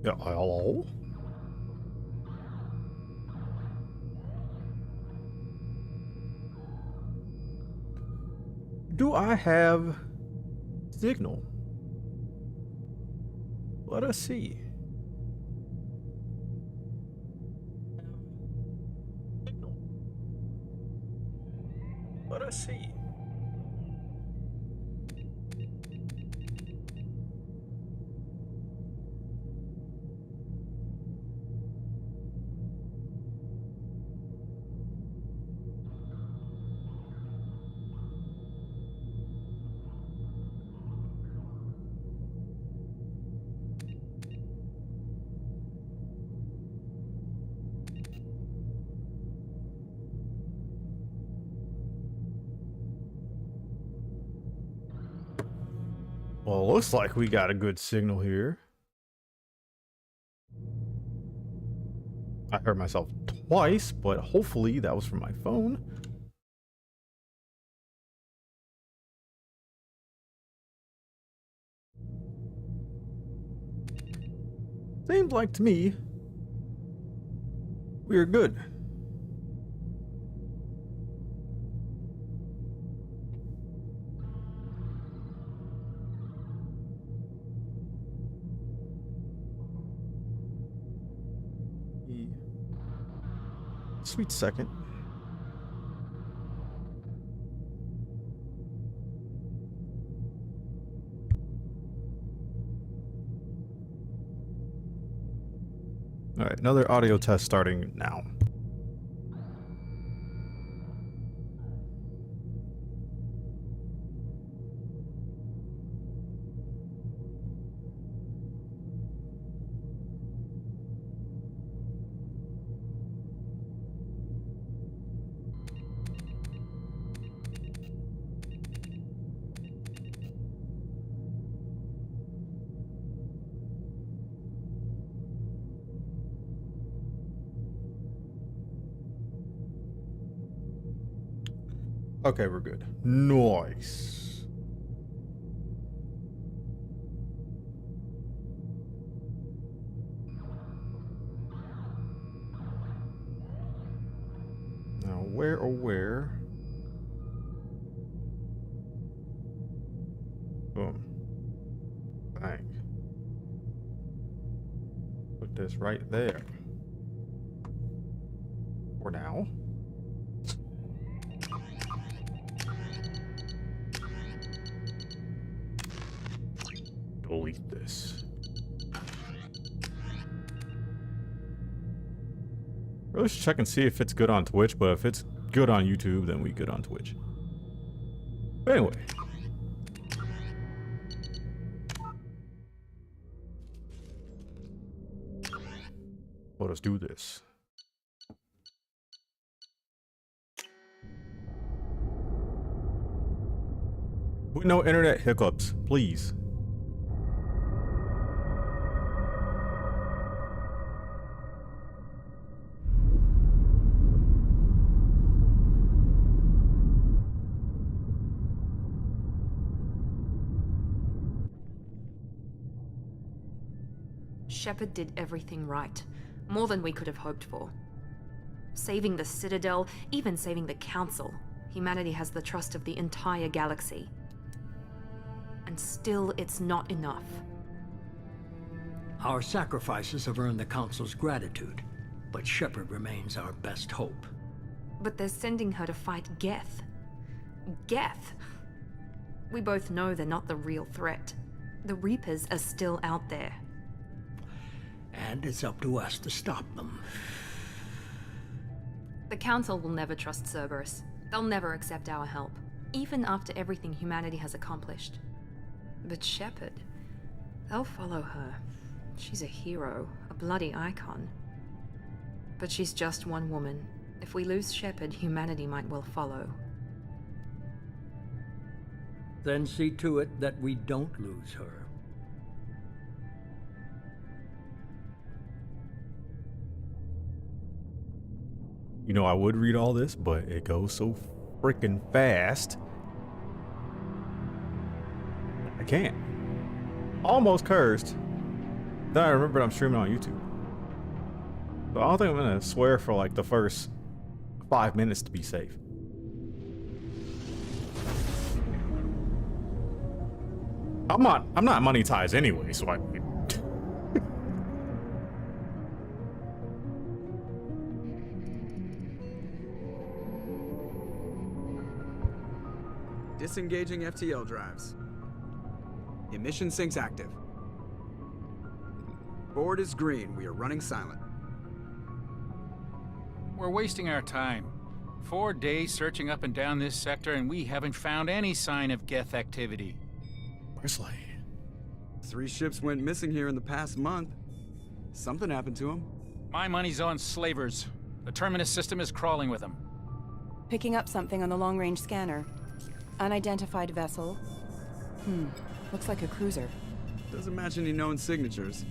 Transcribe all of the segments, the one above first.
Yeah, hello? Do I have signal? Let us see. Signal. Let us see. Well, it looks like we got a good signal here. I heard myself twice, but hopefully that was from my phone. Seems like to me we are good. Sweet second. All right, another audio test starting now. Okay, we're good. Nice. Now, where or where? Boom. Bang. Put this right there. For now. Delete this. Really should check and see if it's good on Twitch, but if it's good on YouTube, then we good on Twitch. But anyway. Let us do this. With no internet hiccups, please. Shepard did everything right, more than we could have hoped for. Saving the Citadel, even saving the Council, humanity has the trust of the entire galaxy. And still, it's not enough. Our sacrifices have earned the Council's gratitude, but Shepard remains our best hope. But they're sending her to fight Geth. Geth! We both know they're not the real threat. The Reapers are still out there. And it's up to us to stop them. The Council will never trust Cerberus. They'll never accept our help, even after everything humanity has accomplished. But Shepard, they'll follow her. She's a hero, a bloody icon. But she's just one woman. If we lose Shepard, humanity might well follow. Then see to it that we don't lose her. You know, I would read all this, but it goes so freaking fast. I can't. Almost cursed. Then I remembered I'm streaming on YouTube. So I don't think I'm gonna swear for like the first 5 minutes to be safe. I'm not monetized anyway, so I Disengaging FTL drives. Emission sinks active. Board is green. We are running silent. We're wasting our time. 4 days searching up and down this sector, and we haven't found any sign of Geth activity. Presley. 3 ships went missing here in the past month. Something happened to them. My money's on slavers. The Terminus system is crawling with them. Picking up something on the long-range scanner. Unidentified vessel. Looks like a cruiser. Doesn't match any known signatures.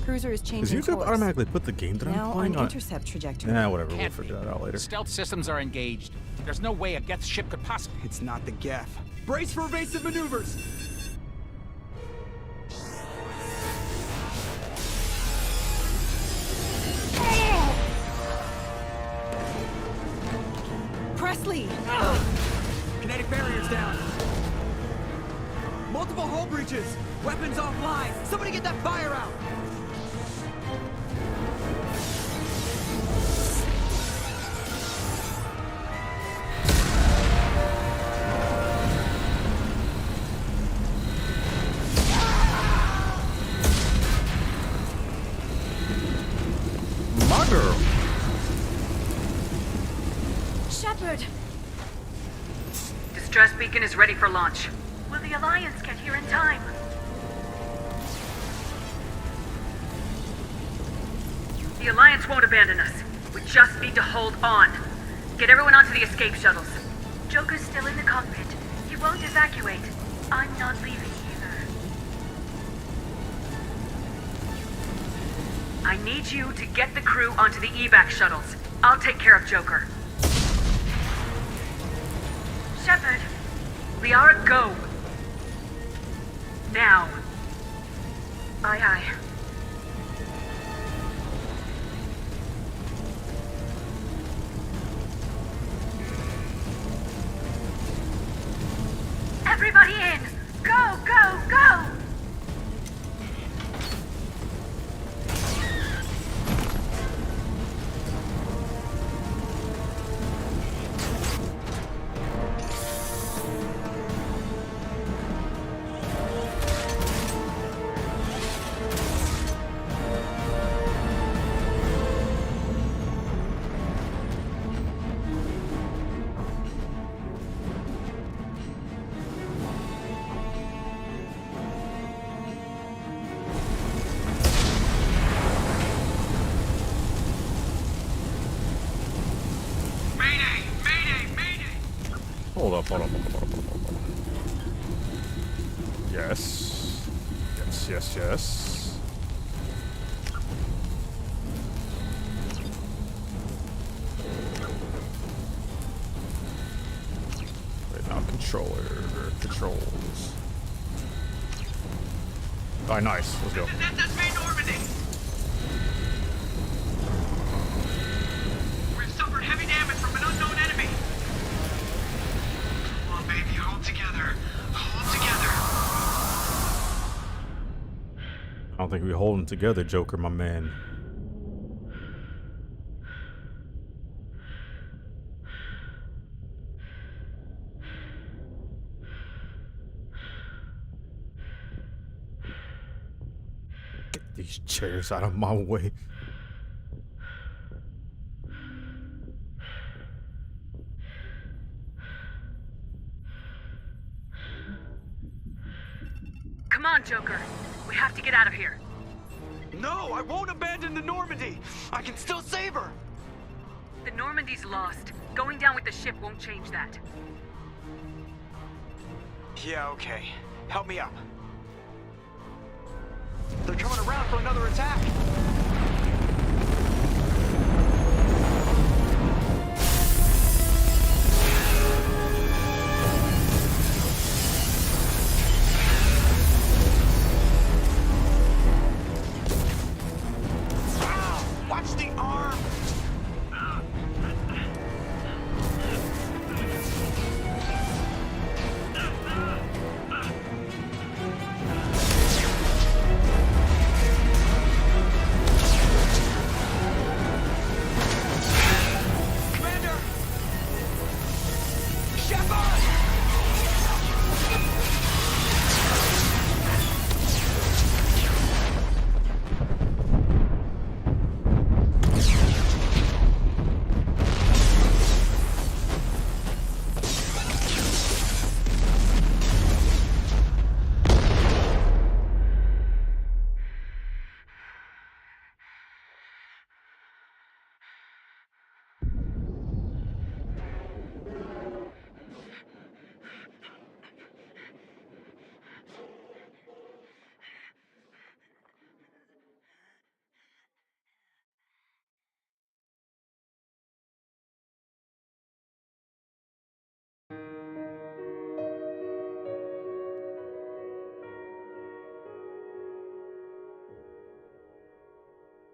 Cruiser is Does changing YouTube course. automatically put the game that Now I'm playing on on? intercept trajectory. Nah, whatever. We'll Can't figure be. that out later. Stealth systems are engaged. There's no way a Geth ship could possibly... It's not the Geth. Brace for evasive maneuvers! Presley! Kinetic barriers down. Multiple hull breaches. Weapons offline. Somebody get that fire out. My girl. Shepard! Distress beacon is ready for launch. Will the Alliance get here in time? The Alliance won't abandon us. We just need to hold on. Get everyone onto the escape shuttles. Joker's still in the cockpit. He won't evacuate. I'm not leaving either. I need you to get the crew onto the evac shuttles. I'll take care of Joker. Shepard. Liara, go. Now. Aye, aye. Everybody in! Go, go, go! Hold up. Yes. Yes. Right now, controls. Alright, nice. Let's go. We've suffered heavy damage from an unknown enemy. Come on, baby, hold together. Hold together. I don't think we're holding together, Joker, my man. Get these chairs out of my way. Come on, Joker. We have to get out of here. No, I won't abandon the Normandy. I can still save her. The Normandy's lost. Going down with the ship won't change that. Yeah, okay. Help me up. They're coming around for another attack.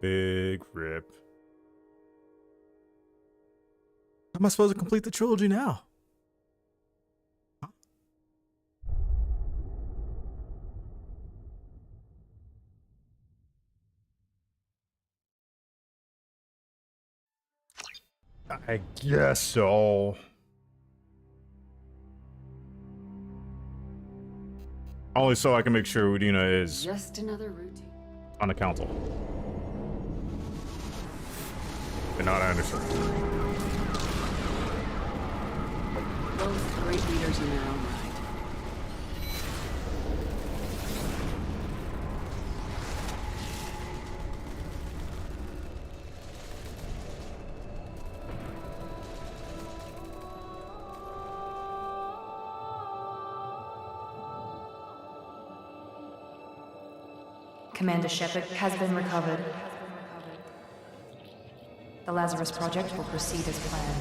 Big rip. How am I supposed to complete the trilogy now? I guess so. Only so I can make sure Udina is Just another routine. on the council. And not Anderson. Both great leaders in their own right. Commander Shepard has been recovered. The Lazarus Project will proceed as planned.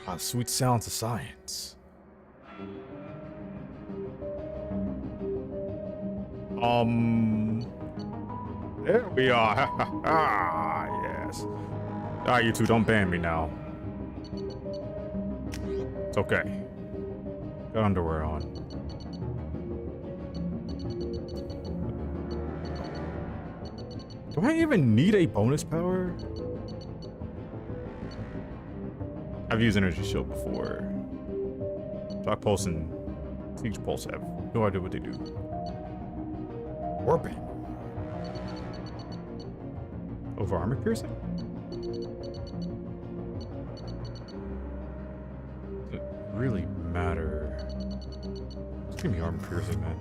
Ah, sweet sounds of science. There we are. Ah, yes. Alright, you two, don't ban me now. It's okay. Got underwear on. Do I even need a bonus power? I've used Energy Shield before. Shock Pulse and Siege Pulse have no idea what they do. Warping. Over armor piercing? Does it really matter? Just give me armor piercing, man.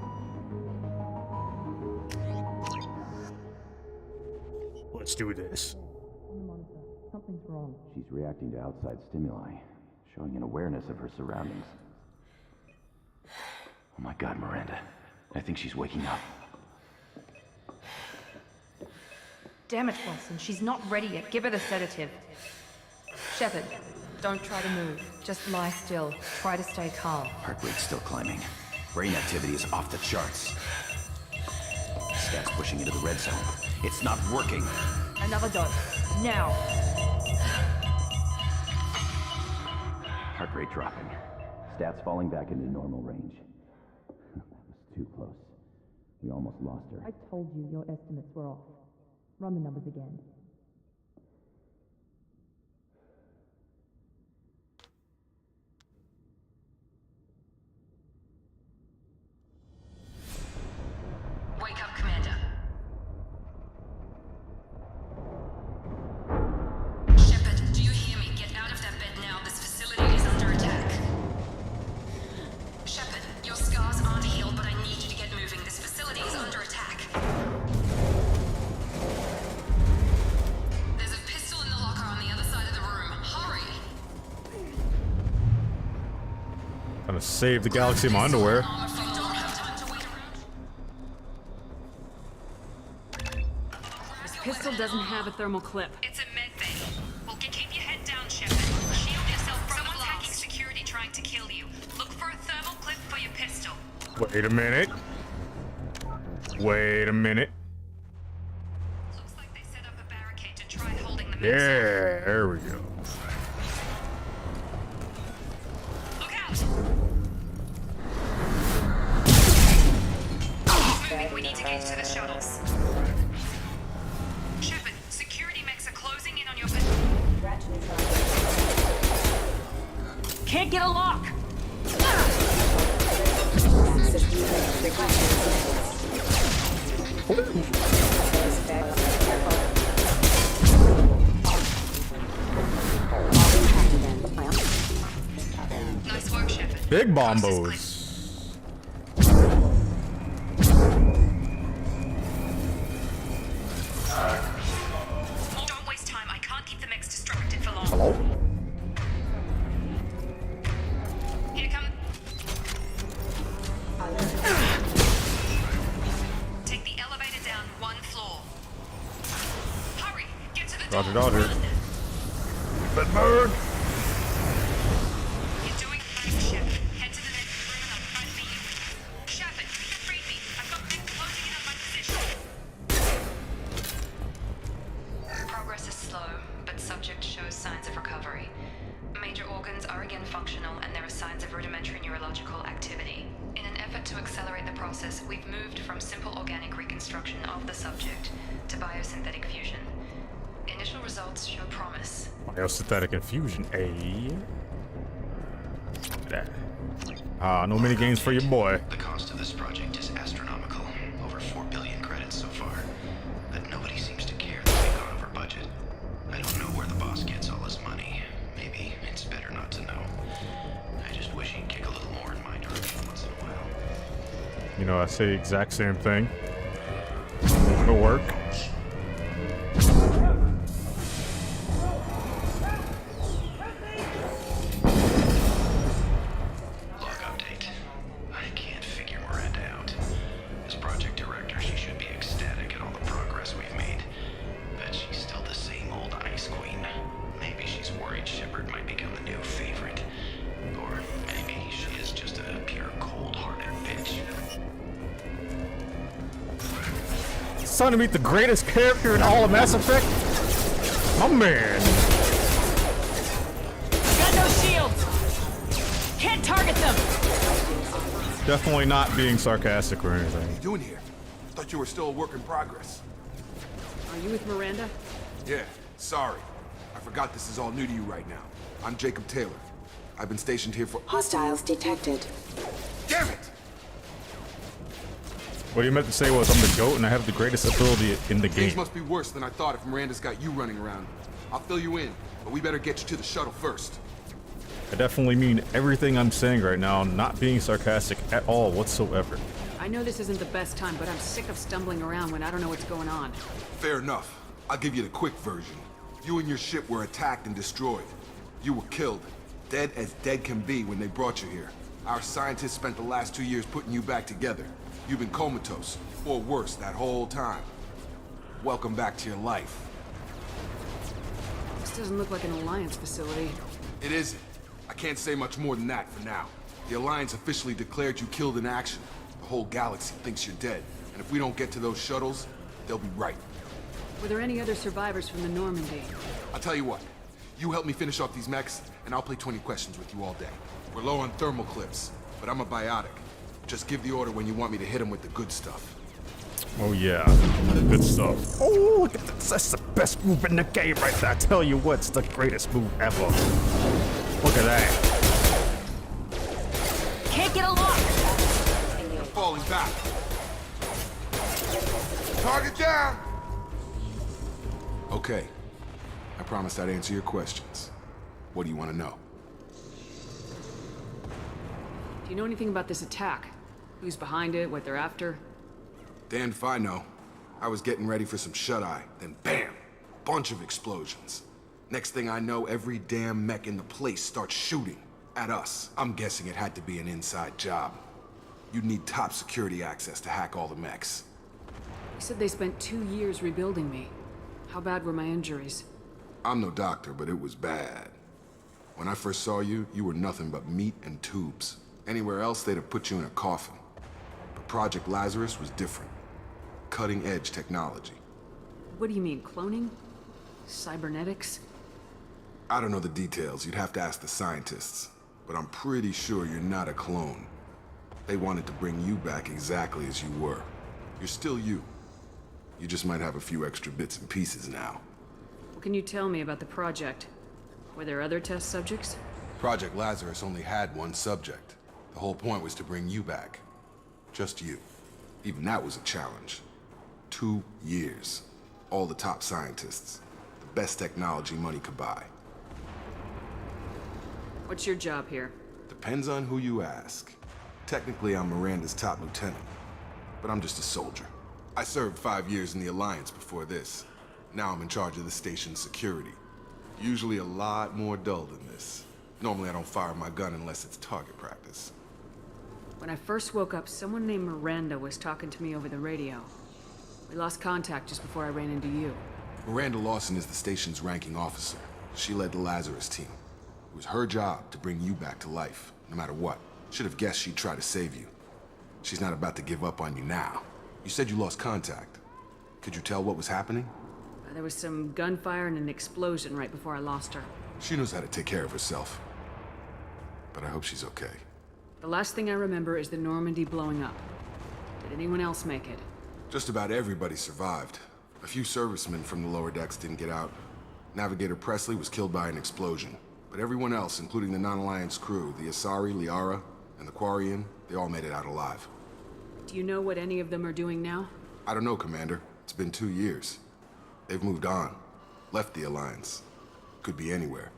Let's do this. Something's wrong. She's reacting to outside stimuli, showing an awareness of her surroundings. Oh my God, Miranda. I think she's waking up. Damn it, Wilson. She's not ready yet. Give her the sedative. Shepard, don't try to move. Just lie still. Try to stay calm. Heart rate's still climbing. Brain activity is off the charts. Stats pushing into the red zone. It's not working. Another dose. Now. Heart rate dropping. Stats falling back into normal range. That was too close. We almost lost her. I told you your estimates were off. Run the numbers again. Wake up, Commander. Shepard, do you hear me? Get out of that bed now. This facility is under attack. Shepard, your scars aren't healed, but I need you to get moving. This facility is under attack. There's a pistol in the locker on the other side of the room. Hurry! Trying to save the galaxy in my underwear. We don't have time pistol doesn't have a thermal clip. It's a med bay. Well, keep your head down, Shepard. Shield yourself from the blast. Someone's hacking security trying to kill you. Look for a thermal clip for your pistol. Wait a minute. Wait a minute. Looks like they set up a barricade to try holding them. Yeah, there we go. Look out! Moving, we need to get to the shuttles. Shepard, security mechs are closing in on your Can't get a lock! Nice work, Shepard. Big bombos. Don't waste time. I can't keep the mechs distracted for long. Hello? Here come. Take the elevator down one floor. Hurry! Get to the door. Roger, Dodger. Bedburg. You're doing fine, Shepard. Head to the next room and I'll try to meet you. Shepard, read me. I've got mechs closing in on my position. Progress is slow, but subject shows signs of recovery. Major organs are again functional, and there are signs of rudimentary neurological activity. In an effort to accelerate the process, we've moved from simple organic reconstruction of the subject to biosynthetic fusion. Initial results show promise. Biosynthetic infusion, no mini games for your boy. The cost of this project is astronomical. Over 4 billion credits so far. But nobody seems to care that we've gone over budget. I don't know where the boss gets all his money. Maybe it's better not to know. I just wish he'd kick a little more in my direction once in a while. You know, I say the exact same thing. It'll work. Log update. I can't figure Miranda out. As project director, she should be ecstatic at all the progress we've made. But she's still the same old ice queen. Maybe she's worried Shepard might become the new favorite. Or maybe she is just a pure cold-hearted bitch. It's time to meet the greatest character in all of Mass Effect. My man. Got no shields! Can't target them! Definitely not being sarcastic or anything. What are you doing here? Thought you were still a work in progress. Are you with Miranda? Yeah, sorry. I forgot this is all new to you right now. I'm Jacob Taylor. I've been stationed here for— Hostiles detected. Damn it! What you meant to say was I'm the GOAT and I have the greatest ability in the Things game. must be worse than I thought if Miranda's got you running around. I'll fill you in, but we better get you to the shuttle first. I definitely mean everything I'm saying right now, not being sarcastic at all whatsoever. I know this isn't the best time, but I'm sick of stumbling around when I don't know what's going on. Fair enough. I'll give you the quick version. You and your ship were attacked and destroyed. You were killed. Dead as dead can be when they brought you here. Our scientists spent the last 2 years putting you back together. You've been comatose, or worse, that whole time. Welcome back to your life. This doesn't look like an Alliance facility. It isn't. I can't say much more than that for now. The Alliance officially declared you killed in action. The whole galaxy thinks you're dead. And if we don't get to those shuttles, they'll be right. Were there any other survivors from the Normandy? I'll tell you what. You help me finish off these mechs, and I'll play 20 questions with you all day. We're low on thermal clips, but I'm a biotic. Just give the order when you want me to hit them with the good stuff. Oh yeah, good stuff. Oh, look at that. That's the best move in the game right there. I tell you what, it's the greatest move ever. Look at that. Can't get a lock! You're falling back. Target down! Okay. I promised I'd answer your questions. What do you want to know? Do you know anything about this attack? Who's behind it, what they're after? Damned if I know. I was getting ready for some shut-eye, then bam! Bunch of explosions. Next thing I know, every damn mech in the place starts shooting at us. I'm guessing it had to be an inside job. You'd need top security access to hack all the mechs. You said they spent 2 years rebuilding me. How bad were my injuries? I'm no doctor, but it was bad. When I first saw you, you were nothing but meat and tubes. Anywhere else, they'd have put you in a coffin. But Project Lazarus was different. Cutting-edge technology. What do you mean, cloning? Cybernetics? I don't know the details. You'd have to ask the scientists. But I'm pretty sure you're not a clone. They wanted to bring you back exactly as you were. You're still you. You just might have a few extra bits and pieces now. What can you tell me about the project? Were there other test subjects? Project Lazarus only had one subject. The whole point was to bring you back. Just you. Even that was a challenge. 2 years. All the top scientists. The best technology money could buy. What's your job here? Depends on who you ask. Technically, I'm Miranda's top lieutenant. But I'm just a soldier. I served 5 years in the Alliance before this. Now I'm in charge of the station's security. Usually a lot more dull than this. Normally I don't fire my gun unless it's target practice. When I first woke up, someone named Miranda was talking to me over the radio. We lost contact just before I ran into you. Miranda Lawson is the station's ranking officer. She led the Lazarus team. It was her job to bring you back to life, no matter what. Should have guessed she'd try to save you. She's not about to give up on you now. You said you lost contact. Could you tell what was happening? There was some gunfire and an explosion right before I lost her. She knows how to take care of herself. But I hope she's okay. The last thing I remember is the Normandy blowing up. Did anyone else make it? Just about everybody survived. A few servicemen from the lower decks didn't get out. Navigator Presley was killed by an explosion. But everyone else, including the non-Alliance crew, the Asari, Liara, and the Quarian, they all made it out alive. Do you know what any of them are doing now? I don't know, Commander. It's been 2 years. They've moved on. Left the Alliance. Could be anywhere.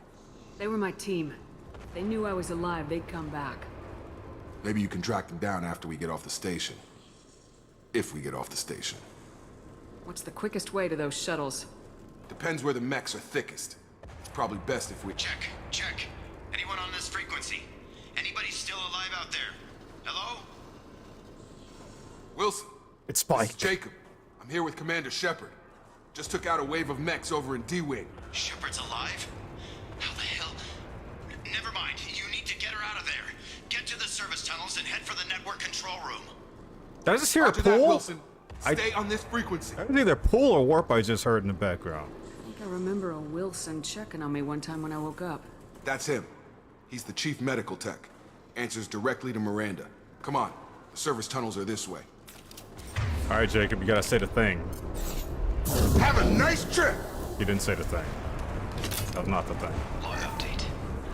They were my team. If they knew I was alive, they'd come back. Maybe you can track them down after we get off the station. If we get off the station. What's the quickest way to those shuttles? Depends where the mechs are thickest. It's probably best if we... Check. Anyone on this frequency? Anybody still alive out there? Hello? Wilson. It's Spike. This is Jacob. I'm here with Commander Shepard. Just took out a wave of mechs over in D-Wing. Shepard's alive? How the hell? Never mind. You need to get her out of there. Get to the service tunnels and head for the network control room. Did I just hear a Roger that, pool? Wilson. Stay on this frequency. That was either pool or warp I just heard in the background. I think I remember a Wilson checking on me one time when I woke up. That's him. He's the chief medical tech. Answers directly to Miranda. Come on. The service tunnels are this way. All right, Jacob, you gotta say the thing. Have a nice trip! You didn't say the thing. That was not the thing. Log update.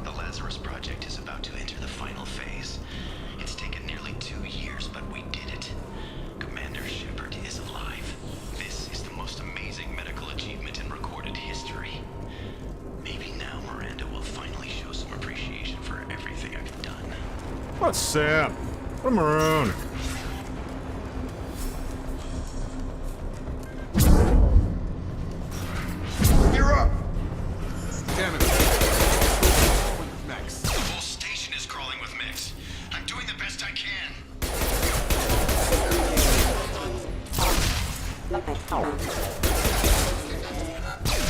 The Lazarus Project is about to enter the final phase. It's taken nearly 2 years, but we did it. Commander Shepard is alive. This is the most amazing medical achievement in recorded history. Maybe now Miranda will finally show some appreciation for everything I've done. What's Sam? What a maroon. You're up! Damn it. Max. The whole station is crawling with mechs. I'm doing the best I can.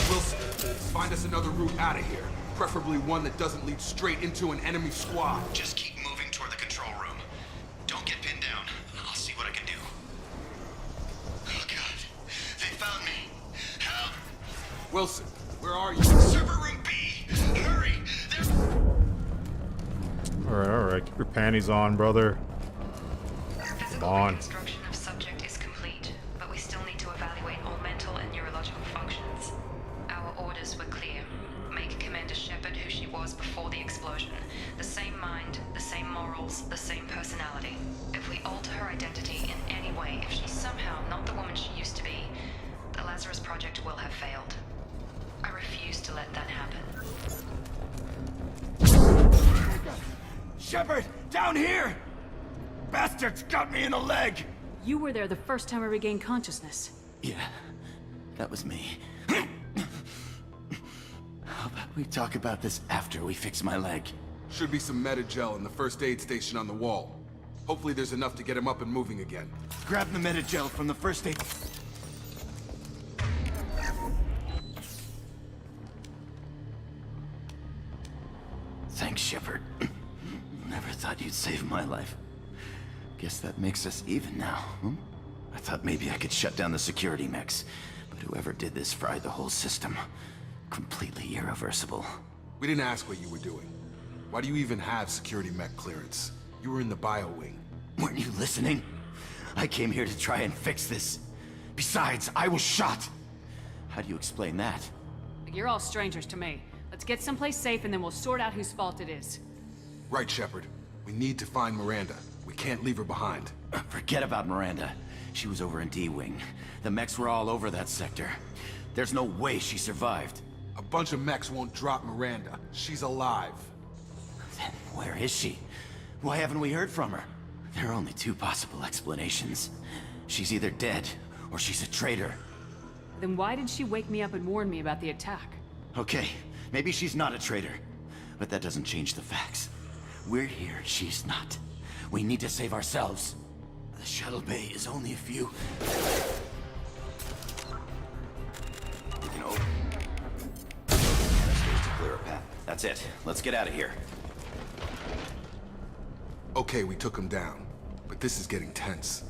Wilson, find us another route out of here. Preferably one that doesn't lead straight into an enemy squad. Just keep moving toward the control room. Don't get pinned down. I'll see what I can do. Oh god. They found me. Help! Wilson, where are you? Server room B! Hurry! All right. Keep your panties on, brother. Physical on. reconstruction of subject is complete, but we still need to evaluate all mental and neurological functions. Our orders were clear. Make Commander Shepard who she was before the explosion. The same mind, the same morals, the same personality. If we alter her identity in any way, if she's somehow not the woman she used to be, the Lazarus Project will have failed. I refuse to let that happen. Shepard, down here! Bastards got me in the leg! You were there the first time I regained consciousness. Yeah, that was me. How about we talk about this after we fix my leg? Should be some Metagel in the first aid station on the wall. Hopefully there's enough to get him up and moving again. Grab the Metagel from the first aid... saved my life. Guess that makes us even now, hmm? I thought maybe I could shut down the security mechs, but whoever did this fried the whole system. Completely irreversible. We didn't ask what you were doing. Why do you even have security mech clearance? You were in the bio wing. Weren't you listening? I came here to try and fix this. Besides, I was shot. How do you explain that? You're all strangers to me. Let's get someplace safe and then we'll sort out whose fault it is. Right, Shepard. We need to find Miranda. We can't leave her behind. Forget about Miranda. She was over in D-Wing. The mechs were all over that sector. There's no way she survived. A bunch of mechs won't drop Miranda. She's alive. Then where is she? Why haven't we heard from her? There are only two possible explanations. She's either dead, or she's a traitor. Then why did she wake me up and warn me about the attack? Okay, maybe she's not a traitor. But that doesn't change the facts. We're here, she's not. We need to save ourselves. The shuttle bay is only a few... You know... Canisters to clear a path. That's it. Let's get out of here. Okay, we took him down. But this is getting tense.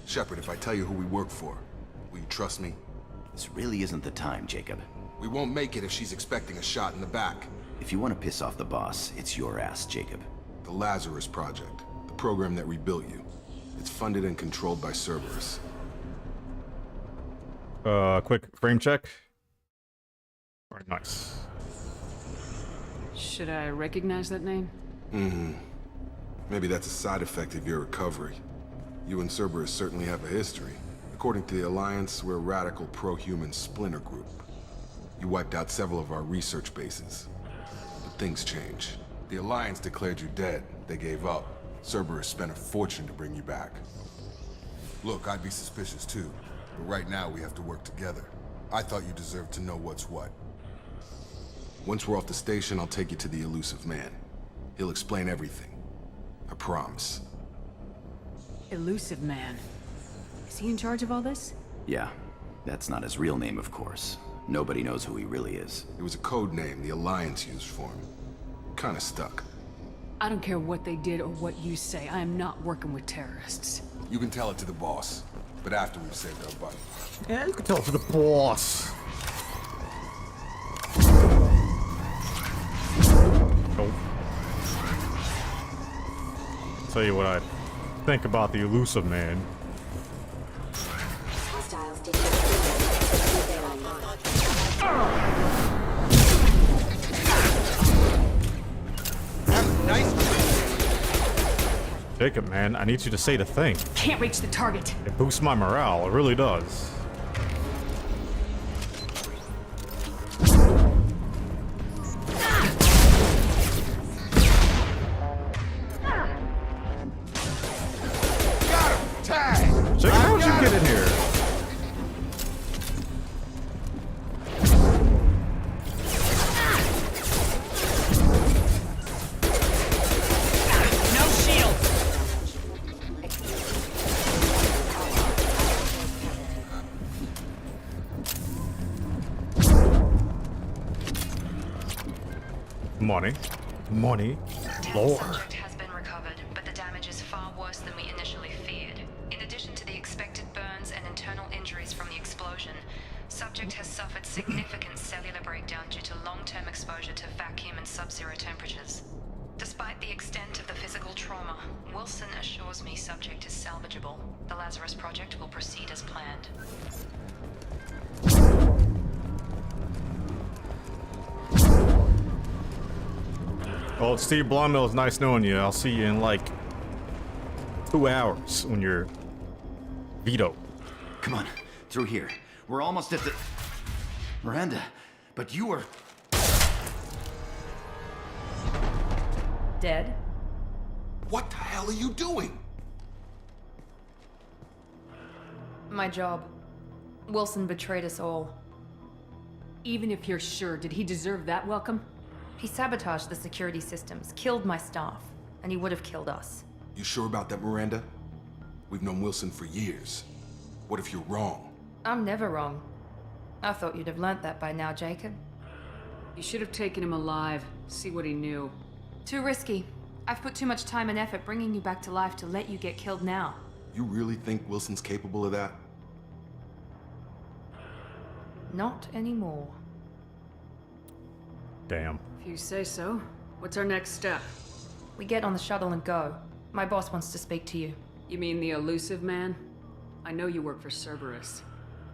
Shepard, if I tell you who we work for, will you trust me? This really isn't the time, Jacob. We won't make it if she's expecting a shot in the back. If you want to piss off the boss, it's your ass, Jacob. The Lazarus Project. The program that rebuilt you. It's funded and controlled by Cerberus. Quick frame check. Alright, nice. Should I recognize that name? Mm-hmm. Maybe that's a side effect of your recovery. You and Cerberus certainly have a history. According to the Alliance, we're a radical pro-human splinter group. You wiped out several of our research bases. But things change. The Alliance declared you dead. They gave up. Cerberus spent a fortune to bring you back. Look, I'd be suspicious too. But right now, we have to work together. I thought you deserved to know what's what. Once we're off the station, I'll take you to the Elusive Man. He'll explain everything. I promise. Elusive Man. Is he in charge of all this? Yeah. That's not his real name, of course. Nobody knows who he really is. It was a code name the Alliance used for him. Kinda stuck. I don't care what they did or what you say. I am not working with terrorists. You can tell it to the boss, but after we've saved our buddy. Yeah, you can tell it to the boss. Nope. Tell you what I think about the Elusive Man. Jacob, man, I need you to say the thing. Can't reach the target. It boosts my morale. It really does. Jacob, how'd you get in here? Money. Money. Lord. Subject has been recovered, but the damage is far worse than we initially feared. In addition to the expected burns and internal injuries from the explosion, subject has suffered significant cellular breakdown due to long-term exposure to vacuum and sub-zero temperatures. Despite the extent of the physical trauma, Wilson assures me subject is salvageable. The Lazarus Project will proceed as planned. Well, Steve Blondell, it's nice knowing you. I'll see you in like 2 hours when you're Vito. Come on, through here. We're almost at the... Miranda, but you were... Dead? What the hell are you doing? My job. Wilson betrayed us all. Even if you're sure, did he deserve that welcome? He sabotaged the security systems, killed my staff, and he would have killed us. You sure about that, Miranda? We've known Wilson for years. What if you're wrong? I'm never wrong. I thought you'd have learnt that by now, Jacob. You should have taken him alive, see what he knew. Too risky. I've put too much time and effort bringing you back to life to let you get killed now. You really think Wilson's capable of that? Not anymore. Damn. If you say so. What's our next step? We get on the shuttle and go. My boss wants to speak to you. You mean the elusive man? I know you work for Cerberus.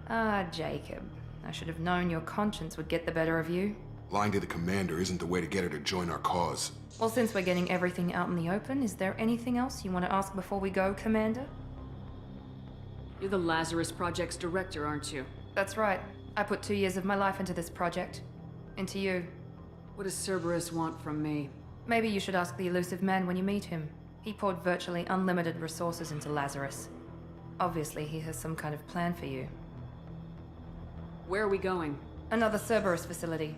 Ah, Jacob. I should have known your conscience would get the better of you. Lying to the commander isn't the way to get her to join our cause. Well, since we're getting everything out in the open, is there anything else you want to ask before we go, Commander? You're the Lazarus Project's director, aren't you? That's right. I put 2 years of my life into this project. Into you. What does Cerberus want from me? Maybe you should ask the elusive man when you meet him. He poured virtually unlimited resources into Lazarus. Obviously, he has some kind of plan for you. Where are we going? Another Cerberus facility.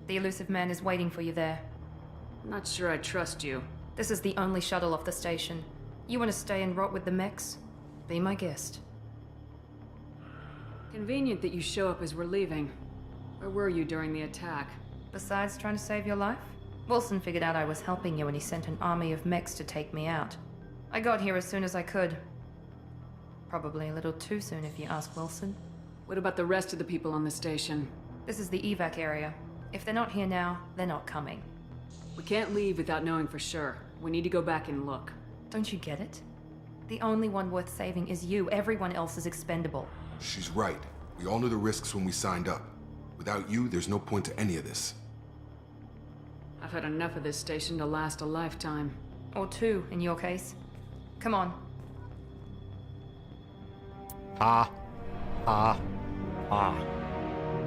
The elusive man is waiting for you there. I'm not sure I trust you. This is the only shuttle off the station. You want to stay and rot with the mechs? Be my guest. Convenient that you show up as we're leaving. Where were you during the attack? Besides trying to save your life? Wilson figured out I was helping you and he sent an army of mechs to take me out. I got here as soon as I could. Probably a little too soon if you ask Wilson. What about the rest of the people on the station? This is the evac area. If they're not here now, they're not coming. We can't leave without knowing for sure. We need to go back and look. Don't you get it? The only one worth saving is you. Everyone else is expendable. She's right. We all knew the risks when we signed up. Without you, there's no point to any of this. I've had enough of this station to last a lifetime. Or 2, in your case. Come on.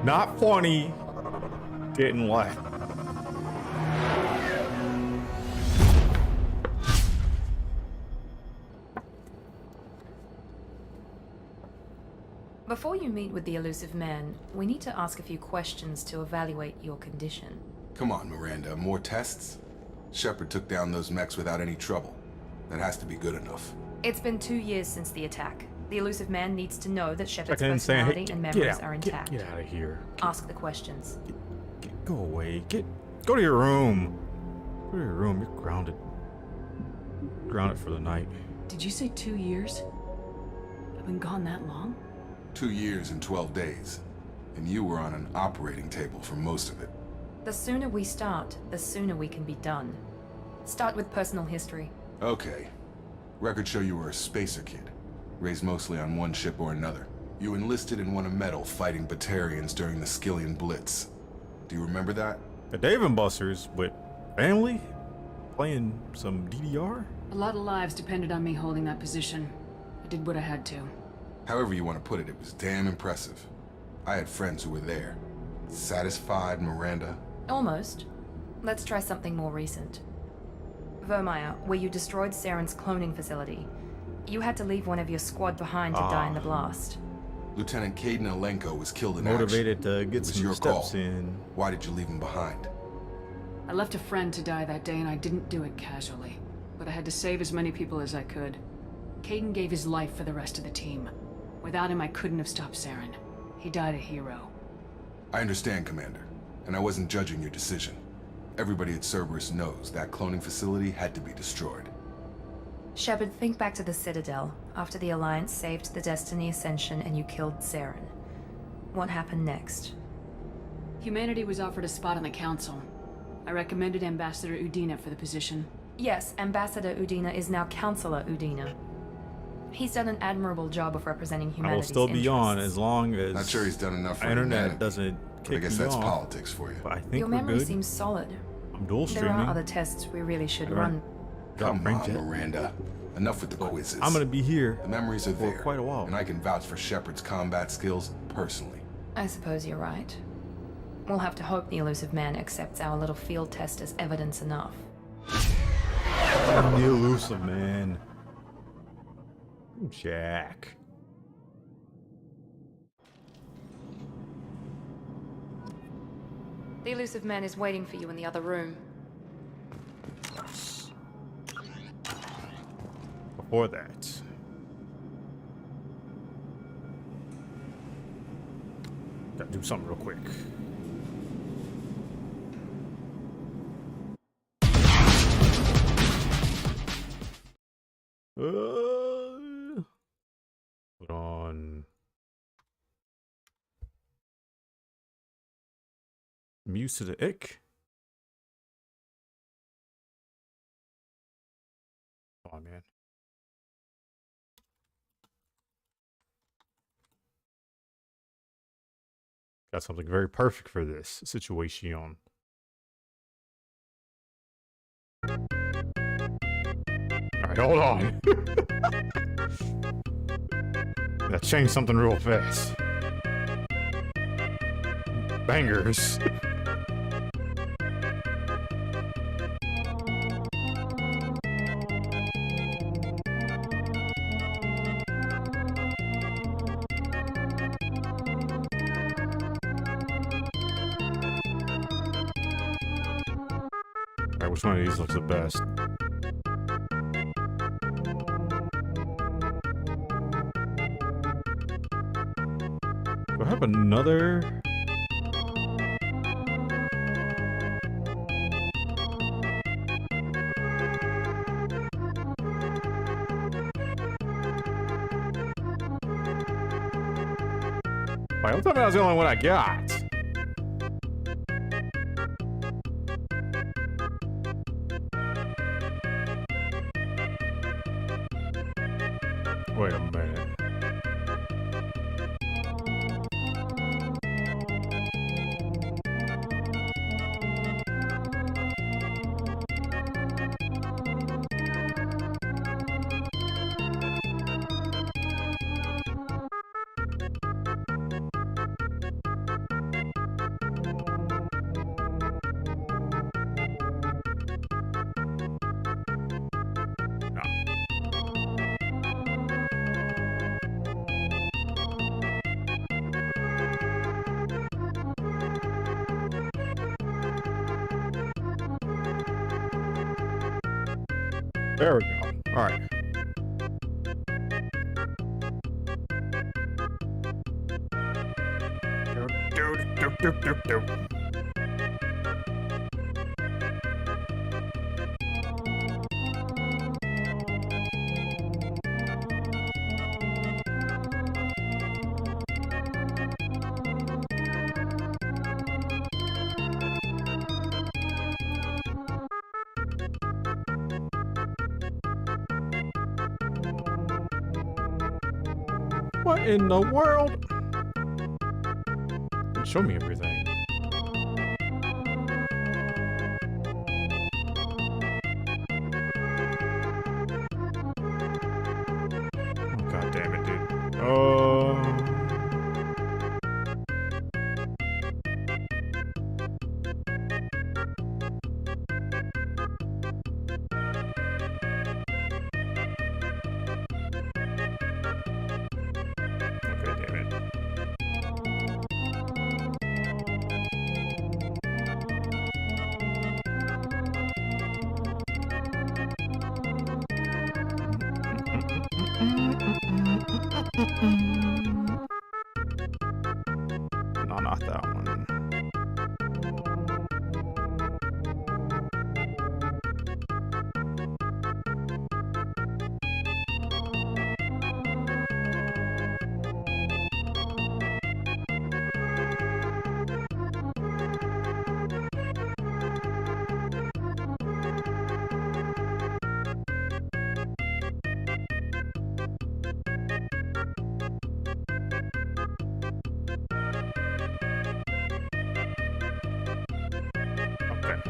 Not funny. Didn't laugh. Before you meet with the elusive man, we need to ask a few questions to evaluate your condition. Come on, Miranda, more tests? Shepard took down those mechs without any trouble. That has to be good enough. It's been 2 years since the attack. The elusive man needs to know that Shepard's Second insane. personality Hey, and get memories out. are intact. Get out of here. Ask the questions. Go away. Go to your room. Go to your room. You're grounded. Grounded for the night. Did you say 2 years? I've been gone that long? 2 years and 12 days. And you were on an operating table for most of it. The sooner we start, the sooner we can be done. Start with personal history. Okay. Records show you were a spacer kid. Raised mostly on one ship or another. You enlisted and won a medal fighting Batarians during the Skillian Blitz. Do you remember that? The Dave and Buster's with family? Playing some DDR? A lot of lives depended on me holding that position. I did what I had to. However you want to put it, it was damn impressive. I had friends who were there. Satisfied, Miranda? Almost. Let's try something more recent. Vermeer, where you destroyed Saren's cloning facility. You had to leave one of your squad behind to die in the blast. Lieutenant Caden Alenko was killed in Motivated action. to get It was some your steps call. in. Why did you leave him behind? I left a friend to die that day and I didn't do it casually. But I had to save as many people as I could. Caden gave his life for the rest of the team. Without him, I couldn't have stopped Saren. He died a hero. I understand, Commander. And I wasn't judging your decision. Everybody at Cerberus knows that cloning facility had to be destroyed. Shepard, think back to the Citadel, after the Alliance saved the Destiny Ascension and you killed Saren. What happened next? Humanity was offered a spot on the Council. I recommended Ambassador Udina for the position. Yes, Ambassador Udina is now Counselor Udina. He's done an admirable job of representing I will humanity's still be on interests. as long as Not sure he's done enough for internet humanity, doesn't but kick I guess me that's off. politics for you. But I think Your we're memory good. seems solid. I'm dual There streaming. are other tests we really should I run- run. Come Brain on, jet. Miranda. Enough with the quizzes. I'm gonna be here The memories are for there, quite a while. and I can vouch for Shepard's combat skills personally. I suppose you're right. We'll have to hope the elusive man accepts our little field test as evidence enough. The elusive man. Jack. The elusive man is waiting for you in the other room. Before that. Gotta do something real quick. I'm used to the ick. Come on, man. Got something very perfect for this situation. Alright, hold on. Gotta change something real fast. Bangers. Alright, which one of these looks the best? Do I have another? Wait, I'm talking about that's the only one I got. Wait a minute. There we go. All right. Do. What in the world? Show me everything. Oh, God damn it, dude. No, not that one.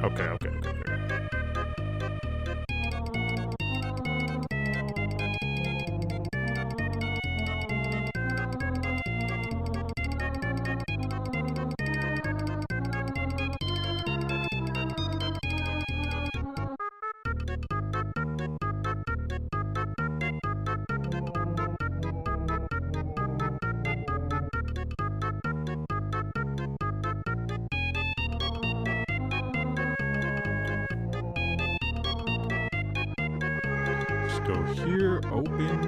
Okay. Let's go here, open.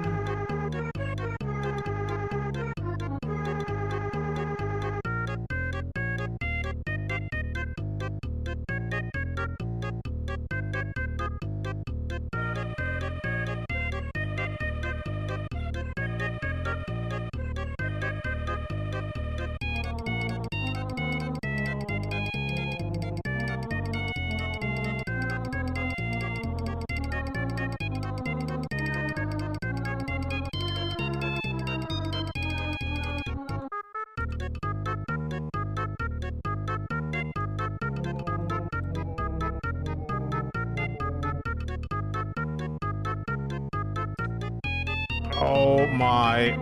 Oh my.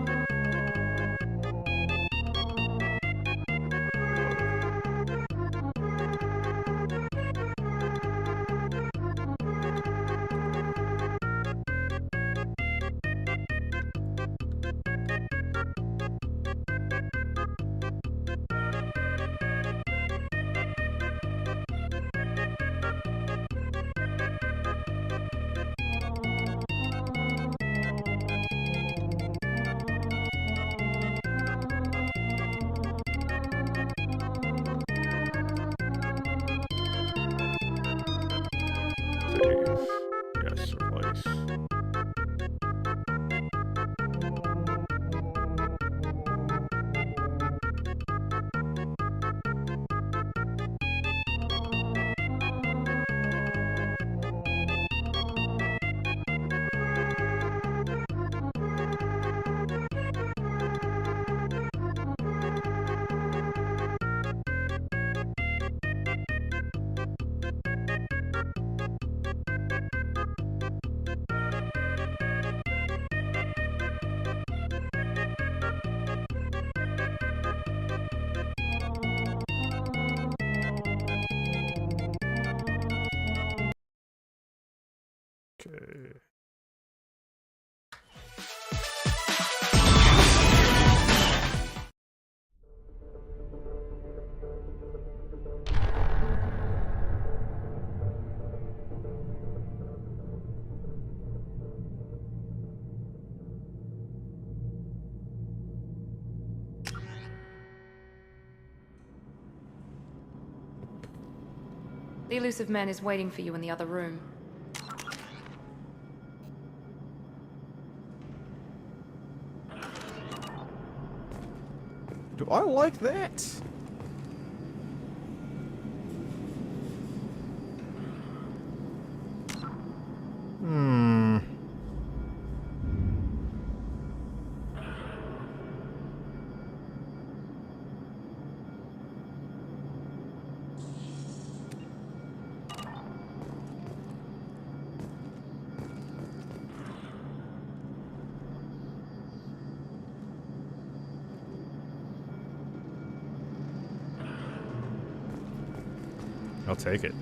Yes, replace. Okay. The elusive man is waiting for you in the other room. Do I like that? Hmm. I'll take it.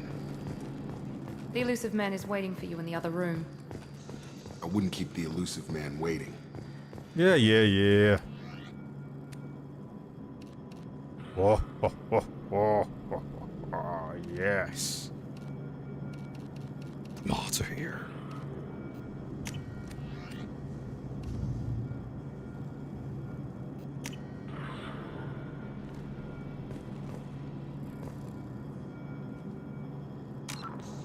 The elusive man is waiting for you in the other room. I wouldn't keep the elusive man waiting. Yeah. Oh, yes. Moths are here.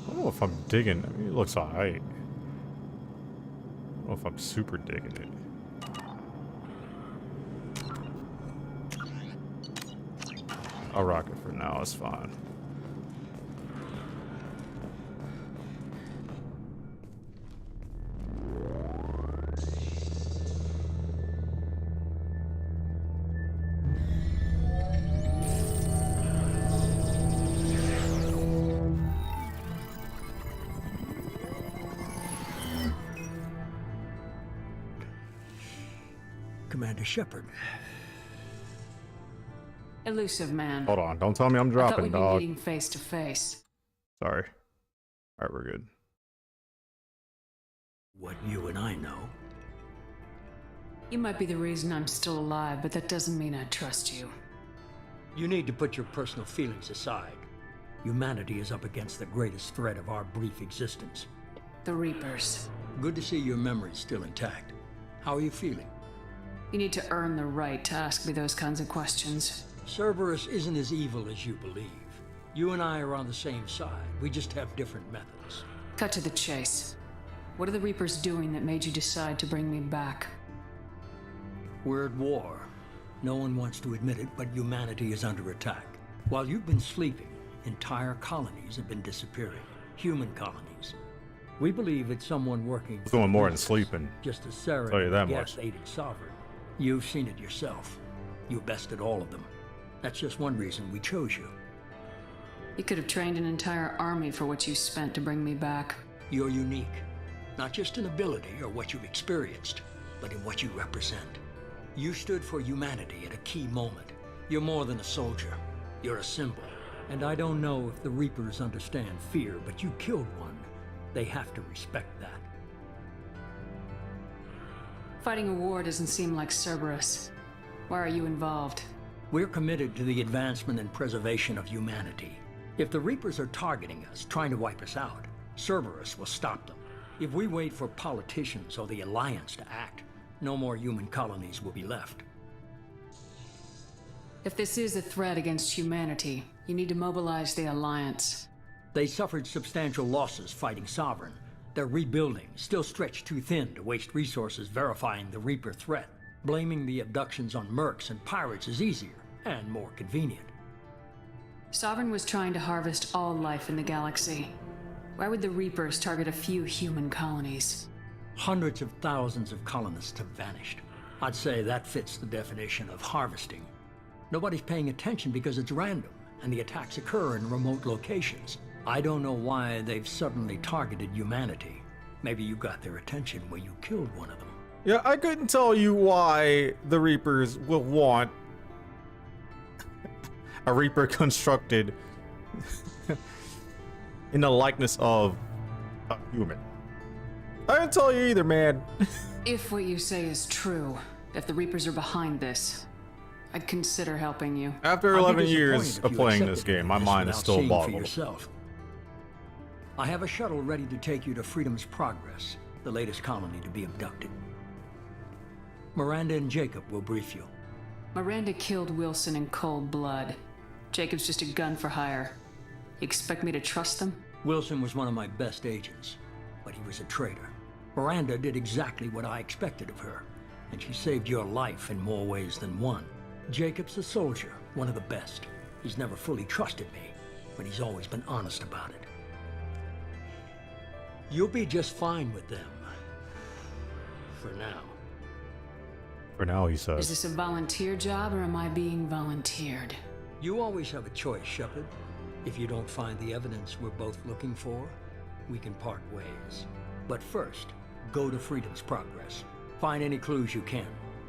I don't know if I'm digging. I mean, it looks alright. I don't know if I'm super digging it. I'll rock it for now, it's fine. Commander Shepard. Elusive man. Hold on, don't tell me I'm I thought dropping, we'd be dog. meeting face to face. Sorry. Alright, we're good. What you and I know. You might be the reason I'm still alive, but that doesn't mean I trust you. You need to put your personal feelings aside. Humanity is up against the greatest threat of our brief existence. The Reapers. Good to see your memory's still intact. How are you feeling? You need to earn the right to ask me those kinds of questions. Cerberus isn't as evil as you believe. You and I are on the same side. We just have different methods. Cut to the chase. What are the Reapers doing that made you decide to bring me back? We're at war. No one wants to admit it, but humanity is under attack. While you've been sleeping, entire colonies have been disappearing. Human colonies. We believe it's someone working It's doing more than sleeping. just as Saren, Tell you that the much. gas-aided sovereign. You've seen it yourself. You bested all of them. That's just one reason we chose you. You could have trained an entire army for what you spent to bring me back. You're unique. Not just in ability or what you've experienced. but in what you represent. You stood for humanity at a key moment. You're more than a soldier. You're a symbol. And I don't know if the Reapers understand fear, but you killed one. They have to respect that. Fighting a war doesn't seem like Cerberus. Why are you involved? We're committed to the advancement and preservation of humanity. If the Reapers are targeting us, trying to wipe us out, Cerberus will stop them. If we wait for politicians or the Alliance to act, no more human colonies will be left. If this is a threat against humanity, you need to mobilize the Alliance. They suffered substantial losses fighting Sovereign. They're rebuilding, still stretched too thin to waste resources verifying the Reaper threat. Blaming the abductions on mercs and pirates is easier and more convenient. Sovereign was trying to harvest all life in the galaxy. Why would the Reapers target a few human colonies? Hundreds of thousands of colonists have vanished. I'd say that fits the definition of harvesting. Nobody's paying attention because it's random, and the attacks occur in remote locations. I don't know why they've suddenly targeted humanity. Maybe you got their attention when you killed one of them. Yeah, I couldn't tell you why the Reapers will want a Reaper constructed in the likeness of a human. I didn't tell you either, man. If what you say is true, if the Reapers are behind this, I'd consider helping you. After 11 years of playing this game, my mind is still boggled. I have a shuttle ready to take you to Freedom's Progress, the latest colony to be abducted. Miranda and Jacob will brief you. Miranda killed Wilson in cold blood. Jacob's just a gun for hire. You expect me to trust them? Wilson was one of my best agents, but he was a traitor. Miranda did exactly what I expected of her, and she saved your life in more ways than one. Jacob's a soldier, one of the best. He's never fully trusted me, but he's always been honest about it. You'll be just fine with them. For now. For now, he says. Is this a volunteer job, or am I being volunteered? You always have a choice, Shepard. If you don't find the evidence we're both looking for, we can part ways. But first, go to Freedom's Progress. Find any clues you can.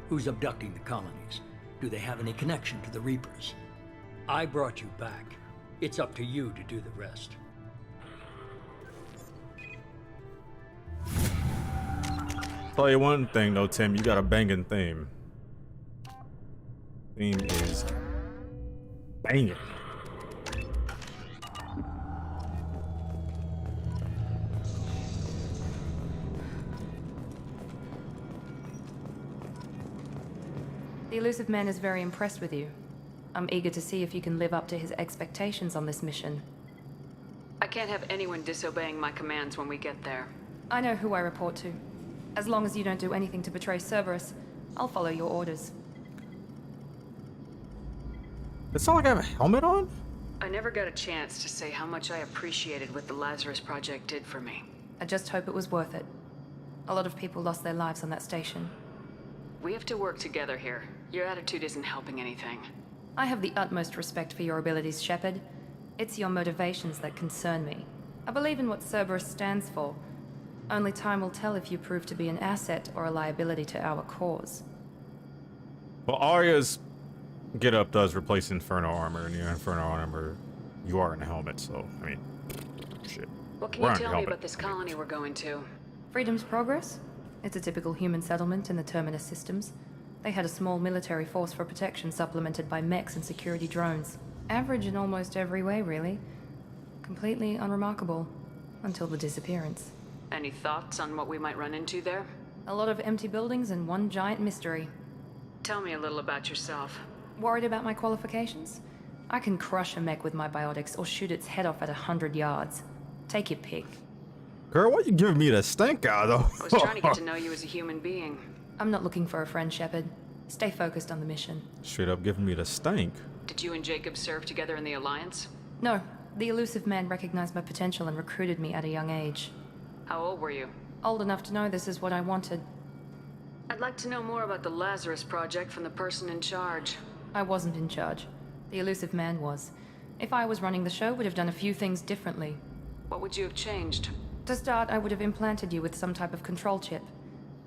Who's abducting the colonies? Do they have any connection to the Reapers? I brought you back. It's up to you to do the rest. Tell you one thing though, Tim, you got a banging theme. Theme is banging. The Elusive Man is very impressed with you. I'm eager to see if you can live up to his expectations on this mission. I can't have anyone disobeying my commands when we get there. I know who I report to. As long as you don't do anything to betray Cerberus, I'll follow your orders. It's not like I have a helmet on? I never got a chance to say how much I appreciated what the Lazarus Project did for me. I just hope it was worth it. A lot of people lost their lives on that station. We have to work together here. Your attitude isn't helping anything. I have the utmost respect for your abilities, Shepard. It's your motivations that concern me. I believe in what Cerberus stands for. Only time will tell if you prove to be an asset or a liability to our cause. Well, Arya's get-up does replace Inferno armor, and your Inferno armor, you are in a helmet, so, I mean, shit. What can you tell me about this colony we're going to? Freedom's Progress? It's a typical human settlement in the Terminus systems. They had a small military force for protection supplemented by mechs and security drones. Average in almost every way, really. Completely unremarkable. Until the disappearance. Any thoughts on what we might run into there? A lot of empty buildings and one giant mystery. Tell me a little about yourself. Worried about my qualifications? I can crush a mech with my biotics or shoot its head off at 100 yards. Take your pick. Girl, why are you giving me the stink eye, though? I was trying to get to know you as a human being. I'm not looking for a friend, Shepard. Stay focused on the mission. Straight up giving me the stink. Did you and Jacob serve together in the Alliance? No. The Elusive Man recognized my potential and recruited me at a young age. How old were you? Old enough to know this is what I wanted. I'd like to know more about the Lazarus Project from the person in charge. I wasn't in charge. The Elusive Man was. If I was running the show, would have done a few things differently. What would you have changed? To start, I would have implanted you with some type of control chip.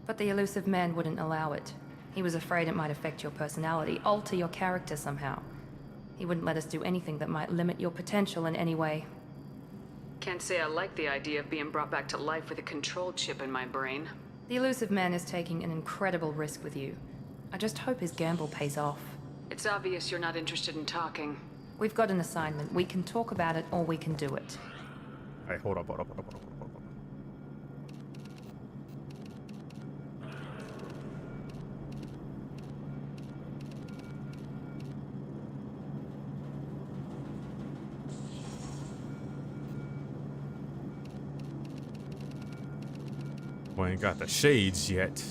But the elusive man wouldn't allow it. He was afraid it might affect your personality, alter your character somehow. He wouldn't let us do anything that might limit your potential in any way. Can't say I like the idea of being brought back to life with a control chip in my brain. The elusive man is taking an incredible risk with you. I just hope his gamble pays off. It's obvious you're not interested in talking. We've got an assignment. We can talk about it or we can do it. Hey, hold up. We ain't got the shades yet.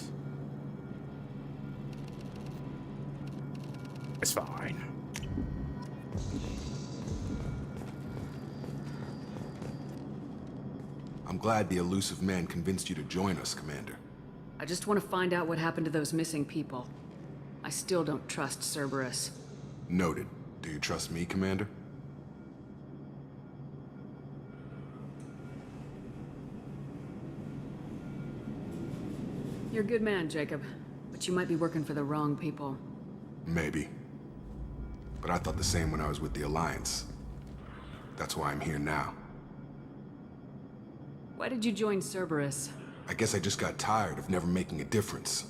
It's fine. I'm glad the elusive man convinced you to join us, Commander. I just want to find out what happened to those missing people. I still don't trust Cerberus. Noted. Do you trust me, Commander? You're a good man, Jacob. But you might be working for the wrong people. Maybe. But I thought the same when I was with the Alliance. That's why I'm here now. Why did you join Cerberus? I guess I just got tired of never making a difference.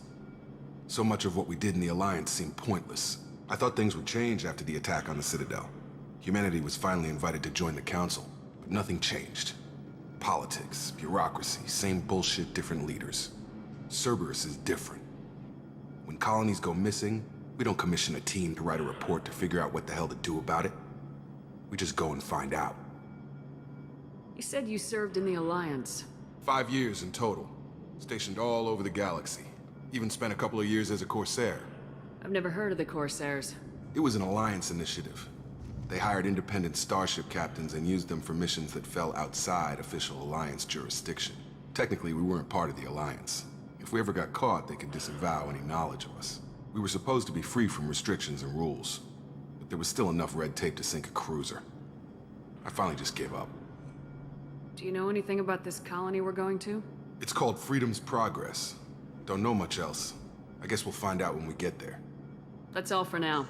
So much of what we did in the Alliance seemed pointless. I thought things would change after the attack on the Citadel. Humanity was finally invited to join the Council, but nothing changed. Politics, bureaucracy, same bullshit, different leaders. Cerberus is different. When colonies go missing, we don't commission a team to write a report to figure out what the hell to do about it. We just go and find out. You said you served in the Alliance. 5 years in total. Stationed all over the galaxy. Even spent a couple of years as a Corsair. I've never heard of the Corsairs. It was an Alliance initiative. They hired independent starship captains and used them for missions that fell outside official Alliance jurisdiction. Technically, we weren't part of the Alliance. If we ever got caught, they could disavow any knowledge of us. We were supposed to be free from restrictions and rules, but there was still enough red tape to sink a cruiser. I finally just gave up. Do you know anything about this colony we're going to? It's called Freedom's Progress. Don't know much else. I guess we'll find out when we get there. That's all for now.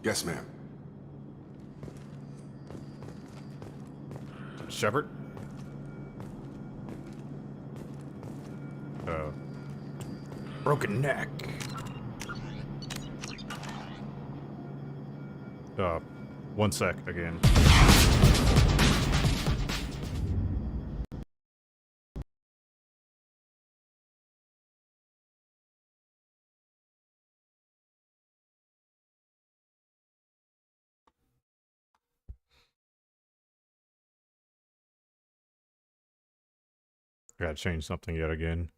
Yes, ma'am. Shepard? Broken neck. One sec again. Gotta change something yet again.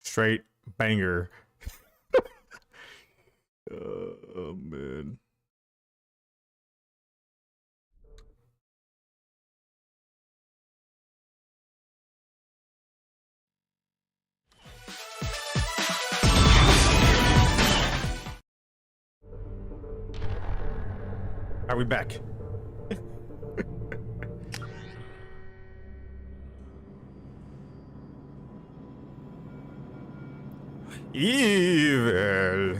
Straight banger. Oh man. Are we back? Evil.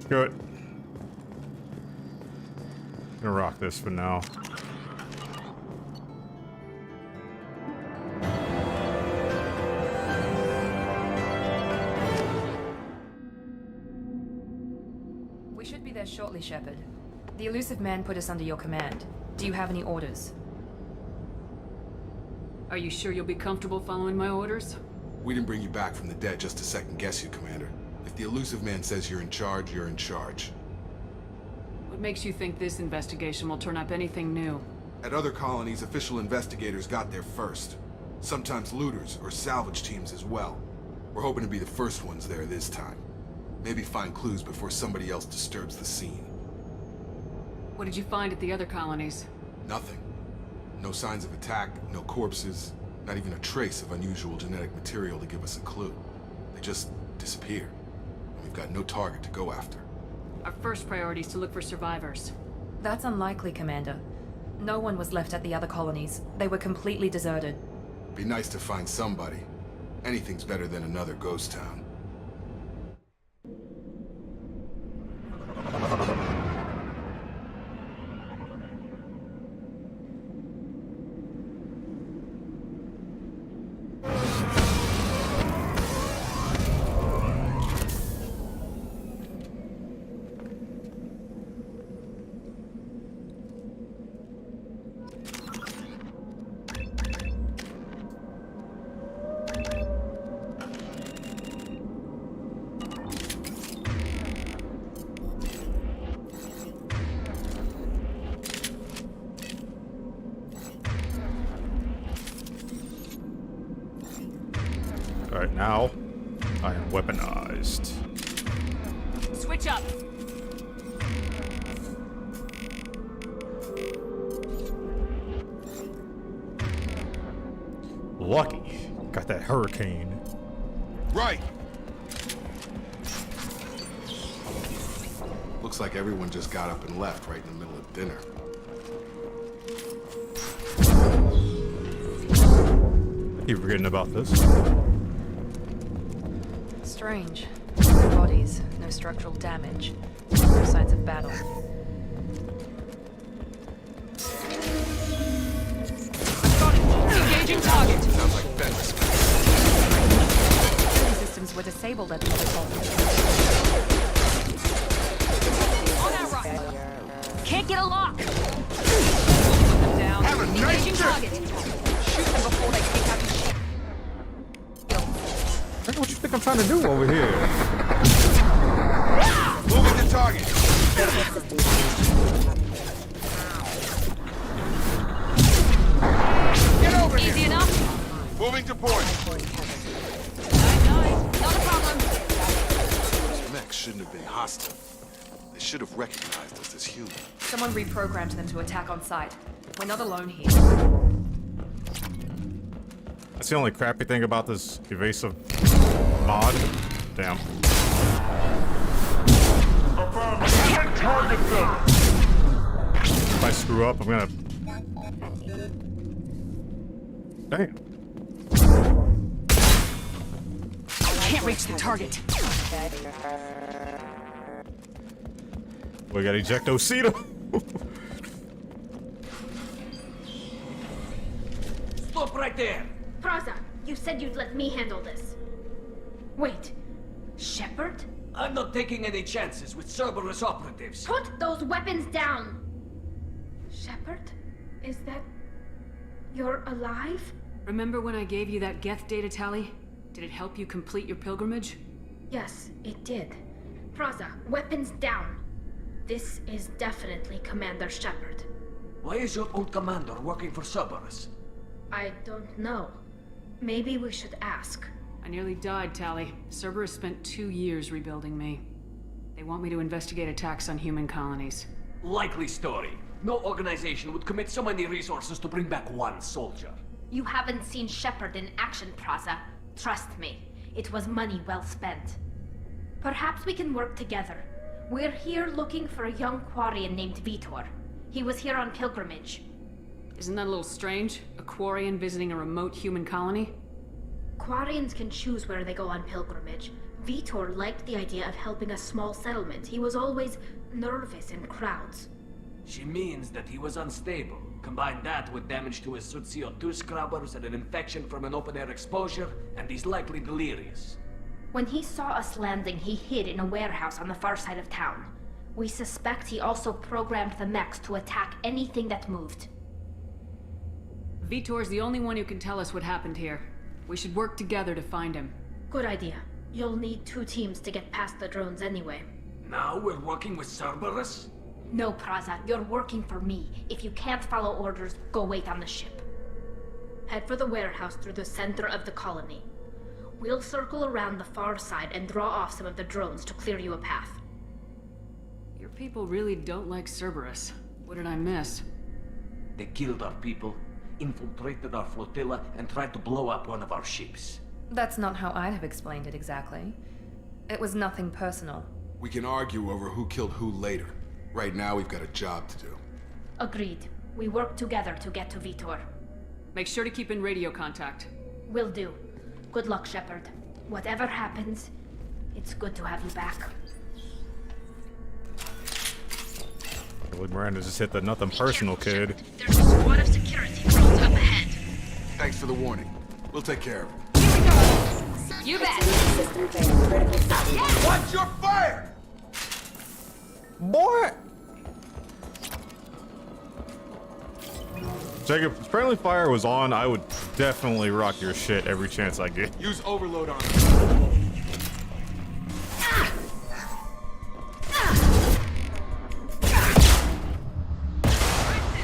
Good. Gonna rock this for now. We should be there shortly, Shepard. The Illusive Man put us under your command. Do you have any orders? Are you sure you'll be comfortable following my orders? We didn't bring you back from the dead just to second guess you, Commander. If the Illusive Man says you're in charge, you're in charge. What makes you think this investigation will turn up anything new? At other colonies, official investigators got there first. Sometimes looters or salvage teams as well. We're hoping to be the first ones there this time. Maybe find clues before somebody else disturbs the scene. What did you find at the other colonies? Nothing. No signs of attack, no corpses, not even a trace of unusual genetic material to give us a clue. They just disappeared. We've got no target to go after. Our first priority is to look for survivors. That's unlikely, Commander. No one was left at the other colonies. They were completely deserted. Be nice to find somebody. Anything's better than another ghost town. Alright, now I am weaponized. Switch up! Lucky. Got that hurricane. Right! Looks like everyone just got up and left right in the middle of dinner. Keep forgetting about this. Strange. No bodies, no structural damage, no signs of battle. Engaging target! Sounds like Fenris. Security systems were disabled at the other colony. On our right! Can't get a lock! Down. Have a nice Engaging trip. target. Shoot them before they take out the ship. What you think I'm trying to do over here? Moving to target! Get over Easy here! enough? Moving to point! Nice. Not a problem. Those mechs shouldn't have been hostile. They should have recognized us as human. Someone reprogrammed them to attack on sight. We're not alone here. That's the only crappy thing about this evasive mod. Damn. If I screw up, I'm gonna... Dang. Can't reach the target. We got Ejectocito. Stop right there! Praza, you said you'd let me handle this. Wait, Shepard? I'm not taking any chances with Cerberus operatives. Put those weapons down! Shepard? Is that... you're alive? Remember when I gave you that Geth data tally? Did it help you complete your pilgrimage? Yes, it did. Praza, weapons down. This is definitely Commander Shepard. Why is your old commander working for Cerberus? I don't know. Maybe we should ask. I nearly died, Tally. Cerberus spent 2 years rebuilding me. They want me to investigate attacks on human colonies. Likely story. No organization would commit so many resources to bring back one soldier. You haven't seen Shepard in action, Praza. Trust me, it was money well spent. Perhaps we can work together. We're here looking for a young Quarian named Vitor. He was here on pilgrimage. Isn't that a little strange? A Quarian visiting a remote human colony? Quarians can choose where they go on pilgrimage. Vitor liked the idea of helping a small settlement. He was always nervous in crowds. She means that he was unstable. Combine that with damage to his suit CO2 scrubbers and an infection from an open-air exposure, and he's likely delirious. When he saw us landing, he hid in a warehouse on the far side of town. We suspect he also programmed the mechs to attack anything that moved. Vitor's the only one who can tell us what happened here. We should work together to find him. Good idea. You'll need 2 teams to get past the drones anyway. Now we're working with Cerberus? No, Praza, you're working for me. If you can't follow orders, go wait on the ship. Head for the warehouse through the center of the colony. We'll circle around the far side and draw off some of the drones to clear you a path. Your people really don't like Cerberus. What did I miss? They killed our people, infiltrated our flotilla, and tried to blow up one of our ships. That's not how I'd have explained it exactly. It was nothing personal. We can argue over who killed who later. Right now, we've got a job to do. Agreed. We work together to get to Vitor. Make sure to keep in radio contact. Will do. Good luck, Shepard. Whatever happens, it's good to have you back. Billy Miranda just hit the nothing personal kid. There's a squad of security drones up ahead. Thanks for the warning. We'll take care of it. You bet. Watch your fire! Boy! Jacob, if friendly fire was on, I would definitely rock your shit every chance I get. Use overload on it.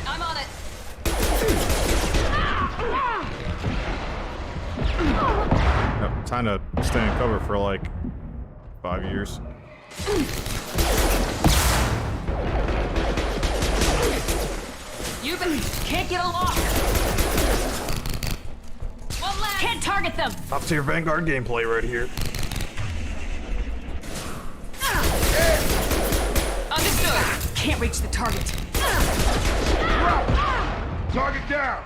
I'm on it. Yep, time to stay in cover for like 5 years. You can't get a lock! One left! Can't target them! Top tier Vanguard gameplay right here. Understood! Can't reach the target. Target down!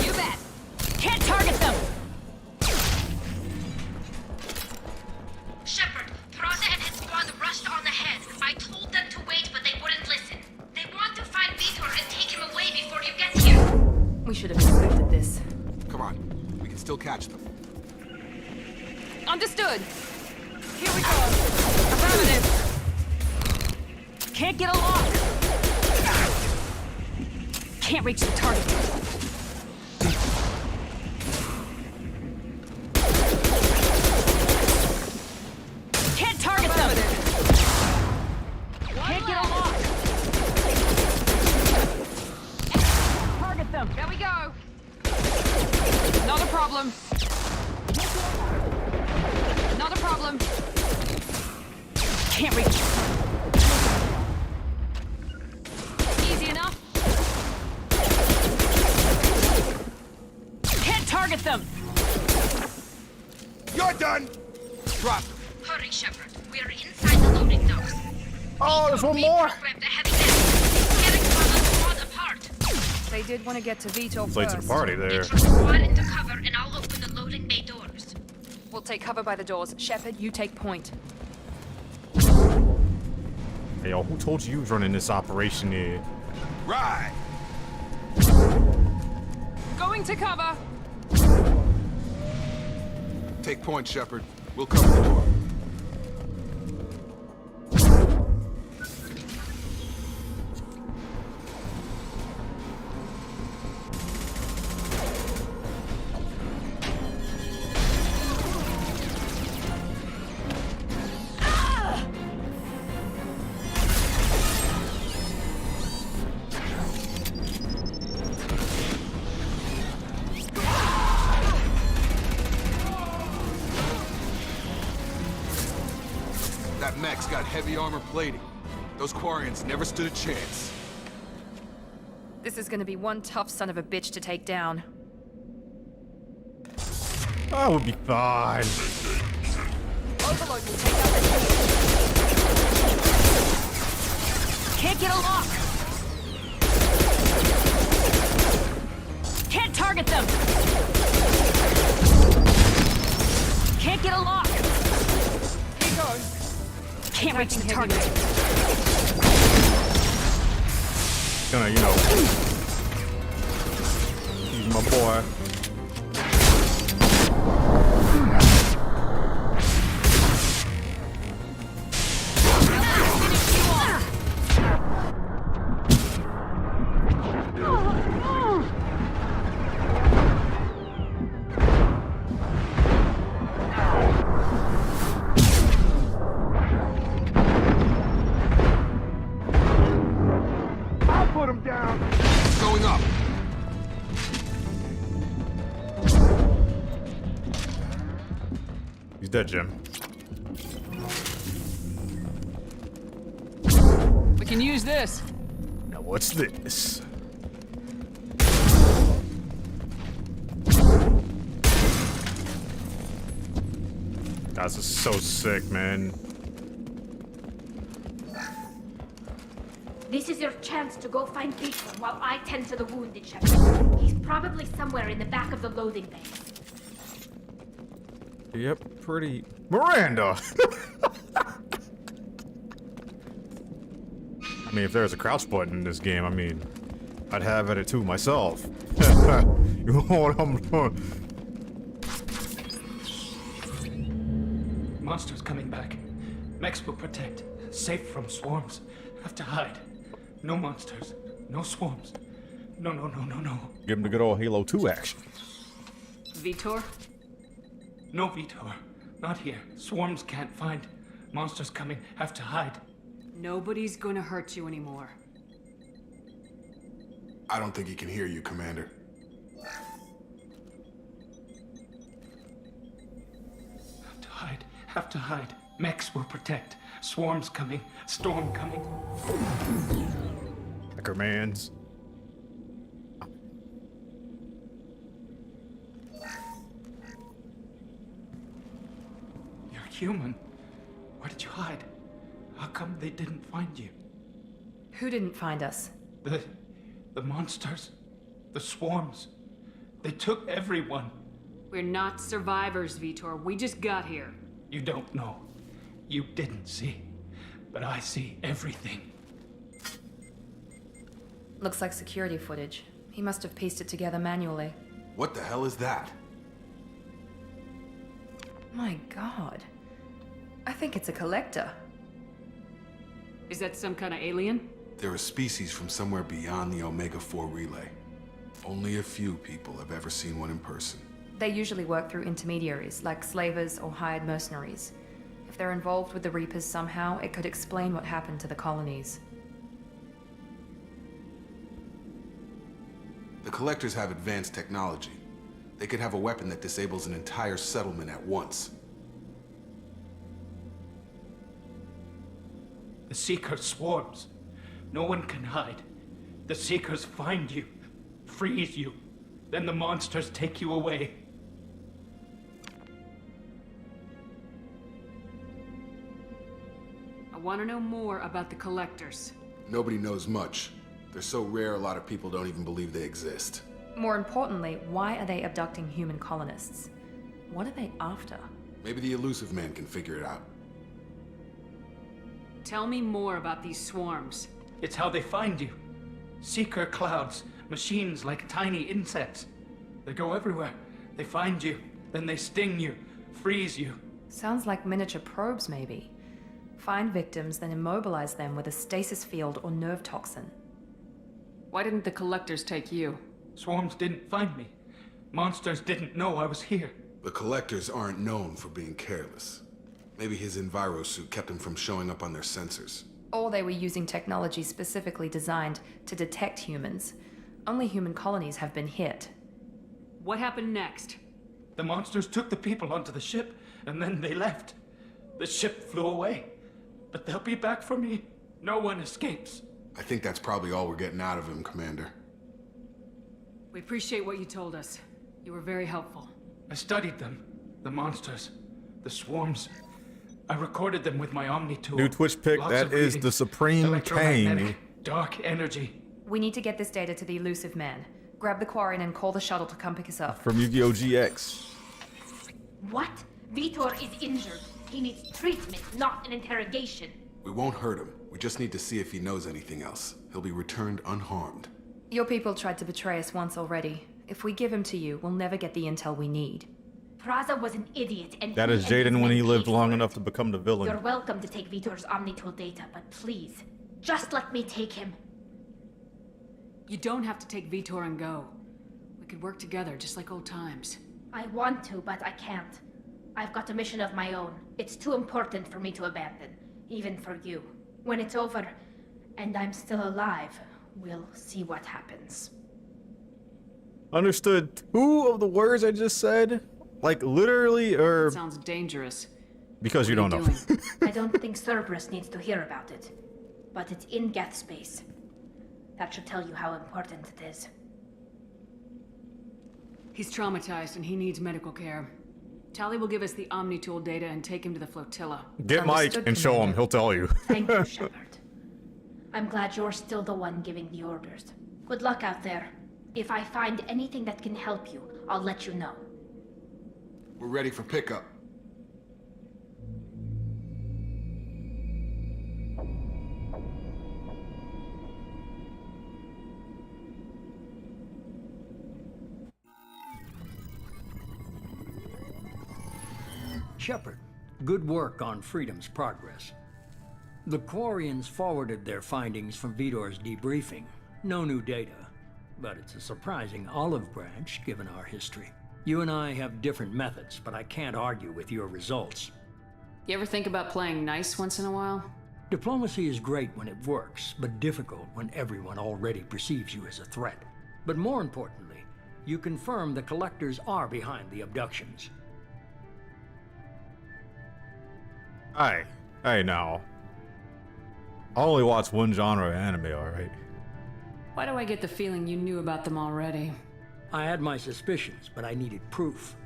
You bet! Can't target them! Shepard, Praza and his squad rushed on ahead. I told them to wait, but they wouldn't listen. They want to find Vitor and take him away before you get here. We should have expected this. Come on. We can still catch them. Understood! Here we go! Affirmative! Can't get a lock! Can't reach the target. Can't target them! Can't get a lock! Target them! There we go! Not a problem. Not a problem. Can't reach. done? Drop them. Hurry, Shepard. We're inside the loading docks. Oh, there's one more. Reprogram the heavy net. Getting squad apart. They did want to get to Vito Late to the first. party there. Get your squad into cover, and I'll open the loading bay doors. We'll take cover by the doors. Shepard, you take point. Hey, yo, who told you was running this operation here? Right. Going to cover. Take point, Shepard. We'll cover the door. That mech's got heavy armor plating. Those Quarians never stood a chance. This is gonna be one tough son of a bitch to take down. I would be fine. Overload will take out the... Can't get a lock! Can't target them! Can't get a lock! Here goes. Can't reach the target. Gonna, you know, he's my boy. Going up. He's dead, Jim. We can use this. Now what's this? Guys, this is so sick, man. This is your chance to go find Vito while I tend to the wounded, Shepard. He's probably somewhere in the back of the loading bay. Yep, pretty. Miranda! I mean, if there's a crouch button in this game, I mean, I'd have at it too myself. You know what I'm doing? Monsters coming back. Mechs will protect. Safe from swarms. Have to hide. No monsters. No swarms. No. Give him the good old Halo 2 action. Vitor? No, Vitor. Not here. Swarms can't find. Monsters coming. Have to hide. Nobody's gonna hurt you anymore. I don't think he can hear you, Commander. Have to hide. Have to hide. Mechs will protect. Swarms coming. Storm coming. Commands. You're human. Where did you hide? How come they didn't find you? Who didn't find us? The monsters. The swarms. They took everyone. We're not survivors, Vitor. We just got here. You don't know. You didn't see. But I see everything. Looks like security footage. He must have pieced it together manually. What the hell is that? My god. I think it's a collector. Is that some kind of alien? They're a species from somewhere beyond the Omega-4 relay. Only a few people have ever seen one in person. They usually work through intermediaries, like slavers or hired mercenaries. If they're involved with the Reapers somehow, it could explain what happened to the colonies. The Collectors have advanced technology. They could have a weapon that disables an entire settlement at once. The Seeker swarms. No one can hide. The Seekers find you, freeze you. Then the monsters take you away. want to know more about the Collectors. Nobody knows much. They're so rare, a lot of people don't even believe they exist. More importantly, why are they abducting human colonists? What are they after? Maybe the Elusive Man can figure it out. Tell me more about these swarms. It's how they find you. Seeker clouds, machines like tiny insects. They go everywhere. They find you, then they sting you, freeze you. Sounds like miniature probes, maybe. Find victims, then immobilize them with a stasis field or nerve toxin. Why didn't the Collectors take you? Swarms didn't find me. Monsters didn't know I was here. The Collectors aren't known for being careless. Maybe his envirosuit kept him from showing up on their sensors. Or they were using technology specifically designed to detect humans. Only human colonies have been hit. What happened next? The monsters took the people onto the ship, and then they left. The ship flew away. But they'll be back for me. No one escapes. I think that's probably all we're getting out of him, Commander. We appreciate what you told us. You were very helpful. I studied them. The monsters. The swarms. I recorded them with my Omni tool. New Twitch pick, Lots that of is readings. the Supreme Electromagnetic, Kang. dark energy. We need to get this data to the Elusive Man. Grab the Quarian and call the shuttle to come pick us up. From Yu-Gi-Oh! GX. What? Vitor is injured. He needs treatment, not an interrogation. We won't hurt him. We just need to see if he knows anything else. He'll be returned unharmed. Your people tried to betray us once already. If we give him to you, we'll never get the intel we need. Praza was an idiot, and That is Jaden when he lived long enough to become the villain. You're welcome to take Vitor's Omnitool data, but please, just let me take him. You don't have to take Vitor and go. We could work together, just like old times. I want to, but I can't. I've got a mission of my own. It's too important for me to abandon, even for you. When it's over, and I'm still alive, we'll see what happens. Understood 2 of the words I just said? Like literally, or Sounds dangerous. because you don't know? I don't think Cerberus needs to hear about it, but it's in Geth space. That should tell you how important it is. He's traumatized and he needs medical care. Tali will give us the Omnitool data and take him to the flotilla. Get Mike Understood, and show him. He'll tell you. Thank you, Shepard. I'm glad you're still the one giving the orders. Good luck out there. If I find anything that can help you, I'll let you know. We're ready for pickup. Shepard, good work on Freedom's progress. The Quarians forwarded their findings from Vitor's debriefing. No new data, but it's a surprising olive branch given our history. You and I have different methods, but I can't argue with your results. You ever think about playing nice once in a while? Diplomacy is great when it works, but difficult when everyone already perceives you as a threat. But more importantly, you confirm the Collectors are behind the abductions. Hey now. I only watch one genre of anime, alright? Why do I get the feeling you knew about them already? I had my suspicions, but I needed proof.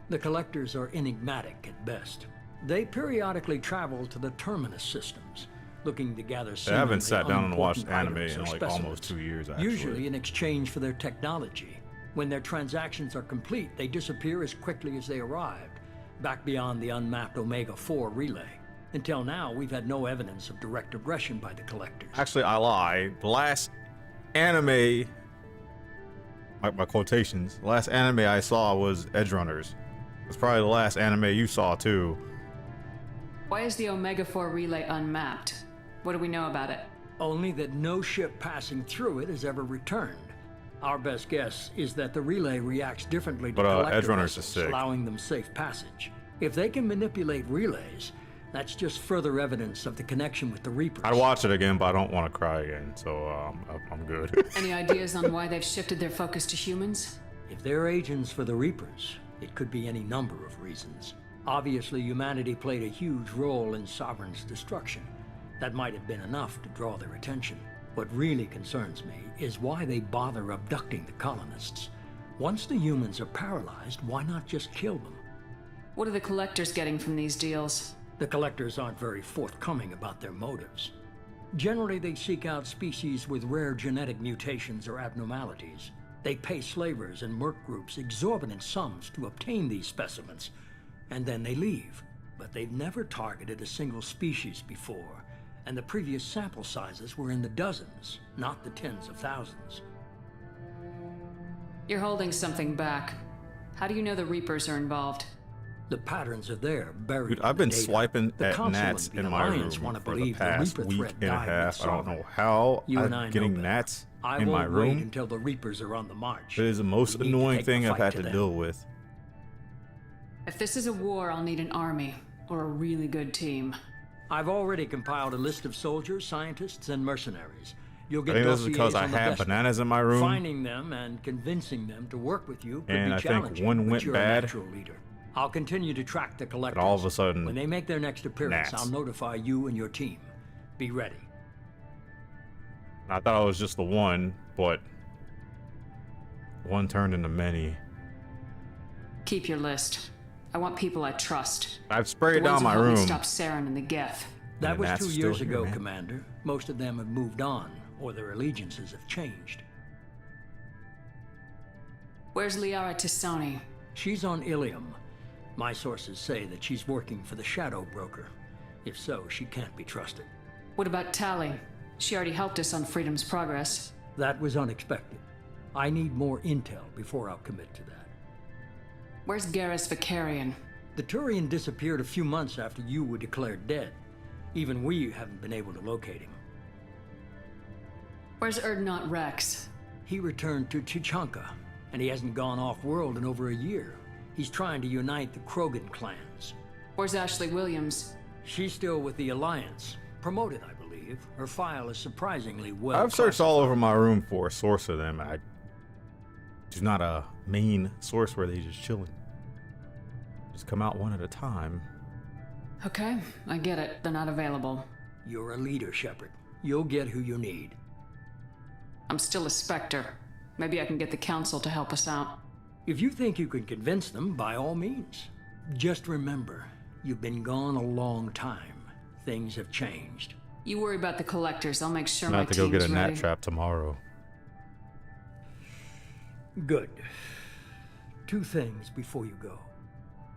The Collectors are enigmatic at best. They periodically travel to the Terminus systems, looking to gather I haven't seemingly sat down and watched unimportant anime items in or like specimens, almost 2 years, actually. usually in exchange for their technology. When their transactions are complete, they disappear as quickly as they arrived, back beyond the unmapped Omega-4 relay. Until now, we've had no evidence of direct aggression by the Collectors. Actually, I lie. The last anime, my quotations, the last anime I saw was Edge Runners. It's probably the last anime you saw too. Why is the Omega-4 relay unmapped? What do we know about it? Only that no ship passing through it has ever returned. Our best guess is that the relay reacts differently to But, Collector Edge Runners is vessels, sick. allowing them safe passage. If they can manipulate relays, that's just further evidence of the connection with the Reapers. I'd watch it again, but I don't want to cry again, so I'm good. Any ideas on why they've shifted their focus to humans? If they're agents for the Reapers, it could be any number of reasons. Obviously, humanity played a huge role in Sovereign's destruction. That might have been enough to draw their attention. What really concerns me is why they bother abducting the colonists. Once the humans are paralyzed, why not just kill them? What are the Collectors getting from these deals? The collectors aren't very forthcoming about their motives. Generally, they seek out species with rare genetic mutations or abnormalities. They pay slavers and merc groups exorbitant sums to obtain these specimens, and then they leave. But they've never targeted a single species before, and the previous sample sizes were in the dozens, not the tens of thousands. You're holding something back. How do you know the Reapers are involved? The patterns are there, buried. Dude, I've been in the data. swiping The at Council gnats and the in my room Alliance want to for the believe past Reaper week threat and a died with half. I don't Sovereign. know how You and I I'm know getting better. gnats I in my won't wait room. until the Reapers are on the march. It is the most We need to annoying take the thing I've fight had to to them. deal with. If this is a war, I'll need an army, or a really good team. I've already compiled a list of soldiers, scientists, and mercenaries. You'll I get think this is dossiers because I on the had best bananas in my room. Finding them and convincing them to work with you could And be I think challenging, one but went you're bad. a natural leader. I'll continue to track the collectors. all of a sudden, when they make their next appearance, gnats. I'll notify you and your team. Be ready. I thought it was just the one, but one turned into many. Keep your list. I want people I trust. I've sprayed The ones down who my helped me room. Stop Saren and the Geth. That And was that's 2 still years here, ago, man. Commander. Most of them have moved on, or their allegiances have changed. Where's Liara Tisani? She's on Ilium. My sources say that she's working for the Shadow Broker. If so, she can't be trusted. What about Tali? She already helped us on Freedom's Progress. That was unexpected. I need more intel before I'll commit to that. Where's Garrus Vicarian? The Turian disappeared a few months after you were declared dead. Even we haven't been able to locate him. Where's Erdnot Rex? He returned to Chichanka, and he hasn't gone off-world in over a year. He's trying to unite the Krogan clans. Where's Ashley Williams? She's still with the Alliance. Promoted, I believe. Her file is surprisingly well I've searched all over my room for a source of them. There's not a main source where they just chilling. Just come out one at a time. Okay, I get it. They're not available. You're a leader, Shepard. You'll get who you need. I'm still a Spectre. Maybe I can get the Council to help us out. If you think you can convince them, by all means. Just remember, you've been gone a long time. Things have changed. You worry about the collectors. I'll make sure I'm my gonna have to go team's get a gnat ready. trap tomorrow. Good. 2 things before you go.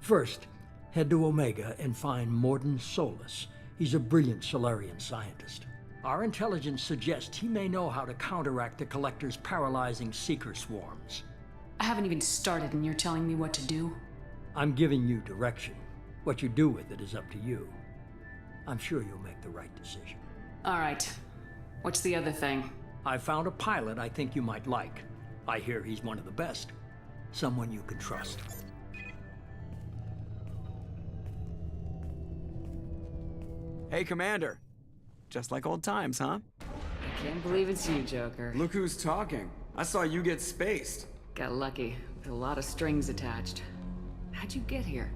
First, head to Omega and find Mordin Solus. He's a brilliant Solarian scientist. Our intelligence suggests he may know how to counteract the Collector's paralyzing Seeker swarms. I haven't even started and you're telling me what to do? I'm giving you direction. What you do with it is up to you. I'm sure you'll make the right decision. All right. What's the other thing? I found a pilot I think you might like. I hear he's one of the best. Someone you can trust. Hey, Commander. Just like old times, huh? I can't believe it's you, Joker. Look who's talking. I saw you get spaced. Got lucky, with a lot of strings attached. How'd you get here?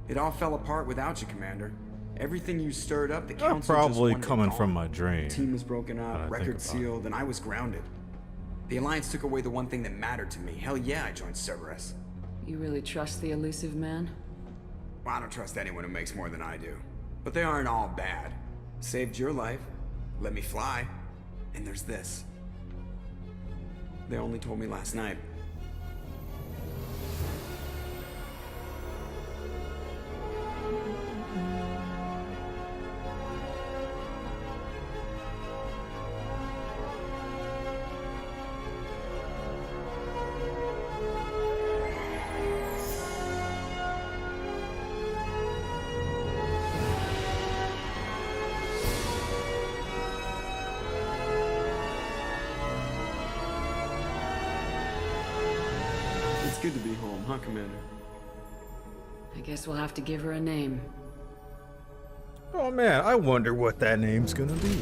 It all fell apart without you, Commander. Everything you stirred up, the council just Probably wanted it coming gone. from my drain. Team was broken Now that I up, think record about it. sealed, and I was grounded. The Alliance took away the one thing that mattered to me. Hell yeah, I joined Cerberus. You really trust the elusive man? Well, I don't trust anyone who makes more than I do. But they aren't all bad. Saved your life, let me fly, and there's this. They only told me last night. It's good to be home, huh, Commander? I guess we'll have to give her a name. Oh man, I wonder what that name's gonna be.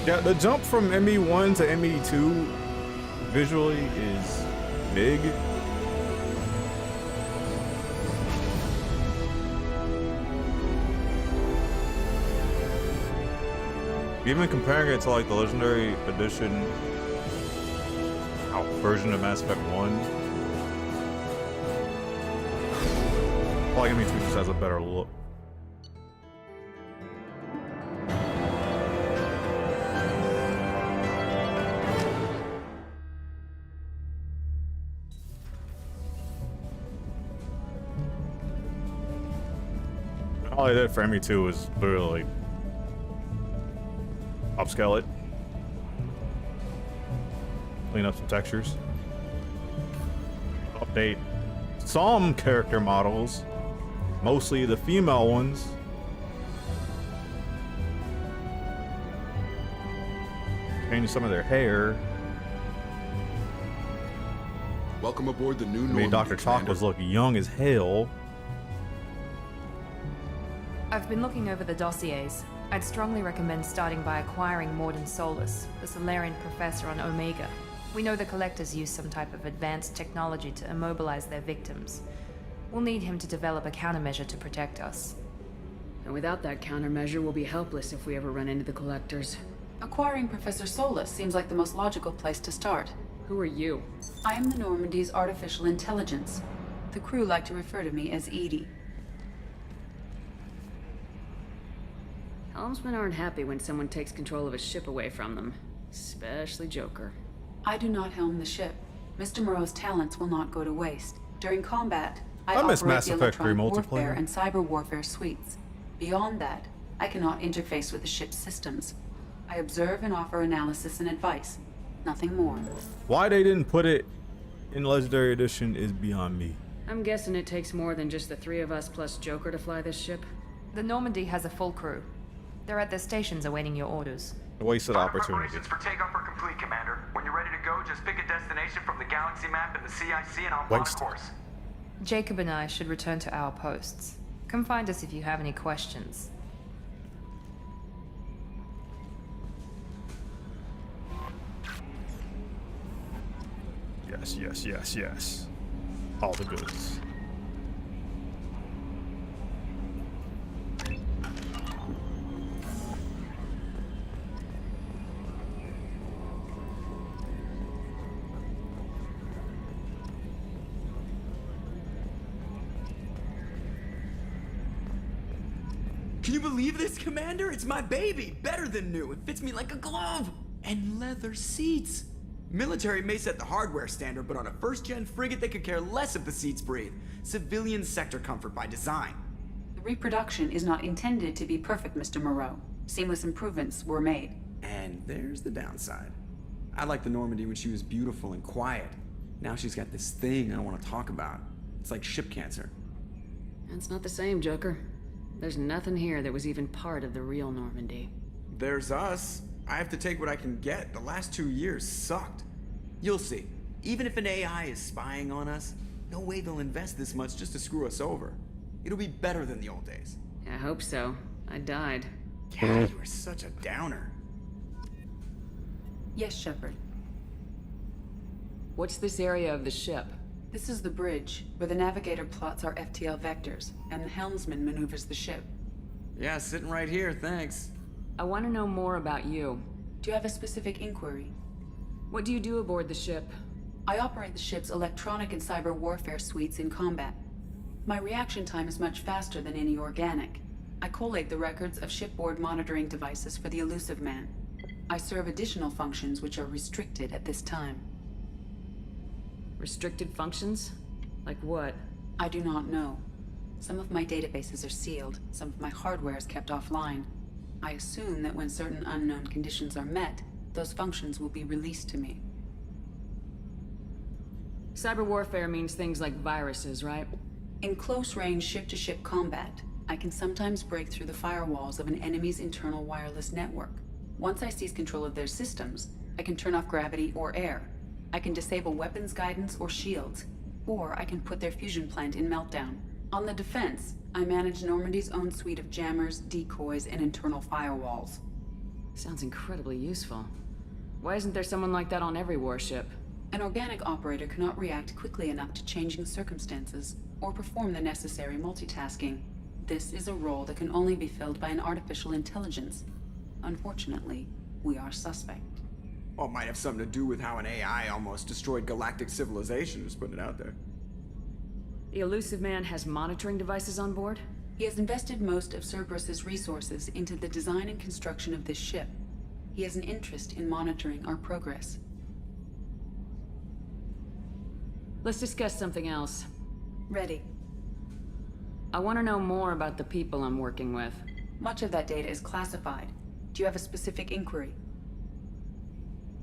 Yeah, the jump from ME1 to ME2 visually is big. Even comparing it to like the Legendary Edition version of Mass Effect 1, Enemy 2 just has a better look. All I did for Enemy 2 was literally upscale it, clean up some textures, update some character models, mostly the female ones. Change some of their hair. Welcome aboard the new I mean, Normandy, Dr. Chocolates look young as hell. I've been looking over the dossiers. I'd strongly recommend starting by acquiring Mordin Solus, the Solarian professor on Omega. We know the Collectors use some type of advanced technology to immobilize their victims. We'll need him to develop a countermeasure to protect us. And without that countermeasure, we'll be helpless if we ever run into the Collectors. Acquiring Professor Solus seems like the most logical place to start. Who are you? I am the Normandy's artificial intelligence. The crew like to refer to me as Edie. Helmsmen aren't happy when someone takes control of a ship away from them. Especially Joker. I do not helm the ship. Mr. Moreau's talents will not go to waste. During combat, I miss operate Mass the Effect 3 electronic multiplayer. warfare and cyber warfare suites. Beyond that, I cannot interface with the ship's systems. I observe and offer analysis and advice. Nothing more. Why they didn't put it in Legendary Edition is beyond me. I'm guessing it takes more than just the three of us plus Joker to fly this ship. The Normandy has a full crew. They're at their stations awaiting your orders. A wasted opportunity. Preparations for takeoff are complete, Commander. When you're ready to go, just pick a destination from the galaxy map and the CIC and I'll plot a course. Jacob and I should return to our posts. Come find us if you have any questions. Yes, yes, yes, yes. All the goods. Can you believe this, Commander? It's my baby! Better than new. It fits me like a glove! And leather seats! Military may set the hardware standard, but on a first-gen frigate, they could care less if the seats breathe. Civilian sector comfort by design. The reproduction is not intended to be perfect, Mr. Moreau. Seamless improvements were made. And there's the downside. I liked the Normandy when she was beautiful and quiet. Now she's got this thing I don't want to talk about. It's like ship cancer. That's not the same, Joker. There's nothing here that was even part of the real Normandy. There's us. I have to take what I can get. The last 2 years sucked. You'll see. Even if an AI is spying on us, no way they'll invest this much just to screw us over. It'll be better than the old days. I hope so. I died. Yeah, you were such a downer. Yes, Shepard. What's this area of the ship? This is the bridge, where the navigator plots our FTL vectors, and the helmsman maneuvers the ship. Yeah, sitting right here, thanks. I want to know more about you. Do you have a specific inquiry? What do you do aboard the ship? I operate the ship's electronic and cyber warfare suites in combat. My reaction time is much faster than any organic. I collate the records of shipboard monitoring devices for the Elusive Man. I serve additional functions which are restricted at this time. Restricted functions? Like what? I do not know. Some of my databases are sealed, some of my hardware is kept offline. I assume that when certain unknown conditions are met, those functions will be released to me. Cyber warfare means things like viruses, right? In close-range ship-to-ship combat, I can sometimes break through the firewalls of an enemy's internal wireless network. Once I seize control of their systems, I can turn off gravity or air. I can disable weapons guidance or shields, or I can put their fusion plant in meltdown. On the defense, I manage Normandy's own suite of jammers, decoys, and internal firewalls. Sounds incredibly useful. Why isn't there someone like that on every warship? An organic operator cannot react quickly enough to changing circumstances, or perform the necessary multitasking. This is a role that can only be filled by an artificial intelligence. Unfortunately, we are suspect. Well, it might have something to do with how an AI almost destroyed galactic civilization, just putting it out there. The Elusive Man has monitoring devices on board? He has invested most of Cerberus's resources into the design and construction of this ship. He has an interest in monitoring our progress. Let's discuss something else. Ready. I want to know more about the people I'm working with. Much of that data is classified. Do you have a specific inquiry?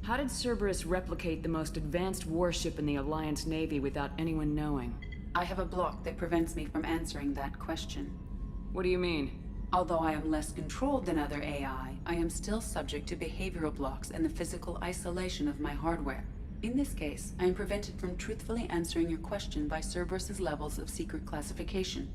How did Cerberus replicate the most advanced warship in the Alliance Navy without anyone knowing? I have a block that prevents me from answering that question. What do you mean? Although I am less controlled than other AI, I am still subject to behavioral blocks and the physical isolation of my hardware. In this case, I am prevented from truthfully answering your question by Cerberus's levels of secret classification.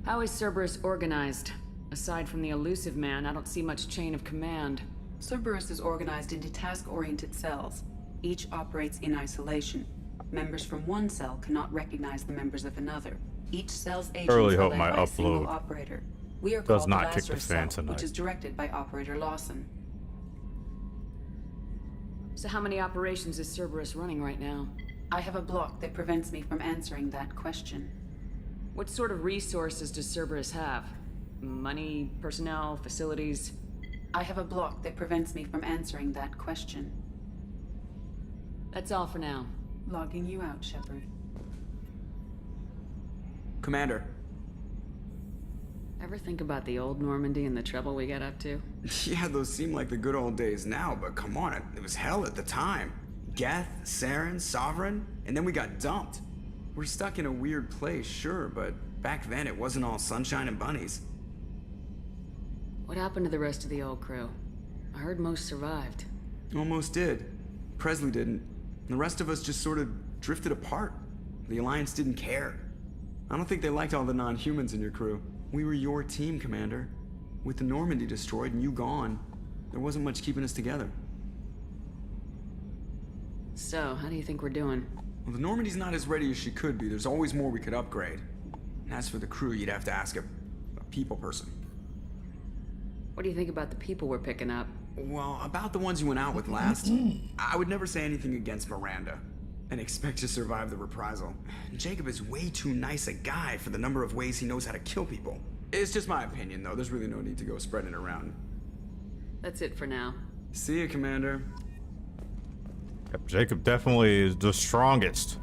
How is Cerberus organized? Aside from the Elusive Man, I don't see much chain of command. Cerberus is organized into task-oriented cells. Each operates in isolation. Members from one cell cannot recognize the members of another. Each cell's agents really are hope led my by a single upload operator. We are does called not the kick the Lazarus fan cell, tonight. which is directed by Operator Lawson. So how many operations is Cerberus running right now? I have a block that prevents me from answering that question. What sort of resources does Cerberus have? Money, personnel, facilities? I have a block that prevents me from answering that question. That's all for now. Logging you out, Shepard. Commander. Ever think about the old Normandy and the trouble we got up to? Yeah, those seem like the good old days now, but come on, it was hell at the time. Geth, Saren, Sovereign, and then we got dumped. We're stuck in a weird place, sure, but back then it wasn't all sunshine and bunnies. What happened to the rest of the old crew? I heard most survived. Almost did. Presley didn't. The rest of us just sort of drifted apart. The Alliance didn't care. I don't think they liked all the non-humans in your crew. We were your team, Commander. With the Normandy destroyed and you gone, there wasn't much keeping us together. So, how do you think we're doing? Well, the Normandy's not as ready as she could be. There's always more we could upgrade. And as for the crew, you'd have to ask a people person. What do you think about the people we're picking up? Well, about the ones you went out with last, I would never say anything against Miranda and expect to survive the reprisal. Jacob is way too nice a guy for the number of ways he knows how to kill people. It's just my opinion, though. There's really no need to go spreading it around. That's it for now. See you, Commander. Yep, Jacob definitely is the strongest.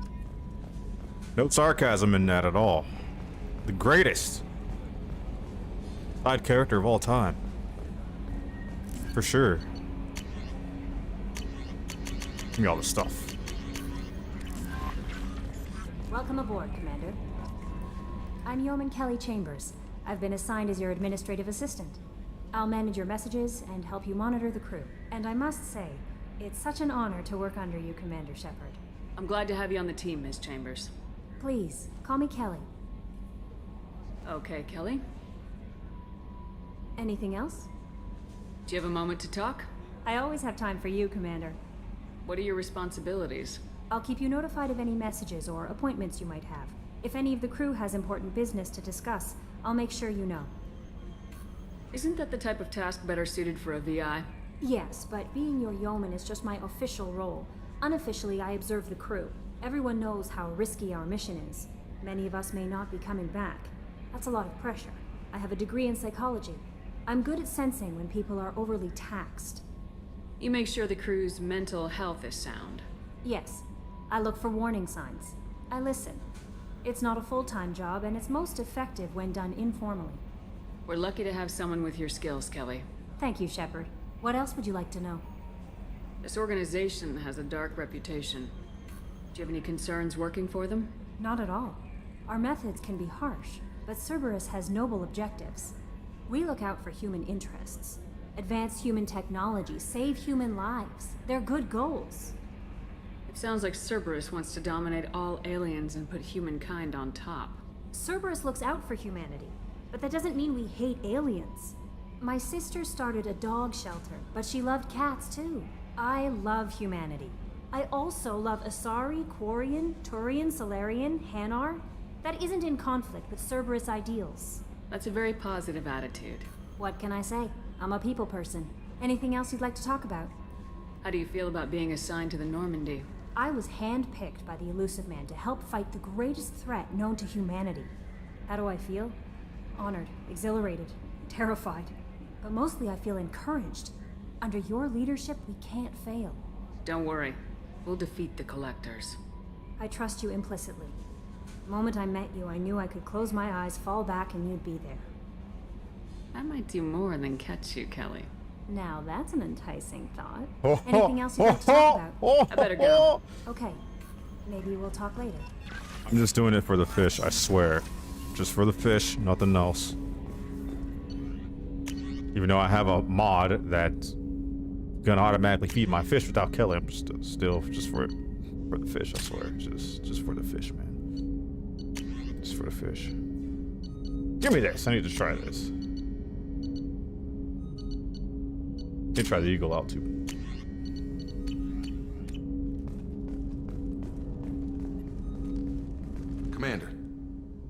No sarcasm in that at all. The greatest side character of all time. For sure. Give me all the stuff. Welcome aboard, Commander. I'm Yeoman Kelly Chambers. I've been assigned as your administrative assistant. I'll manage your messages and help you monitor the crew. And I must say, it's such an honor to work under you, Commander Shepard. I'm glad to have you on the team, Ms. Chambers. Please, call me Kelly. Okay, Kelly. Anything else? Do you have a moment to talk? I always have time for you, Commander. What are your responsibilities? I'll keep you notified of any messages or appointments you might have. If any of the crew has important business to discuss, I'll make sure you know. Isn't that the type of task better suited for a VI? Yes, but being your yeoman is just my official role. Unofficially, I observe the crew. Everyone knows how risky our mission is. Many of us may not be coming back. That's a lot of pressure. I have a degree in psychology. I'm good at sensing when people are overly taxed. You make sure the crew's mental health is sound. Yes. I look for warning signs. I listen. It's not a full-time job, and it's most effective when done informally. We're lucky to have someone with your skills, Kelly. Thank you, Shepard. What else would you like to know? This organization has a dark reputation. Do you have any concerns working for them? Not at all. Our methods can be harsh, but Cerberus has noble objectives. We look out for human interests. Advance human technology, save human lives. They're good goals. It sounds like Cerberus wants to dominate all aliens and put humankind on top. Cerberus looks out for humanity, but that doesn't mean we hate aliens. My sister started a dog shelter, but she loved cats too. I love humanity. I also love Asari, Quarian, Turian, Salarian, Hanar. That isn't in conflict with Cerberus ideals. That's a very positive attitude. What can I say? I'm a people person. Anything else you'd like to talk about? How do you feel about being assigned to the Normandy? I was handpicked by the Elusive Man to help fight the greatest threat known to humanity. How do I feel? Honored, exhilarated, terrified. But mostly I feel encouraged. Under your leadership, we can't fail. Don't worry. We'll defeat the Collectors. I trust you implicitly. The moment I met you, I knew I could close my eyes, fall back, and you'd be there. I might do more than catch you, Kelly. Now that's an enticing thought. Anything else you'd like to talk about? I better go. Okay. Maybe we'll talk later. I'm just doing it for the fish, I swear. Just for the fish, nothing else. Even though I have a mod that's gonna automatically feed my fish without killing him, still just for the fish, I swear. Just for the fish, man. Just for the fish. Give me this. I need to try this. Can try the eagle out too. Commander,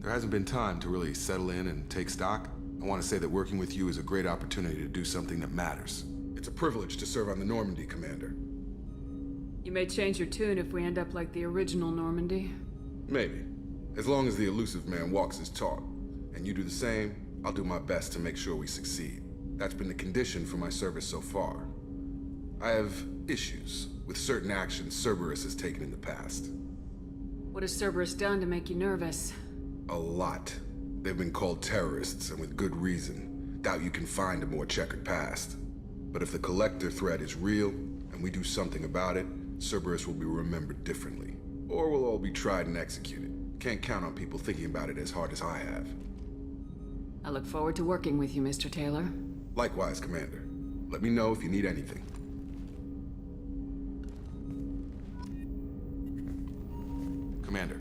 there hasn't been time to really settle in and take stock. I want to say that working with you is a great opportunity to do something that matters. It's a privilege to serve on the Normandy, Commander. You may change your tune if we end up like the original Normandy. Maybe. As long as the Elusive Man walks his talk, and you do the same, I'll do my best to make sure we succeed. That's been the condition for my service so far. I have issues with certain actions Cerberus has taken in the past. What has Cerberus done to make you nervous? A lot. They've been called terrorists, and with good reason. Doubt you can find a more checkered past. But if the Collector threat is real, and we do something about it, Cerberus will be remembered differently. Or we'll all be tried and executed. Can't count on people thinking about it as hard as I have. I look forward to working with you, Mr. Taylor. Likewise, Commander. Let me know if you need anything. Commander,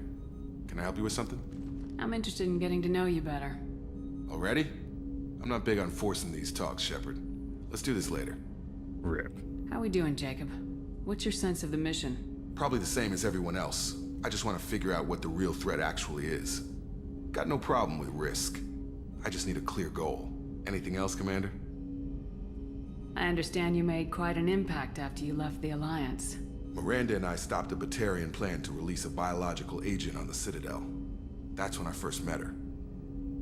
can I help you with something? I'm interested in getting to know you better. Already? I'm not big on forcing these talks, Shepard. Let's do this later. Rip. How we doing, Jacob? What's your sense of the mission? Probably the same as everyone else. I just want to figure out what the real threat actually is. Got no problem with risk. I just need a clear goal. Anything else, Commander? I understand you made quite an impact after you left the Alliance. Miranda and I stopped a Batarian plan to release a biological agent on the Citadel. That's when I first met her.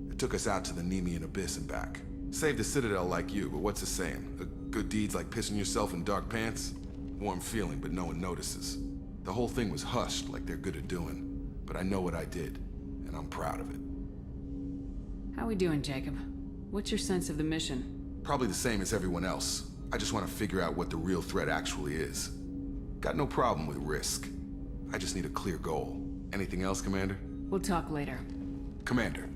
It took us out to the Nemean Abyss and back. Saved the Citadel like you, but what's the saying? A good deed's like pissing yourself in dark pants? Warm feeling, but no one notices. The whole thing was hushed like they're good at doing. But I know what I did, and I'm proud of it. How we doing, Jacob? What's your sense of the mission? Probably the same as everyone else. I just want to figure out what the real threat actually is. Got no problem with risk. I just need a clear goal. Anything else, Commander? We'll talk later. Commander.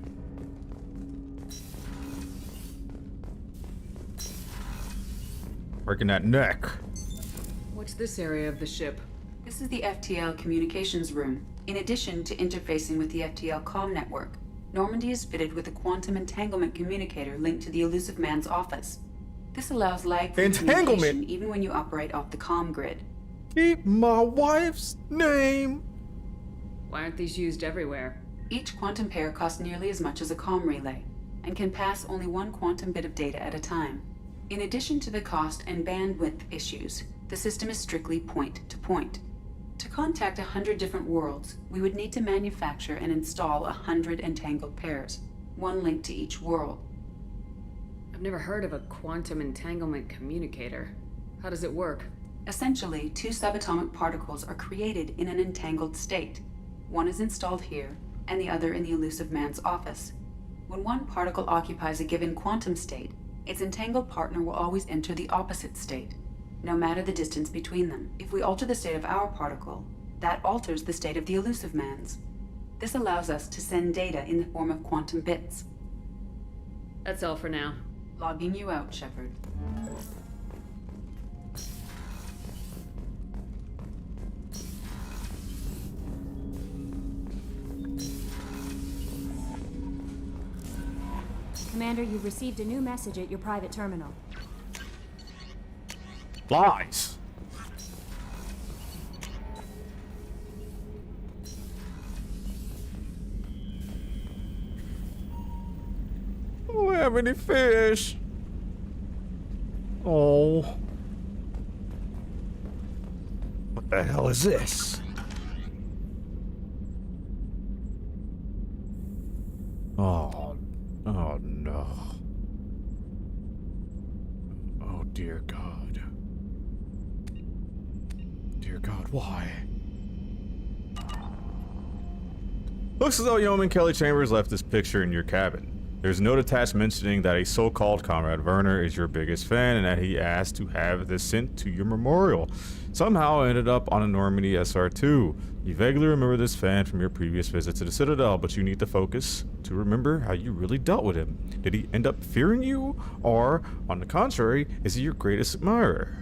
Breaking that neck. What's this area of the ship? This is the FTL communications room. In addition to interfacing with the FTL comm network, Normandy is fitted with a quantum entanglement communicator linked to the Elusive Man's office. This allows lag-free communication even when you operate off the comm grid. Keep my wife's name. Why aren't these used everywhere? Each quantum pair costs nearly as much as a comm relay, and can pass only one quantum bit of data at a time. In addition to the cost and bandwidth issues, the system is strictly point-to-point. To contact 100 different worlds, we would need to manufacture and install 100 entangled pairs, one linked to each world. I've never heard of a quantum entanglement communicator. How does it work? Essentially, two subatomic particles are created in an entangled state. One is installed here, and the other in the Elusive Man's office. When one particle occupies a given quantum state, its entangled partner will always enter the opposite state, no matter the distance between them. If we alter the state of our particle, that alters the state of the Elusive Man's. This allows us to send data in the form of quantum bits. That's all for now. Logging you out, Shepard. Commander, you've received a new message at your private terminal. Lies. have any fish. Oh. What the hell is this? Oh. Oh no. Oh dear God. Dear God, why? Looks as though Yeoman Kelly Chambers left this picture in your cabin. There's a note attached mentioning that a so-called Comrade Werner is your biggest fan and that he asked to have this sent to your memorial. Somehow it ended up on a Normandy SR2. You vaguely remember this fan from your previous visit to the Citadel, but you need to focus to remember how you really dealt with him. Did he end up fearing you? Or, on the contrary, is he your greatest admirer?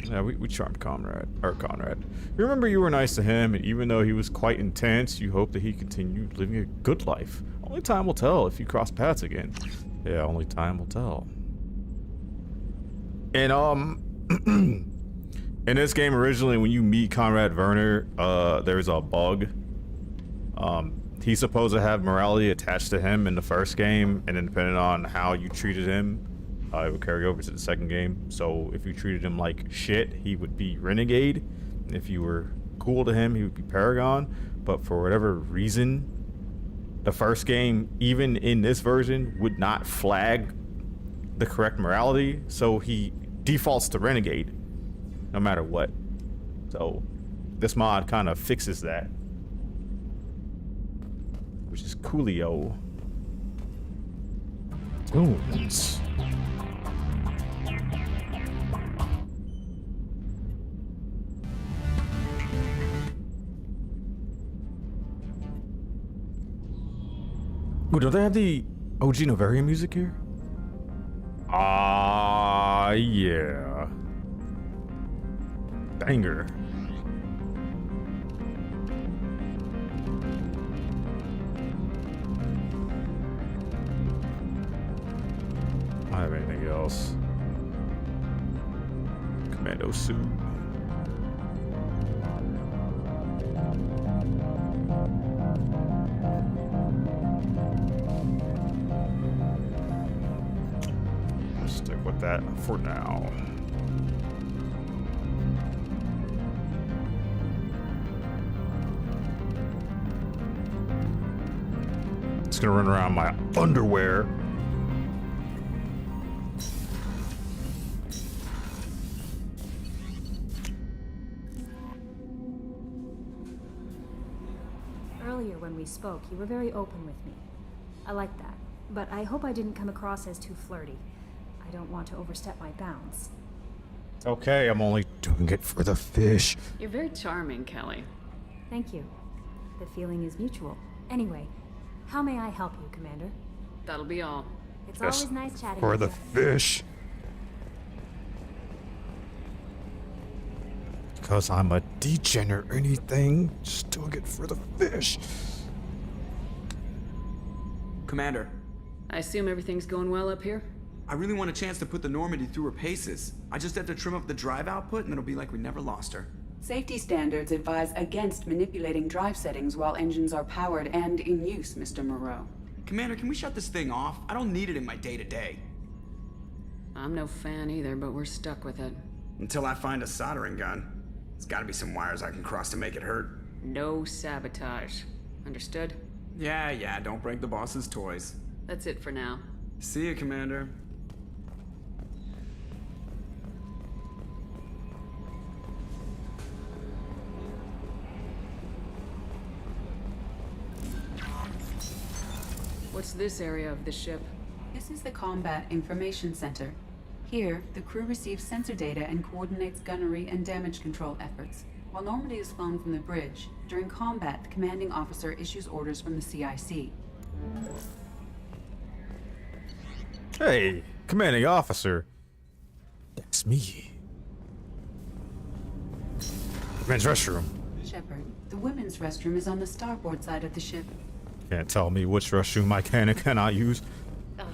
Yeah, we charmed Conrad. You remember you were nice to him, and even though he was quite intense, you hope that he continued living a good life. Only time will tell if you cross paths again. Yeah, only time will tell. And, in this game originally, when you meet Conrad Werner, there's a bug. He's supposed to have morality attached to him in the first game, and then depending on how you treated him, it would carry over to the second game. So if you treated him like shit, he would be Renegade. If you were cool to him, he would be Paragon. But for whatever reason, the first game, even in this version, would not flag the correct morality. So he defaults to Renegade, no matter what. So this mod kind of fixes that, which is coolio. Bones. Ooh, don't they have the OG Novaria music here? Ah, yeah. Banger. I don't have anything else. Commando suit. Stick with that for now. Just gonna run around my underwear. Earlier when we spoke, you were very open with me. I like that, but I hope I didn't come across as too flirty. I don't want to overstep my bounds. Okay, I'm only doing it for the fish. You're very charming, Kelly. Thank you. The feeling is mutual. Anyway, how may I help you, Commander? That'll be all. It's Just always nice chatting for with the you. fish. Because I'm a degenerate or anything, just doing it for the fish. Commander, I assume everything's going well up here? I really want a chance to put the Normandy through her paces. I just have to trim up the drive output and it'll be like we never lost her. Safety standards advise against manipulating drive settings while engines are powered and in use, Mr. Moreau. Commander, can we shut this thing off? I don't need it in my day-to-day. I'm no fan either, but we're stuck with it. Until I find a soldering gun. There's gotta be some wires I can cross to make it hurt. No sabotage. Understood? Yeah, don't break the boss's toys. That's it for now. See you, Commander. What's this area of the ship? This is the Combat Information Center. Here, the crew receives sensor data and coordinates gunnery and damage control efforts. While Normandy is flown from the bridge, during combat, the commanding officer issues orders from the CIC. Hey, commanding officer. That's me. Men's restroom. Shepard, the women's restroom is on the starboard side of the ship. Can't tell me which restroom I can and cannot use.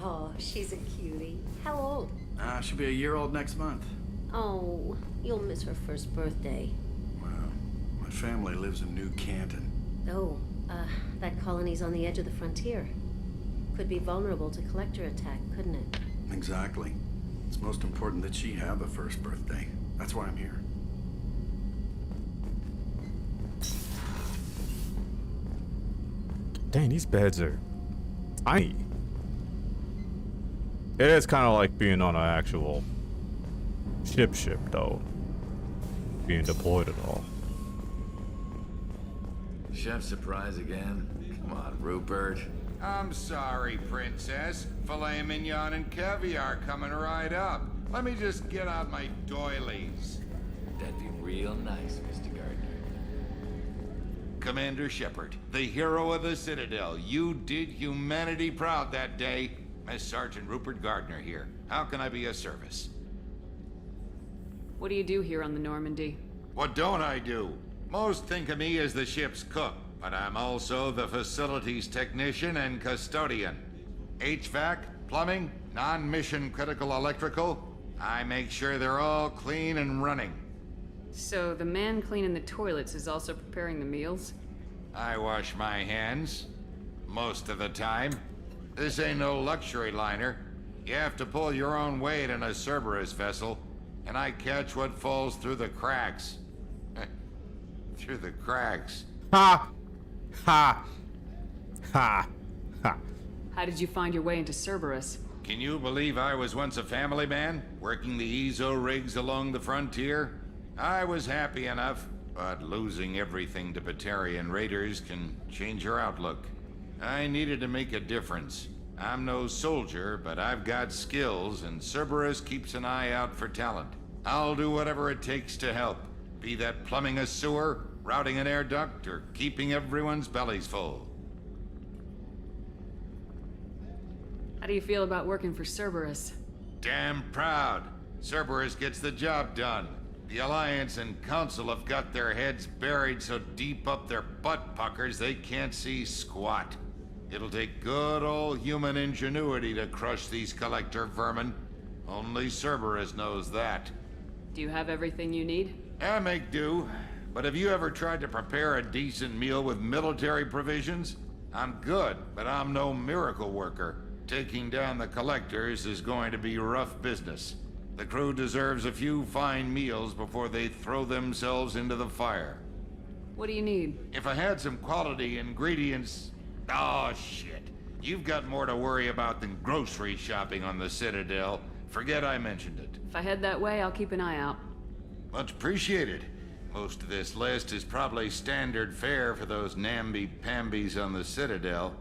Oh, she's a cutie. How old? She'll be a year old next month. Oh, you'll miss her first birthday. Wow. My family lives in New Canton. Oh, that colony's on the edge of the frontier. could be vulnerable to collector attack, couldn't it? Exactly. It's most important that she have a first birthday. That's why I'm here. Dang, these beds are tiny. It is kind of like being on an actual ship though. Being deployed at all. Chef surprise again? Come on, Rupert. I'm sorry, Princess. Filet mignon and caviar coming right up. Let me just get out my doilies. That'd be real nice, Mr. Gardner. Commander Shepard, the hero of the Citadel. You did humanity proud that day. Miss Sergeant Rupert Gardner here. How can I be of service? What do you do here on the Normandy? What don't I do? Most think of me as the ship's cook, but I'm also the facilities technician and custodian. HVAC, plumbing, non-mission critical electrical. I make sure they're all clean and running. So the man cleaning the toilets is also preparing the meals? I wash my hands. Most of the time. This ain't no luxury liner. You have to pull your own weight in a Cerberus vessel, and I catch what falls through the cracks. Through the cracks. Ha! Ha! Ha! Ha! How did you find your way into Cerberus? Can you believe I was once a family man, working the Ezo rigs along the frontier? I was happy enough, but losing everything to Batarian raiders can change your outlook. I needed to make a difference. I'm no soldier, but I've got skills, and Cerberus keeps an eye out for talent. I'll do whatever it takes to help, be that plumbing a sewer, routing an air duct, or keeping everyone's bellies full. How do you feel about working for Cerberus? Damn proud. Cerberus gets the job done. The Alliance and Council have got their heads buried so deep up their butt puckers they can't see squat. It'll take good old human ingenuity to crush these collector vermin. Only Cerberus knows that. Do you have everything you need? I make do. But have you ever tried to prepare a decent meal with military provisions? I'm good, but I'm no miracle worker. Taking down the collectors is going to be rough business. The crew deserves a few fine meals before they throw themselves into the fire. What do you need? If I had some quality ingredients... Oh, shit. You've got more to worry about than grocery shopping on the Citadel. Forget I mentioned it. If I head that way, I'll keep an eye out. Much appreciated. Most of this list is probably standard fare for those namby-pambies on the Citadel.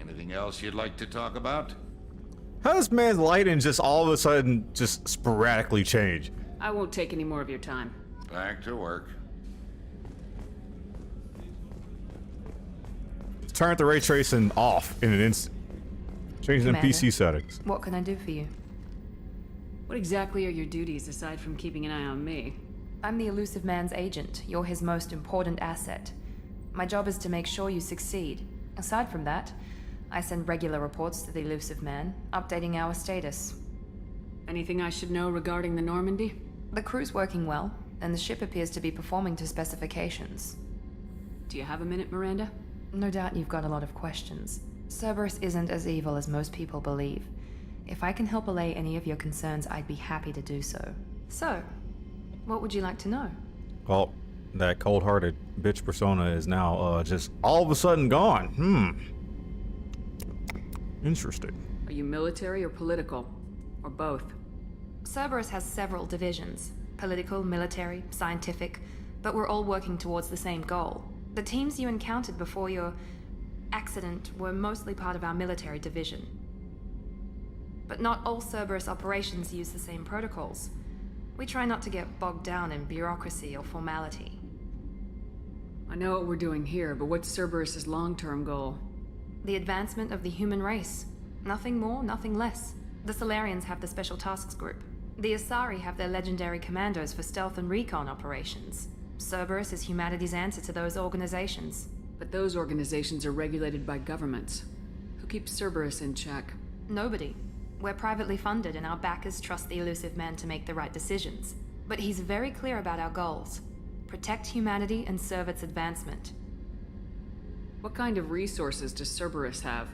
Anything else you'd like to talk about? How does man's lighting just all of a sudden just sporadically change? I won't take any more of your time. Back to work. Turn the ray tracing off in an instant. Change the Commander, PC settings. What can I do for you? What exactly are your duties aside from keeping an eye on me? I'm the Elusive Man's agent. You're his most important asset. My job is to make sure you succeed. Aside from that, I send regular reports to the Elusive Man, updating our status. Anything I should know regarding the Normandy? The crew's working well, and the ship appears to be performing to specifications. Do you have a minute, Miranda? No doubt you've got a lot of questions. Cerberus isn't as evil as most people believe. If I can help allay any of your concerns, I'd be happy to do so. So, what would you like to know? Well, that cold-hearted bitch persona is now just all of a sudden gone. Interesting. Are you military or political? Or both? Cerberus has several divisions. Political, military, scientific, but we're all working towards the same goal. The teams you encountered before your accident were mostly part of our military division. But not all Cerberus operations use the same protocols. We try not to get bogged down in bureaucracy or formality. I know what we're doing here, but what's Cerberus's long-term goal? The advancement of the human race. Nothing more, nothing less. The Solarians have the Special Tasks Group. The Asari have their legendary commandos for stealth and recon operations. Cerberus is humanity's answer to those organizations. But those organizations are regulated by governments. Who keeps Cerberus in check? Nobody. We're privately funded and our backers trust the Elusive Man to make the right decisions. But he's very clear about our goals. Protect humanity and serve its advancement. What kind of resources does Cerberus have?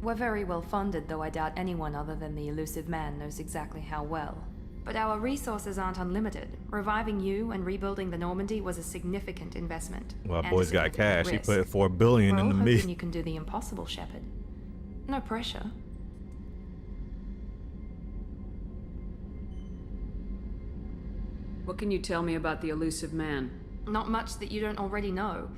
We're very well funded, though I doubt anyone other than the elusive man knows exactly how well. But our resources aren't unlimited. Reviving you and rebuilding the Normandy was a significant investment. Well, and boy's a got significant cash. He risk. put $4 billion We're all into me. hoping you can do the impossible, Shepard. No pressure. What can you tell me about the elusive man? Not much that you don't already know.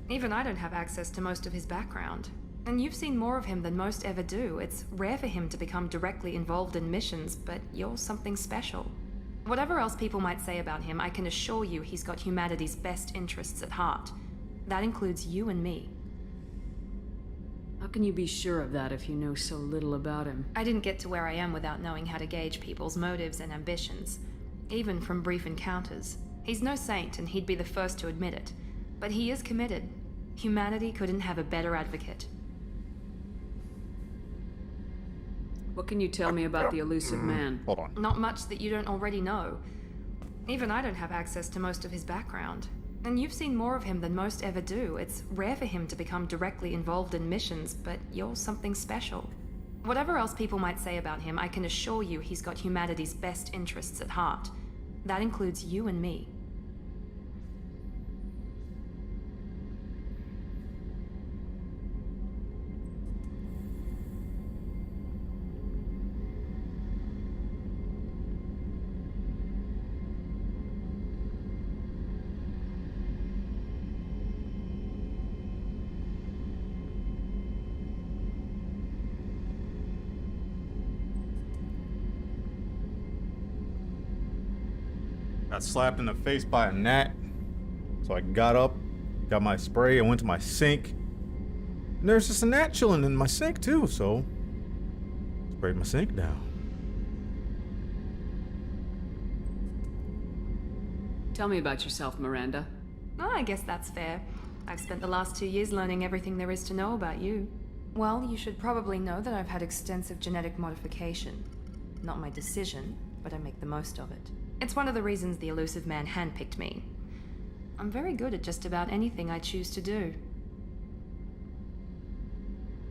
Even I don't have access to most of his background. And you've seen more of him than most ever do. It's rare for him to become directly involved in missions, but you're something special. Whatever else people might say about him, I can assure you he's got humanity's best interests at heart. That includes you and me. How can you be sure of that if you know so little about him? I didn't get to where I am without knowing how to gauge people's motives and ambitions, even from brief encounters. He's no saint, and he'd be the first to admit it. But he is committed. Humanity couldn't have a better advocate. What can you tell me about the elusive man? Hold on. Not much that you don't already know. Even I don't have access to most of his background. And you've seen more of him than most ever do. It's rare for him to become directly involved in missions, but you're something special. Whatever else people might say about him, I can assure you he's got humanity's best interests at heart. That includes you and me. Got slapped in the face by a gnat. So I got up, got my spray, and went to my sink. And there's just a gnat chilling in my sink too, so sprayed my sink down. Tell me about yourself, Miranda. Oh, I guess that's fair. I've spent the last 2 years learning everything there is to know about you. Well, you should probably know that I've had extensive genetic modification. Not my decision, but I make the most of it. It's one of the reasons the elusive man handpicked me. I'm very good at just about anything I choose to do.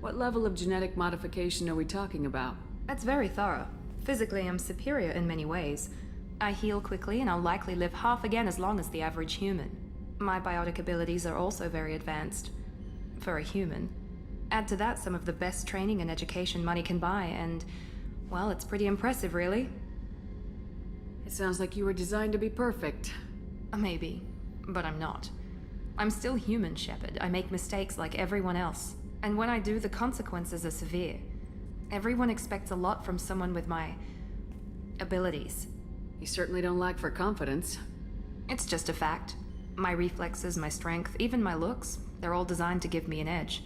What level of genetic modification are we talking about? That's very thorough. Physically, I'm superior in many ways. I heal quickly, and I'll likely live half again as long as the average human. My biotic abilities are also very advanced. For a human. Add to that some of the best training and education money can buy, and, well, it's pretty impressive, really. It sounds like you were designed to be perfect. Maybe, but I'm not. I'm still human, Shepard. I make mistakes like everyone else. And when I do, the consequences are severe. Everyone expects a lot from someone with my abilities. You certainly don't lack for confidence. It's just a fact. My reflexes, my strength, even my looks, they're all designed to give me an edge.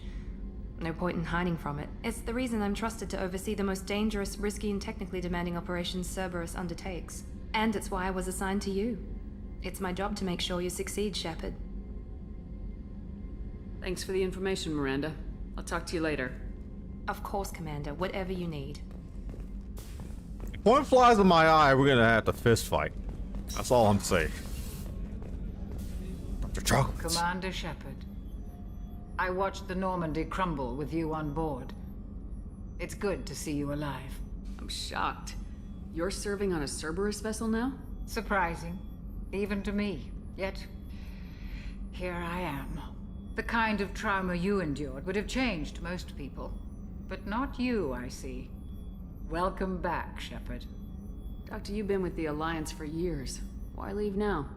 No point in hiding from it. It's the reason I'm trusted to oversee the most dangerous, risky, and technically demanding operations Cerberus undertakes. And it's why I was assigned to you. It's my job to make sure you succeed, Shepard. Thanks for the information, Miranda. I'll talk to you later. Of course, Commander. Whatever you need. Point flies in my eye, we're gonna have to fist fight. That's all I'm saying. Dr. Chocolates. Commander Shepard, I watched the Normandy crumble with you on board. It's good to see you alive. I'm shocked. You're serving on a Cerberus vessel now? Surprising, even to me. Yet, here I am. The kind of trauma you endured would have changed most people. But not you, I see. Welcome back, Shepard. Doctor, you've been with the Alliance for years. Why leave now?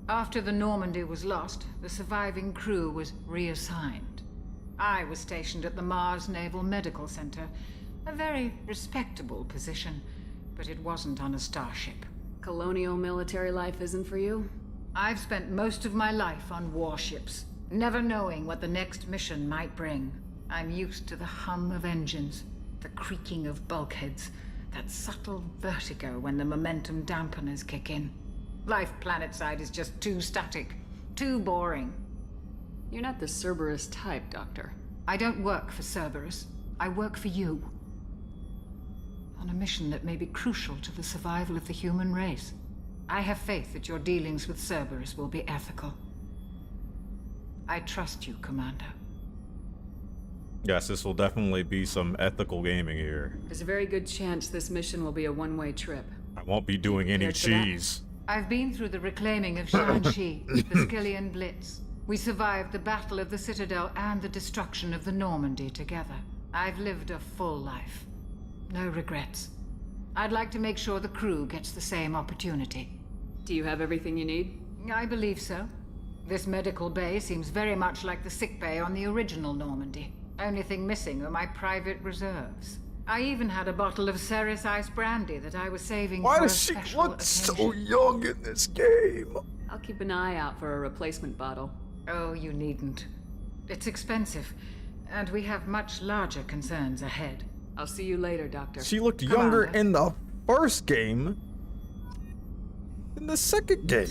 After the Normandy was lost, the surviving crew was reassigned. I was stationed at the Mars Naval Medical Center, a very respectable position, but it wasn't on a starship. Colonial military life isn't for you? I've spent most of my life on warships, never knowing what the next mission might bring. I'm used to the hum of engines, the creaking of bulkheads, that subtle vertigo when the momentum dampeners kick in. Life planetside is just too static, too boring. You're not the Cerberus type, Doctor. I don't work for Cerberus. I work for you. On a mission that may be crucial to the survival of the human race. I have faith that your dealings with Cerberus will be ethical. I trust you, Commander. Yes, this will definitely be some ethical gaming here. There's a very good chance this mission will be a one-way trip. I won't be doing any Prepared for that? cheese. I've been through the reclaiming of Shanxi, the Skillian Blitz. We survived the Battle of the Citadel and the destruction of the Normandy together. I've lived a full life. No regrets. I'd like to make sure the crew gets the same opportunity. Do you have everything you need? I believe so. This medical bay seems very much like the sick bay on the original Normandy. Only thing missing are my private reserves. I even had a bottle of Ceres Ice Brandy that I was saving for a special occasion. young in this game? I'll keep an eye out for a replacement bottle. Oh, you needn't. It's expensive, and we have much larger concerns ahead. I'll see you later, Doctor. She looked younger in the first game than the second game.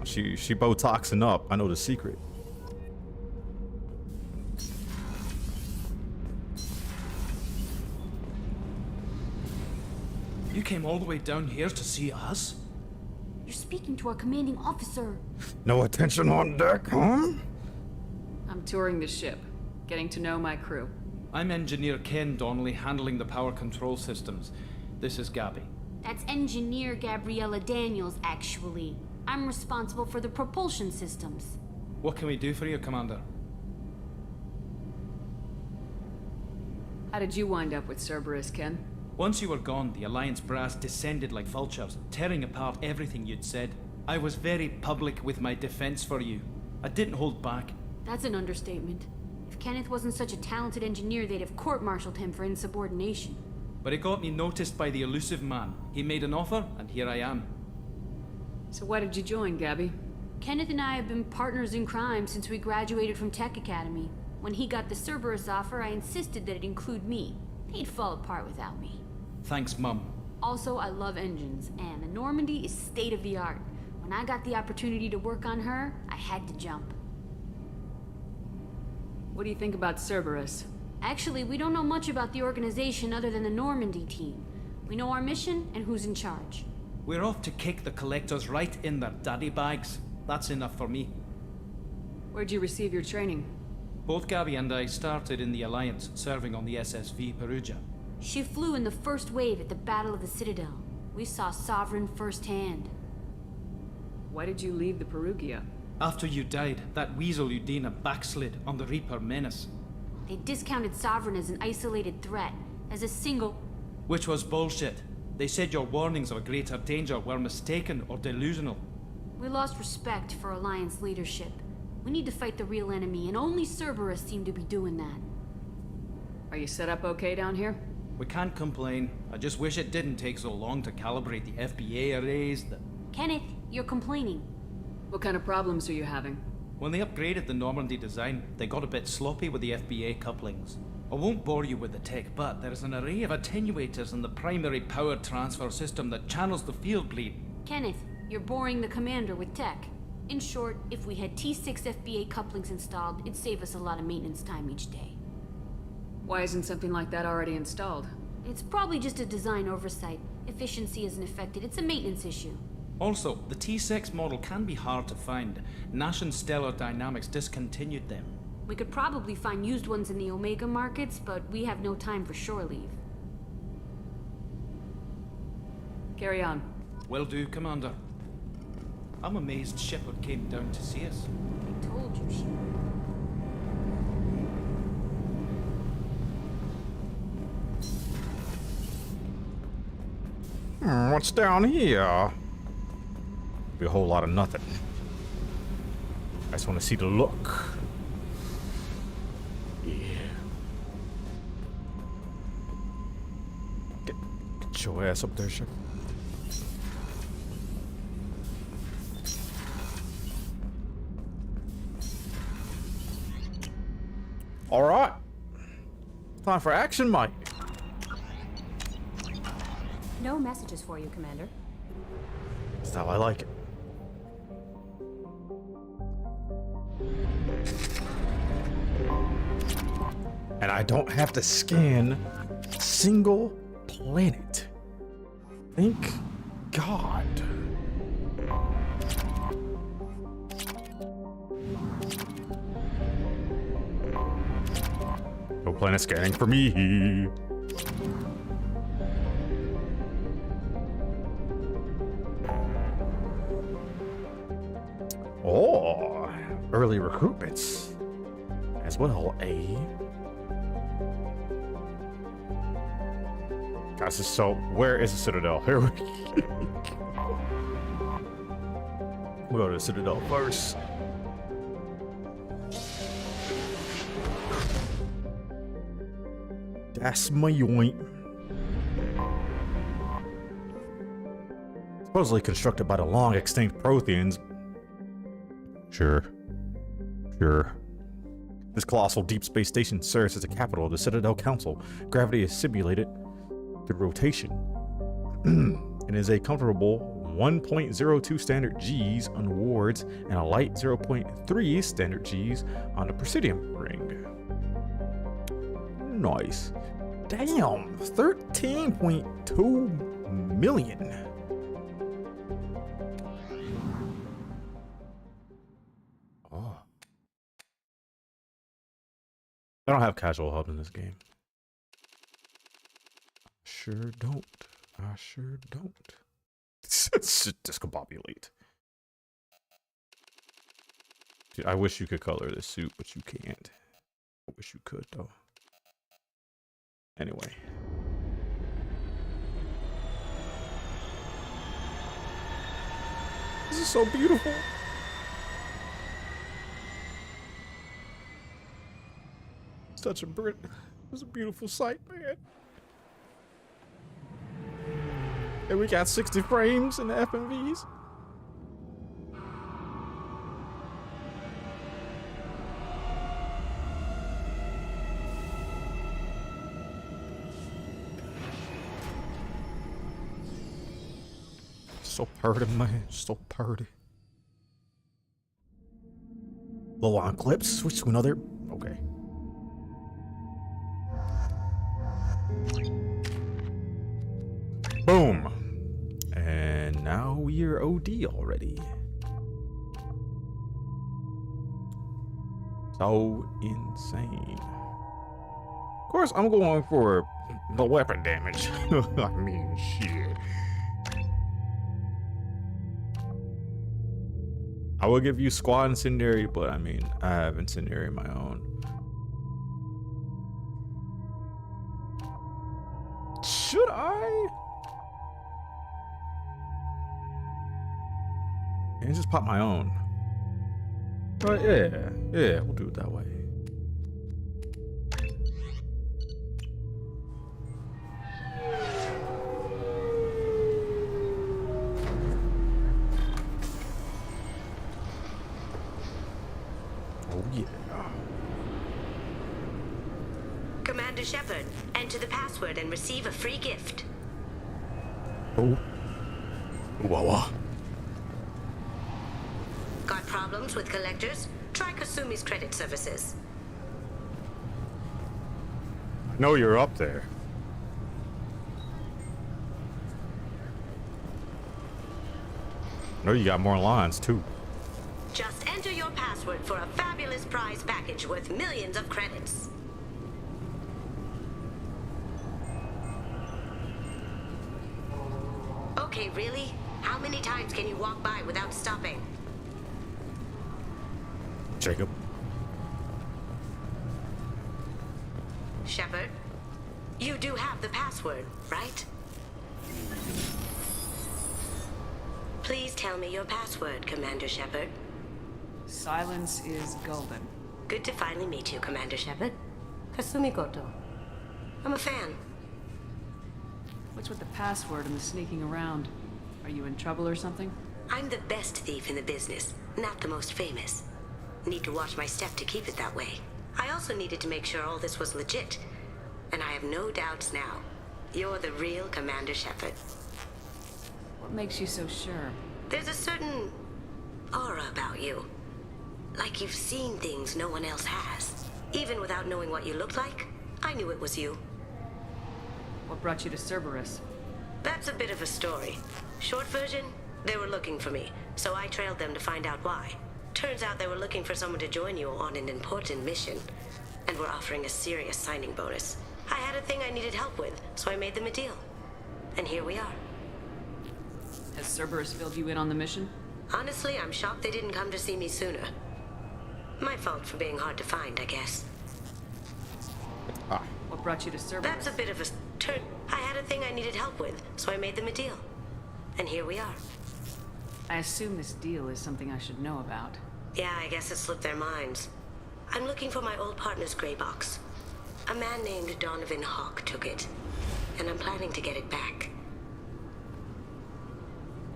She Botoxing up. I know the secret. You came all the way down here to see us? You're speaking to our commanding officer. No attention on deck, huh? I'm touring the ship, getting to know my crew. I'm Engineer Ken Donnelly, handling the power control systems. This is Gabby. That's Engineer Gabriella Daniels, actually. I'm responsible for the propulsion systems. What can we do for you, Commander? How did you wind up with Cerberus, Ken? Once you were gone, the Alliance brass descended like vultures, tearing apart everything you'd said. I was very public with my defense for you. I didn't hold back. That's an understatement. If Kenneth wasn't such a talented engineer, they'd have court-martialed him for insubordination. But it got me noticed by the elusive man. He made an offer, and here I am. So why did you join, Gabby? Kenneth and I have been partners in crime since we graduated from Tech Academy. When he got the Cerberus offer, I insisted that it include me. He'd fall apart without me. Thanks, Mum. Also, I love engines, and the Normandy is state-of-the-art. When I got the opportunity to work on her, I had to jump. What do you think about Cerberus? Actually, we don't know much about the organization other than the Normandy team. We know our mission and who's in charge. We're off to kick the Collectors right in their daddy bags. That's enough for me. Where'd you receive your training? Both Gabby and I started in the Alliance, serving on the SSV Perugia. She flew in the first wave at the Battle of the Citadel. We saw Sovereign firsthand. Why did you leave the Perugia? After you died, that weasel Udina backslid on the Reaper Menace. They discounted Sovereign as an isolated threat, as a single... Which was bullshit. They said your warnings of a greater danger were mistaken or delusional. We lost respect for Alliance leadership. We need to fight the real enemy, and only Cerberus seemed to be doing that. Are you set up okay down here? We can't complain. I just wish it didn't take so long to calibrate the FBA arrays. Kenneth, you're complaining. What kind of problems are you having? When they upgraded the Normandy design, they got a bit sloppy with the FBA couplings. I won't bore you with the tech, but there is an array of attenuators in the primary power transfer system that channels the field bleed. Kenneth, you're boring the commander with tech. In short, if we had T6 FBA couplings installed, it'd save us a lot of maintenance time each day. Why isn't something like that already installed? It's probably just a design oversight. Efficiency isn't affected, it's a maintenance issue. Also, the T6 model can be hard to find. Nash and Stellar Dynamics discontinued them. We could probably find used ones in the Omega markets, but we have no time for shore leave. Carry on. Will do, Commander. I'm amazed Shepard came down to see us. I told you she would. What's down here? Be a whole lot of nothing. I just want to see the look. Yeah. Get your ass up there, Shepard. All right. Time for action, Mike. No messages for you, Commander. That's how I like it. And I don't have to scan a single planet. Thank God. No planet scanning for me. Oh, early recruitments as well, eh? Guys, so where is the Citadel? Here we We'll go to the Citadel first. That's my yoint. Supposedly constructed by the long extinct Protheans. Sure. This colossal deep space station serves as the capital of the Citadel Council. Gravity is simulated through rotation. It is a comfortable 1.02 standard Gs on wards and a light 0.3 standard Gs on the Presidium ring. Nice. Damn, 13.2 million. Oh. I don't have casual help in this game. Sure don't. I sure don't. It's discombobulate. Dude, I wish you could color this suit, but you can't. I wish you could, though. Anyway. This is so beautiful. Such a Brit. It was a beautiful sight, man. And we got 60 frames in the FMVs. So pretty, man. So pretty. Low on clips. Switch to another. Okay. Boom. And now we're OD already. So insane. Of course, I'm going for the weapon damage. I mean, shit. I will give you squad incendiary, but I mean, I have incendiary of my own. Should I? And just pop my own. Right, yeah, we'll do it that way. Oh yeah. Commander Shepard, enter the password and receive a free gift. Oh. Wawa. Got problems with collectors? Try Kasumi's credit services. I know you're up there. I know you got more lines too. Just enter your password for a fabulous prize package worth millions of credits. Okay, really? How many times can you walk by without stopping? Jacob. Shepard, you do have the password, right? Please tell me your password, Commander Shepard. Silence is golden. Good to finally meet you, Commander Shepard. Kasumi Goto. I'm a fan. What's with the password and the sneaking around? Are you in trouble or something? I'm the best thief in the business, not the most famous. Need to watch my step to keep it that way. I also needed to make sure all this was legit. And I have no doubts now. You're the real Commander Shepard. What makes you so sure? There's a certain aura about you. Like you've seen things no one else has. Even without knowing what you looked like, I knew it was you. What brought you to Cerberus? That's a bit of a story. Short version, they were looking for me, so I trailed them to find out why. Turns out they were looking for someone to join you on an important mission. and were offering a serious signing bonus. I had a thing I needed help with, so I made them a deal. And here we are. Has Cerberus filled you in on the mission? Honestly, I'm shocked they didn't come to see me sooner. My fault for being hard to find, I guess. What brought you to Cerberus? That's a bit of a turn. I had a thing I needed help with, so I made them a deal. And here we are. I assume this deal is something I should know about. Yeah, I guess it slipped their minds. I'm looking for my old partner's gray box. A man named Donovan Hawk took it, and I'm planning to get it back.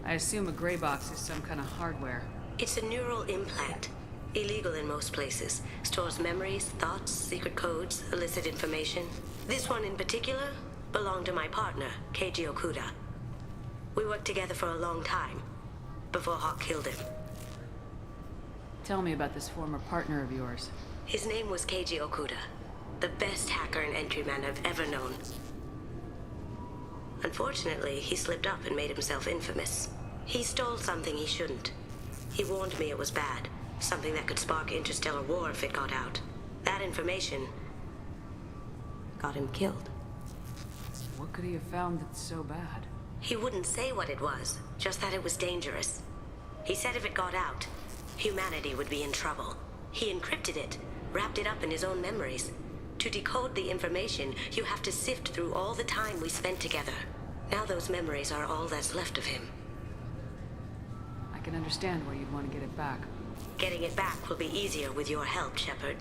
I assume a gray box is some kind of hardware. It's a neural implant. Illegal in most places. Stores memories, thoughts, secret codes, illicit information. This one in particular belonged to my partner, Keiji Okuda. We worked together for a long time, before Hawk killed him. Tell me about this former partner of yours. His name was Keiji Okuda, the best hacker and entryman I've ever known. Unfortunately, he slipped up and made himself infamous. He stole something he shouldn't. He warned me it was bad, something that could spark interstellar war if it got out. That information got him killed. What could he have found that's so bad? He wouldn't say what it was, just that it was dangerous. He said if it got out, humanity would be in trouble. He encrypted it, wrapped it up in his own memories. To decode the information, you have to sift through all the time we spent together. Now those memories are all that's left of him. I can understand why you'd want to get it back. Getting it back will be easier with your help, Shepard.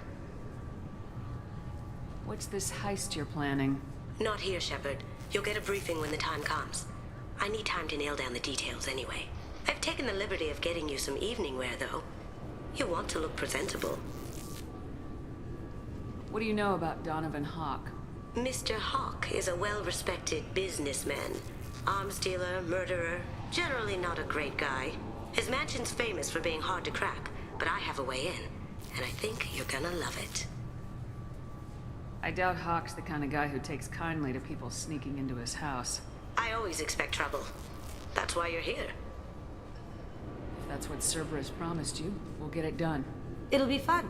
What's this heist you're planning? Not here, Shepard. You'll get a briefing when the time comes. I need time to nail down the details anyway. I've taken the liberty of getting you some evening wear, though. You want to look presentable. What do you know about Donovan Hawk? Mr. Hawk is a well-respected businessman. Arms dealer, murderer, generally not a great guy. His mansion's famous for being hard to crack, but I have a way in, and I think you're gonna love it. I doubt Hawk's the kind of guy who takes kindly to people sneaking into his house. I always expect trouble. That's why you're here. If that's what Cerberus promised you, we'll get it done. It'll be fun.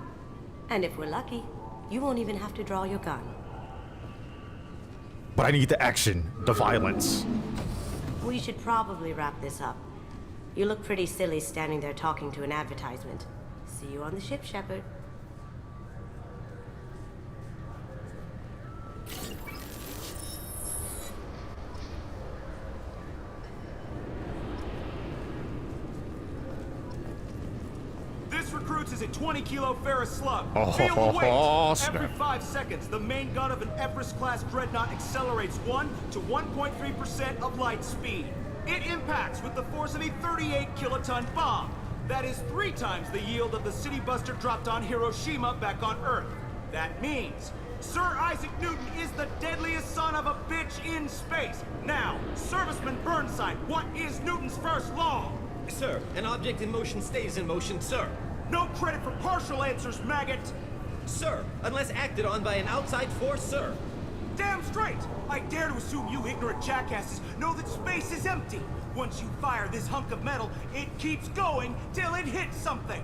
And if we're lucky, you won't even have to draw your gun. But I need the action, the violence. We should probably wrap this up. You look pretty silly standing there talking to an advertisement. See you on the ship, Shepard. Recruits is a 20-kilo ferrous slug. Oh, Feel the weight. snap. Every 5 seconds, the main gun of an Everest-class dreadnought accelerates 1 to 1.3% of light speed. It impacts with the force of a 38-kiloton bomb. That is 3 times the yield of the city buster dropped on Hiroshima back on Earth. That means Sir Isaac Newton is the deadliest son of a bitch in space. Now, Serviceman Burnside, what is Newton's first law? Sir, an object in motion stays in motion, sir. No credit for partial answers, maggot! Sir, unless acted on by an outside force, sir. Damn straight! I dare to assume you ignorant jackasses know that space is empty. Once you fire this hunk of metal, it keeps going till it hits something.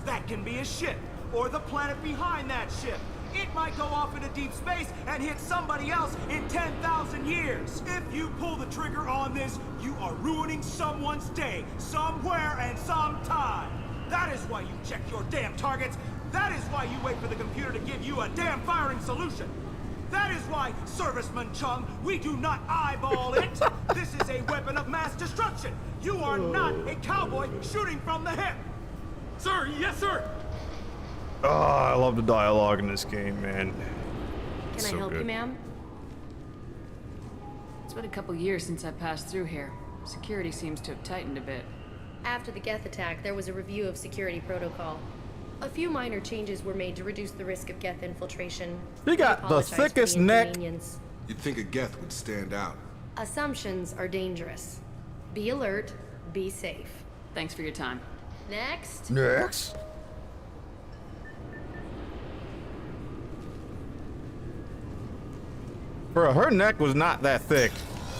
That can be a ship, or the planet behind that ship. It might go off into deep space and hit somebody else in 10,000 years. If you pull the trigger on this, you are ruining someone's day, somewhere and sometime. That is why you check your damn targets. That is why you wait for the computer to give you a damn firing solution. That is why, Serviceman Chung, we do not eyeball it. This is a weapon of mass destruction. You are not a cowboy shooting from the hip. Sir, yes, sir. Oh, I love the dialogue in this game, man. Can I help you, ma'am? It's been a couple years since I passed through here. Security seems to have tightened a bit. After the Geth attack, there was a review of security protocol. A few minor changes were made to reduce the risk of Geth infiltration. He got the thickest neck. You'd think a Geth would stand out. Assumptions are dangerous. Be alert, be safe. Thanks for your time. Next. Next. Bro, her neck was not that thick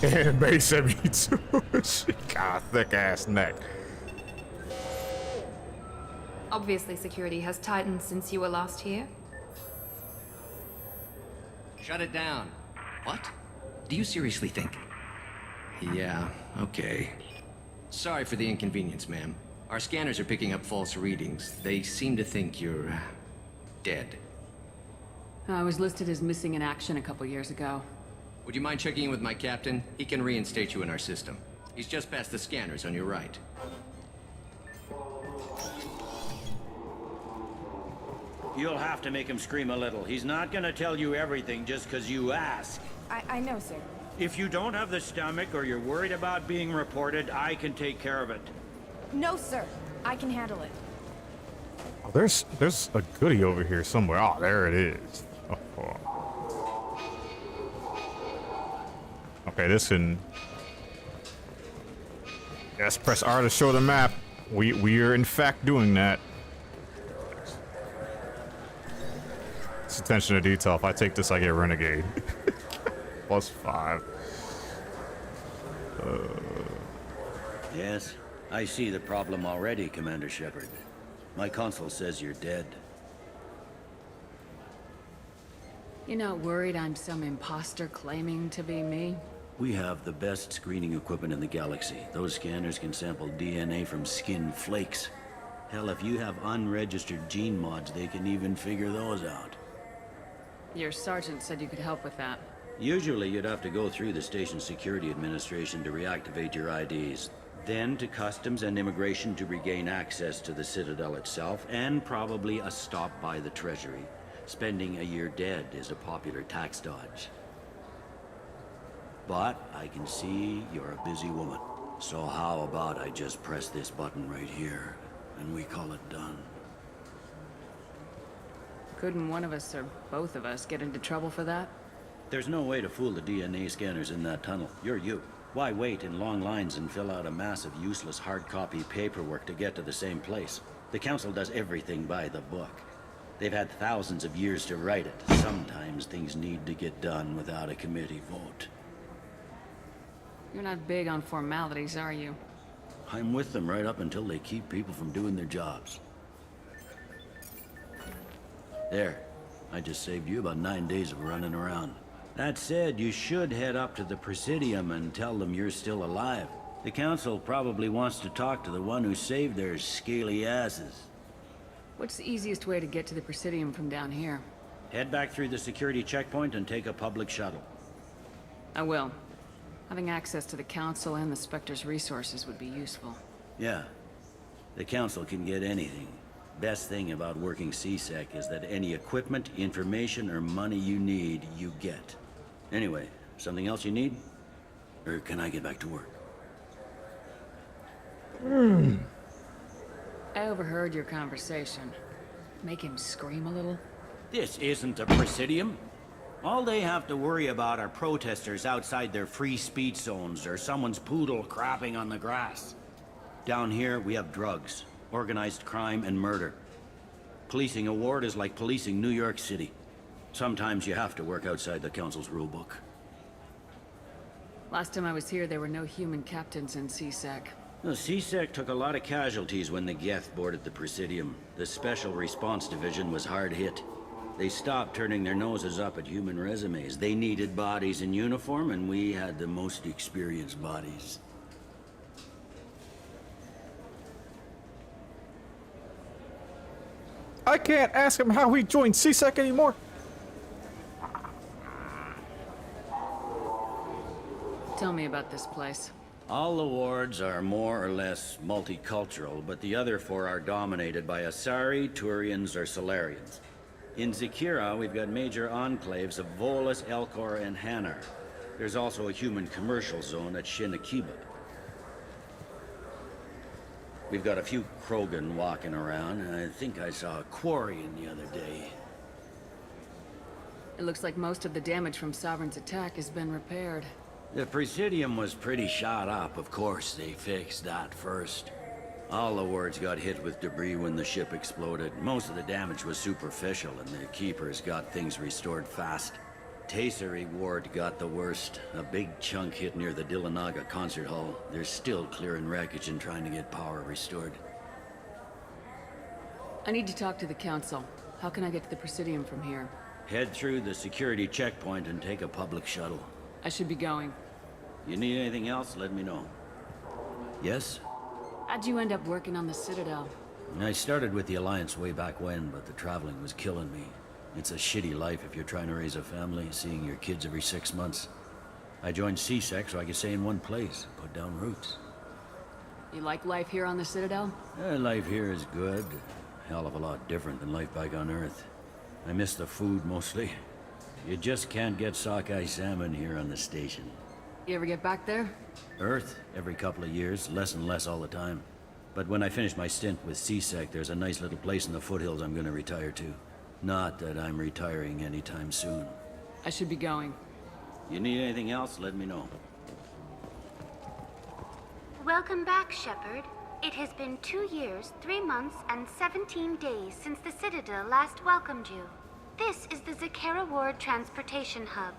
in Base 72. She got a thick ass neck. Obviously, security has tightened since you were last here. Shut it down. What? Do you seriously think? Yeah, okay. Sorry for the inconvenience, ma'am. Our scanners are picking up false readings. They seem to think you're... dead. I was listed as missing in action a couple years ago. Would you mind checking in with my captain? He can reinstate you in our system. He's just past the scanners on your right. You'll have to make him scream a little. He's not gonna tell you everything just because you ask. I know, sir. If you don't have the stomach or you're worried about being reported, I can take care of it. No, sir. I can handle it. Oh, there's a goodie over here somewhere. Oh, there it is. Oh. Okay, this can... Yes, press R to show the map. We are in fact doing that. It's attention to detail. If I take this, I get Renegade. +5. Yes, I see the problem already, Commander Shepard. My console says you're dead. You're not worried I'm some imposter claiming to be me? We have the best screening equipment in the galaxy. Those scanners can sample DNA from skin flakes. Hell, if you have unregistered gene mods, they can even figure those out. Your sergeant said you could help with that. Usually you'd have to go through the Station Security Administration to reactivate your IDs. Then to Customs and Immigration to regain access to the Citadel itself, and probably a stop by the Treasury. Spending a year dead is a popular tax dodge. But I can see you're a busy woman. So how about I just press this button right here, and we call it done? Couldn't one of us or both of us get into trouble for that? There's no way to fool the DNA scanners in that tunnel. You're you. Why wait in long lines and fill out a massive useless hard copy paperwork to get to the same place? The Council does everything by the book. They've had thousands of years to write it. Sometimes things need to get done without a committee vote. You're not big on formalities, are you? I'm with them right up until they keep people from doing their jobs. There. I just saved you about 9 days of running around. That said, you should head up to the Presidium and tell them you're still alive. The Council probably wants to talk to the one who saved their scaly asses. What's the easiest way to get to the Presidium from down here? Head back through the security checkpoint and take a public shuttle. I will. Having access to the Council and the Spectre's resources would be useful. Yeah. The Council can get anything. Best thing about working C-Sec is that any equipment, information, or money you need, you get. Anyway, something else you need? Or can I get back to work? I overheard your conversation. Make him scream a little? This isn't a Presidium. All they have to worry about are protesters outside their free speech zones or someone's poodle crapping on the grass. Down here, we have drugs, organized crime, and murder. Policing a ward is like policing New York City. Sometimes you have to work outside the Council's rulebook. Last time I was here, there were no human captains in C-Sec. The C-Sec took a lot of casualties when the Geth boarded the Presidium. The Special Response Division was hard hit. They stopped turning their noses up at human resumes. They needed bodies in uniform, and we had the most experienced bodies. I can't ask him how he joined C-Sec anymore. Tell me about this place. All the wards are more or less multicultural, but the other four are dominated by Asari, Turians, or Solarians. In Zakira, we've got major enclaves of Volus, Elcor, and Hanar. There's also a human commercial zone at Shinakiba. We've got a few Krogan walking around, and I think I saw a Quarian the other day. It looks like most of the damage from Sovereign's attack has been repaired. The Presidium was pretty shot up. Of course, they fixed that first. All the wards got hit with debris when the ship exploded. Most of the damage was superficial, and the Keepers got things restored fast. Tayseri ward got the worst. A big chunk hit near the Dillanaga concert hall. They're still clearing wreckage and trying to get power restored. I need to talk to the Council. How can I get to the Presidium from here? Head through the security checkpoint and take a public shuttle. I should be going. You need anything else, let me know. Yes? How'd you end up working on the Citadel? I started with the Alliance way back when, but the traveling was killing me. It's a shitty life if you're trying to raise a family, seeing your kids every 6 months. I joined CSEC so I could stay in one place, put down roots. You like life here on the Citadel? Life here is good. Hell of a lot different than life back on Earth. I miss the food mostly. You just can't get sockeye salmon here on the station. You ever get back there? Earth, every couple of years, less and less all the time. But when I finish my stint with CSEC, there's a nice little place in the foothills I'm gonna retire to. Not that I'm retiring anytime soon. I should be going. You need anything else, let me know. Welcome back, Shepard. It has been 2 years, 3 months, and 17 days since the Citadel last welcomed you. This is the Zakera Ward Transportation Hub.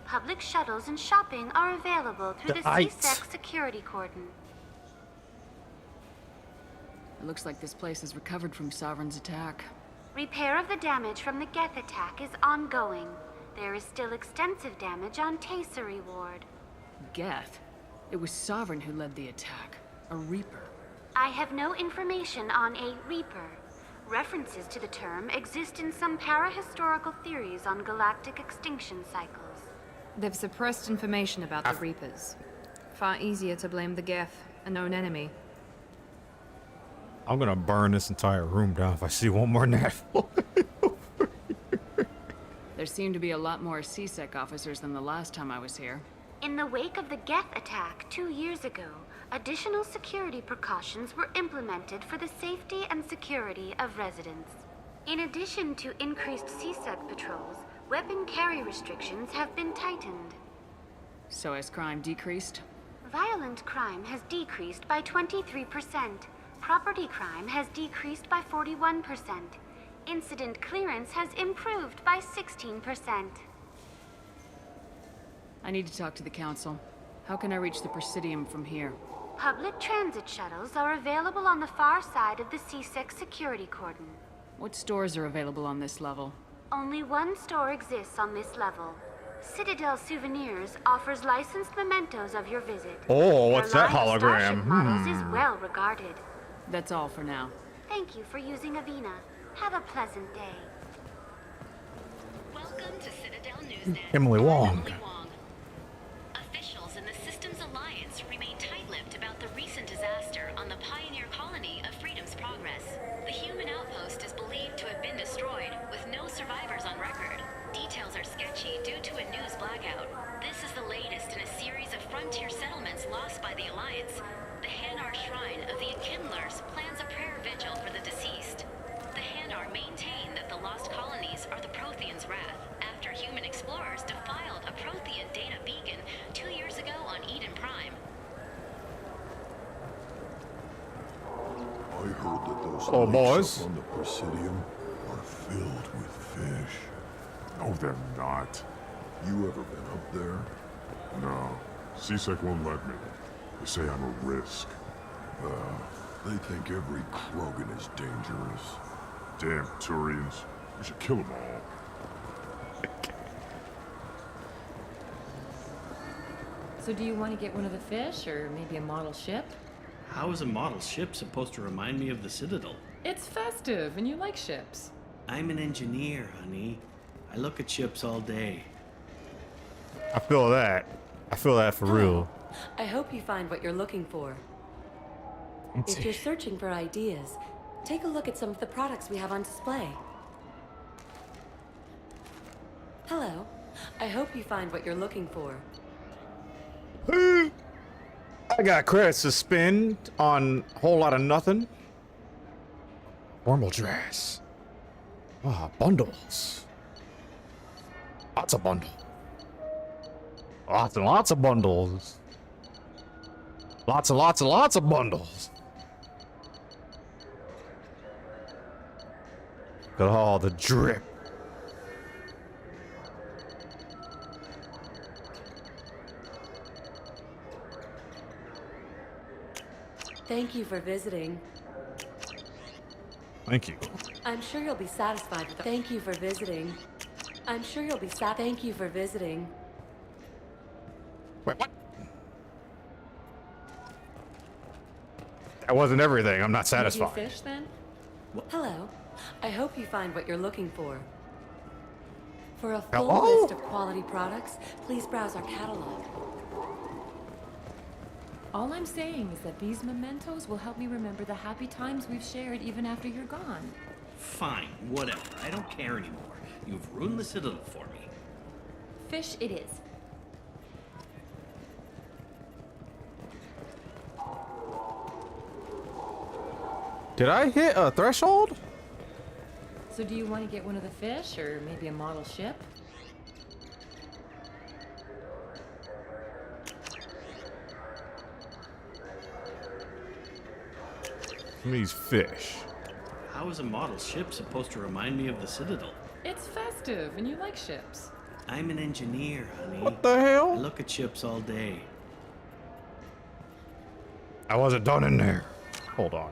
Public shuttles and shopping are available through the CSEC security cordon. It looks like this place has recovered from Sovereign's attack. Repair of the damage from the Geth attack is ongoing. There is still extensive damage on Tasery Ward. Geth? It was Sovereign who led the attack. A Reaper. I have no information on a Reaper. References to the term exist in some parahistorical theories on galactic extinction cycles. They've suppressed information about the Reapers. Far easier to blame the Geth, a known enemy. I'm gonna burn this entire room down if I see one more net. There seem to be a lot more CSEC officers than the last time I was here. In the wake of the Geth attack 2 years ago, additional security precautions were implemented for the safety and security of residents. In addition to increased CSEC patrols, weapon carry restrictions have been tightened. So has crime decreased? Violent crime has decreased by 23%. Property crime has decreased by 41%. Incident clearance has improved by 16%. I need to talk to the Council. How can I reach the Presidium from here? Public transit shuttles are available on the far side of the CSEC security cordon. What stores are available on this level? Only one store exists on this level. Citadel Souvenirs offers licensed mementos of your visit. Oh, what's Their that line of Starship hologram? models is well regarded. That's all for now. Thank you for using Avina. Have a pleasant day. Welcome to Citadel Newsnet. Emily Wong. Officials in the Systems Alliance remain tight-lipped about the recent disaster on the pioneer colony of Freedom's Progress. The human outpost is believed to have been destroyed, with no survivors on record. Details are sketchy due to a news blackout. This is the latest in a series of frontier settlements lost by the Alliance. The Hanar Shrine of the Enkindlers plans a prayer vigil for the deceased. The Hanar maintain that the lost colonies are the Protheans' wrath, after human explorers defiled a Prothean data beacon 2 years ago on Eden Prime. I heard that those Hello, lakes boys. up on the Presidium are filled with fish. No, they're not. You ever been up there? No. CSEC won't let me. They say I'm a risk. They think every Krogan is dangerous. Damn Turians. We should kill them all. So do you want to get one of the fish, or maybe a model ship? How is a model ship supposed to remind me of the Citadel? It's festive, and you like ships. I'm an engineer, honey. I look at ships all day. I feel that. I feel that for real. I hope you find what you're looking for. Let's If see. you're searching for ideas, take a look at some of the products we have on display. Hello. I hope you find what you're looking for. I got credits to spend on a whole lot of nothing. Formal dress. Ah, bundles. Lots of bundles. Lots and lots of bundles. Lots and lots and lots of bundles. Look at all the drip. Thank you for visiting. Thank you. I'm sure you'll be satisfied with Thank you for visiting. I'm sure you'll be sad. Thank you for visiting. Wait, what? That wasn't everything. I'm not satisfied. Maybe a fish, then? Hello. I hope you find what you're looking for. For a full Hello? list of quality products, please browse our catalog. All I'm saying is that these mementos will help me remember the happy times we've shared even after you're gone. Fine, whatever. I don't care anymore. You've ruined the Citadel for me. Fish it is. Did I hit a threshold? So do you want to get one of the fish, or maybe a model ship? These fish. How is a model ship supposed to remind me of the Citadel? It's festive, and you like ships. I'm an engineer, honey. What the hell? I look at ships all day. I wasn't done in there. Hold on.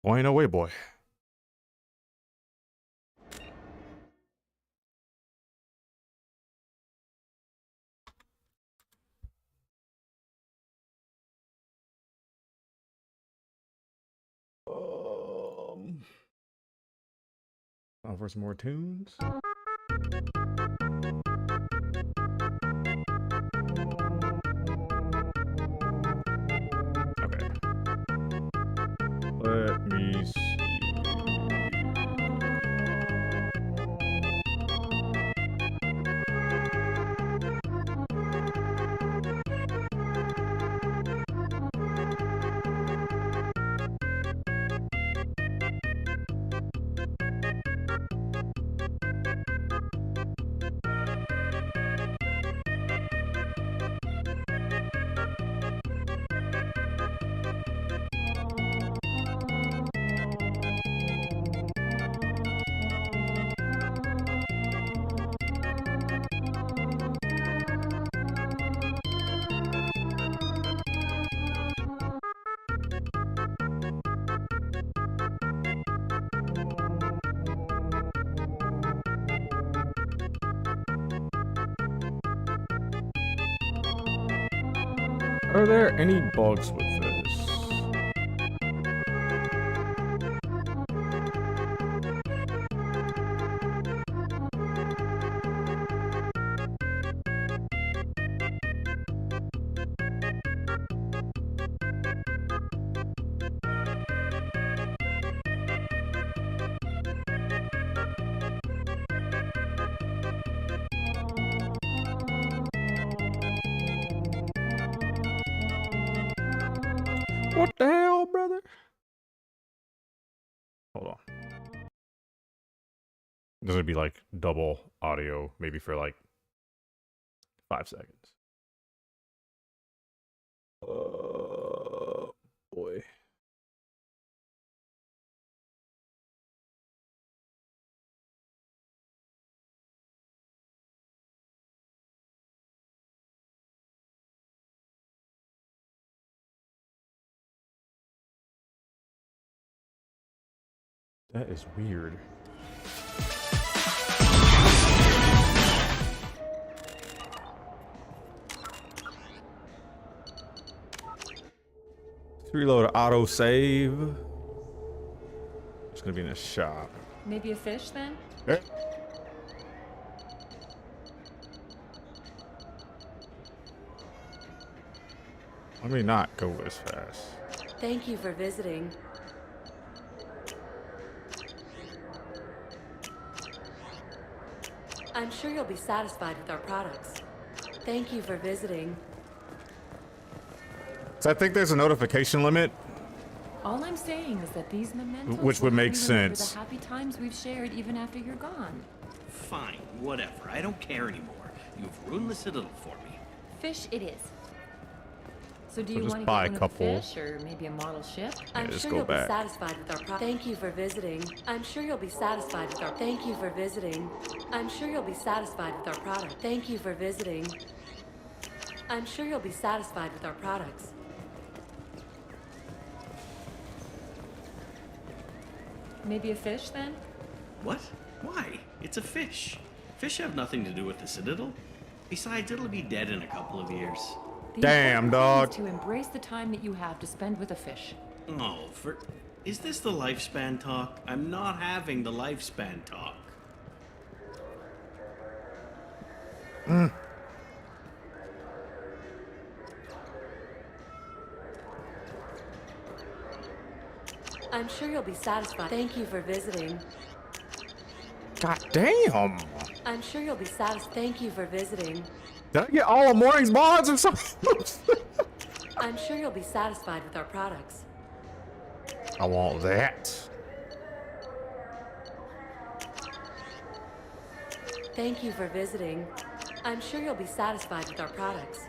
Boy, ain't no way, boy. For some more tunes. Okay. Let me see. Are there any bugs with this? What the hell, brother? Hold on. This would be like double audio, maybe for like 5 seconds. Boy. That is weird. Reload auto save. It's gonna be in a shop. Maybe a fish then? Yeah. Let me not go this fast. Thank you for visiting. I'm sure you'll be satisfied with our products. Thank you for visiting. So I think there's a notification limit, All I'm saying is that these mementos which would will make help me remember sense. the happy times we've shared even after you're gone. Fine, whatever. I don't care anymore. You've ruined the Citadel for me. Fish it is. So do you just want to buy get a one of couple. the fish or maybe a model ship? I'm just sure go you'll back. be satisfied with our product. Thank you for visiting. I'm sure you'll be satisfied with our. Thank you for visiting. I'm sure you'll be satisfied with our product. Thank you for visiting. I'm sure you'll be satisfied with our products. Maybe a fish then? What? Why? It's a fish. Fish have nothing to do with the Citadel. Besides, it'll be dead in a couple of years. The Damn, important dog. thing is to embrace the time that you have to spend with a fish. Oh, is this the lifespan talk? I'm not having the lifespan talk. I'm sure you'll be satisfied. Thank you for visiting. God damn. I'm sure you'll be satisfied. Thank you for visiting. Did I get all of morning's mods or something? I'm sure you'll be satisfied with our products. I want that. Thank you for visiting. I'm sure you'll be satisfied with our products.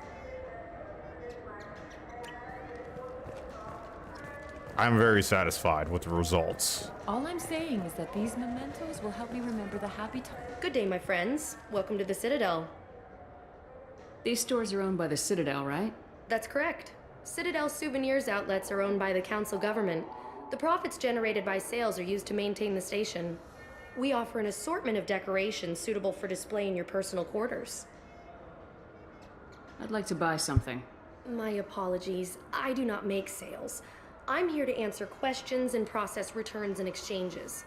I'm very satisfied with the results. All I'm saying is that these mementos will help me remember the happy time. Good day, my friends. Welcome to the Citadel. These stores are owned by the Citadel, right? That's correct. Citadel souvenirs outlets are owned by the council government. The profits generated by sales are used to maintain the station. We offer an assortment of decorations suitable for display in your personal quarters. I'd like to buy something. My apologies. I do not make sales. I'm here to answer questions and process returns and exchanges.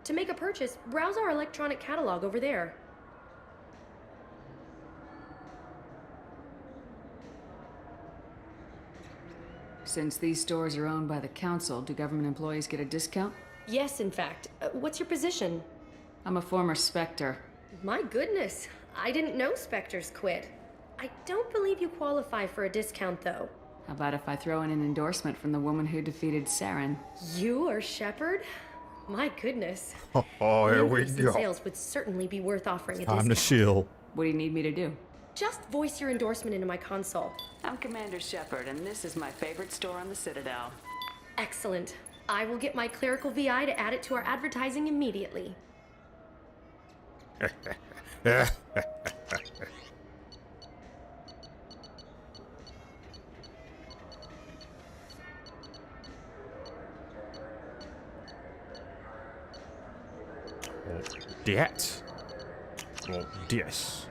To make a purchase, browse our electronic catalog over there. Since these stores are owned by the council, do government employees get a discount? Yes, in fact. What's your position? I'm a former Spectre. My goodness. I didn't know Spectres quit. I don't believe you qualify for a discount, though. How about if I throw in an endorsement from the woman who defeated Saren? You are Shepard? My goodness. Oh, here we Increase in go. sales would certainly be worth offering a Time discount. to chill. What do you need me to do? Just voice your endorsement into my console. I'm Commander Shepard, and this is my favorite store on the Citadel. Excellent. I will get my clerical VI to add it to our advertising immediately. That. Well, yes.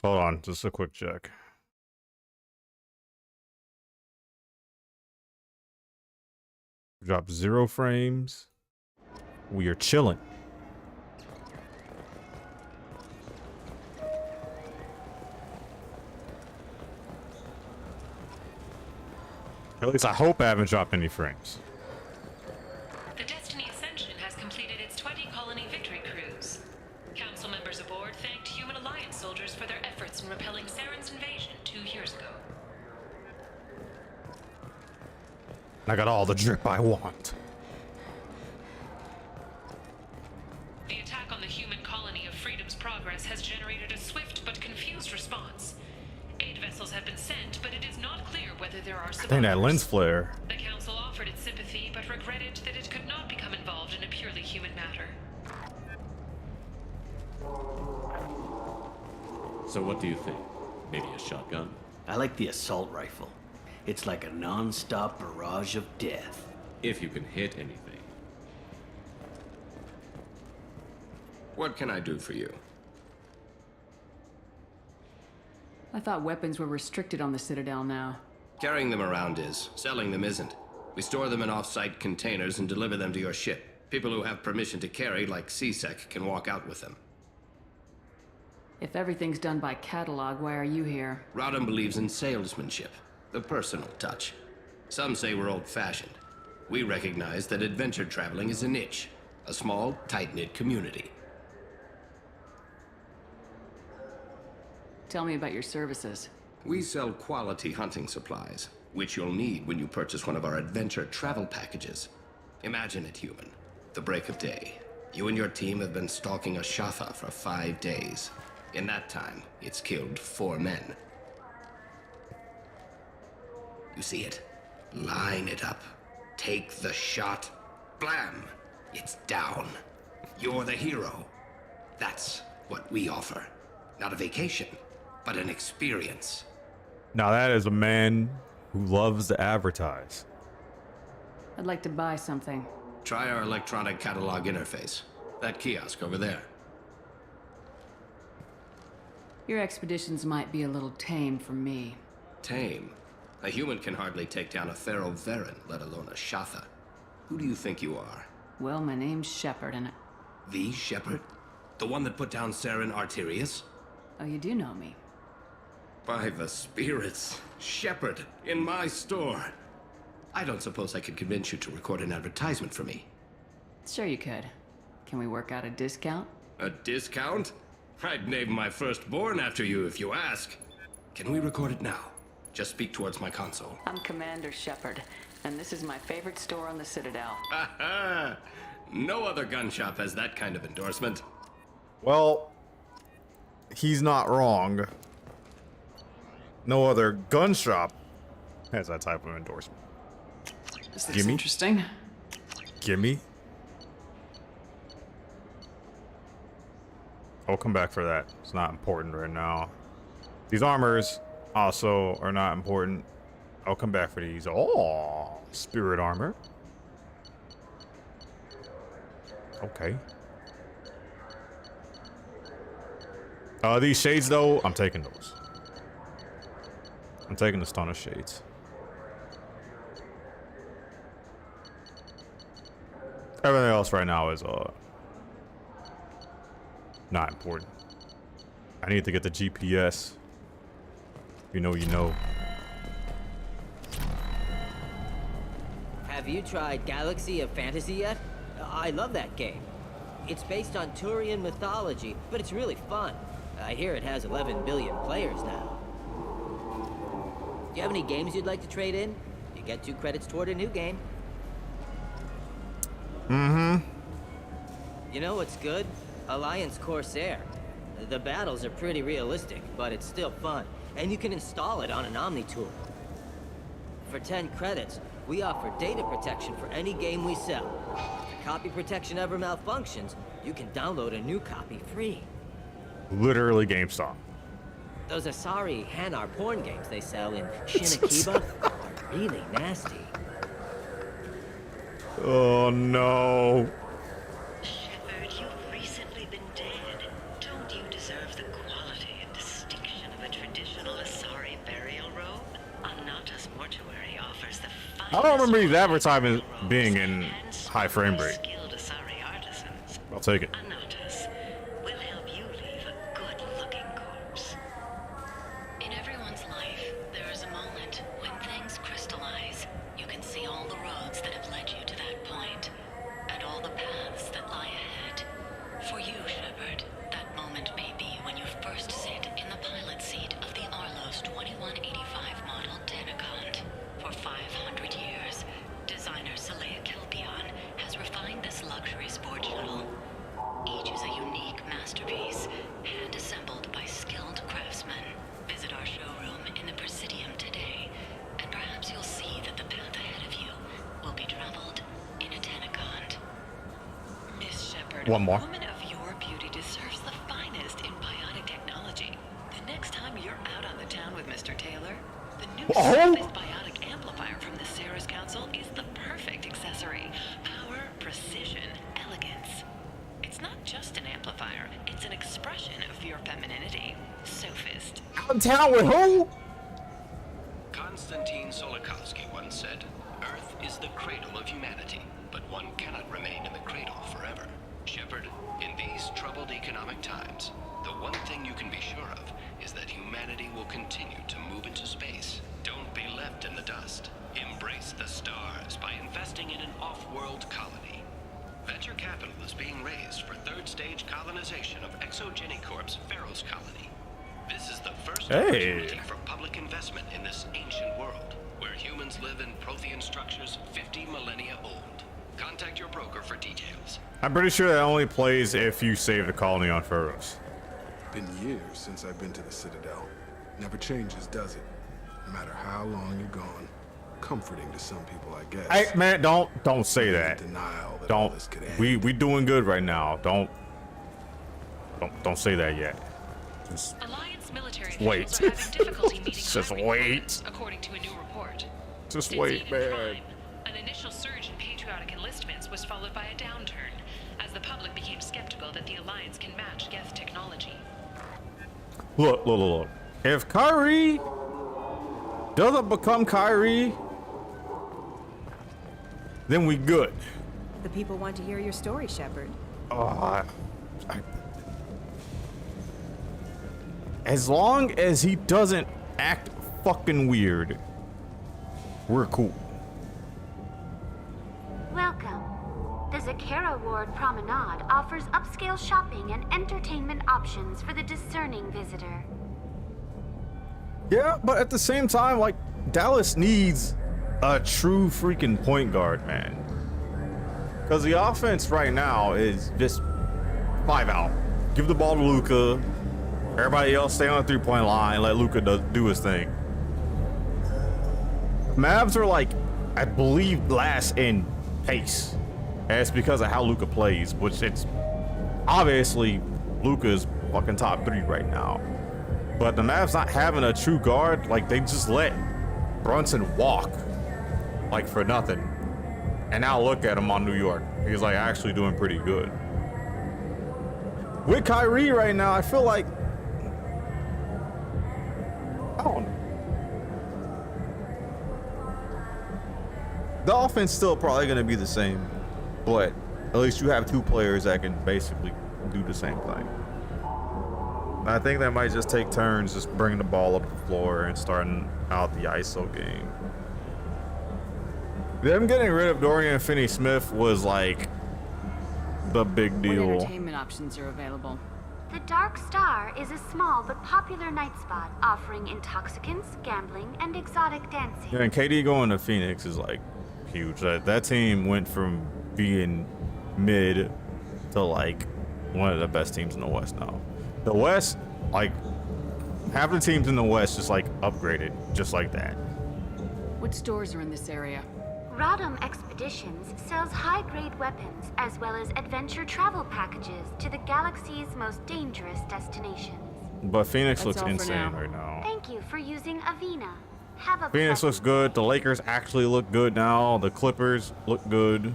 Hold on, just a quick check. Drop 0 frames. We are chilling. At least I hope I haven't dropped any frames. The Destiny Ascension has completed its 20-colony victory cruise. Council members aboard thanked Human Alliance soldiers for their efforts in repelling Saren's invasion 2 years ago. I got all the drip I want. The attack on the human colony of Freedom's Progress has generated a swift but confused response. Aid vessels have been sent, but it is not clear whether there are I think that survivors. lens flare. The Council offered its sympathy, but regretted that it could not become involved in a purely human matter. So what do you think? Maybe a shotgun? I like the assault rifle. It's like a non-stop barrage of death. If you can hit anything. What can I do for you? I thought weapons were restricted on the Citadel now. Carrying them around is. Selling them isn't. We store them in off-site containers and deliver them to your ship. People who have permission to carry, like CSEC, can walk out with them. If everything's done by catalog, why are you here? Rodham believes in salesmanship, the personal touch. Some say we're old-fashioned. We recognize that adventure traveling is a niche, a small, tight-knit community. Tell me about your services. We sell quality hunting supplies, which you'll need when you purchase one of our adventure travel packages. Imagine it, human. The break of day. You and your team have been stalking a Shafa for 5 days. In that time, it's killed 4 men. You see it? Line it up. Take the shot. Blam! It's down. You're the hero. That's what we offer. Not a vacation, but an experience. Now that is a man who loves to advertise. I'd like to buy something. Try our electronic catalog interface. That kiosk over there. Your expeditions might be a little tame for me. Tame? A human can hardly take down a Pharaoh Varen, let alone a Shatha. Who do you think you are? Well, my name's Shepard, and The Shepard? The one that put down Saren Arterius? oh, you do know me. By the spirits. Shepard, in my store. I don't suppose I could convince you to record an advertisement for me. Sure you could. Can we work out a discount? A discount? I'd name my firstborn after you if you ask. Can we record it now? Just speak towards my console. I'm Commander Shepard, and this is my favorite store on the Citadel. Ha! No other gun shop has that kind of endorsement. Well, he's not wrong. No other gun shop has that type of endorsement. This looks interesting. Gimme. I'll come back for that. It's not important right now. These armors also are not important. I'll come back for these. Oh, spirit armor. Okay. These shades though, I'm taking those. I'm taking the stun of shades. Everything else right now is not important. I need to get the GPS. You know, you know. Have you tried Galaxy of Fantasy yet? I love that game. It's based on Turian mythology, but it's really fun. I hear it has 11 billion players now. Do you have any games you'd like to trade in? You get 2 credits toward a new game. Mm-hmm. You know what's good? Alliance Corsair. The battles are pretty realistic, but it's still fun. And you can install it on an Omni tool. For 10 credits, we offer data protection for any game we sell. If the copy protection ever malfunctions, you can download a new copy free. Literally GameStop. Those Asari Hanar porn games they sell in Shinakiba are really nasty. Oh no. Shepard, you've recently been dead. Don't you deserve the quality and distinction of a traditional Asari burial robe? Anata's mortuary offers the finest. I don't remember these advertisements being in high frame rate. skilled Asari artisans. I'll take it. Anatas will help you leave a good-looking corpse. In everyone's life, there is a moment when things crystallize. You can see all the roads that have led you to that point, and all the paths that lie ahead. For you, Shepard, that moment may be when you first sit in the pilot seat of the Arlos 2185 model Denacont. For 500 years, designer Saleha Kelpion has refined this luxury sport shuttle. Each is a unique masterpiece, hand-assembled by skilled craftsmen. Visit our showroom in the Presidium today, and perhaps you'll see that the path ahead of you will be traveled in a Denacont. Miss Shepard, One more. a woman of your beauty deserves the finest in bionic technology. The next time you're out on the town with Mr. Taylor, the new Surface Bionic Amplifier from the Ceres Council is the perfect accessory. Power, precision, elegance. It's not just an amplifier, it's an expression of your femininity. Sophist. Out in town with who? Konstantin Solokowski once said, Earth is the cradle of humanity, but one cannot remain in the cradle forever. Shepard, in these troubled economic times, the one thing you can be sure of is that humanity will continue to move into space. Don't be left in the dust. Embrace the stars by investing in an off-world colony. Venture capital is being raised for third-stage colonization of Exogeny Corp's Pharaoh's colony. This is the first opportunity for public investment in this ancient world, where humans live in Prothean structures 50 millennia old. Contact your broker for details. I'm pretty sure that only plays if you save the colony on Pharaohs. Been years since I've been to the Citadel. Never changes, does it? No matter how long you're gone. comforting to some people, I guess. Hey man, don't say that. Denial that all Don't. this could end. We doing good right now. Don't say that yet. Just Alliance military wait. officials are having difficulty meeting Just hiring wait. requirements, according to a new report. Just Since wait, Eden man. Prime, an initial surge in patriotic enlistments was followed by a downturn, as the public became skeptical that the Alliance can match Geth technology. Look. If Kyrie doesn't become Kyrie, then we good. The people want to hear your story, Shepard. As long as he doesn't act fucking weird, we're cool. Welcome. The Zakera Ward Promenade offers upscale shopping and entertainment options for the discerning visitor. Yeah, but at the same time, like, Dallas needs a true freaking point guard, man. Because the offense right now is just 5 out. Give the ball to Luka. Everybody else stay on the three-point line. Let Luka do his thing. Mavs are like, I believe, last in pace. And it's because of how Luka plays, which it's obviously Luka's fucking top 3 right now. But the Mavs not having a true guard, like they just let Brunson walk like for nothing. And now look at him on New York. He's like actually doing pretty good. With Kyrie right now, I feel like, I don't know. The offense still probably gonna be the same, but at least you have 2 players that can basically do the same thing. I think they might just take turns just bringing the ball up the floor and starting out the ISO game. Them getting rid of Dorian Finney-Smith was like the big What deal. entertainment options are available? The Dark Star is a small but popular night spot offering intoxicants, gambling, and exotic dancing. Yeah, and KD going to Phoenix is like huge. That team went from being mid to like one of the best teams in the West now. The West, like, half the teams in the West just like upgraded just like that. What stores are in this area? Rodham Expeditions sells high-grade weapons as well as adventure travel packages to the galaxy's most dangerous destinations. But Phoenix That's looks all for insane now. right now. Thank you for using Avena. Have a Phoenix looks good. The Lakers actually look good now. The Clippers look good.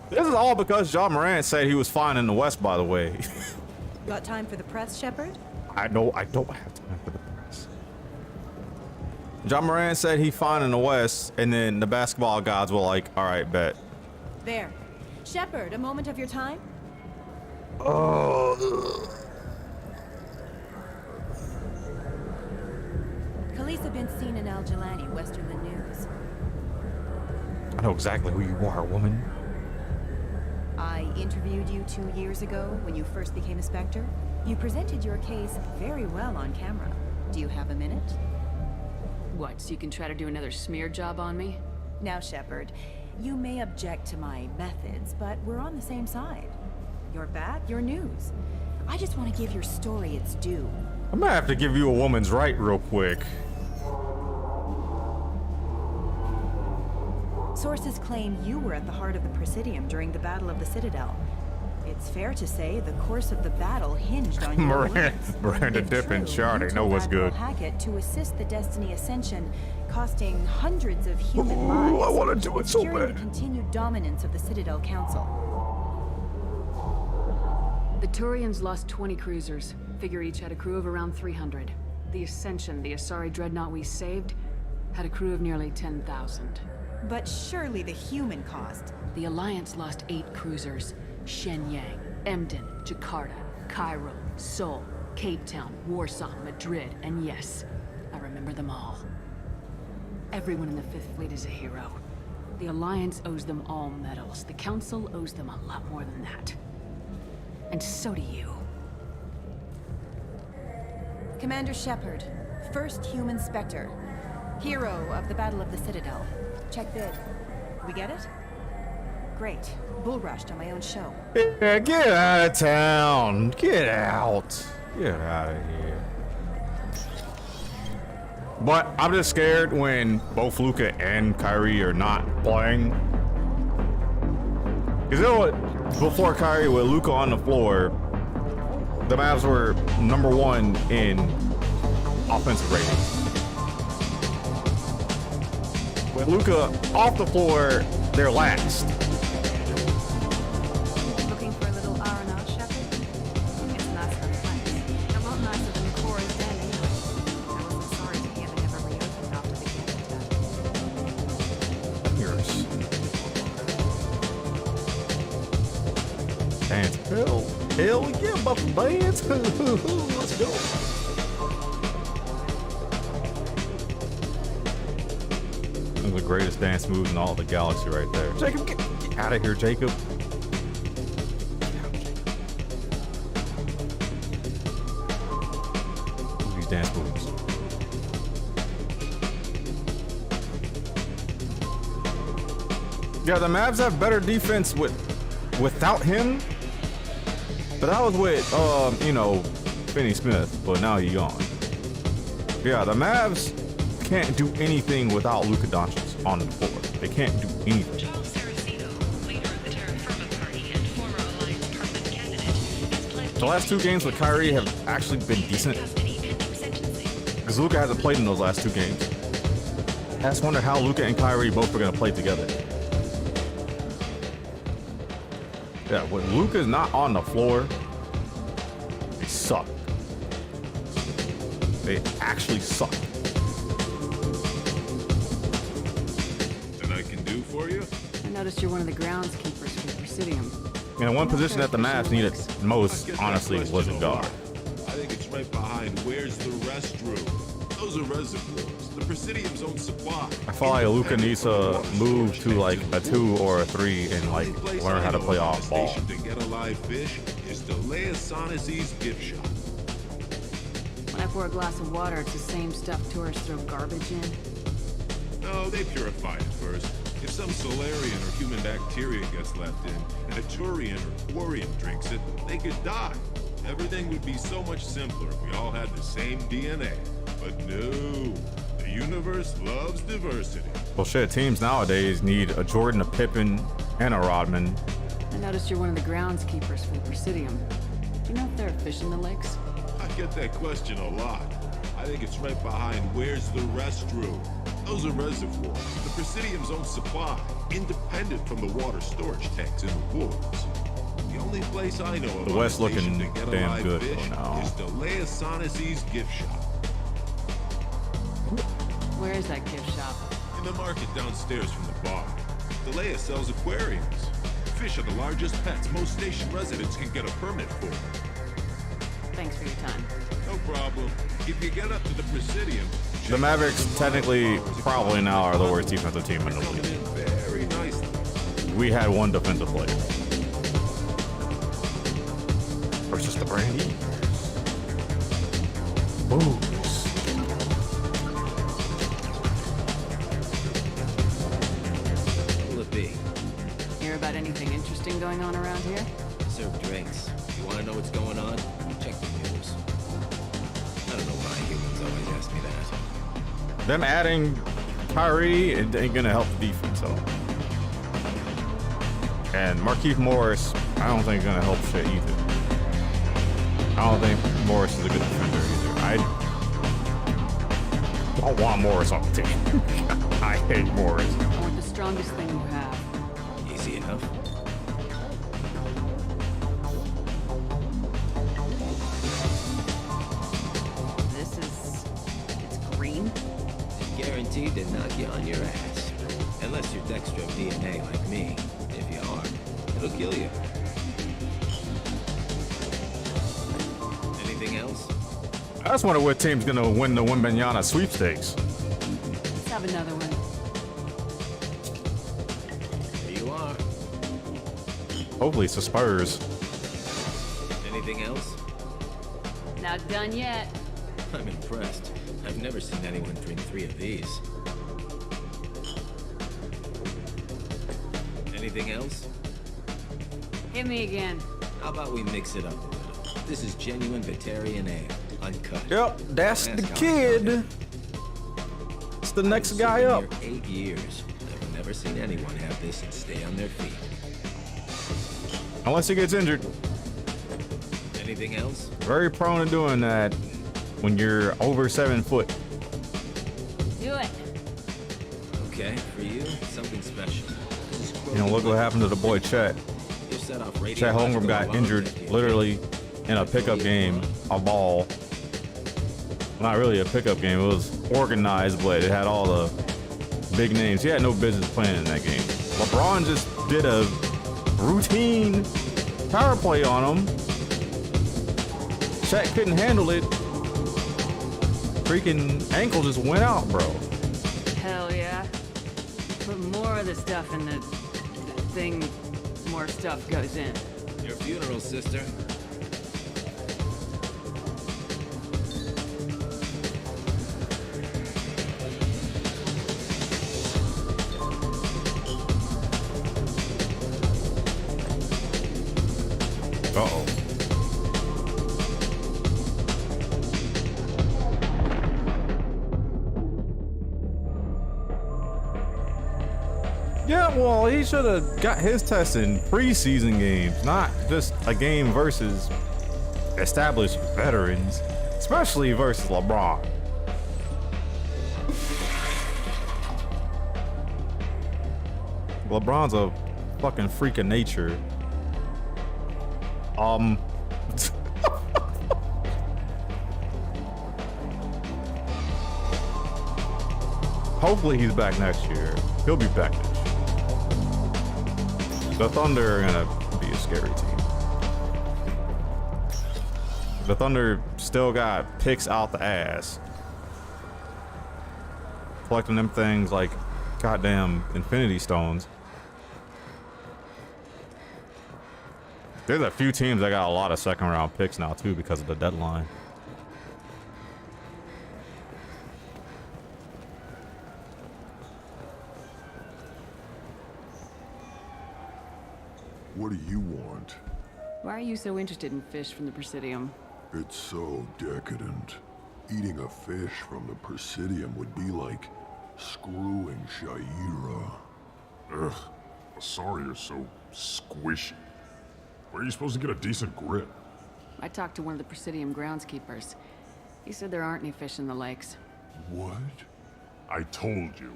This is all because Ja Morant said he was fine in the West, by the way. Got time for the press, Shepard? I don't have time for the press. Ja Morant said he fine in the West, and then the basketball gods were like, all right, bet. There. Shepard, a moment of your time? Oh. Khaleesa been seen in Al Jelani, Westerland News. I know exactly who you are, woman. I interviewed you 2 years ago when you first became a Spectre. You presented your case very well on camera. Do you have a minute? What, so you can try to do another smear job on me? Now, Shepard, you may object to my methods, but we're on the same side. You're back, your news. I just want to give your story its due. I'm gonna have to give you a woman's right real quick. Sources claim you were at the heart of the Presidium during the Battle of the Citadel. It's fair to say the course of the battle hinged on your words. Miranda If Dip and true, Shard, you they know told what's Admiral good. Hackett to assist the Destiny Ascension, costing hundreds of human Ooh, lives. I wanna do it so securing bad. the continued dominance of the Citadel Council. The Turians lost 20 cruisers. Figure each had a crew of around 300. The Ascension, the Asari dreadnought we saved, had a crew of nearly 10,000. But surely the human cost. The Alliance lost 8 cruisers. Shenyang, Emden, Jakarta, Cairo, Seoul, Cape Town, Warsaw, Madrid, and yes, I remember them all. Everyone in the Fifth Fleet is a hero. The Alliance owes them all medals. The Council owes them a lot more than that. And so do you. Commander Shepard, first human Spectre. Hero of the Battle of the Citadel. Check bid. We get it? Great. Bull rushed on my own show. Yeah, get out of town. Get out. Get out of here. But I'm just scared when both Luka and Kyrie are not playing. Because you know what? Before Kyrie, with Luka on the floor, the Mavs were #1 in offensive rating. With Luka off the floor, they're last. Looking for a little R&R, Shepard? It's a nice little place. A lot nicer than Cora's den anyway. I wasn't sorry to hear they never reopened after the game attack. Yours. Dance. Hell yeah, Buffalo Bands. Let's go. One of the greatest dance moves in all the galaxy right there. Jacob, get out of here, Jacob. Look at these dance moves. Yeah, the Mavs have better defense without him. But that was with, you know, Finney Smith, but now he's gone. Yeah, the Mavs can't do anything without Luka Doncic on the floor. They can't do anything. Charles Saraceno, leader of the Terra Firma Party and former Alliance Parliament candidate, is pledged The last 2 games with Kyrie have actually been decent. Because Luka hasn't played in those last 2 games. I just wonder how Luka and Kyrie both are going to play together. Yeah, when Luka's not on the floor, they suck. They actually suck. That I can do for you? I noticed you're one of the groundskeepers for Presidium. And one position that the Mavs needed most, honestly, was a guard. I think it's right behind where's the restroom. Those are reservoirs. The Presidium's own supply. I feel like Luka needs to move to like a 2 or a 3 and like learn how to play off ball. To get a live fish is Delea Sonasy's gift shop. When I pour a glass of water, it's the same stuff tourists throw garbage in. No, they purify it first. If some Solarian or human bacteria gets left in, and a Turian or Quarian drinks it, they could die. Everything would be so much simpler if we all had the same DNA. But no, the universe loves diversity. Well, shit, teams nowadays need a Jordan, a Pippen, and a Rodman. I noticed you're one of the groundskeepers for the Presidium. Do you know if there are fish in the lakes? I get that question a lot. I think it's right behind where's the restroom. Those are reservoirs, the Presidium's own supply, independent from the water storage tanks in the woods. The only place I know of The West on station looking to get a damn live good fish for now. is Delea Sonasy's gift shop. Where is that gift shop? In the market downstairs from the bar. Delea sells aquariums. Fish are the largest pets most station residents can get a permit for. Thanks for your time. No problem. If you get up to the Presidium, The Mavericks technically probably now are the worst defensive team in the league. very nicely. We had 1 defensive player. Versus the Brandy. Booze. Who'll it be? Hear about anything interesting going on around here? Serve drinks. You want to know what's going on? Check the news. I don't know why humans always ask me that. Them adding Kyrie it ain't gonna help the defense at all. And Markieff Morris, I don't think gonna help shit either. I don't think Morris is a good defender either. I don't want Morris on the team. I hate Morris. I want the strongest thing you have. Easy enough. It's green? Guaranteed to knock you on your ass. Unless you're Dextro DNA like me. If you are, it'll kill you. Anything else? I just wonder what team's gonna win the Wembanyama sweepstakes. Let's have another one. There you are. Hopefully it's the Spurs. Anything else? Not done yet. I'm impressed. I've never seen anyone drink 3 of these. Anything else? Hit me again. How about we mix it up a little? This is genuine Batarian ale, uncut. Yep, that's Ask the how I kid. got it. the next guy up. 8 years. I've never seen anyone have this and stay on their feet. Unless he gets injured. Anything else? Very prone to doing that when you're over 7 foot. Do it. Okay, for you, something special. You know, look what happened to the boy Chet. You set off radio Chet Holmgren got alarms injured after you literally in a pickup game, a ball. Not really a pickup game, it was organized, but it had all the big names. He had no business playing in that game. LeBron just did a routine power play on him. Chet couldn't handle it. Freaking ankle just went out, bro. Hell yeah. Put more of the stuff in the thing, more stuff goes in. Your funeral, sister. Uh-oh. Yeah, well, he should have got his test in preseason games, not just a game versus established veterans, especially versus LeBron. LeBron's a fucking freak of nature. Hopefully he's back next year. He'll be back next year. The Thunder are gonna be a scary team. The Thunder still got picks out the ass. Collecting them things like goddamn Infinity Stones. There's a few teams that got a lot of second round picks now too because of the deadline. What do you want? Why are you so interested in fish from the Presidium? It's so decadent. Eating a fish from the Presidium would be like screwing Shaira. Ugh, sorry you're so squishy. Where are you supposed to get a decent grip? I talked to one of the Presidium groundskeepers. He said there aren't any fish in the lakes. What? I told you.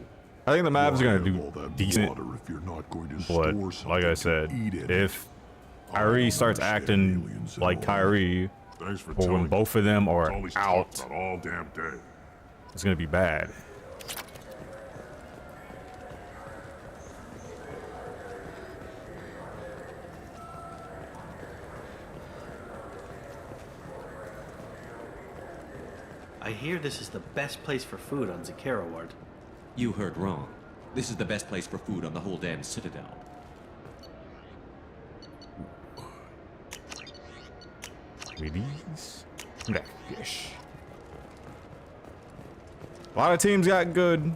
I think the Mavs are gonna Why do have all that decent, water if you're not going to but store something like I to said, eat it? if Kyrie starts acting like Kyrie, Thanks for or when telling both of them are That's all he's out, talked about all damn day. it's gonna be bad. I hear this is the best place for food on Zakera Ward. You heard wrong. This is the best place for food on the whole damn Citadel. Ladies, that fish. A lot of teams got good.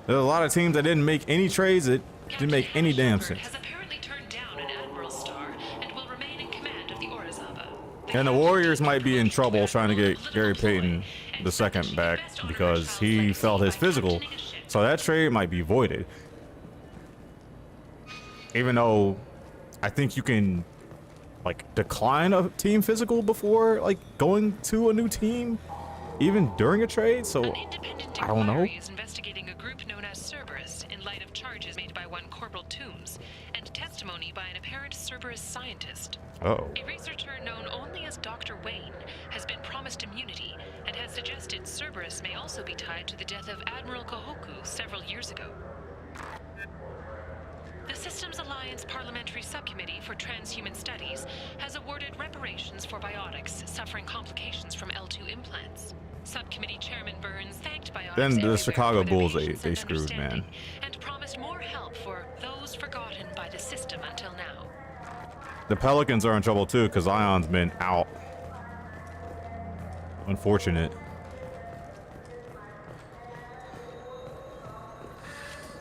There's a lot of teams that didn't make any trades that didn't make any damn sense. Has apparently turned down an Admiral star and will remain in command of the Orizaba. And the Warriors might be in trouble trying to get Gary Payton II back because he felt his physical. So that trade might be voided. Even though I think you can like decline a team physical before like going to a new team, even during a trade. So I don't know. Is investigating a group known as Cerberus in light of charges made by one Corporal Toombs and testimony by an apparent Cerberus scientist. Oh. A researcher known only as Dr. Wayne has been promised immunity and has suggested Cerberus may also be tied to the death of Admiral Kohoku several years ago. The Systems Alliance Parliamentary Subcommittee for Transhuman Studies has awarded reparations for biotics suffering complications from L2 implants. Subcommittee Chairman Burns thanked biotics Then the everywhere Chicago for their Bulls, patience they and screwed, man. understanding, and promised more help for those forgotten by the system until now. The Pelicans are in trouble too because Zion's been out. Unfortunate.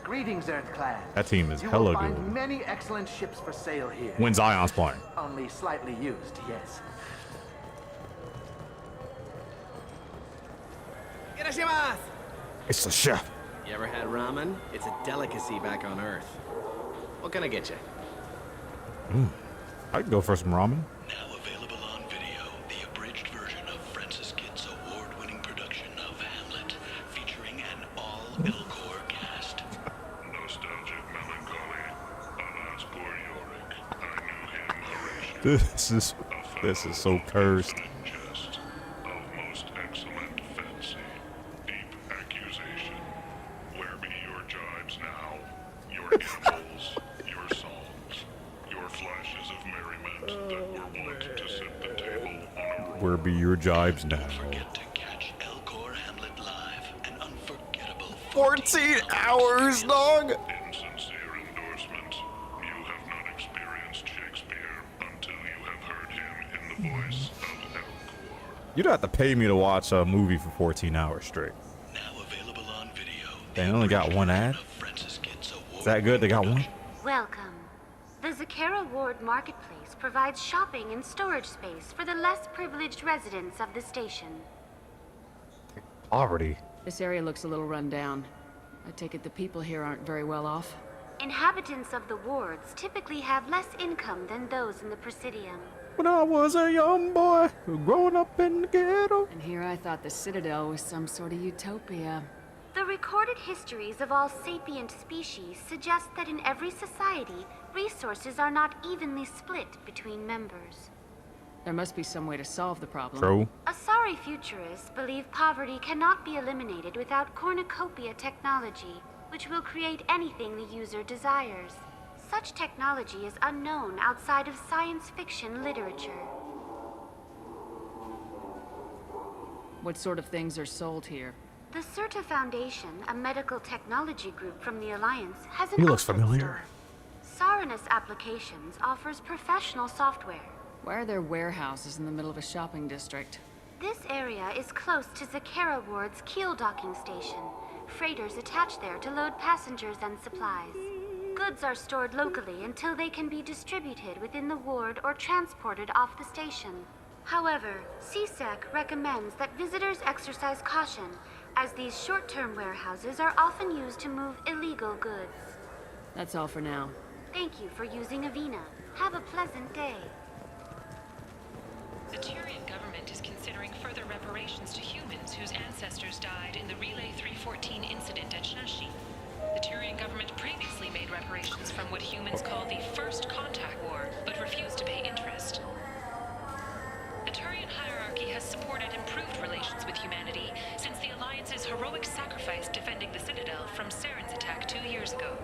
Greetings, Earth class. That team is You hella will find good. many excellent ships for sale here. When Zion's playing. Only slightly used, yes. It's the chef. You ever had ramen? It's a delicacy back on Earth. What can I get you? I could go for some ramen. Now available on video, the abridged version of Francis Kidd's award-winning production of Hamlet, featuring an all-Elcor cast. Nostalgic melancholy. Alas, poor Yorick. I knew him, Horatio. This is so cursed. Jest, of most excellent fancy, deep accusation. Where be your jibes now? Your gambols, your songs, your flashes of merriment that were wont to set the table on a Where be your jibes now? Forget to catch Elcor Hamlet live, an unforgettable 14 hours, dog! insincere endorsement. You have not experienced Shakespeare until you have heard him in the voice of Elcor. You'd have to pay me to watch a movie for 14 hours straight. Now available on video. They only got one ad? Is that good? They got one? Welcome. The Zakera Ward Marketplace provides shopping and storage space for the less privileged residents of the station. Poverty. This area looks a little run down. I take it the people here aren't very well off. Inhabitants of the wards typically have less income than those in the Presidium. When I was a young boy, growing up in the ghetto. And here I thought the Citadel was some sort of utopia. The recorded histories of all sapient species suggest that in every society, resources are not evenly split between members. There must be some way to solve the problem. True. Asari futurists believe poverty cannot be eliminated without cornucopia technology, which will create anything the user desires. Such technology is unknown outside of science fiction literature. What sort of things are sold here? The Certa Foundation, a medical technology group from the Alliance, has an He looks outlet familiar. store. Saranus Applications offers professional software. Why are there warehouses in the middle of a shopping district? This area is close to Zakera Ward's Keel docking station. Freighters attach there to load passengers and supplies. Goods are stored locally until they can be distributed within the ward or transported off the station. However, CSEC recommends that visitors exercise caution, as these short-term warehouses are often used to move illegal goods. That's all for now. Thank you for using Avena. Have a pleasant day. The Turian government is considering further reparations to humans whose ancestors died in the Relay 314 incident at Shashi. The Turian government previously made reparations from what humans call the First Contact War, but refused to pay interest. The Turian hierarchy has supported improved relations with humanity since the Alliance's heroic sacrifice defending the Citadel from Saren's attack 2 years ago.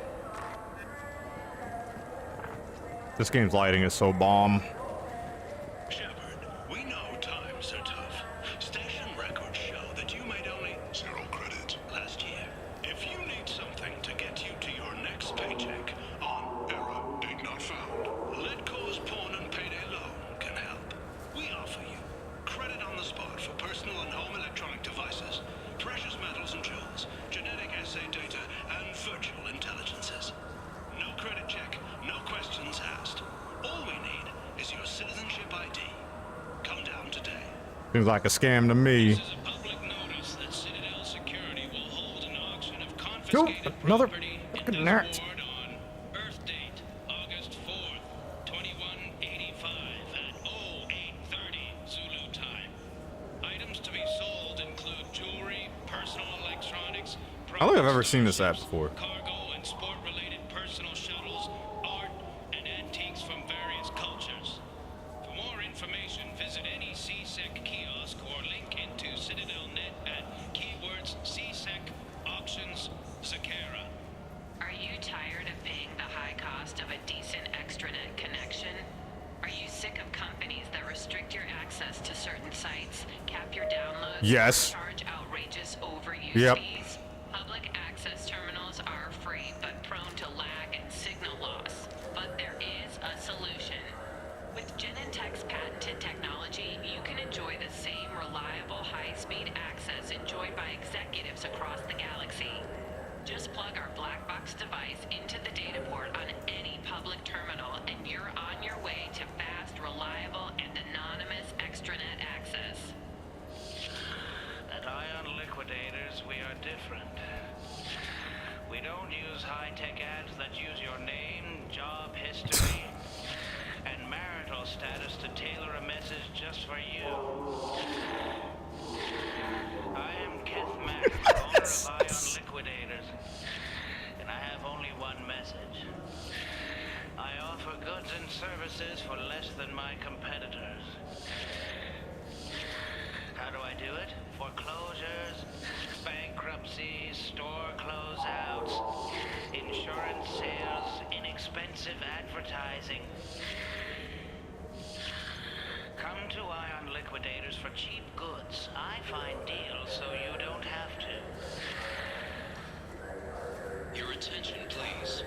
This game's lighting is so bomb. Shepard, we know times are tough. Station records show that you made only 0 credit last year. If you need something to get you to your next paycheck on error date not found, Ledcor's Pawn and Payday Loan can help. We offer you credit on the spot for personal and home electronic devices, precious metals and jewels, genetic assay data, and virtual intelligences. No credit check, no questions asked. All we need is your citizenship ID. Come down today. Seems like a scam to me. Cool. Another fucking nerd. I don't think I've ever seen this app before. Are you tired of paying the high cost of a decent extranet connection? Are you sick of companies that restrict your access to certain sites, cap your downloads, Yes. charge outrageous overuse Yep. fees? Public access terminals are free but prone to lag and signal loss. But there is a solution. With Genentech's patented technology, you can enjoy the same reliable high-speed access enjoyed by executives across the galaxy. Just plug our black box device into the data port on any public terminal and you're on your way to fast, reliable, and anonymous extranet access. At Ion Liquidators, we are for you. I am Keth Mack, owner of Ion Liquidators, and I have only one message. I offer goods and services for less than my competitors. How do I do it? Foreclosures, bankruptcies, store closeouts, insurance sales, inexpensive advertising. Come to Ion Liquidators for cheap goods. I find deals so you don't have to. Your attention, please.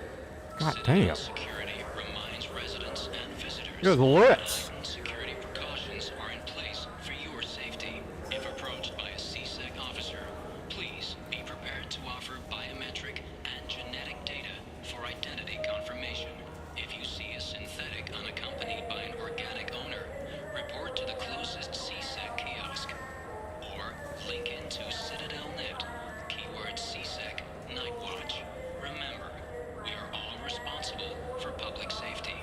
God damn. Security reminds residents and visitors You're the lips. that security precautions are in place for your safety. If approached by a CSEC officer, please be prepared to offer biometric and genetic data for identity confirmation. If you see a synthetic unaccompanied by an organic owner, report to the closest CSEC kiosk. Or link into CitadelNet, keyword CSEC, Night Watch. Remember, we are all responsible for public safety.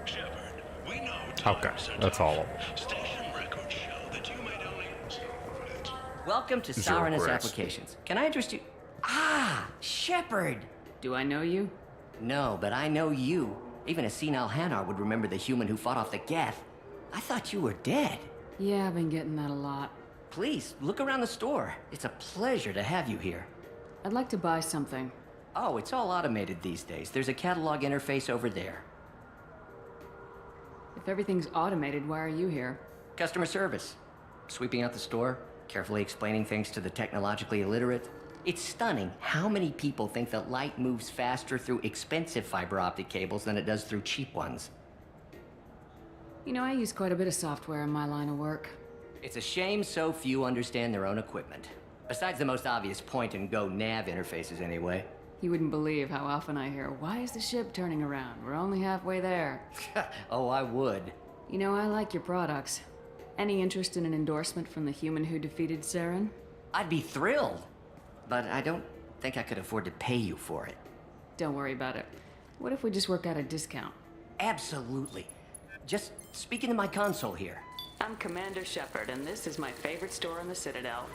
Shepard, we know Okay, that's all of them. station records show that you made only Welcome to Zero Sarenus credits. Applications. Can I interest you? Ah, Shepard! Do I know you? No, but I know you. Even a senile Hanar would remember the human who fought off the Geth. I thought you were dead. Yeah, I've been getting that a lot. Please, look around the store. It's a pleasure to have you here. I'd like to buy something. Oh, it's all automated these days. There's a catalog interface over there. If everything's automated, why are you here? Customer service. Sweeping out the store, carefully explaining things to the technologically illiterate. It's stunning how many people think that light moves faster through expensive fiber optic cables than it does through cheap ones. You know, I use quite a bit of software in my line of work. It's a shame so few understand their own equipment. Besides the most obvious point-and-go nav interfaces anyway. You wouldn't believe how often I hear, "Why is the ship turning around? We're only halfway there." Oh, I would. You know, I like your products. Any interest in an endorsement from the human who defeated Saren? I'd be thrilled. But I don't think I could afford to pay you for it. Don't worry about it. What if we just work out a discount? Absolutely. Just speak into my console here. I'm Commander Shepard, and this is my favorite store in the Citadel.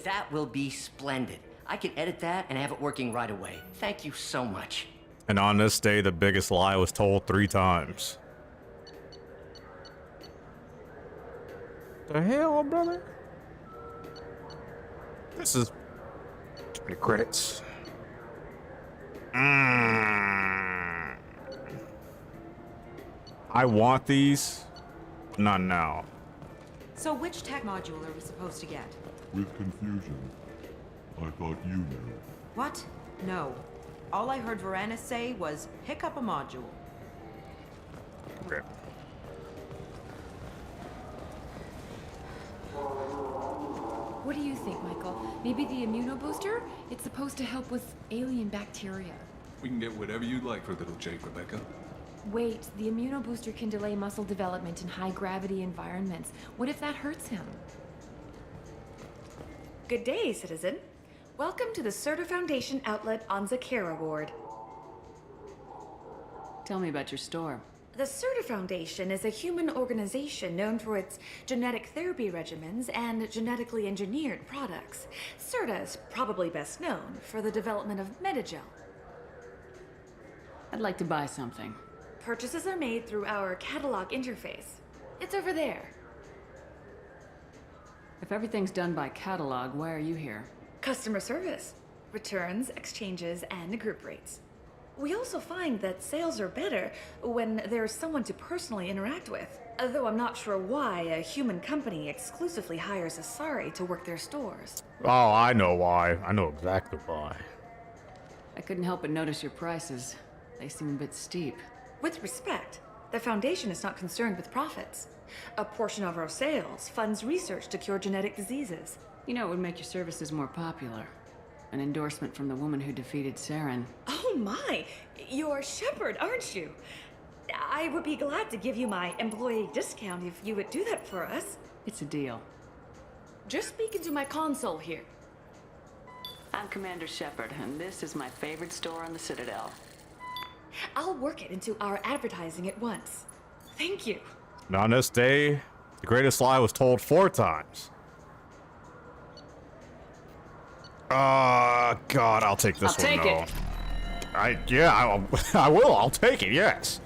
That will be splendid. I can edit that and have it working right away. Thank you so much. And on this day, the biggest lie was told 3 times. The hell, brother? This is 20 credits. I want these, but not now. So which tech module are we supposed to get? With confusion. I thought you knew. What? No. All I heard Varanus say was, pick up a module. Okay. What do you think, Michael? Maybe the immunobooster? It's supposed to help with alien bacteria. We can get whatever you'd like for little Jake, Rebecca. Wait, the immunobooster can delay muscle development in high-gravity environments. What if that hurts him? Good day, citizen. Welcome to the Certa Foundation outlet on Zakera Ward. Tell me about your store. The Certa Foundation is a human organization known for its genetic therapy regimens and genetically engineered products. Certa is probably best known for the development of Metagel. I'd like to buy something. Purchases are made through our catalog interface. It's over there. If everything's done by catalog, why are you here? Customer service, returns, exchanges, and group rates. We also find that sales are better when there's someone to personally interact with. Though I'm not sure why a human company exclusively hires Asari to work their stores. Oh, I know why. I know exactly why. I couldn't help but notice your prices. They seem a bit steep. With respect, the Foundation is not concerned with profits. A portion of our sales funds research to cure genetic diseases. You know, it would make your services more popular. An endorsement from the woman who defeated Saren. Oh my! You're Shepard, aren't you? I would be glad to give you my employee discount if you would do that for us. It's a deal. Just speak into my console here. I'm Commander Shepard, and this is my favorite store on the Citadel. I'll work it into our advertising at once. Thank you. And on this day, the greatest lie was told 4 times. God, I'll take this I'll one. take No. it. I will. I'll take it. Yes.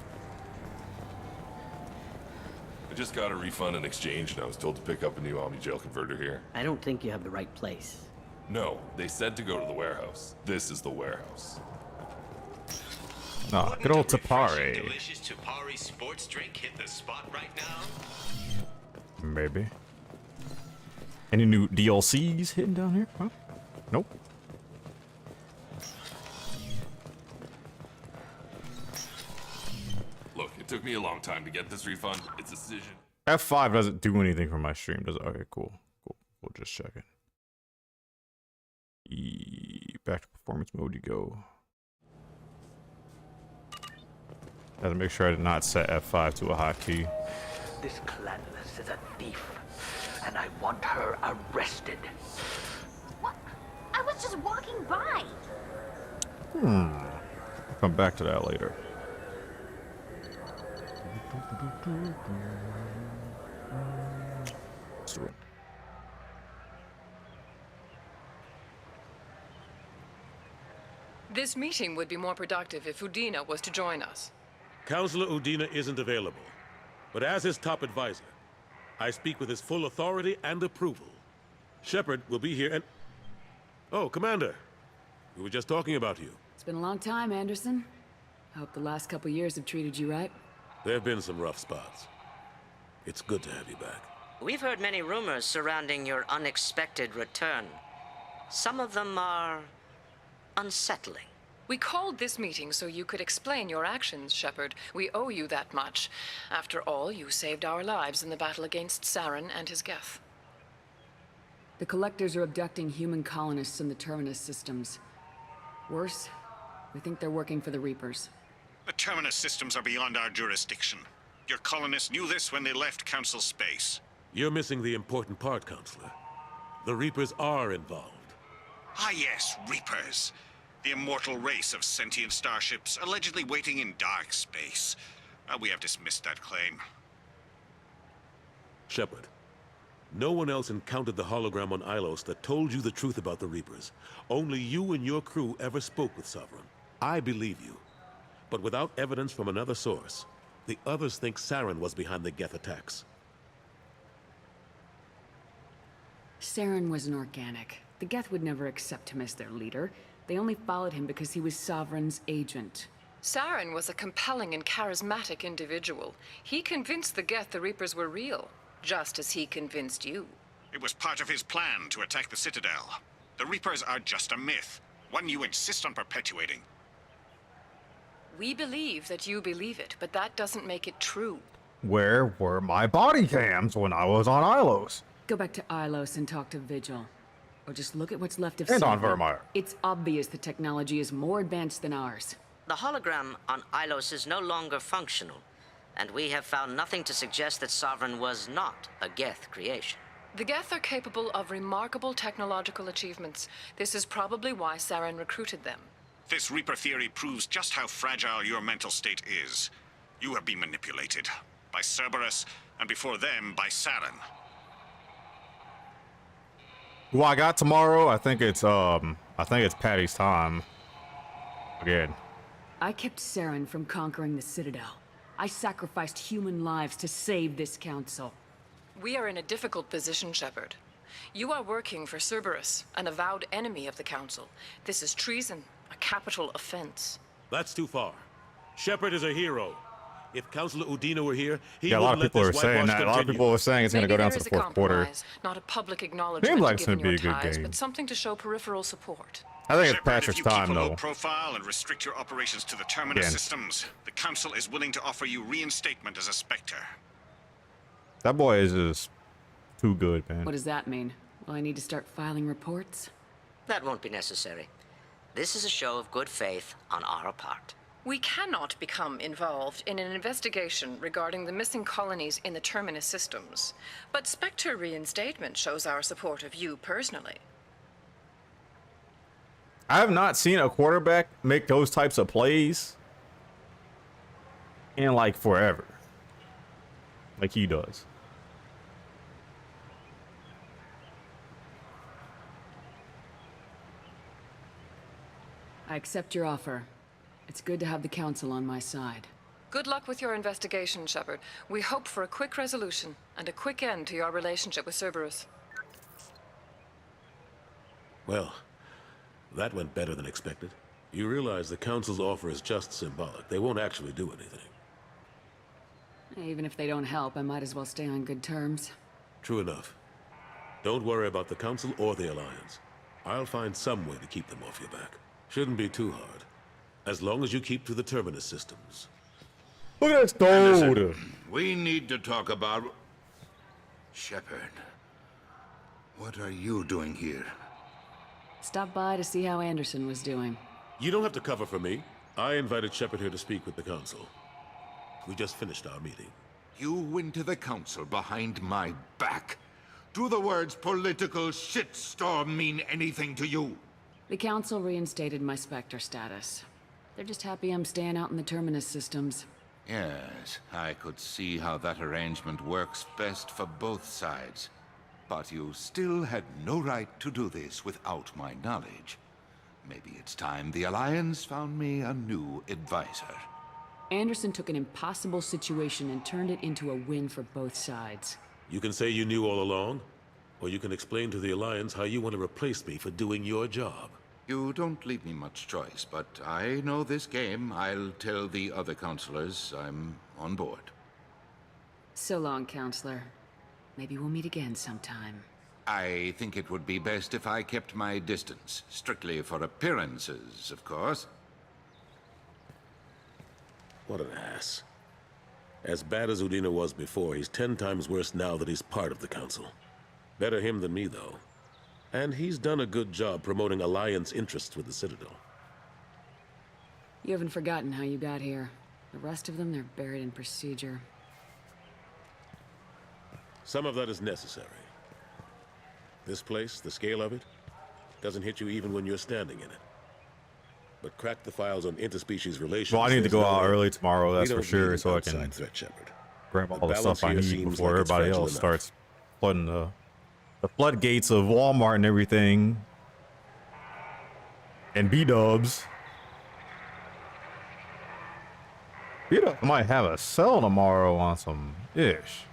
I just got a refund in exchange, and I was told to pick up a new Omni Jail converter here. I don't think you have the right place. No, they said to go to the warehouse. This is the warehouse. Ah, good old Tapari. Delicious Tapari sports drink hit the spot right now. Maybe. Any new DLCs hidden down here? Huh? Nope. Look, it took me a long time to get this refund. It's a decision. F5 doesn't do anything for my stream, does it? Okay, cool. Cool. We'll just check it. Back to performance mode you go. Have to make sure I did not set F5 to a hotkey. This Clanless is a thief, and I want her arrested. What? I was just walking by. I'll come back to that later. This meeting would be more productive if Udina was to join us. Counselor Udina isn't available, but as his top advisor, I speak with his full authority and approval. Shepard will be here and... Oh, Commander. We were just talking about you. It's been a long time, Anderson. I hope the last couple years have treated you right. There have been some rough spots. It's good to have you back. We've heard many rumors surrounding your unexpected return. Some of them are unsettling. We called this meeting so you could explain your actions, Shepard. We owe you that much. After all, you saved our lives in the battle against Saren and his Geth. The Collectors are abducting human colonists in the Terminus systems. Worse, we think they're working for the Reapers. The Terminus systems are beyond our jurisdiction. Your colonists knew this when they left Council space. You're missing the important part, Counselor. The Reapers are involved. Ah yes, Reapers. The immortal race of sentient starships allegedly waiting in dark space. We have dismissed that claim. Shepard, no one else encountered the hologram on Ilos that told you the truth about the Reapers. Only you and your crew ever spoke with Sovereign. I believe you. But without evidence from another source, the others think Saren was behind the Geth attacks. Saren was an organic. The Geth would never accept him as their leader. They only followed him because he was Sovereign's agent. Saren was a compelling and charismatic individual. He convinced the Geth the Reapers were real, just as he convinced you. It was part of his plan to attack the Citadel. The Reapers are just a myth, one you insist on perpetuating. We believe that you believe it, but that doesn't make it true. Where were my body cams when I was on Ilos? Go back to Ilos and talk to Vigil. Or just look at what's left of And on Sovereign. Vermeer. It's obvious the technology is more advanced than ours. The hologram on Ilos is no longer functional, and we have found nothing to suggest that Sovereign was not a Geth creation. The Geth are capable of remarkable technological achievements. This is probably why Saren recruited them. This Reaper theory proves just how fragile your mental state is. You have been manipulated. By Cerberus, and before them, by Saren. Who I got tomorrow? I think it's Patty's time. Again. I kept Saren from conquering the Citadel. I sacrificed human lives to save this council. We are in a difficult position, Shepard. You are working for Cerberus, an avowed enemy of the Council. This is treason, a capital offense. That's too far. Shepard is a hero. If Counselor Udina were here, he Yeah, a lot wouldn't of people let are this saying whitewash that. A lot of continue. people are saying it's going to go down to the fourth quarter. Not a public acknowledgement Seems like to it's gonna given be your a good ties, game. but something to show peripheral support. I think it's Shepard, Patrick's if you keep time, a low though. profile and restrict your operations to the Terminus Again. systems, the Council is willing to offer you reinstatement as a Spectre. That boy is just too good, man. What does that mean? Will I need to start filing reports? That won't be necessary. This is a show of good faith on our part. We cannot become involved in an investigation regarding the missing colonies in the Terminus systems, but Spectre reinstatement shows our support of you personally. I have not seen a quarterback make those types of plays in like forever. like he does. I accept your offer. It's good to have the Council on my side. Good luck with your investigation, Shepard. We hope for a quick resolution and a quick end to your relationship with Cerberus. Well, that went better than expected. You realize the Council's offer is just symbolic. They won't actually do anything. Even if they don't help, I might as well stay on good terms. True enough. Don't worry about the Council or the Alliance. I'll find some way to keep them off your back. Shouldn't be too hard. As long as you keep to the Terminus systems. Look at this dude! We need to talk about... Shepard. What are you doing here? Stop by to see how Anderson was doing. You don't have to cover for me. I invited Shepard here to speak with the Council. We just finished our meeting. You went to the Council behind my back. Do the words political shitstorm mean anything to you? The Council reinstated my Spectre status. They're just happy I'm staying out in the Terminus systems. Yes, I could see how that arrangement works best for both sides. But you still had no right to do this without my knowledge. Maybe it's time the Alliance found me a new advisor. Anderson took an impossible situation and turned it into a win for both sides. You can say you knew all along, or you can explain to the Alliance how you want to replace me for doing your job. You don't leave me much choice, but I know this game. I'll tell the other counselors I'm on board. So long, Counselor. Maybe we'll meet again sometime. I think it would be best if I kept my distance. Strictly for appearances, of course. What an ass. As bad as Udina was before, he's 10 times worse now that he's part of the Council. Better him than me, though. And he's done a good job promoting Alliance interests with the Citadel. You haven't forgotten how you got here. The rest of them, they're buried in procedure. Some of that is necessary. This place, the scale of it, doesn't hit you even when you're standing in it. But crack the files on interspecies relations. Well, I need to go out early tomorrow, that's We for don't sure, need so I outside can threat, Shepard. grab all the balance stuff I here need seems before like it's everybody fragile else enough. starts flooding the floodgates of Walmart and everything. And B-dubs. B-dubs might have a sale tomorrow on some ish.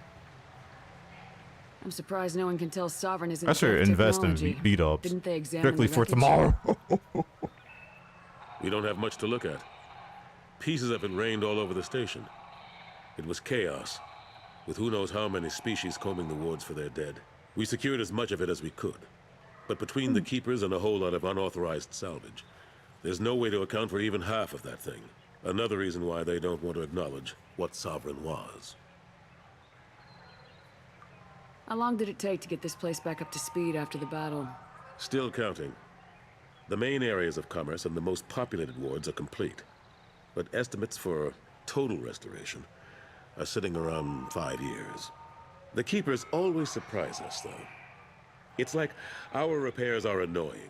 I'm surprised no one can tell Sovereign isn't I should Geth invest in technology. B-dubs. Didn't they examine Strictly the for wreckage? tomorrow. We don't have much to look at. Pieces of it rained all over the station. It was chaos, with who knows how many species combing the wards for their dead. We secured as much of it as we could. But between the Keepers and a whole lot of unauthorized salvage, there's no way to account for even half of that thing. Another reason why they don't want to acknowledge what Sovereign was. How long did it take to get this place back up to speed after the battle? Still counting. The main areas of commerce and the most populated wards are complete. But estimates for total restoration are sitting around 5 years. The Keepers always surprise us, though. It's like our repairs are annoying.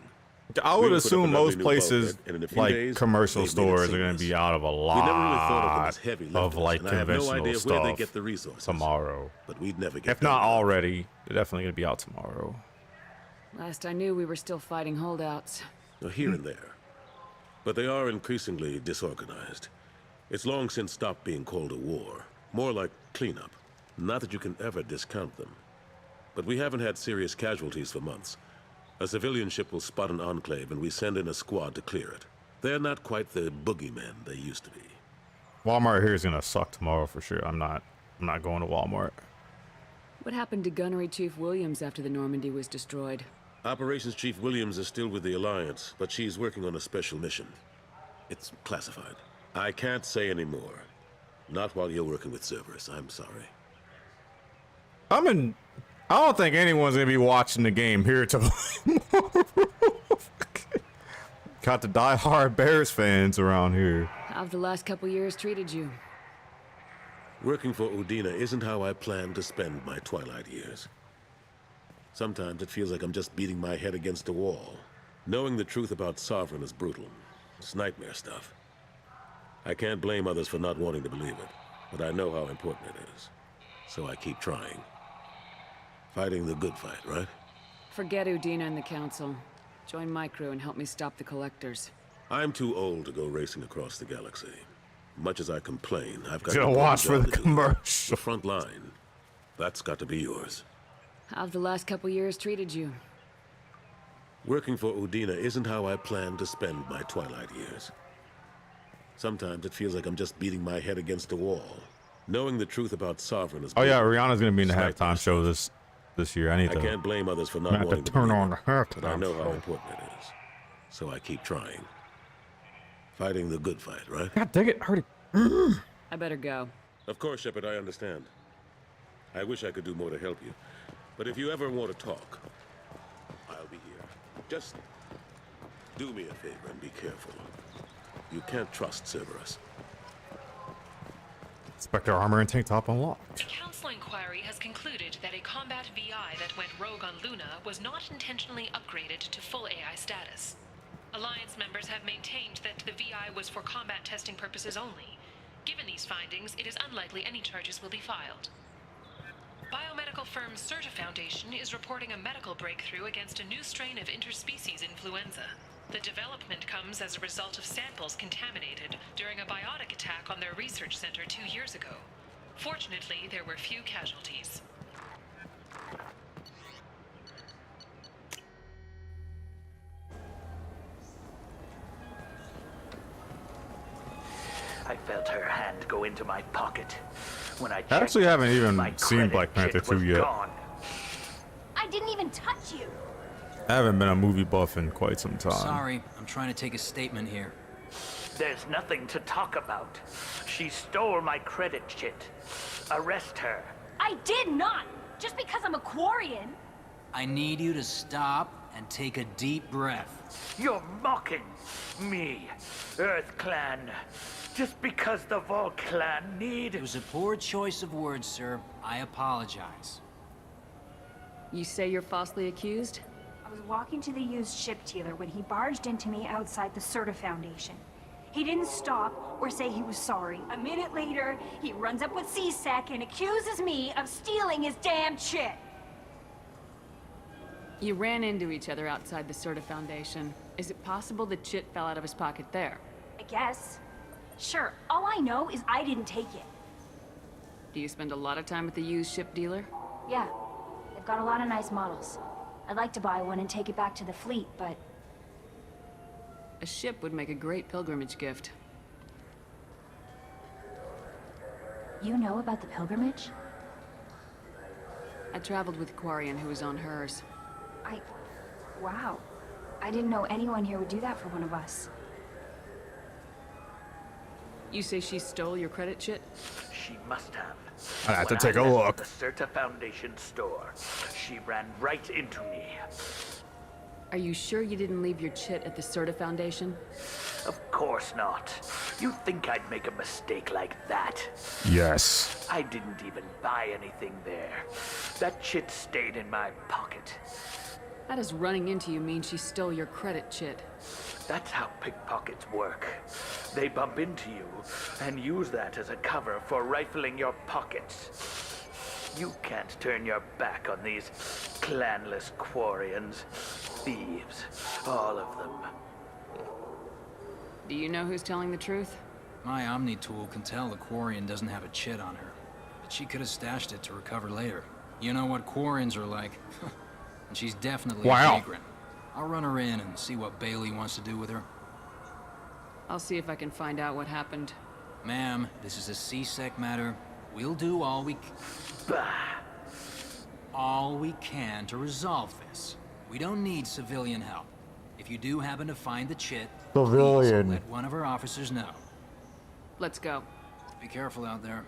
I would We'll put up assume an most ugly new places, bulkhead, and in a few like days, commercial they've made it stores, are going to seamless. be out of a We never really thought of them lot as heavy of lifters, like and I have no conventional idea where they stuff get the resources. tomorrow. But we'd never get If not them. already, they're definitely going to be out tomorrow. Last I knew, we were still fighting holdouts. Here and there. But they are increasingly disorganized. It's long since stopped being called a war. More like cleanup. Not that you can ever discount them. But we haven't had serious casualties for months. A civilian ship will spot an enclave and we send in a squad to clear it. They're not quite the boogeymen they used to be. Walmart here is going to suck tomorrow for sure. I'm not going to Walmart. What happened to Gunnery Chief Williams after the Normandy was destroyed? Operations Chief Williams is still with the Alliance, but she's working on a special mission. It's classified. I can't say any more. Not while you're working with Cerberus, I'm sorry. I don't think anyone's going to be watching the game here tomorrow. Got the die-hard Bears fans around here. How have the last couple years treated you? Working for Udina isn't how I planned to spend my twilight years. Sometimes it feels like I'm just beating my head against a wall. Knowing the truth about Sovereign is brutal. It's nightmare stuff. I can't blame others for not wanting to believe it, but I know how important it is. so I keep trying. Fighting the good fight, right? Forget Udina and the Council. Join my crew and help me stop the Collectors. I'm too old to go racing across the galaxy. Much as I complain, I've got Gonna to watch for the commercial. The front line. That's got to be yours. How've the last couple years treated you? Working for Udina isn't how I planned to spend my twilight years. Sometimes it feels like I'm just beating my head against a wall. Knowing the truth about Sovereign is... Oh yeah, Rihanna's gonna be in the halftime show this year. I can't blame others for I not have to wanting to turn believe on the it, but I halftime know how show. important it is. So I keep trying. Fighting the good fight, right? God dang it, already. I better go. Of course, Shepard, I understand. I wish I could do more to help you. But if you ever want to talk, I'll be here. Just do me a favor and be careful. You can't trust Cerberus. Spectre armor and tank top unlocked. The Council inquiry has concluded that a combat VI that went rogue on Luna was not intentionally upgraded to full AI status. Alliance members have maintained that the VI was for combat testing purposes only. Given these findings, it is unlikely any charges will be filed. Biomedical firm Certa Foundation is reporting a medical breakthrough against a new strain of interspecies influenza. The development comes as a result of samples contaminated during a biotic attack on their research center 2 years ago. Fortunately, there were few casualties. I felt her hand go into my pocket. When I I actually haven't even my seen credit Black Panther kit 2 was yet. gone. I didn't even touch you. I haven't been a movie buff in quite some time. Sorry, I'm trying to take a statement here. There's nothing to talk about. She stole my credit chit. Arrest her. I did not. Just because I'm a Quarian. I need you to stop and take a deep breath. You're mocking me, Earth Clan. Just because the Vol Clan need... It was a poor choice of words, sir. I apologize. You say you're falsely accused? I was walking to the used ship dealer when he barged into me outside the Certa Foundation. He didn't stop or say he was sorry. A minute later, he runs up with C-Sec and accuses me of stealing his damn chit. You ran into each other outside the Certa Foundation. Is it possible the chit fell out of his pocket there? I guess. Sure, all I know is I didn't take it. Do you spend a lot of time at the used ship dealer? Yeah, they've got a lot of nice models. I'd like to buy one and take it back to the fleet, but... A ship would make a great pilgrimage gift. You know about the pilgrimage? I traveled with Quarian who was on hers. Wow. I didn't know anyone here would do that for one of us. You say she stole your credit chit? She must have. I have to When take a left look. The Certa Foundation store. She ran right into me. Are you sure you didn't leave your chit at the Certa Foundation? Of course not. You think I'd make a mistake like that? Yes. I didn't even buy anything there. That chit stayed in my pocket. How does running into you mean she stole your credit chit? That's how pickpockets work. They bump into you and use that as a cover for rifling your pockets. You can't turn your back on these clanless Quarians. Thieves, all of them. Do you know who's telling the truth? My Omni tool can tell the Quarian doesn't have a chit on her, but she could have stashed it to recover later. You know what Quarians are like. And she's definitely a vagrant. I'll run her in and see what Bailey wants to do with her. I'll see if I can find out what happened. Ma'am, this is a C-Sec matter. We'll do all we can to resolve this. We don't need civilian help. If you do happen to find the chit, Civilian. please let one of our officers know. Let's go. Be careful out there.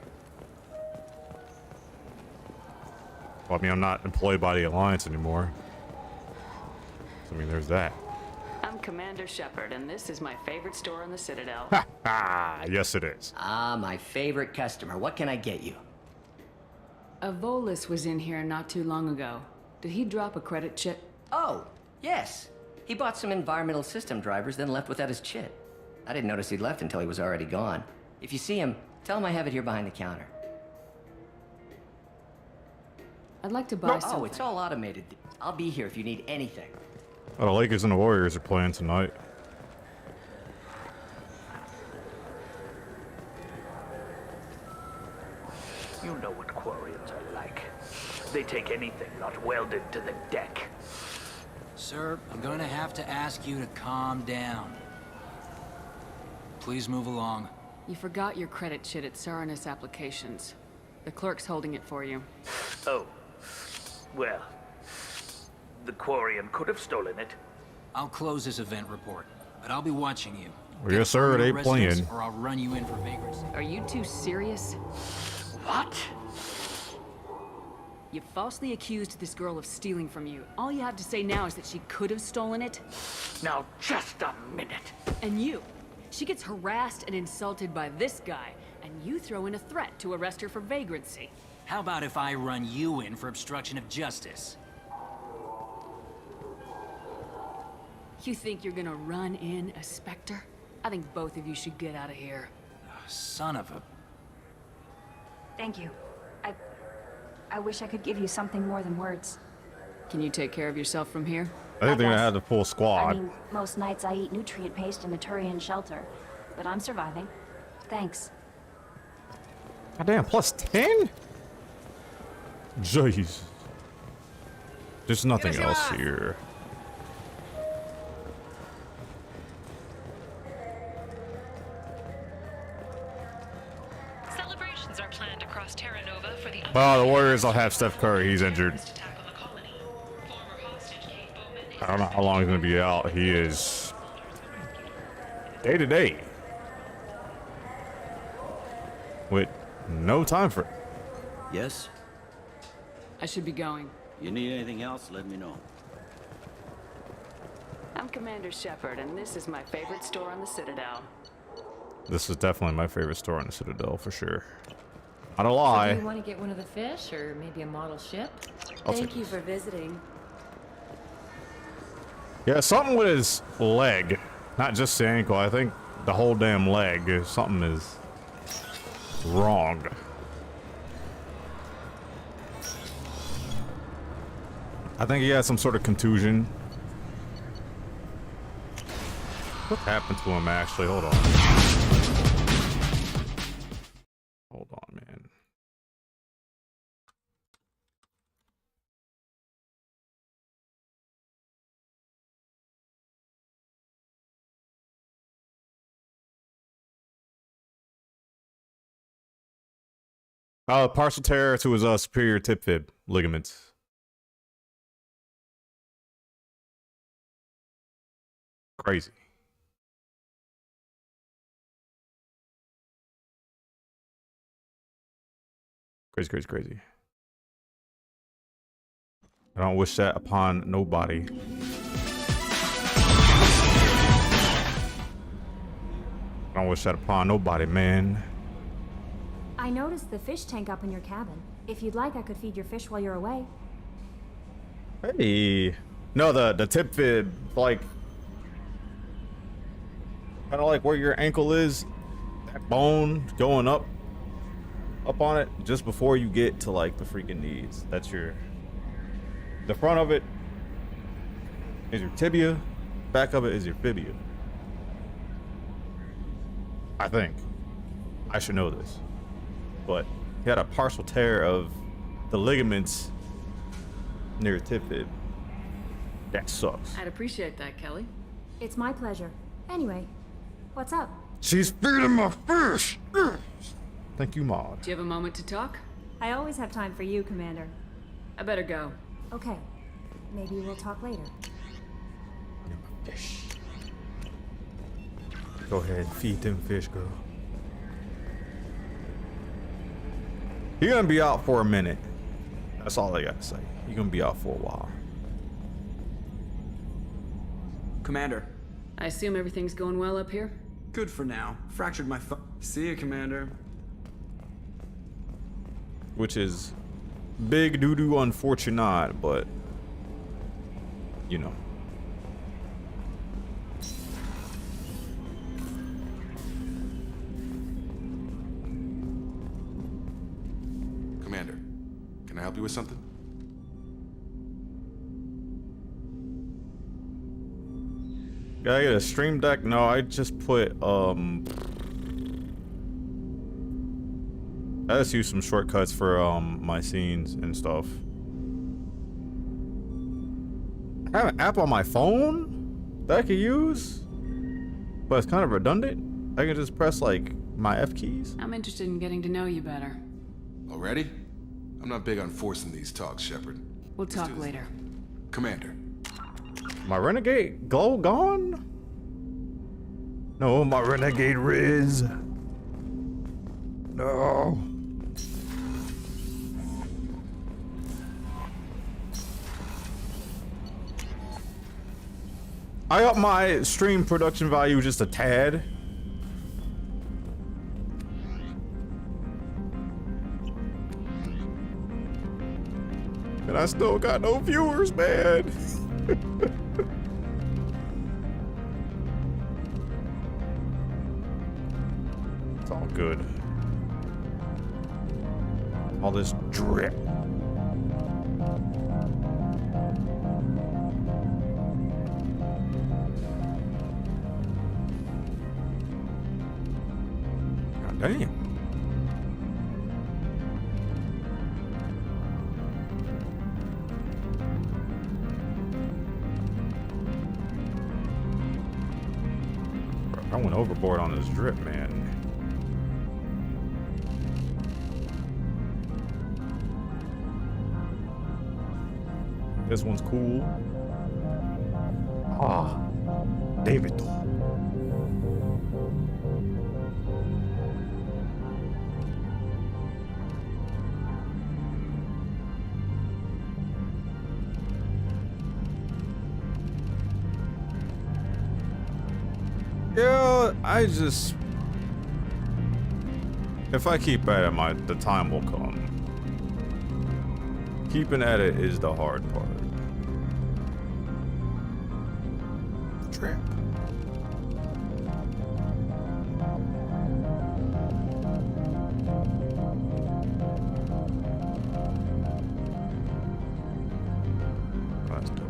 Well, I mean, I'm not employed by the Alliance anymore. So, I mean, there's that. I'm Commander Shepard, and this is my favorite store in the Citadel. Ah, yes it is. Ah, my favorite customer. What can I get you? A Volus was in here not too long ago. Did he drop a credit chit? Oh, yes. He bought some environmental system drivers, then left without his chit. I didn't notice he'd left until he was already gone. If you see him, tell him I have it here behind the counter. I'd like to buy something. Oh, it's all automated. I'll be here if you need anything. Oh, the Lakers and the Warriors are playing tonight. You know what Quarians are like. They take anything not welded to the deck. Sir, I'm going to have to ask you to calm down. Please move along. You forgot your credit shit at Saranus Applications. The clerk's holding it for you. Oh. Well. The Quarian could have stolen it. I'll close this event report, but I'll be watching you. Well, yes, sir, it ain't Residence, playing. Or I'll run you in for vagrancy. Are you two serious? What? You falsely accused this girl of stealing from you. All you have to say now is that she could have stolen it. Now, just a minute. And you. She gets harassed and insulted by this guy, and you throw in a threat to arrest her for vagrancy. How about if I run you in for obstruction of justice? You think you're gonna run in a Spectre? I think both of you should get out of here. Son of a... Thank you. I wish I could give you something more than words. Can you take care of yourself from here? I think they're gonna guess. have the full squad. I mean, most nights I eat nutrient paste in the Turian shelter, but I'm surviving. Thanks. Goddamn, plus 10? Jeez. There's nothing else here. Celebrations are planned across Terra Nova for the Well, the Warriors will have Steph Curry. He's injured. I don't know how long he's gonna be out. He is day to day with no time for it. Yes? I should be going. You need anything else, let me know. I'm Commander Shepard, and this is my favorite store on the Citadel. This is definitely my favorite store on the Citadel for sure. I don't lie. So do you want to get one of the fish, or maybe a model ship? I'll Thank take you for visiting. Yeah, something with his leg, not just the ankle. I think the whole damn leg. Something is wrong. I think he had some sort of contusion. What happened to him actually? Hold on. Hold on, man. Partial tear to his superior tip fib ligaments. Crazy. Crazy, crazy, crazy. I don't wish that upon nobody. I don't wish that upon nobody, man. I noticed the fish tank up in your cabin. If you'd like, I could feed your fish while you're away. Hey. No, the tip fib, like, kind of like where your ankle is, that bone going up on it just before you get to like the freaking knees. That's the front of it is your tibia, back of it is your fibia. I think. I should know this. But he had a partial tear of the ligaments near tip fib. That sucks. I'd appreciate that, Kelly. It's my pleasure. Anyway, what's up? She's feeding my fish. Thank you, Maud. Do you have a moment to talk? I always have time for you, Commander. I better go. Okay. Maybe we'll talk later. Fish. Go ahead, feed them fish, girl. You're gonna be out for a minute. That's all I gotta say. You're gonna be out for a while. Commander. I assume everything's going well up here? Good for now. Fractured my thumb. See you, Commander. Which is big doo-doo unfortunate, but you know. Commander, can I help you with something? Gotta get a stream deck? No, I just put, I just use some shortcuts for, my scenes and stuff. I have an app on my phone that I could use, but it's kind of redundant. I can just press, like, my F keys. I'm interested in getting to know you better. Already? I'm not big on forcing these talks, Shepard. We'll talk later. Commander. My renegade glow gone? No, my renegade Riz. No. I up my stream production value just a tad. And I still got no viewers, man. It's all good. All this drip. God damn. I went overboard on this drip, man. This one's cool. Ah, David. Yeah, I just... If I keep at it, the time will come. Keeping at it is the hard part. Trap. That's dope.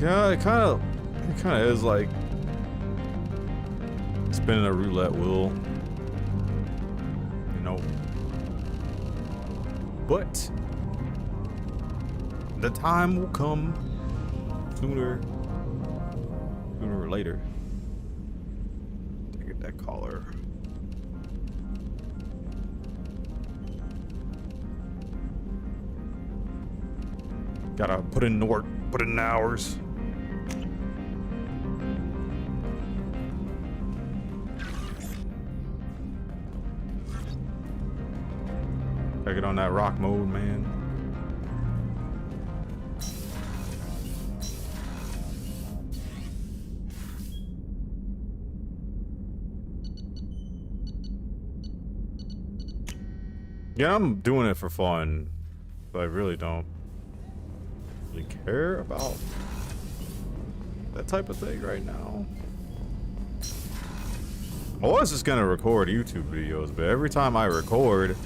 Yeah, it kind of is like spinning a roulette wheel, you know. But the time will come sooner or later to get that collar. Gotta put in the work, put in the hours. Gotta get on that rock mode, man. Yeah, I'm doing it for fun, but I really don't really care about that type of thing right now. I was just gonna record YouTube videos, but every time I record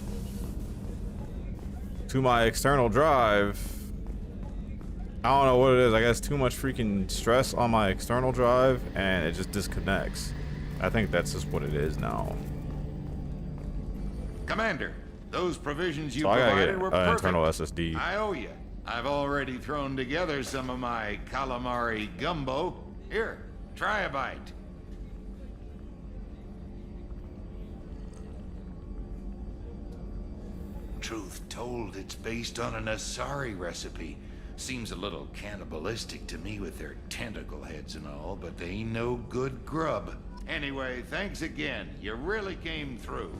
to my external drive, I don't know what it is. I guess too much freaking stress on my external drive and it just disconnects. I think that's just what it is now. Commander, those provisions you So I gotta provided get were an perfect. internal SSD. I owe you. I've already thrown together some of my calamari gumbo. Here, try a bite. Truth told, it's based on an Asari recipe. Seems a little cannibalistic to me with their tentacle heads and all, but they ain't no good grub. Anyway, thanks again. You really came through.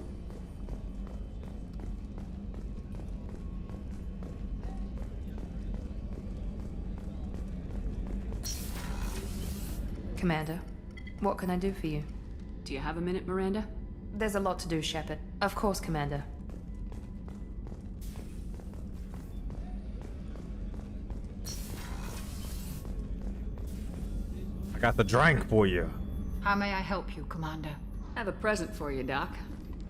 Commander, what can I do for you? Do you have a minute, Miranda? There's a lot to do, Shepard. Of course, Commander. I got the drink for you. How may I help you, Commander? I have a present for you, Doc.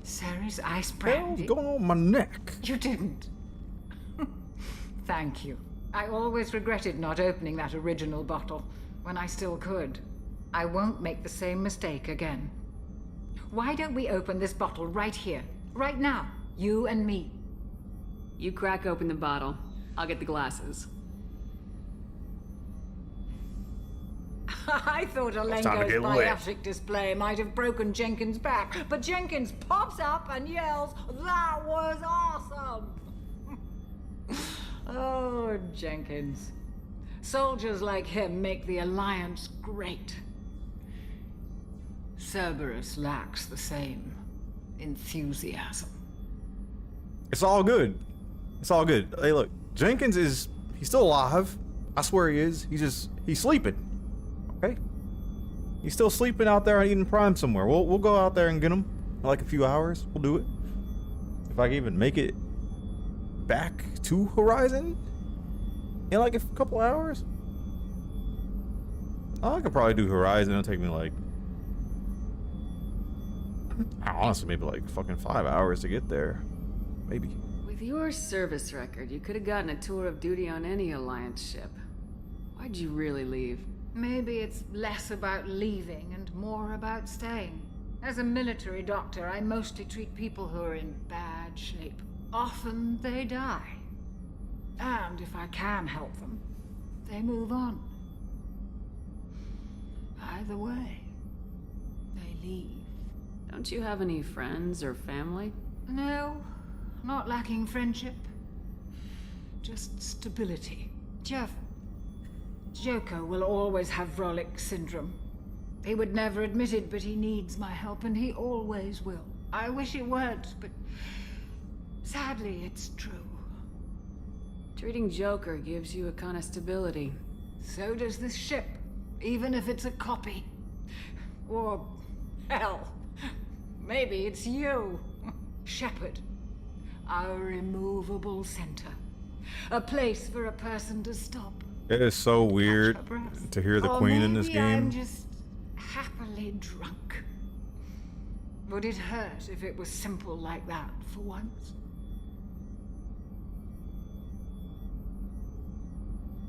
Ceres ice Hell's brandy? going on my neck? You didn't. Thank you. I always regretted not opening that original bottle when I still could. I won't make the same mistake again. Why don't we open this bottle right here, right now? You and me. You crack open the bottle. I'll get the glasses. I thought Alenko's biotic display might have broken Jenkins' back, but Jenkins pops up and yells, "That was awesome!" Oh, Jenkins. Soldiers like him make the Alliance great. Cerberus lacks the same enthusiasm. It's all good. It's all good. Hey, look, Jenkins he's still alive. I swear he is. He's sleeping. Okay? He's still sleeping out there on Eden Prime somewhere. We'll go out there and get him in like a few hours. We'll do it. If I can even make it back to Horizon in like a couple hours. Oh, I could probably do Horizon. It'll take me like, honestly, maybe like fucking 5 hours to get there. Maybe. With your service record, you could have gotten a tour of duty on any Alliance ship. Why'd you really leave? Maybe it's less about leaving and more about staying. As a military doctor, I mostly treat people who are in bad shape. Often they die. And if I can help them, they move on. Either way, they leave. Don't you have any friends or family? No, not lacking friendship. Just stability. Jeff, Joko will always have Vrolic syndrome. He would never admit it, but he needs my help, and he always will. I wish it weren't, but sadly, it's true. Treating Joker gives you a kind of stability. So does this ship, even if it's a copy. Or, hell, maybe it's you. Shepard. Our immovable center. A place for a person to stop. It is so weird to hear the Queen in this game. I'm just happily drunk. Would it hurt if it was simple like that for once?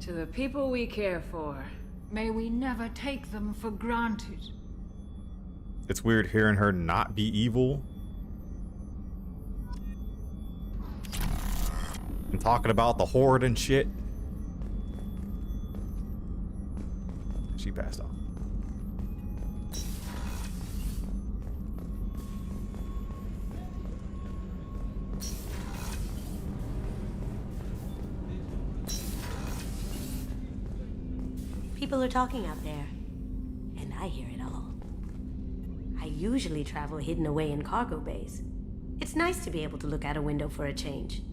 To the people we care for. May we never take them for granted. It's weird hearing her not be evil. And talking about the Horde and shit. She passed off. People are talking out there, and I hear it all. I usually travel hidden away in cargo bays. It's nice to be able to look out a window for a change.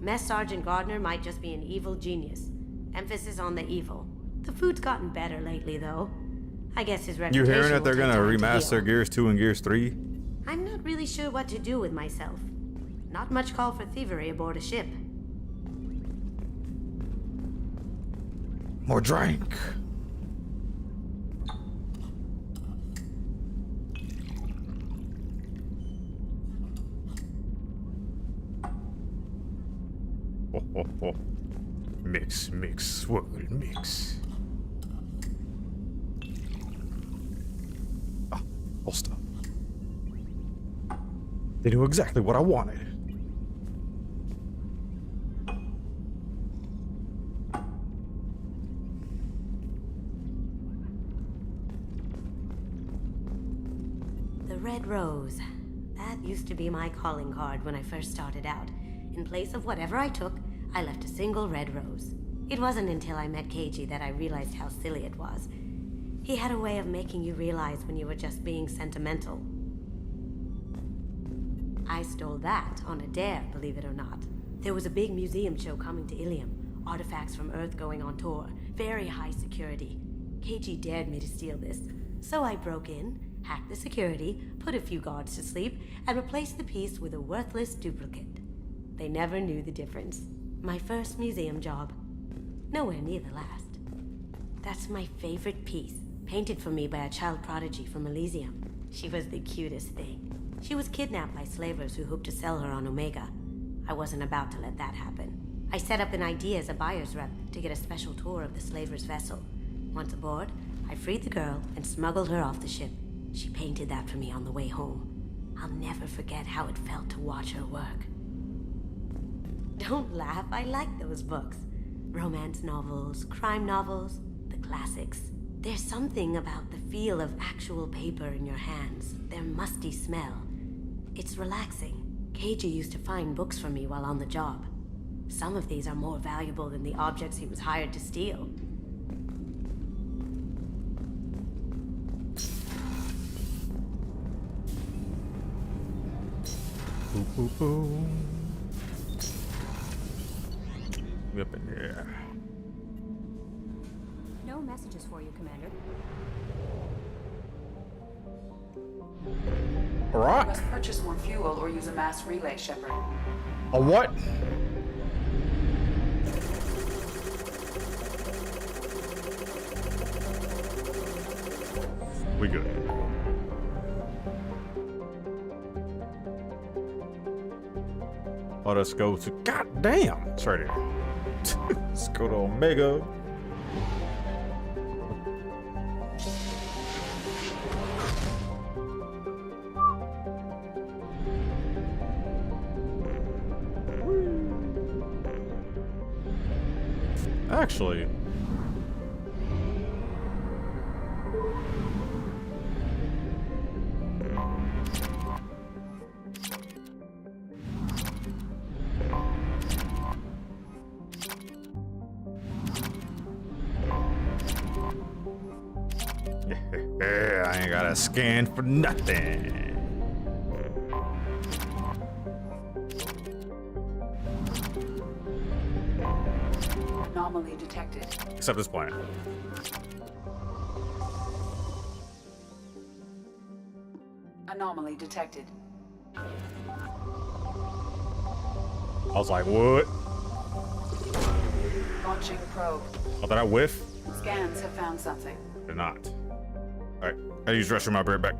Mess Sergeant Gardner might just be an evil genius. Emphasis on the evil. The food's gotten better lately, though. I guess his reputation. You hearing that they're gonna will take time to remaster heal. Gears 2 and Gears 3? I'm not really sure what to do with myself. Not much call for thievery aboard a ship. More drink. Oh, oh, oh. Mix, mix, swirl, mix. Ah, holster. They knew exactly what I wanted. The Red Rose. That used to be my calling card when I first started out. In place of whatever I took, I left a single red rose. It wasn't until I met Keiji that I realized how silly it was. He had a way of making you realize when you were just being sentimental. I stole that on a dare, believe it or not. There was a big museum show coming to Ilium. Artifacts from Earth going on tour. Very high security. Keiji dared me to steal this. So I broke in, hacked the security, put a few guards to sleep, and replaced the piece with a worthless duplicate. They never knew the difference. My first museum job. Nowhere near the last. That's my favorite piece, painted for me by a child prodigy from Elysium. She was the cutest thing. She was kidnapped by slavers who hoped to sell her on Omega. I wasn't about to let that happen. I set up an ID as a buyer's rep to get a special tour of the slaver's vessel. Once aboard, I freed the girl and smuggled her off the ship. She painted that for me on the way home. I'll never forget how it felt to watch her work. Don't laugh, I like those books. Romance novels, crime novels, the classics. There's something about the feel of actual paper in your hands, their musty smell. It's relaxing. Keiji used to find books for me while on the job. Some of these are more valuable than the objects he was hired to steal. Boop, boop, boop. Up in here. No messages for you, Commander. Alright. You must purchase more fuel or use a mass relay, Shepard. A what? We good. Let us go to. God damn! It's right here. Let's go to Omega. Actually. Yeah, I ain't gotta scan for nothing. Anomaly detected. Except this planet. Anomaly detected. I was like, what? Launching probe. Oh, did I whiff? Scans have found something. Did not. Alright, I use the restroom, I'll be right back.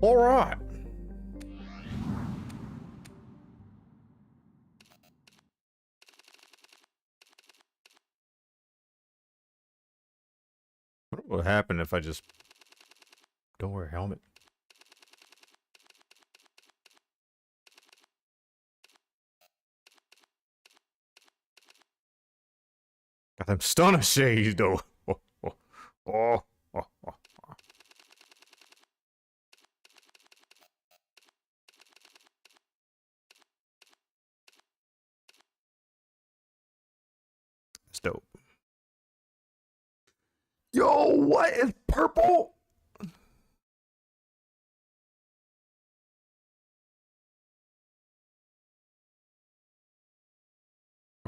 All right. What would happen if I just don't wear a helmet? Got them stunner shades though. Oh. It's dope. Yo, what is purple? Okay,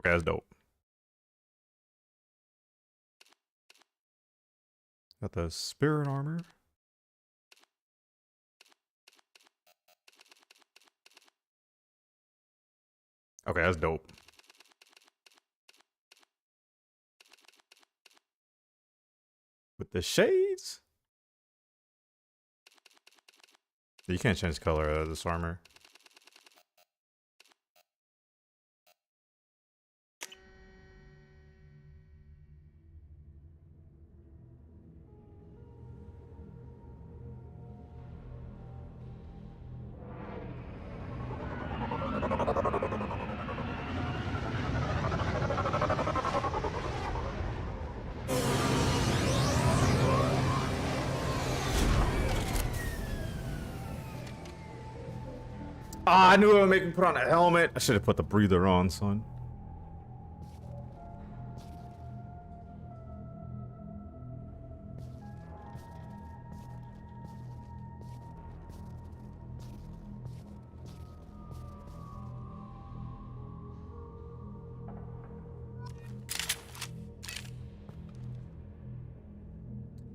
that's dope. Got the spirit armor. Okay, that's dope. With the shades? You can't change the color of this armor. I knew it would make me put on a helmet. I should have put the breather on, son.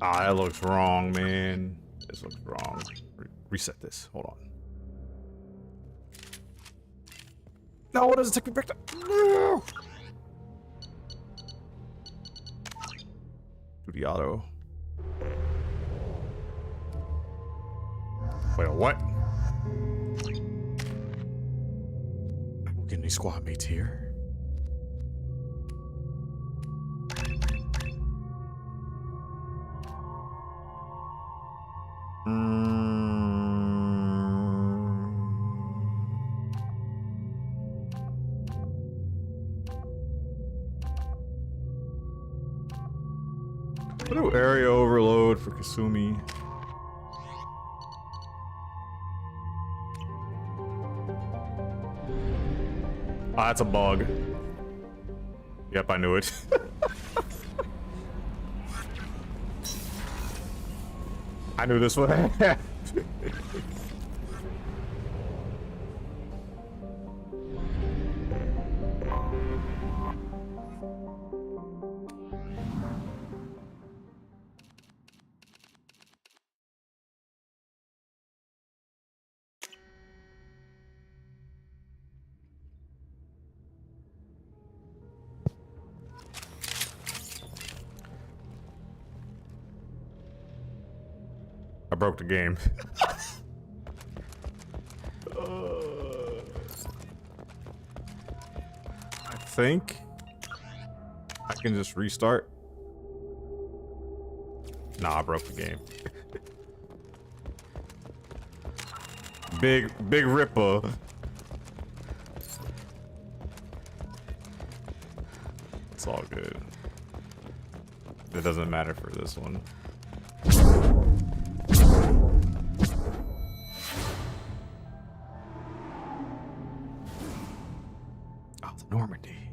Ah, that looks wrong, man. This looks wrong. Reset this. Hold on. No, it doesn't take me back to... No! Do the auto. Wait, what? I don't get any squad mates here. What do area overload for Kasumi? Ah, that's a bug. Yep, I knew it. I knew this would happen. I broke the game. I think I can just restart. Nah, I broke the game. Big Ripper. It's all good. It doesn't matter for this one. Oh, the Normandy.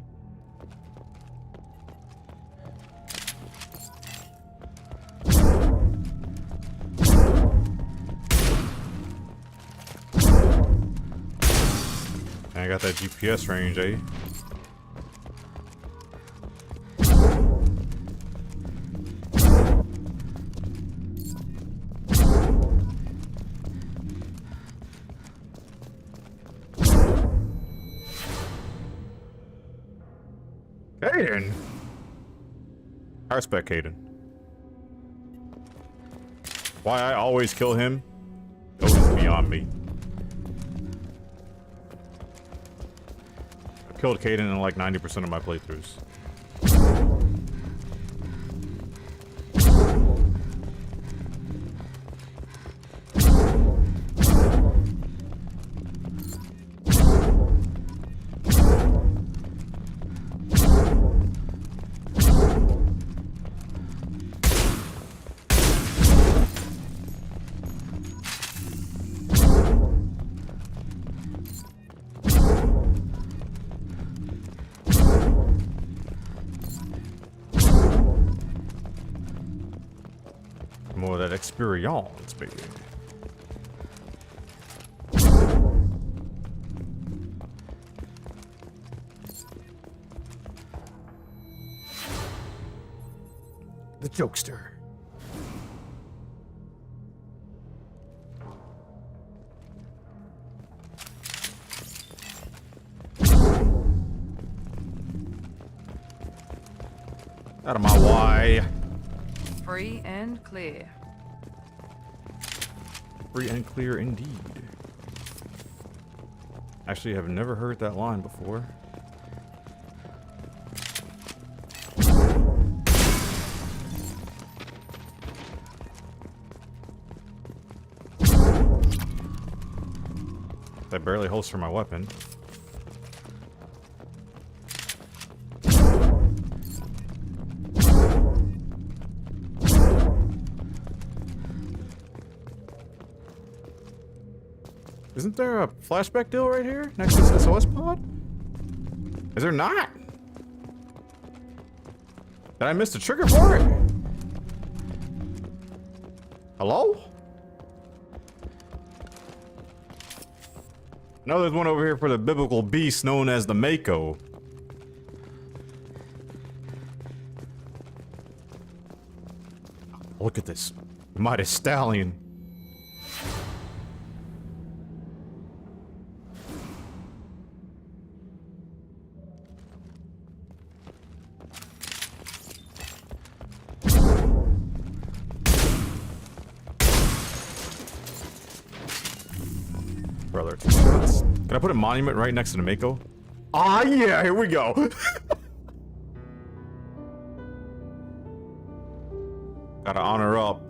I got that GPS range, eh? Kaidan. I respect Kaidan. Why I always kill him goes beyond me. I've killed Kaidan in like 90% of my playthroughs. More of that experience, baby. The jokester. Out of my way. Free and clear. Free and clear indeed. Actually, I've never heard that line before. I barely holster my weapon. Isn't there a flashback deal right here next to this SOS pod? Is there not? Did I miss the trigger for it? Hello? No, there's one over here for the biblical beast known as the Mako. Look at this mighty stallion. Brother, 2 shots. Can I put a monument right next to the Mako? Ah, yeah, here we go. Gotta honor up.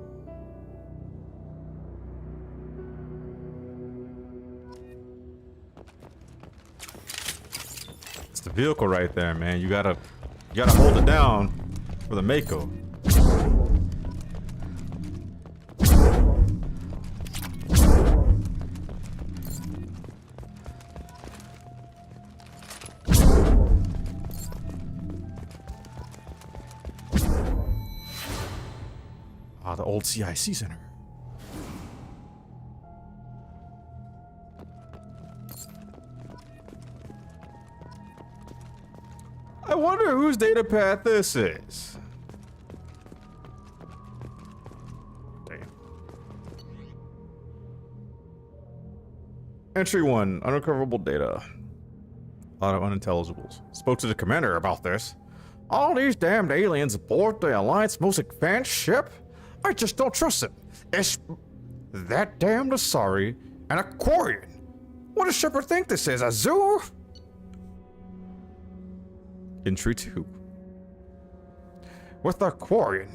It's the vehicle right there, man. You gotta hold it down for the Mako. Ah, the old CIC center. I wonder whose data path this is. Damn. Entry 1, unrecoverable data. A lot of unintelligibles. Spoke to the commander about this. All these damned aliens aboard the Alliance most advanced ship? I just don't trust them. It's that damned Asari and a Quarian. What does Shepard think this is, a zoo? Entry 2. With the Quarian,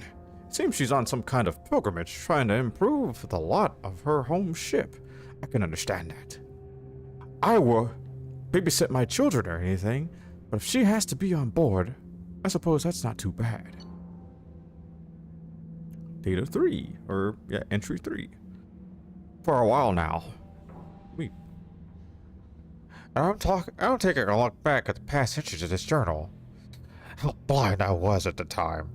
it seems she's on some kind of pilgrimage trying to improve the lot of her home ship. I can understand that. I will babysit my children or anything, but if she has to be on board, I suppose that's not too bad. Data 3, or yeah, entry 3. For a while now. I'm taking a look back at the past entries of this journal. How blind I was at the time.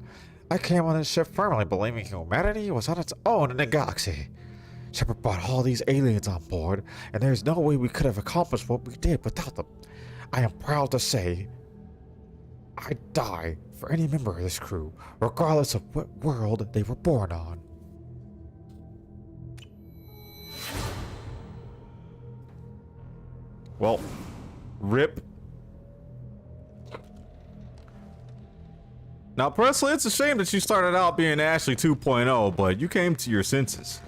I came on this ship firmly believing humanity was on its own in the galaxy. Shepard brought all these aliens on board, and there's no way we could have accomplished what we did without them. I am proud to say I'd die for any member of this crew, regardless of what world they were born on. Well, rip. Now, Presley, it's a shame that you started out being Ashley 2.0, but you came to your senses.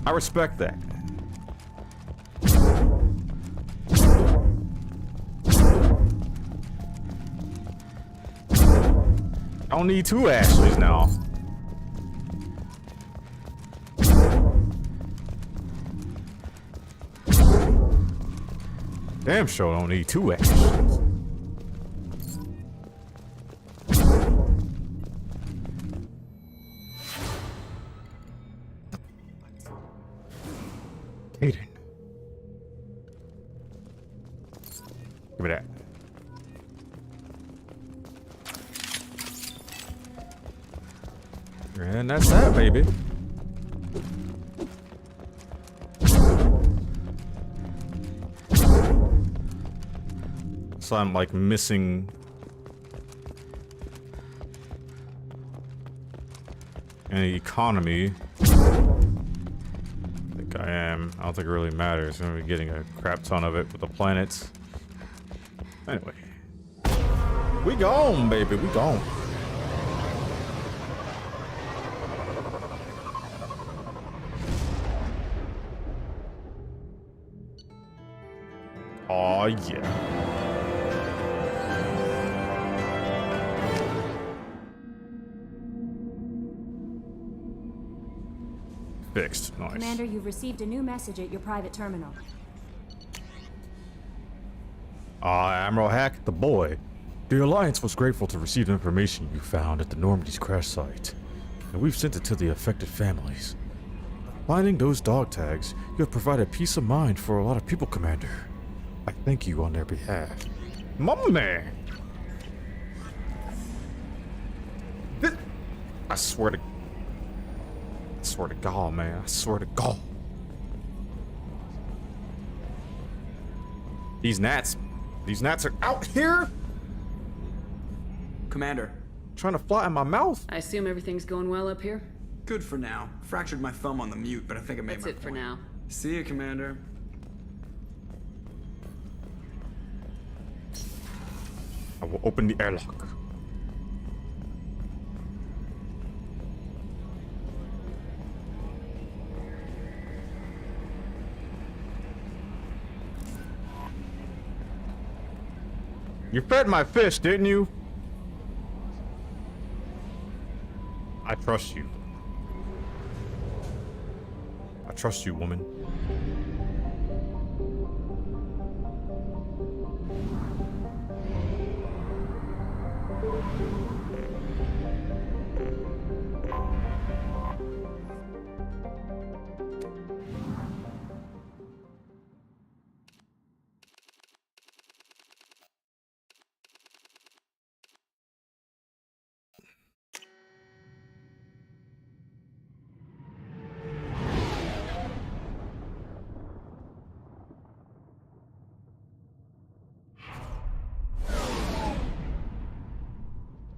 I respect that. I don't need 2 Ashleys now. Damn sure don't need 2 Ashleys. Aiden. Give me that. And that's that, baby. So I'm like missing an economy. I think I am. I don't think it really matters. I'm gonna be getting a crap ton of it with the planets. Anyway. We gone, baby. We gone. Oh yeah. Fixed. Nice. Commander, you've received a new message at your private terminal. Admiral Hackett, the boy. The Alliance was grateful to receive the information you found at the Normandy's crash site, and we've sent it to the affected families. Finding those dog tags, you have provided peace of mind for a lot of people, Commander. I thank you on their behalf. Mama man! I swear to God, man. I swear to God. These gnats are out here? Commander. Trying to fly in my mouth? I assume everything's going well up here? Good for now. Fractured my thumb on the mute, but I think I made That's my it for point. now. See you, Commander. I will open the airlock. You fed my fish, didn't you? I trust you. I trust you, woman.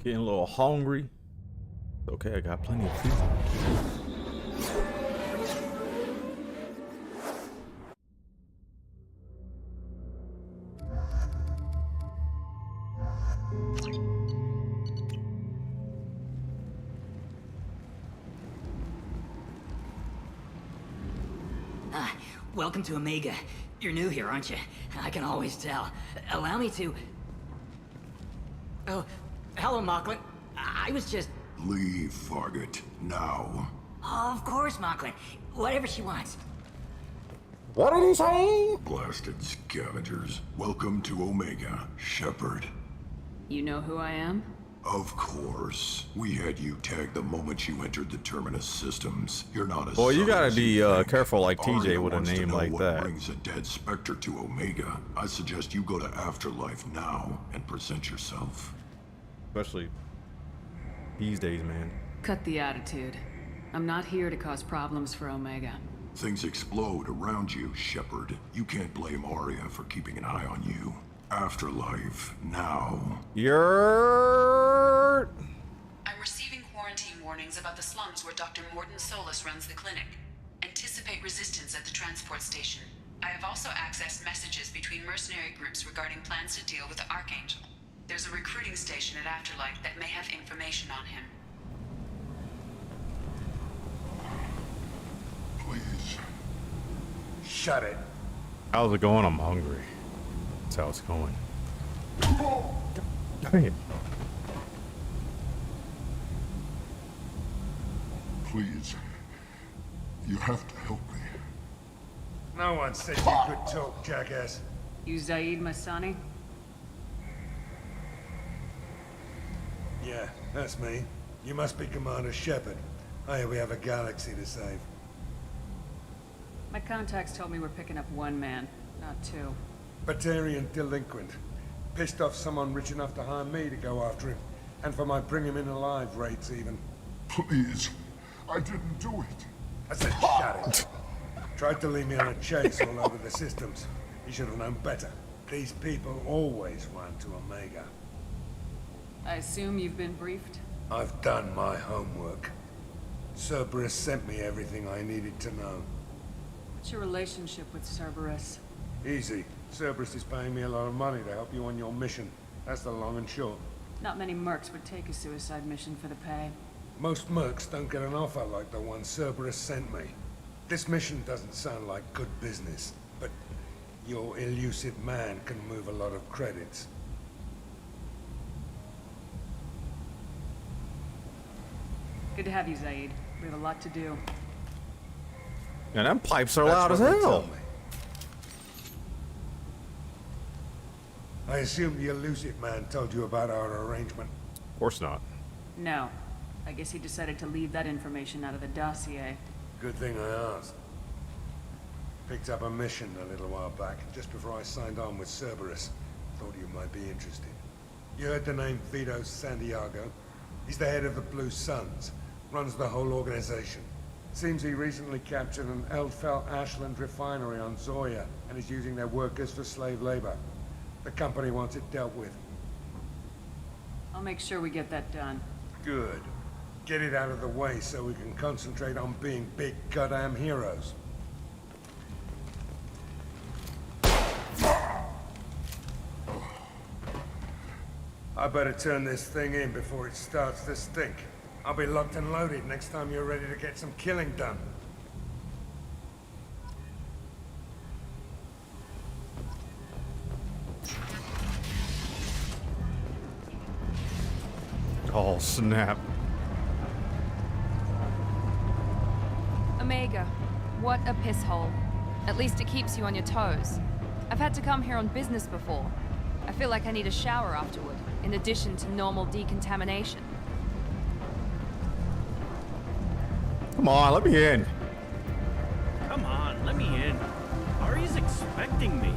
Getting a little hungry. Okay, I got plenty of food. Welcome to Omega. You're new here, aren't you? I can always tell. Allow me to... Oh, hello, Mocklin. I was just... Leave, Fargate. Now. Oh, of course, Mocklin. Whatever she wants. What did he say? Blasted scavengers. Welcome to Omega, Shepard. You know who I am? Of course. We had you tagged the moment you entered the Terminus systems. You're not as... Well, you gotta be careful like TJ Arya with a wants to name know like what that. brings a dead Spectre to Omega. I suggest you go to Afterlife now and present yourself. Especially these days, man. Cut the attitude. I'm not here to cause problems for Omega. Things explode around you, Shepard. You can't blame Arya for keeping an eye on you. Afterlife, now. You're... I'm receiving quarantine warnings about the slums where Dr. Mordin Solus runs the clinic. Anticipate resistance at the transport station. I have also accessed messages between mercenary groups regarding plans to deal with the Archangel. There's a recruiting station at Afterlife that may have information on him. Please. Shut it. How's it going? I'm hungry. That's how it's going. Damn. Please. You have to help me. No one said you could talk, jackass. You Zaid Masani? Yeah, that's me. You must be Commander Shepard. I hear we have a galaxy to save. My contacts told me we're picking up one man, not two. Batarian delinquent. Pissed off someone rich enough to hire me to go after him. And for my bring him in alive rates even. Please. I didn't do it. I said shut it. Tried to leave me on a chase all over the systems. He should have known better. These people always run to Omega. I assume you've been briefed? I've done my homework. Cerberus sent me everything I needed to know. What's your relationship with Cerberus? Easy. Cerberus is paying me a lot of money to help you on your mission. That's the long and short. Not many mercs would take a suicide mission for the pay. Most mercs don't get an offer like the one Cerberus sent me. This mission doesn't sound like good business, but your elusive man can move a lot of credits. Good to have you, Zaid. We have a lot to do. And them pipes are That's loud as what they hell. told me. I assume the elusive man told you about our arrangement. Of course not. No. I guess he decided to leave that information out of the dossier. Good thing I asked. Picked up a mission a little while back, just before I signed on with Cerberus. Thought you might be interested. You heard the name Vito Santiago? He's the head of the Blue Suns. Runs the whole organization. Seems he recently captured an Eldfell Ashland refinery on Zoya and is using their workers for slave labor. The company wants it dealt with. I'll make sure we get that done. Good. Get it out of the way so we can concentrate on being big goddamn heroes. I better turn this thing in before it starts to stink. I'll be locked and loaded next time you're ready to get some killing done. Oh, snap. Omega, what a piss hole. At least it keeps you on your toes. I've had to come here on business before. I feel like I need a shower afterward, in addition to normal decontamination. Come on, let me in. Come on, let me in. Ari's expecting me.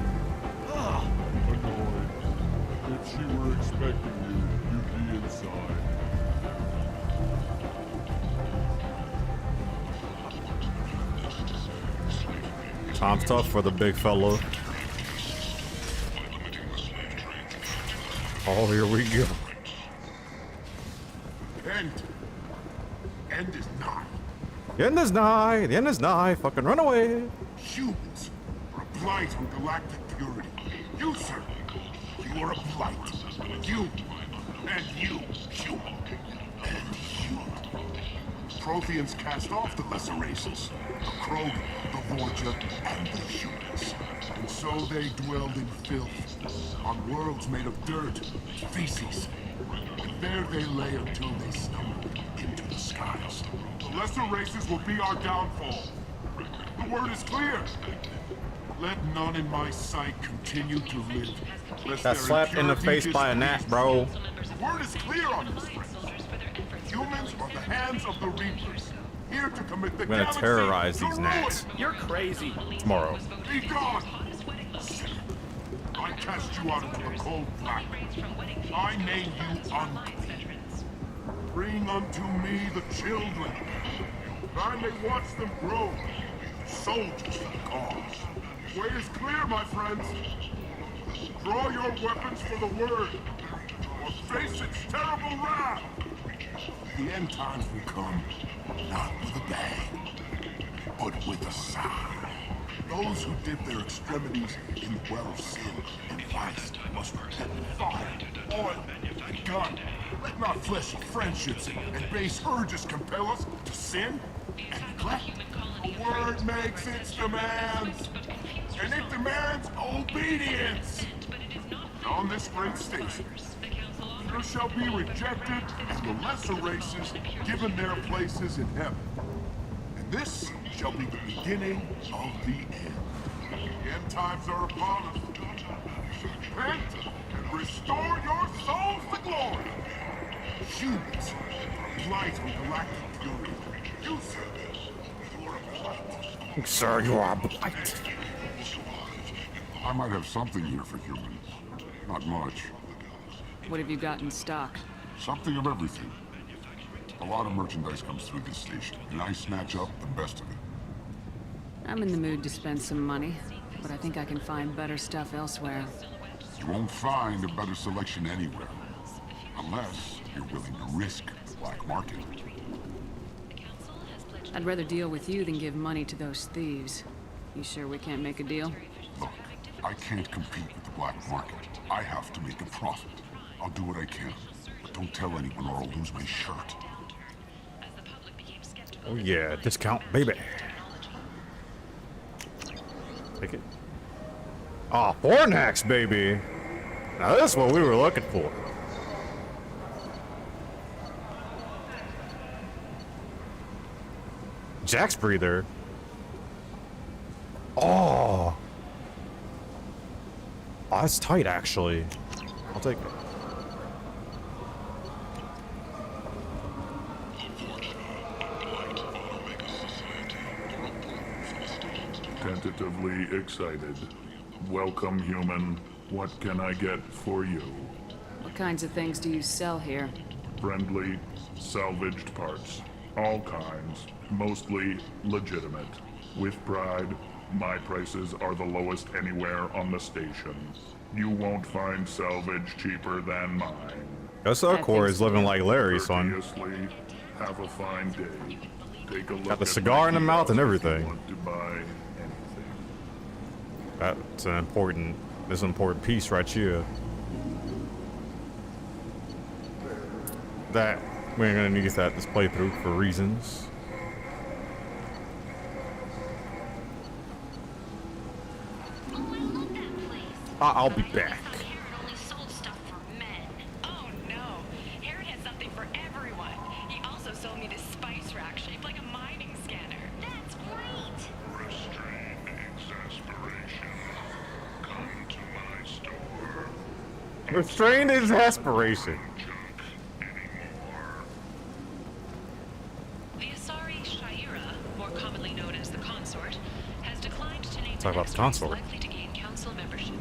Ugh. Annoyed. If she were expecting you, you'd be inside. Time's tough for the big fella. Oh, here we go. End is nigh. The end is nigh. The end is nigh. Fucking run away. Humans are a blight on galactic purity. You, sir, you are a blight. You, and you, human, and human. Protheans cast off the lesser races, the Krogan, the Vorja, and the humans. And so they dwelled in filth, on worlds made of dirt, feces. And there they lay until they stumbled into the skies. The lesser races will be our downfall. The word is clear. Let none in my sight continue to live. lest Got their slapped in the impurity face by a gnat, displease bro. The word is clear on this, friends. Humans are the hands of the Reapers, here to commit the I'm gonna galaxy terrorize to these ruin. gnats. You're crazy. Tomorrow. Be gone! Sinner. I cast you out into the cold black. I name you unclean. Bring unto me the children, that I may watch them grow, soldiers for the cause. The way is clear, my friends. Draw your weapons for the word, or face its terrible wrath. The end times will come, not with a bang, but with a sigh. Those who dip their extremities in the well of sin and vice must repent fire, oil, and gun. Let not fleshy friendships and base urges compel us to sin and neglect. The word makes its demands, and it demands obedience. On this great station, there shall be rejected and the lesser races given their places in heaven. And this shall be the beginning of the end. The end times are upon us. Repent and restore your souls to glory. Humans, blight on galactic purity. You, sir, you are a blight. Sir, you are a blight. I might have something here for humans. Not much. What have you got in stock? Something of everything. A lot of merchandise comes through this station, and I snatch up the best of it. I'm in the mood to spend some money, but I think I can find better stuff elsewhere. You won't find a better selection anywhere. Unless you're willing to risk the black market. I'd rather deal with you than give money to those thieves. You sure we can't make a deal? Look, I can't compete with the black market. I have to make a profit. I'll do what I can, but don't tell anyone or I'll lose my shirt. Oh yeah, discount, baby. Take it. Oh, Fornax, baby. Now this is what we were looking for. Jack's breather. Oh. Oh, that's tight, actually. I'll take it. Tentatively excited. Welcome, human. What can I get for you? What kinds of things do you sell here? Friendly, salvaged parts. All kinds. Mostly legitimate. With pride, my prices are the lowest anywhere on the station. You won't find salvage cheaper than mine. SL is living like Larry, son. Courteously, have a fine day. Take a look Got the at cigar in the mouth and if you everything. want to buy anything. That's an important, this important piece right here. That we ain't gonna need that this playthrough for reasons. I'll be back. Restrained exasperation. The Asari Shaira, more commonly known as the Consort, has declined to name Talk about the consort. likely to gain council membership.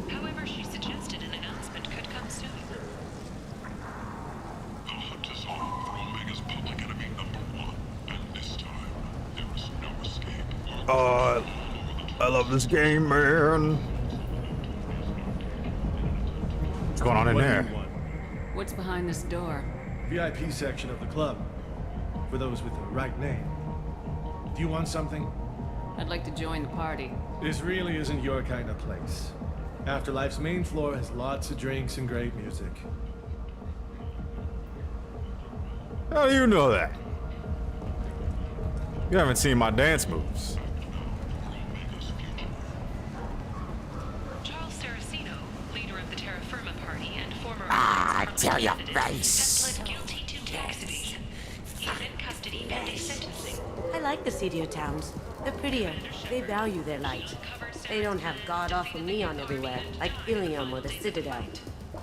However, she suggested an announcement could come soon. The hunt is on for Omega's public enemy #1, and this time there is no escape. I love this game, man. What's going on in there? What's behind this door? VIP section of the club. For those with the right name. Do you want something? I'd like to join the party. This really isn't your kind of place. Afterlife's main floor has lots of drinks and great music. How do you know that? You haven't seen my dance moves. Charles Saraceno, leader of the Terra Firma Party and former tell your face. has pled guilty to laxity. He's in custody pending sentencing. I like the seedier towns. They're prettier. They value their light. They don't have god-awful neon everywhere, like Ilium or the Citadel.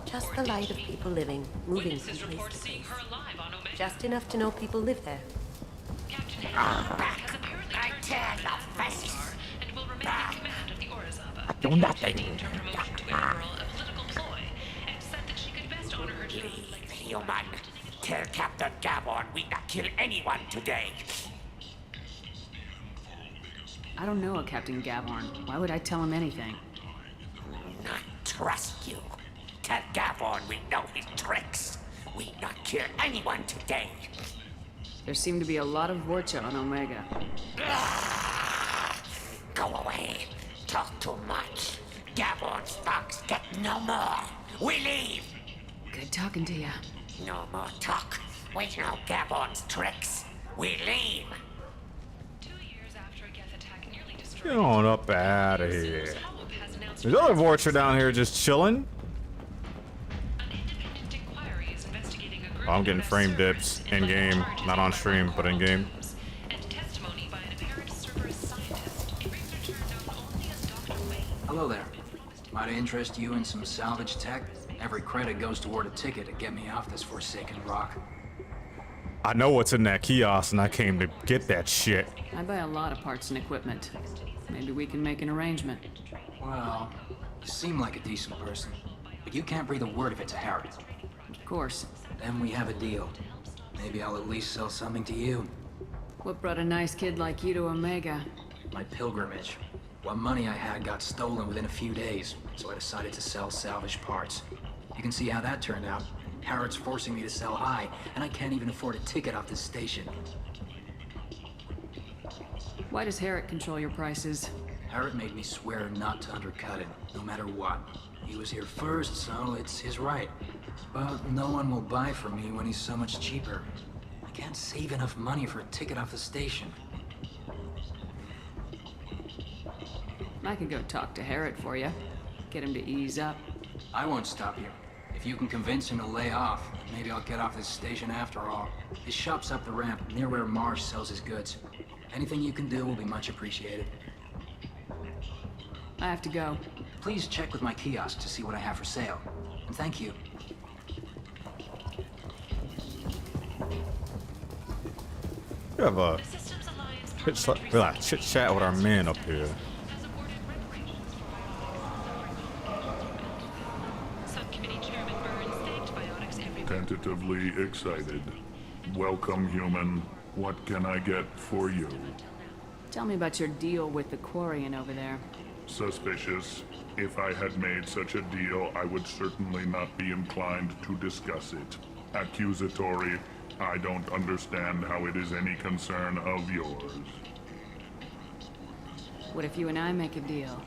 Just the light of people living, moving from place to place. Just enough to know people live there. I tear your face. And will remain in command of the Orizaba. I do nothing. Deemed her promotion to Admiral a political ploy and said that she could best honor her job. Human, tell Captain Gavon we not kill anyone today. I don't know a Captain Gavorn. Why would I tell him anything? Not trust you. Tell Gavon we know his tricks. We not kill anyone today. There seem to be a lot of Vorcha on Omega. Go away. Talk too much. Gavon's thugs get no more. We leave. Good talking to you. No more talk. We know Gavon's tricks. We leave. Get on up out of here. There's other Vorcha down here just chilling. Oh, I'm getting frame dips in game, not on stream, but in game. Hello there. Might I interest you in some salvage tech? Every credit goes toward a ticket to get me off this forsaken rock. I know what's in that kiosk, and I came to get that shit. I buy a lot of parts and equipment. Maybe we can make an arrangement. Well, you seem like a decent person, but you can't breathe a word of it to Harriet. Of course. Then we have a deal. Maybe I'll at least sell something to you. What brought a nice kid like you to Omega? My pilgrimage. What money I had got stolen within a few days, so I decided to sell salvaged parts. You can see how that turned out. Harrod's forcing me to sell high, and I can't even afford a ticket off this station. Why does Harrod control your prices? Harrod made me swear not to undercut him, no matter what. He was here first, so it's his right. But no one will buy from me when he's so much cheaper. I can't save enough money for a ticket off the station. I could go talk to Harrod for you. Get him to ease up. I won't stop you. If you can convince him to lay off, maybe I'll get off this station after all. His shop's up the ramp, near where Marsh sells his goods. Anything you can do will be much appreciated. I have to go. Please check with my kiosk to see what I have for sale. And thank you. We have a chit chat with our men up here. Tentatively excited. Welcome, human. What can I get for you? Tell me about your deal with the Quarian over there. Suspicious. If I had made such a deal, I would certainly not be inclined to discuss it. Accusatory. I don't understand how it is any concern of yours. What if you and I make a deal?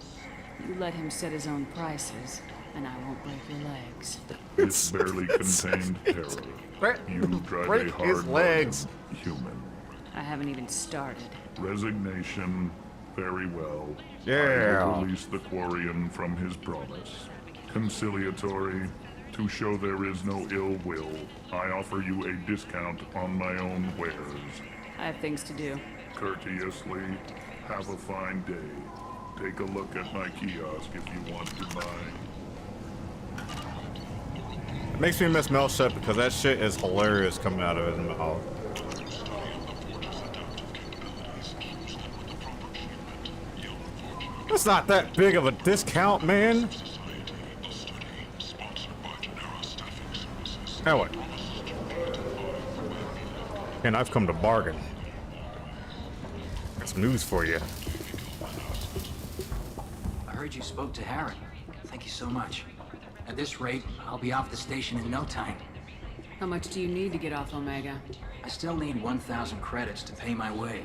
You let him set his own prices, and I won't break your legs. It's barely contained terror. You drive break a hard his legs. bargain, human. I haven't even started. Resignation. Very well. Yeah. I will release the Quarian from his promise. Conciliatory. To show there is no ill will, I offer you a discount on my own wares. I have things to do. Courteously, have a fine day. Take a look at my kiosk if you want to buy. It makes me miss Melchett because that shit is hilarious coming out of his mouth. That's not that big of a discount, man. Anyway. And I've come to bargain. Got some news for you. I heard you spoke to Harrod. Thank you so much. At this rate, I'll be off the station in no time. How much do you need to get off Omega? I still need 1,000 credits to pay my way.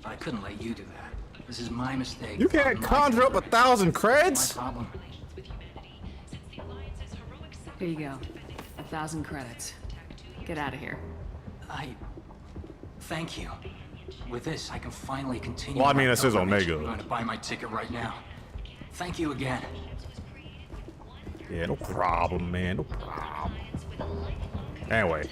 But I couldn't let you do that. This is my mistake. You can't conjure up 1,000 creds? My problem. Here you go. 1,000 credits. Get out of here. Thank you. With this, I can finally continue. Well, I mean, my this is pilgrimage. Omega. I'm going to buy my ticket right now. Thank you again. Yeah, no problem, man. No problem. Anyway.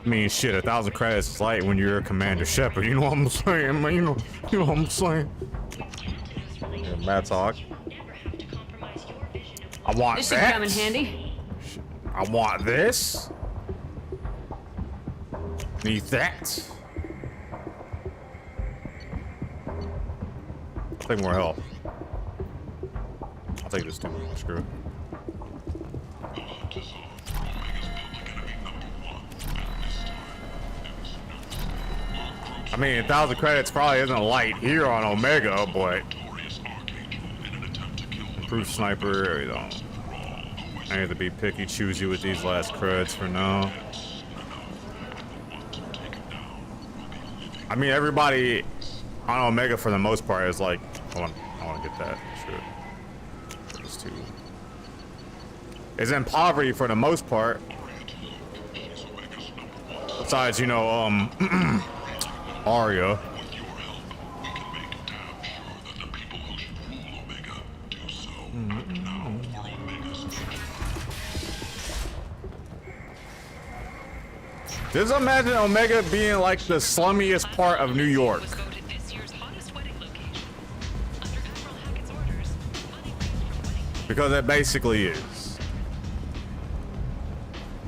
I mean, shit, 1,000 credits is light when you're Commander Shepard. You know what I'm saying, man? You know what I'm saying? Yeah, Mad Talk. I want this that. This should come in handy. I want this. Need that. I'll take more help. I'll take this too. Screw it. I mean, 1,000 credits probably isn't light here on Omega, but improved sniper, you know. I have to be picky, choosy with these last creds for now. I mean, everybody on Omega for the most part is like, I want to get that. Sure. This too. Is in poverty for the most part. Besides, you know, Arya. Just imagine Omega being like the slummiest part of New York. Because it basically is.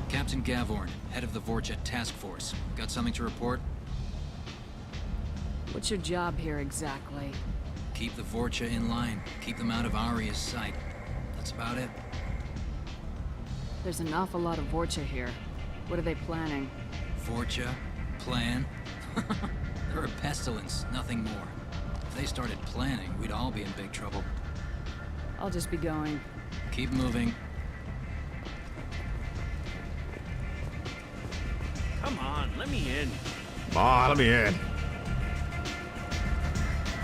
Captain Gavorn, head of the Vorcha Task Force. Got something to report? What's your job here exactly? Keep the Vorcha in line. Keep them out of Arya's sight. That's about it. There's an awful lot of Vorcha here. What are they planning? Vorcha? Plan? They're a pestilence, nothing more. If they started planning, we'd all be in big trouble. I'll just be going. Keep moving. let me in. Come on, let me in.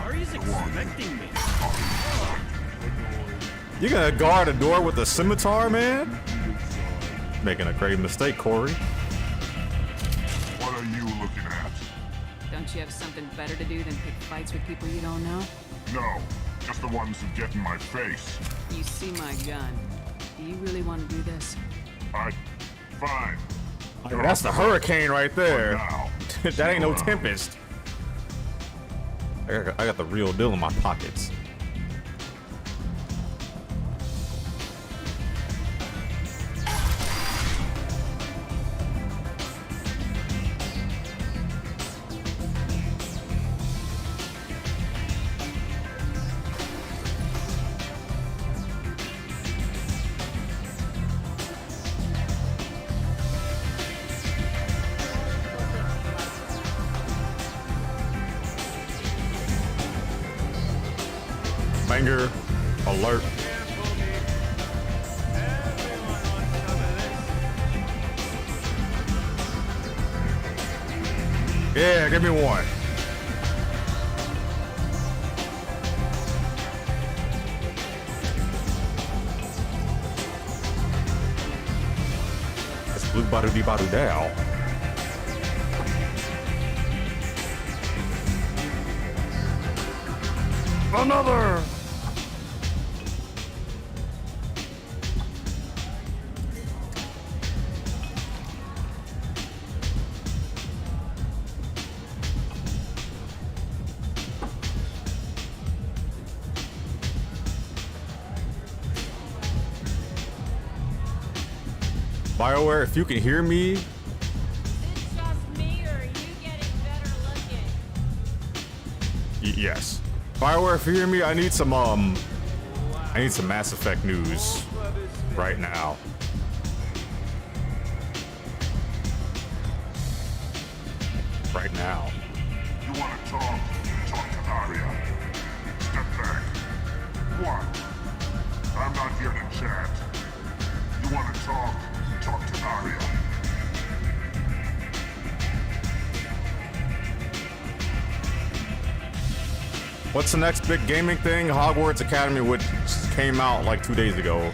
Ari's expecting me. You gonna guard a door with a scimitar, man? Making a grave mistake, Corey. What are you looking at? Don't you have something better to do than pick fights with people you don't know? No, just the ones who get in my face. You see my gun. Do you really want to do this? Fine. That's the hurricane right there. now, That ain't no Tempest. I got the real deal in my pockets. Banger alert. Yeah, give me one. It's blue badu dee badu dow. Another. BioWare, if you can hear me, It's just me, or are you getting better looking? yes. BioWare, if you hear me, I need some Mass Effect news right now. Right now. You want to talk? Talk to Aria. Step back. What? I'm not here to chat. You want to talk? Talk to Aria. What's the next big gaming thing? Hogwarts Academy, which came out like 2 days ago.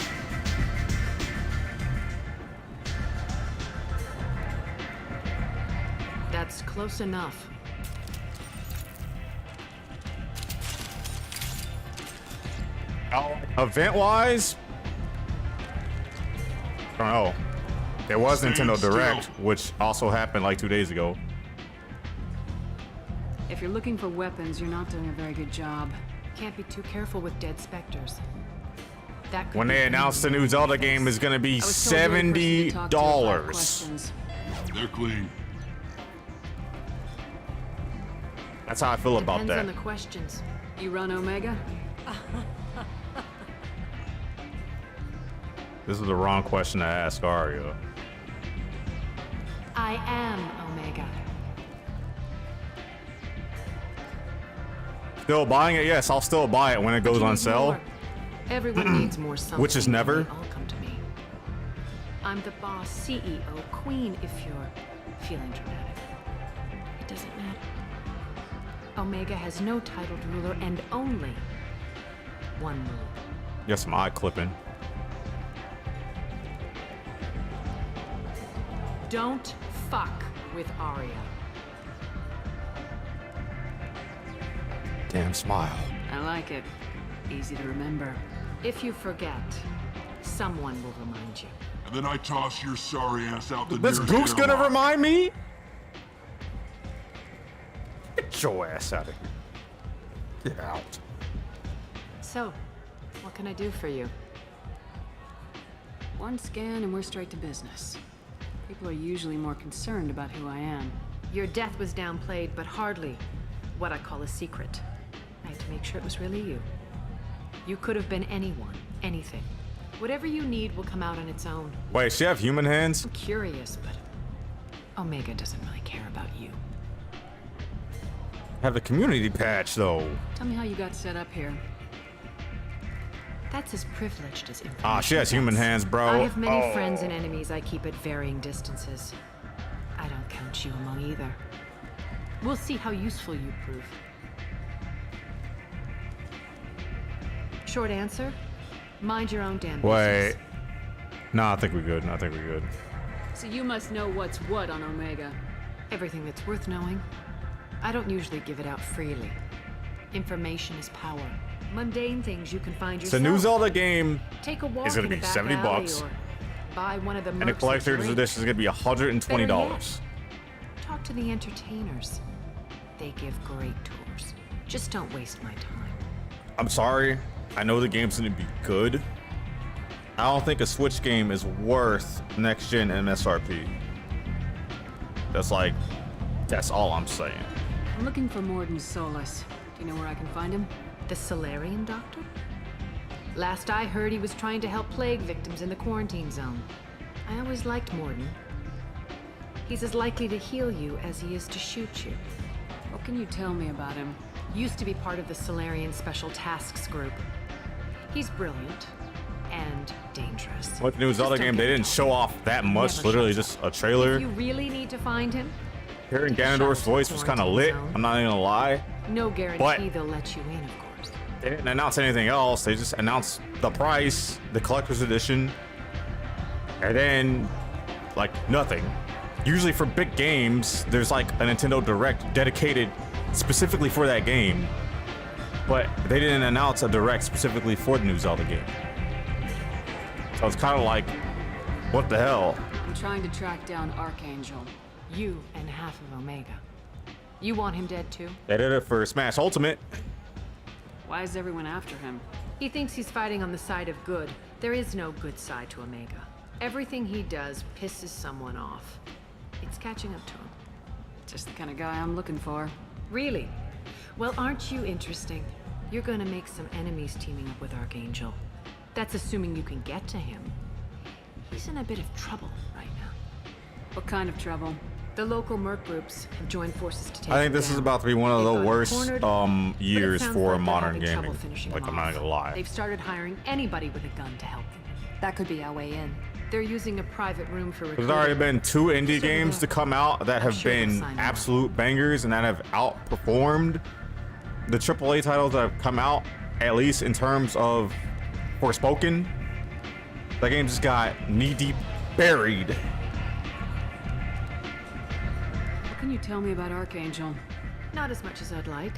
That's close enough. Event-wise, I don't know. There was Nintendo Direct, which also happened like 2 days ago. If you're looking for weapons, you're not doing a very good job. Can't be too careful with dead specters. That could When be they announced the new Zelda game is gonna be I was told you were the person to talk to about $70. questions. They're clean. That's how I feel about Depends that. on the questions. You run Omega? This is the wrong question to ask Arya. I am Omega. Still buying it? Yes, I'll still buy it when it goes on sale. Everyone needs more something. Which is never. They all come to me. I'm the boss, CEO, queen, if you're feeling dramatic. It doesn't matter. Omega has no titled ruler and only one rule. Get some eye clipping. Don't fuck with Arya. Damn smile. I like it. Easy to remember. If you forget, someone will remind you. And then I toss your sorry ass out the This nearest goose gonna airlock. remind me? Get your ass out of here. Get out. So, what can I do for you? One scan and we're straight to business. People are usually more concerned about who I am. Your death was downplayed, but hardly what I call a secret. I had to make sure it was really you. You could have been anyone, anything. Whatever you need will come out on its own. Wait, she have human hands? I'm curious, but Omega doesn't really care about you. Have a community patch though. Tell me how you got set up here. That's as privileged as information. Ah, she has human gets. hands, bro. I have many Oh. friends and enemies I keep at varying distances. I don't count you among either. We'll see how useful you prove. Short answer, mind your own damn business. Wait. No, I think we're good. I think we're good. So you must know what's what on Omega. Everything that's worth knowing. I don't usually give it out freely. Information is power. Mundane things you can find yourself. The new Zelda game Take a walk is going in to the be back $70 alley bucks, or buy one of the and the Mercs collector's drink. edition is going to be $120. Better yet, talk to the entertainers. They give great tours. Just don't waste my time. I'm sorry. I know the game's going to be good. I don't think a Switch game is worth next-gen MSRP. That's all I'm saying. I'm looking for Morden Solis. Do you know where I can find him? The Solarian doctor? Last I heard, he was trying to help plague victims in the quarantine zone. I always liked Morden. He's as likely to heal you as he is to shoot you. What can you tell me about him? Used to be part of the Solarian Special Tasks Group. He's brilliant and dangerous. With the new Zelda game, they didn't show off that much. Never Literally shuts just a trailer. If you really need to find him, Hearing Ganondorf's voice was kind of lit. I'm not even gonna lie. no guarantee But- they'll let you in, of course. They didn't announce anything else. They just announced the price, the collector's edition, and then nothing. Usually for big games, there's a Nintendo Direct dedicated specifically for that game, but they didn't announce a Direct specifically for the new Zelda game. So it's kind of what the hell? I'm trying to track down Archangel. You and half of Omega. You want him dead too? They did it for Smash Ultimate. Why is everyone after him? He thinks he's fighting on the side of good. There is no good side to Omega. Everything he does pisses someone off. It's catching up to him. Just the kind of guy I'm looking for. Really? Well, aren't you interesting? You're gonna make some enemies teaming up with Archangel. That's assuming you can get to him. He's in a bit of trouble right now. What kind of trouble? The local merc groups have joined forces to take I think him this is down. about to be one of the They've got him worst cornered, but it years sounds for like they're modern having trouble gaming. finishing I'm him not off. gonna lie. They've started hiring anybody with a gun to help them. That could be our way in. They're using a private room for There's recruiting. already been 2 indie So games to they're- come out that have sure they'll been sign on. absolute bangers and that have outperformed the AAA titles that have come out, at least in terms of Forspoken. That game just got knee-deep buried. What can you tell me about Archangel? Not as much as I'd like.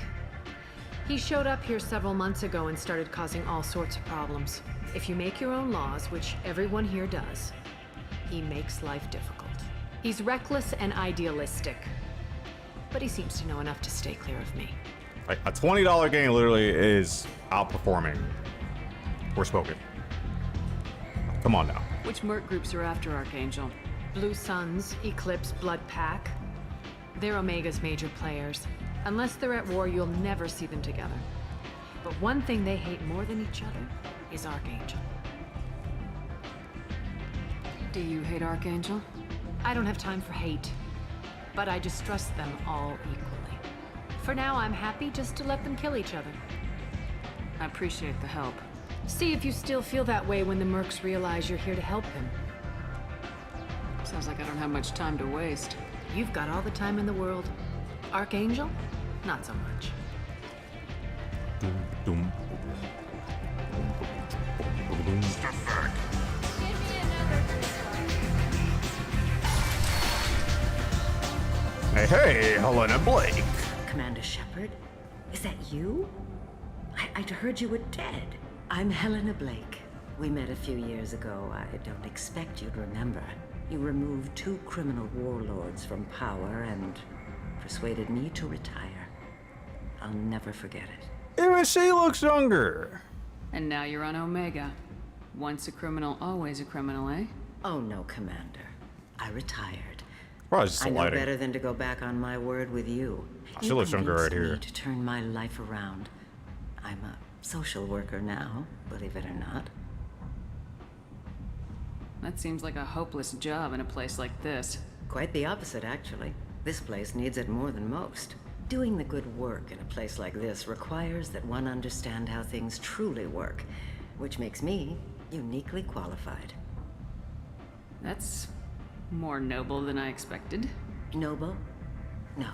He showed up here several months ago and started causing all sorts of problems. If you make your own laws, which everyone here does, he makes life difficult. He's reckless and idealistic, but he seems to know enough to stay clear of me. A $20 game literally is outperforming Forspoken. Come on now. Which merc groups are after Archangel? Blue Suns, Eclipse, Blood Pack. They're Omega's major players. Unless they're at war, you'll never see them together. But one thing they hate more than each other is Archangel. Do you hate Archangel? I don't have time for hate, but I distrust them all equally. For now, I'm happy just to let them kill each other. I appreciate the help. See if you still feel that way when the mercs realize you're here to help him. Sounds like I don't have much time to waste. You've got all the time in the world. Archangel? Not so much. Doom. Hey, Helena Blake. Commander Shepard? Is that you? I'd heard you were dead. I'm Helena Blake. We met a few years ago. I don't expect you'd remember. You removed 2 criminal warlords from power and persuaded me to retire. I'll never forget it. Even she looks younger. And now you're on Omega. Once a criminal, always a criminal, eh? Oh no, Commander. I retired. Probably just I the know lighting. better than to go back on my word with you. She You looks younger right convinced me here. to turn my life around. I'm a social worker now, believe it or not. That seems like a hopeless job in a place like this. Quite the opposite, actually. This place needs it more than most. Doing the good work in a place like this requires that one understand how things truly work, which makes me uniquely qualified. That's more noble than I expected. Noble? No.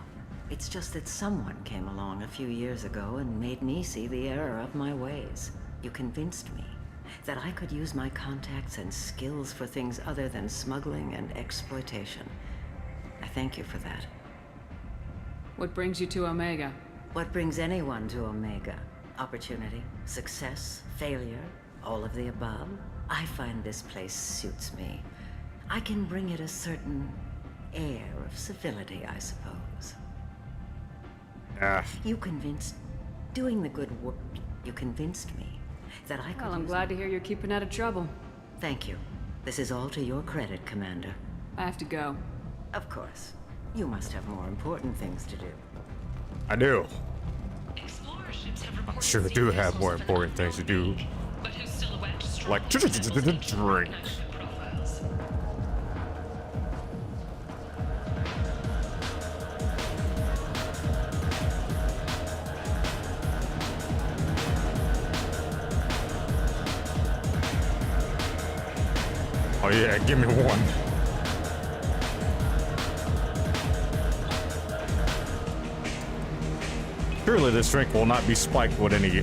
It's just that someone came along a few years ago and made me see the error of my ways. You convinced me that I could use my contacts and skills for things other than smuggling and exploitation. I thank you for that. What brings you to Omega? What brings anyone to Omega? Opportunity, success, failure, all of the above. I find this place suits me. I can bring it a certain air of civility, I suppose. You convinced... Doing the good work, you convinced me that I could Well, I'm glad to hear you're keeping out of trouble. Thank you. This is all to your credit, Commander. I have to go. Of course. You must have more important things to do. I do. I'm sure I do have more important things to do. Like drink. Oh yeah, give me one. Surely this drink will not be spiked with any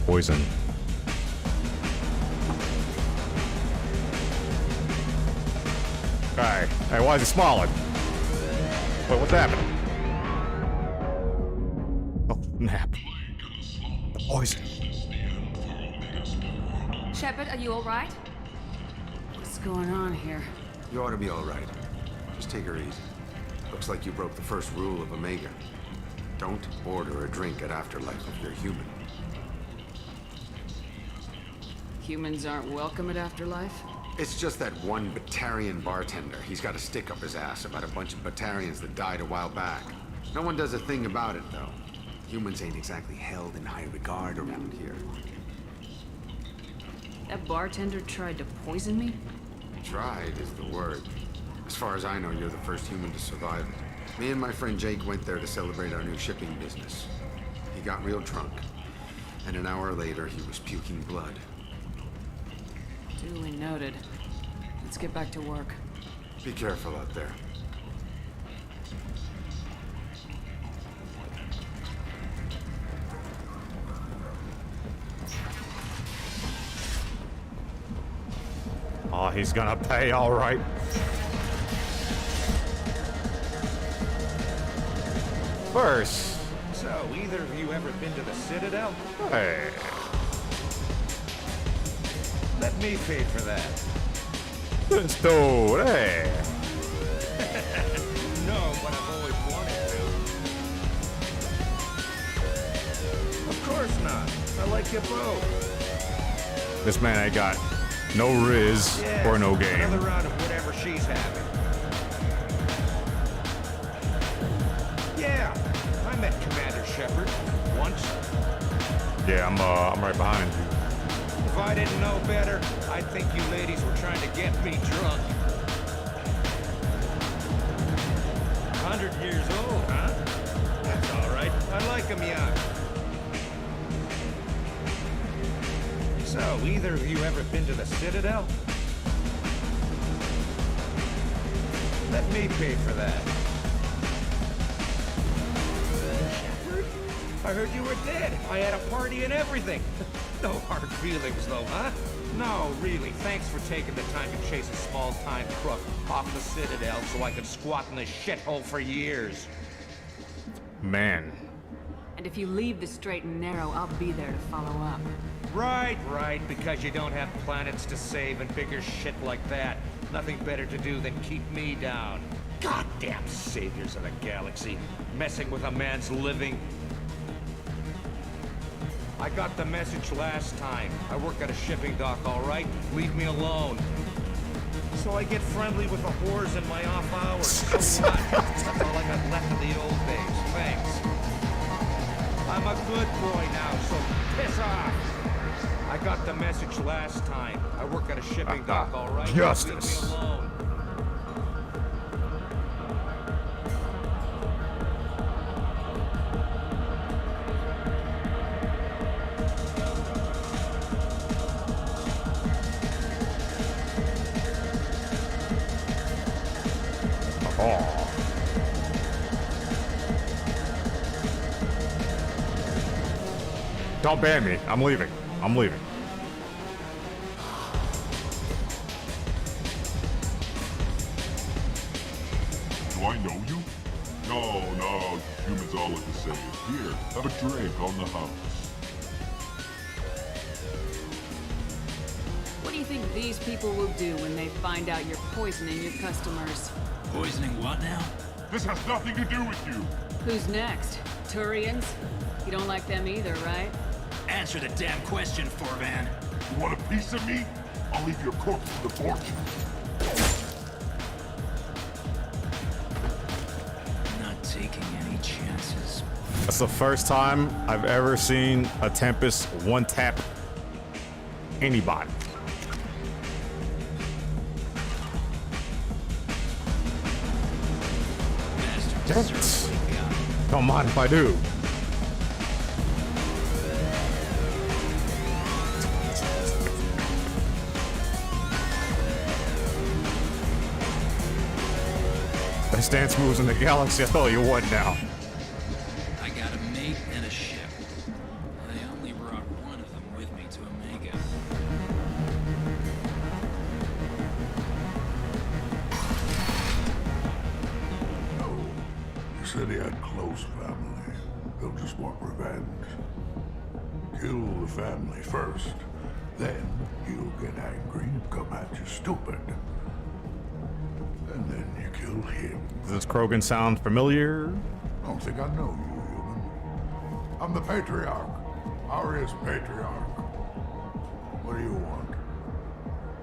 poison. Alright. Hey, why is he smiling? Wait, what's happening? Oh, snap. The poison. Shepard, are you alright? What's going on here? You ought to be all right. Just take her easy. Looks like you broke the first rule of Omega. Don't order a drink at Afterlife if you're human. Humans aren't welcome at Afterlife? It's just that one Batarian bartender. He's got a stick up his ass about a bunch of Batarians that died a while back. No one does a thing about it, though. Humans ain't exactly held in high regard around here. That bartender tried to poison me? Tried is the word. As far as I know, you're the first human to survive it. Me and my friend Jake went there to celebrate our new shipping business. He got real drunk, and an hour later he was puking blood. Duly noted. Let's get back to work. Be careful out there. Oh, he's gonna pay, all right. First. So, either of you ever been to the Citadel? Hey. Let me pay for that. This dude, hey. No, but I've always wanted to. Of course not. I like you both. This man ain't got no riz or no game. Another round of whatever she's having. Yeah, I met Commander Shepard once. Yeah, I'm right behind you. If I didn't know better, I'd think you ladies were trying to get me drunk. 100 years old, huh? That's all right. I like 'em young. So, either of you ever been to the Citadel? Let me pay for that. Shepard? I heard you were dead. I had a party and everything. No hard feelings, though, huh? No, really. Thanks for taking the time to chase a small-time crook off the Citadel so I could squat in this shithole for years. Man. And if you leave the straight and narrow, I'll be there to follow up. Right, because you don't have planets to save and bigger shit like that. Nothing better to do than keep me down. Goddamn saviors of the galaxy, messing with a man's living. I got the message last time. I work at a shipping dock, all right? Leave me alone. So I get friendly with the whores in my off hours. So what? That's all I got left of the old days. Thanks. I'm a good boy now, so piss off. I got the message last time. I work at a shipping dock, all right? Justice. Leave me alone. Oh. Don't ban me. I'm leaving. I'm leaving. Do I know you? No, humans all look the same. Here, have a drink on the house. What do you think these people will do when they find out you're poisoning your customers? Poisoning what now? This has nothing to do with you. Who's next? Turians? You don't like them either, right? Answer the damn question, Forvan. You want a piece of me? I'll leave your corpse for the fortune. Not taking any chances. That's the first time I've ever seen a Tempest one-tap anybody. Damn it. Don't mind if I do. Best dance moves in the galaxy, I tell you what now. I got a mate and a ship. I only brought one of them with me to Omega. You said he had close family. They'll just want revenge. Kill the family first. Then he'll get angry and come at you stupid. And then you kill him. Does this Krogan sound familiar? I don't think I know you, human. I'm the Patriarch. Aria's Patriarch. What do you want?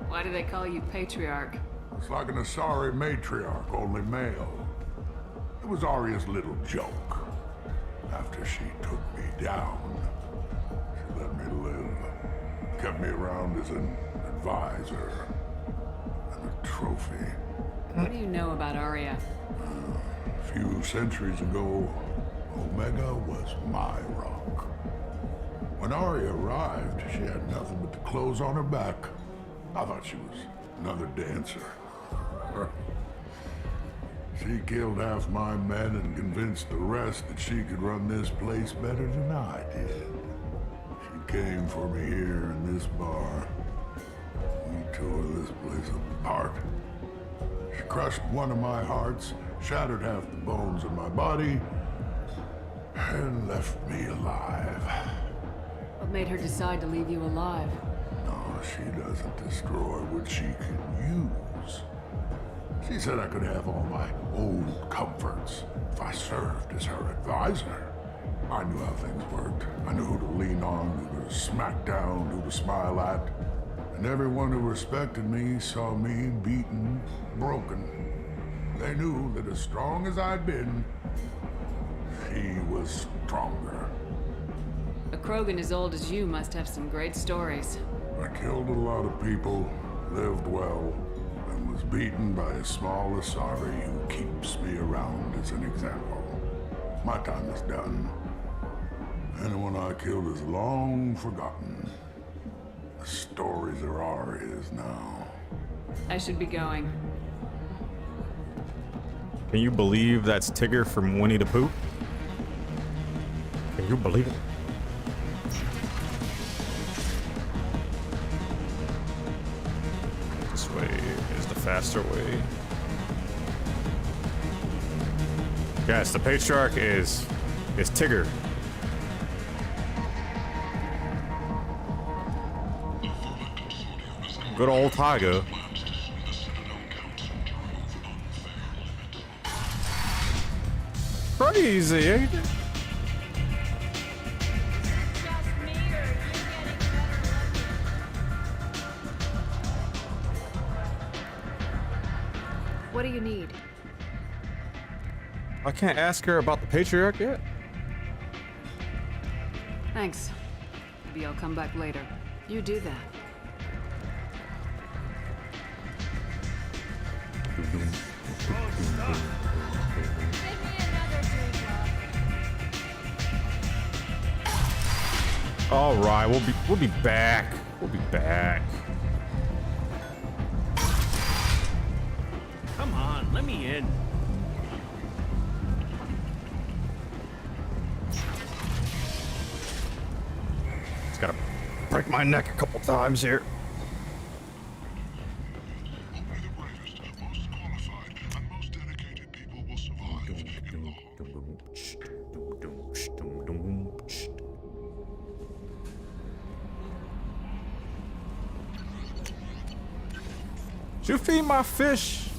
Why do they call you Patriarch? It's like an Asari matriarch, only male. It was Aria's little joke. After she took me down, she let me live. Kept me around as an advisor and a trophy. What do you know about Aria? A few centuries ago, Omega was my rock. When Aria arrived, she had nothing but the clothes on her back. I thought she was another dancer. She killed half my men and convinced the rest that she could run this place better than I did. She came for me here in this bar. We tore this place apart. She crushed one of my hearts, shattered half the bones in my body, and left me alive. What made her decide to leave you alive? No, she doesn't destroy what she can use. She said I could have all my old comforts if I served as her advisor. I knew how things worked. I knew who to lean on, who to smack down, who to smile at. And everyone who respected me saw me beaten, broken. They knew that as strong as I'd been, she was stronger. A Krogan as old as you must have some great stories. I killed a lot of people, lived well, and was beaten by a small Asari who keeps me around as an example. My time is done. Anyone I killed is long forgotten. The stories are Aria's now. I should be going. Can you believe that's Tigger from Winnie the Pooh? Can you believe it? This way is the faster way. Yes, the Patriarch is Tigger. Good old Tiger. Crazy, ain't it? What do you need? I can't ask her about the Patriarch yet. Thanks. Maybe I'll come back later. You do that. All right, we'll be back. We'll be back. Come on, let me in. Just gotta break my neck a couple times here. Did you feed my fish?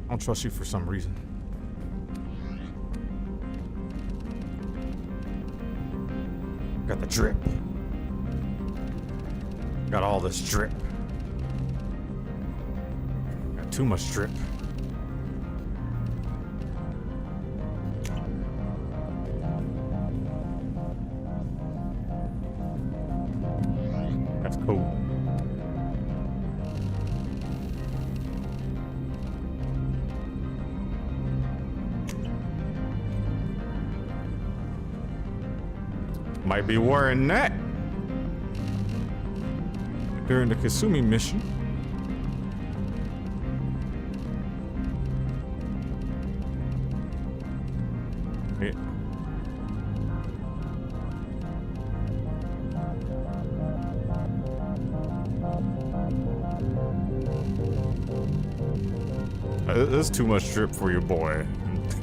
I don't trust you for some reason. Got the drip. Got all this drip. Got too much drip. That's cool. Might be wearing that during the Kasumi mission. Yeah. This is too much drip for your boy.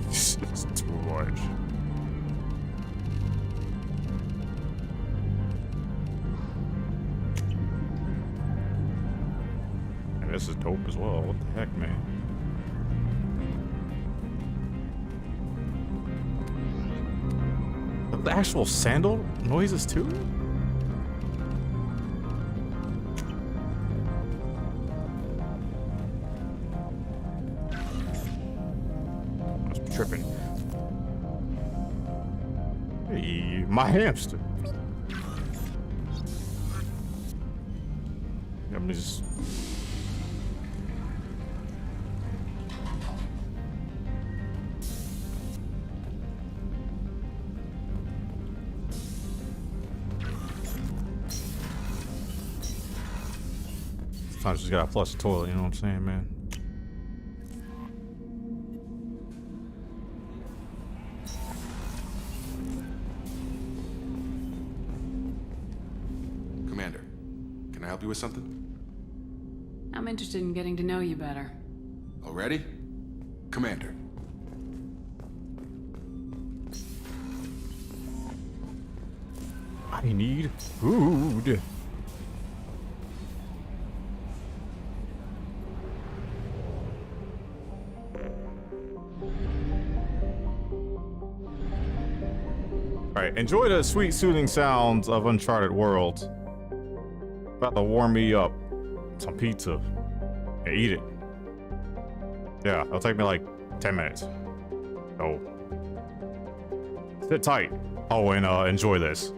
It's too much. And this is dope as well. What the heck, man? The actual sandal noises too? Tripping. Hey, my hamster. Let me just. Sometimes you just gotta flush the toilet, you know what I'm saying, man? Help you with something? I'm interested in getting to know you better. Already? Commander. I need food. Alright, enjoy the sweet soothing sounds of Uncharted Worlds. About to warm me up some pizza and eat it. Yeah, it'll take me like 10 minutes. So sit tight. Oh, and enjoy this.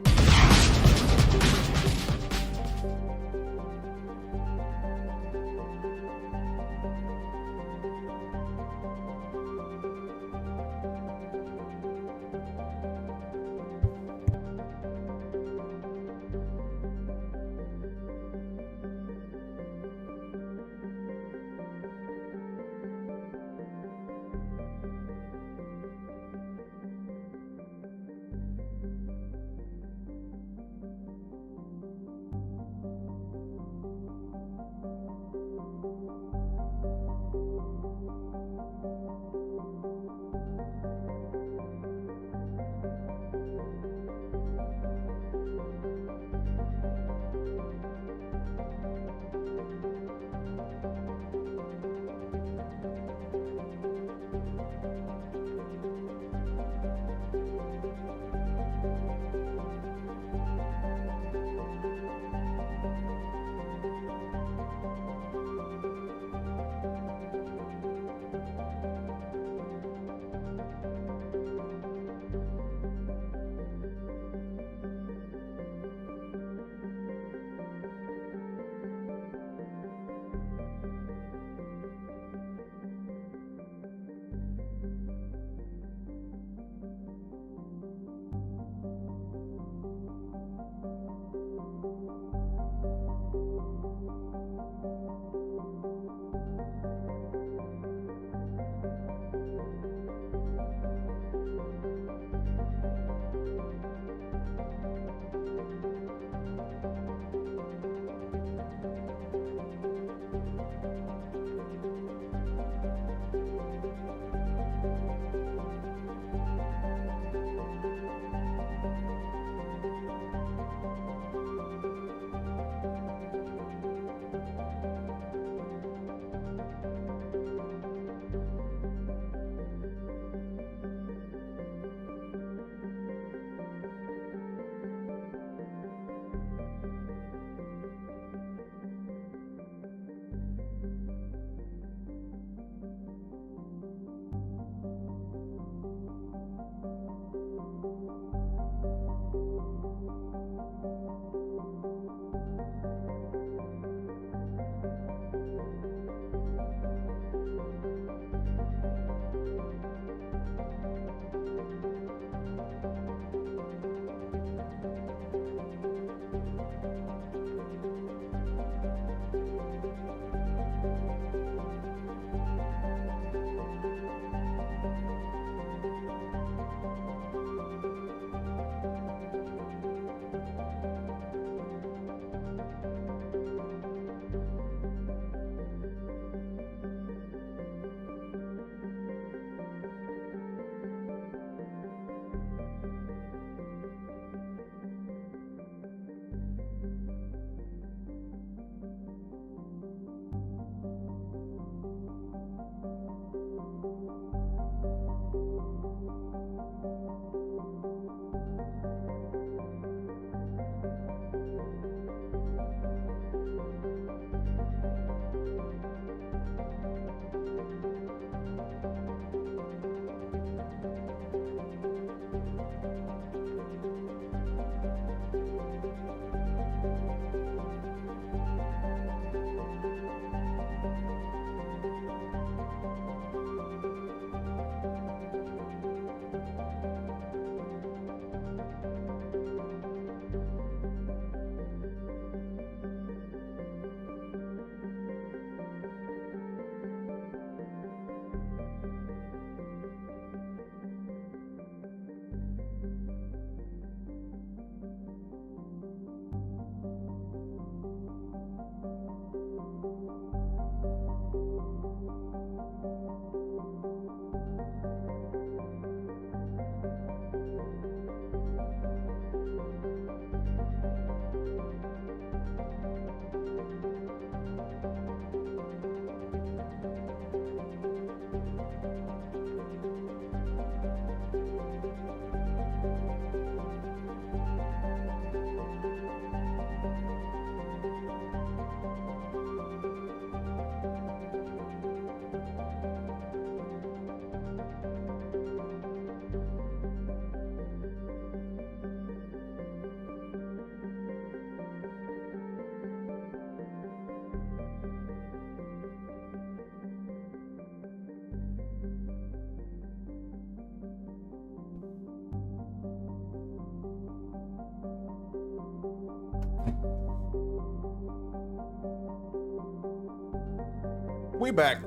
We back.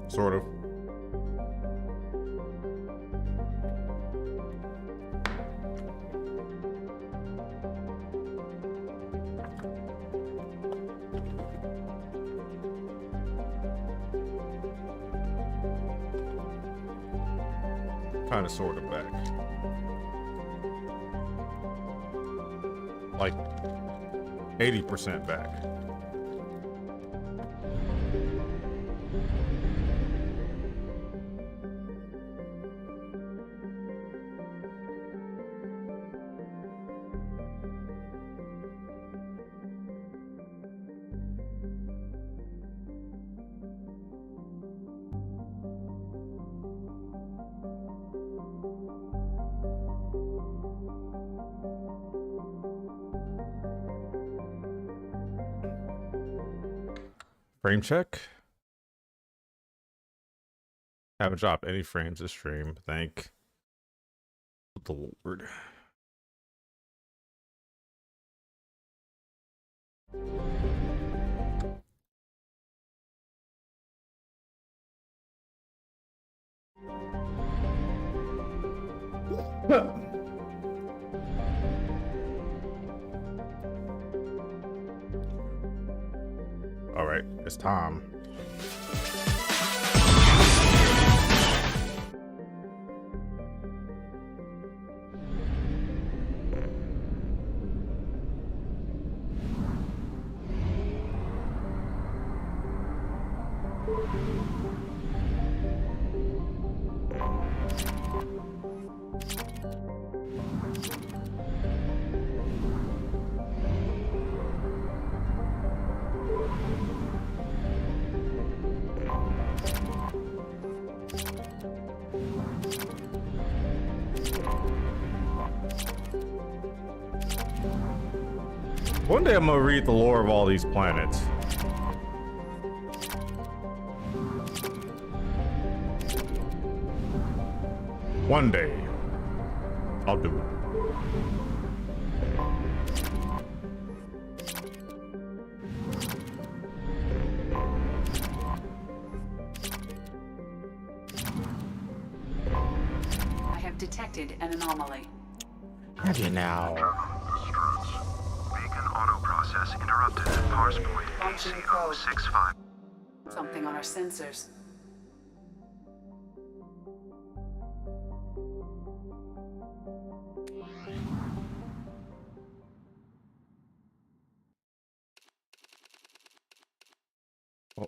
Sort of. Kind of sort of back. Like 80% back. Frame check. Haven't dropped any frames this stream. Thank the Lord. All right, it's time. One day I'm gonna read the lore of all these planets. One day, I'll do it. I have detected an anomaly. Have you now? Beacon autoprocess interrupted at parse point AC065. Something on our sensors. Oh.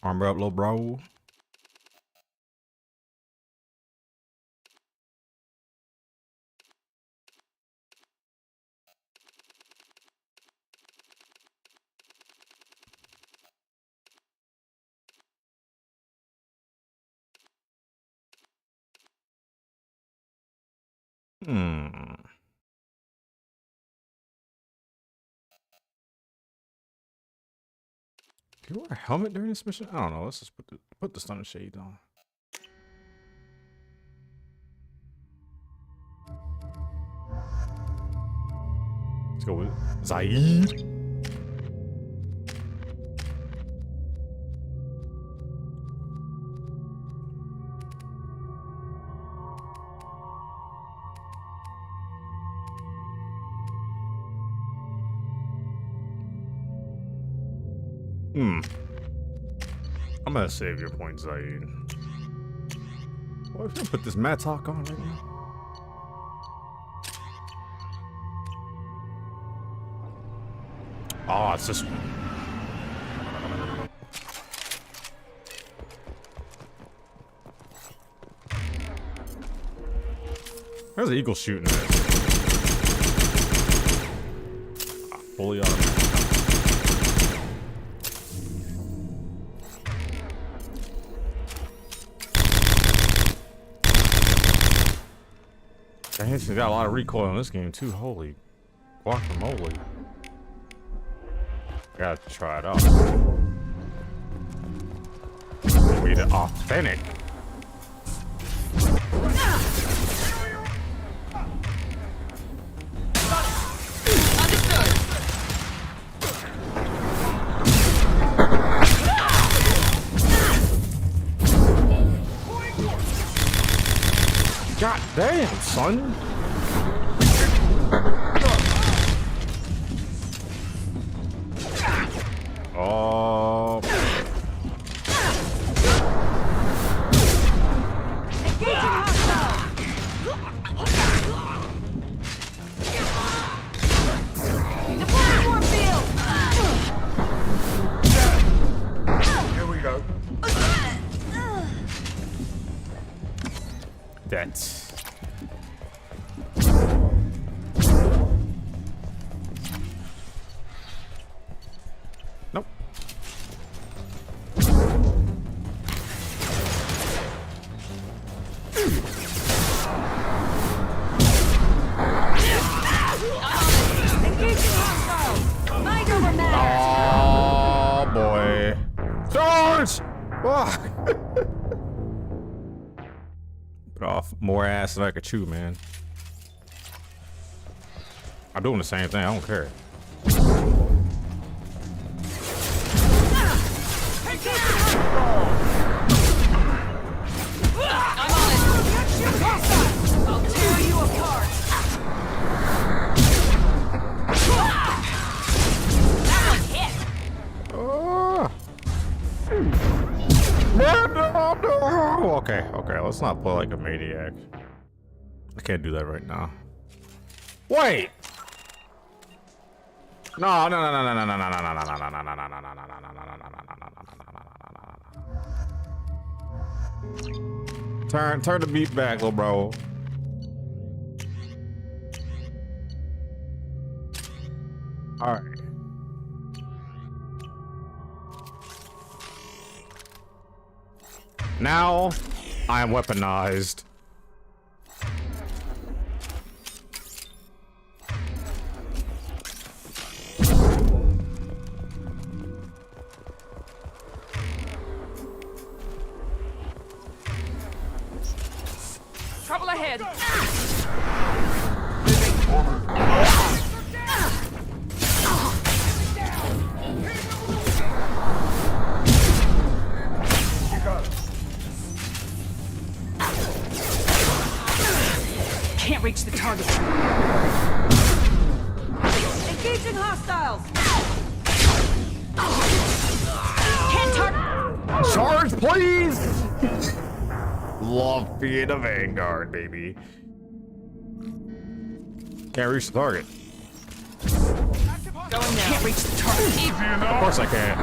Armor up, little bro. Do you wear a helmet during this mission? I don't know. Let's just put the stunner shades on. Let's go with Zaid. I'm gonna save your point, Zaid. Well, if you put this Mattock on right now. Oh, it's just. There's an eagle shooting at it. Fully automatic. He's got a lot of recoil in this game too. Holy guacamole. Gotta try it out. We the authentic. Damn, son. Oh. Here we go. That's. Nope. Oh boy. Charge! Put off more ass than I could chew, man. I'm doing the same thing, I don't care. I'll tear you apart. That one hit. No. Okay, let's not play like a maniac. I can't do that right now. Wait! No. Turn the beat back, little bro. All right. Now I am weaponized. Trouble ahead. Can't reach the target. Engaging hostiles. Can't target. Charge, please! Love being a vanguard, baby. Can't reach the target. Going now. Can't reach the target. Of course I can.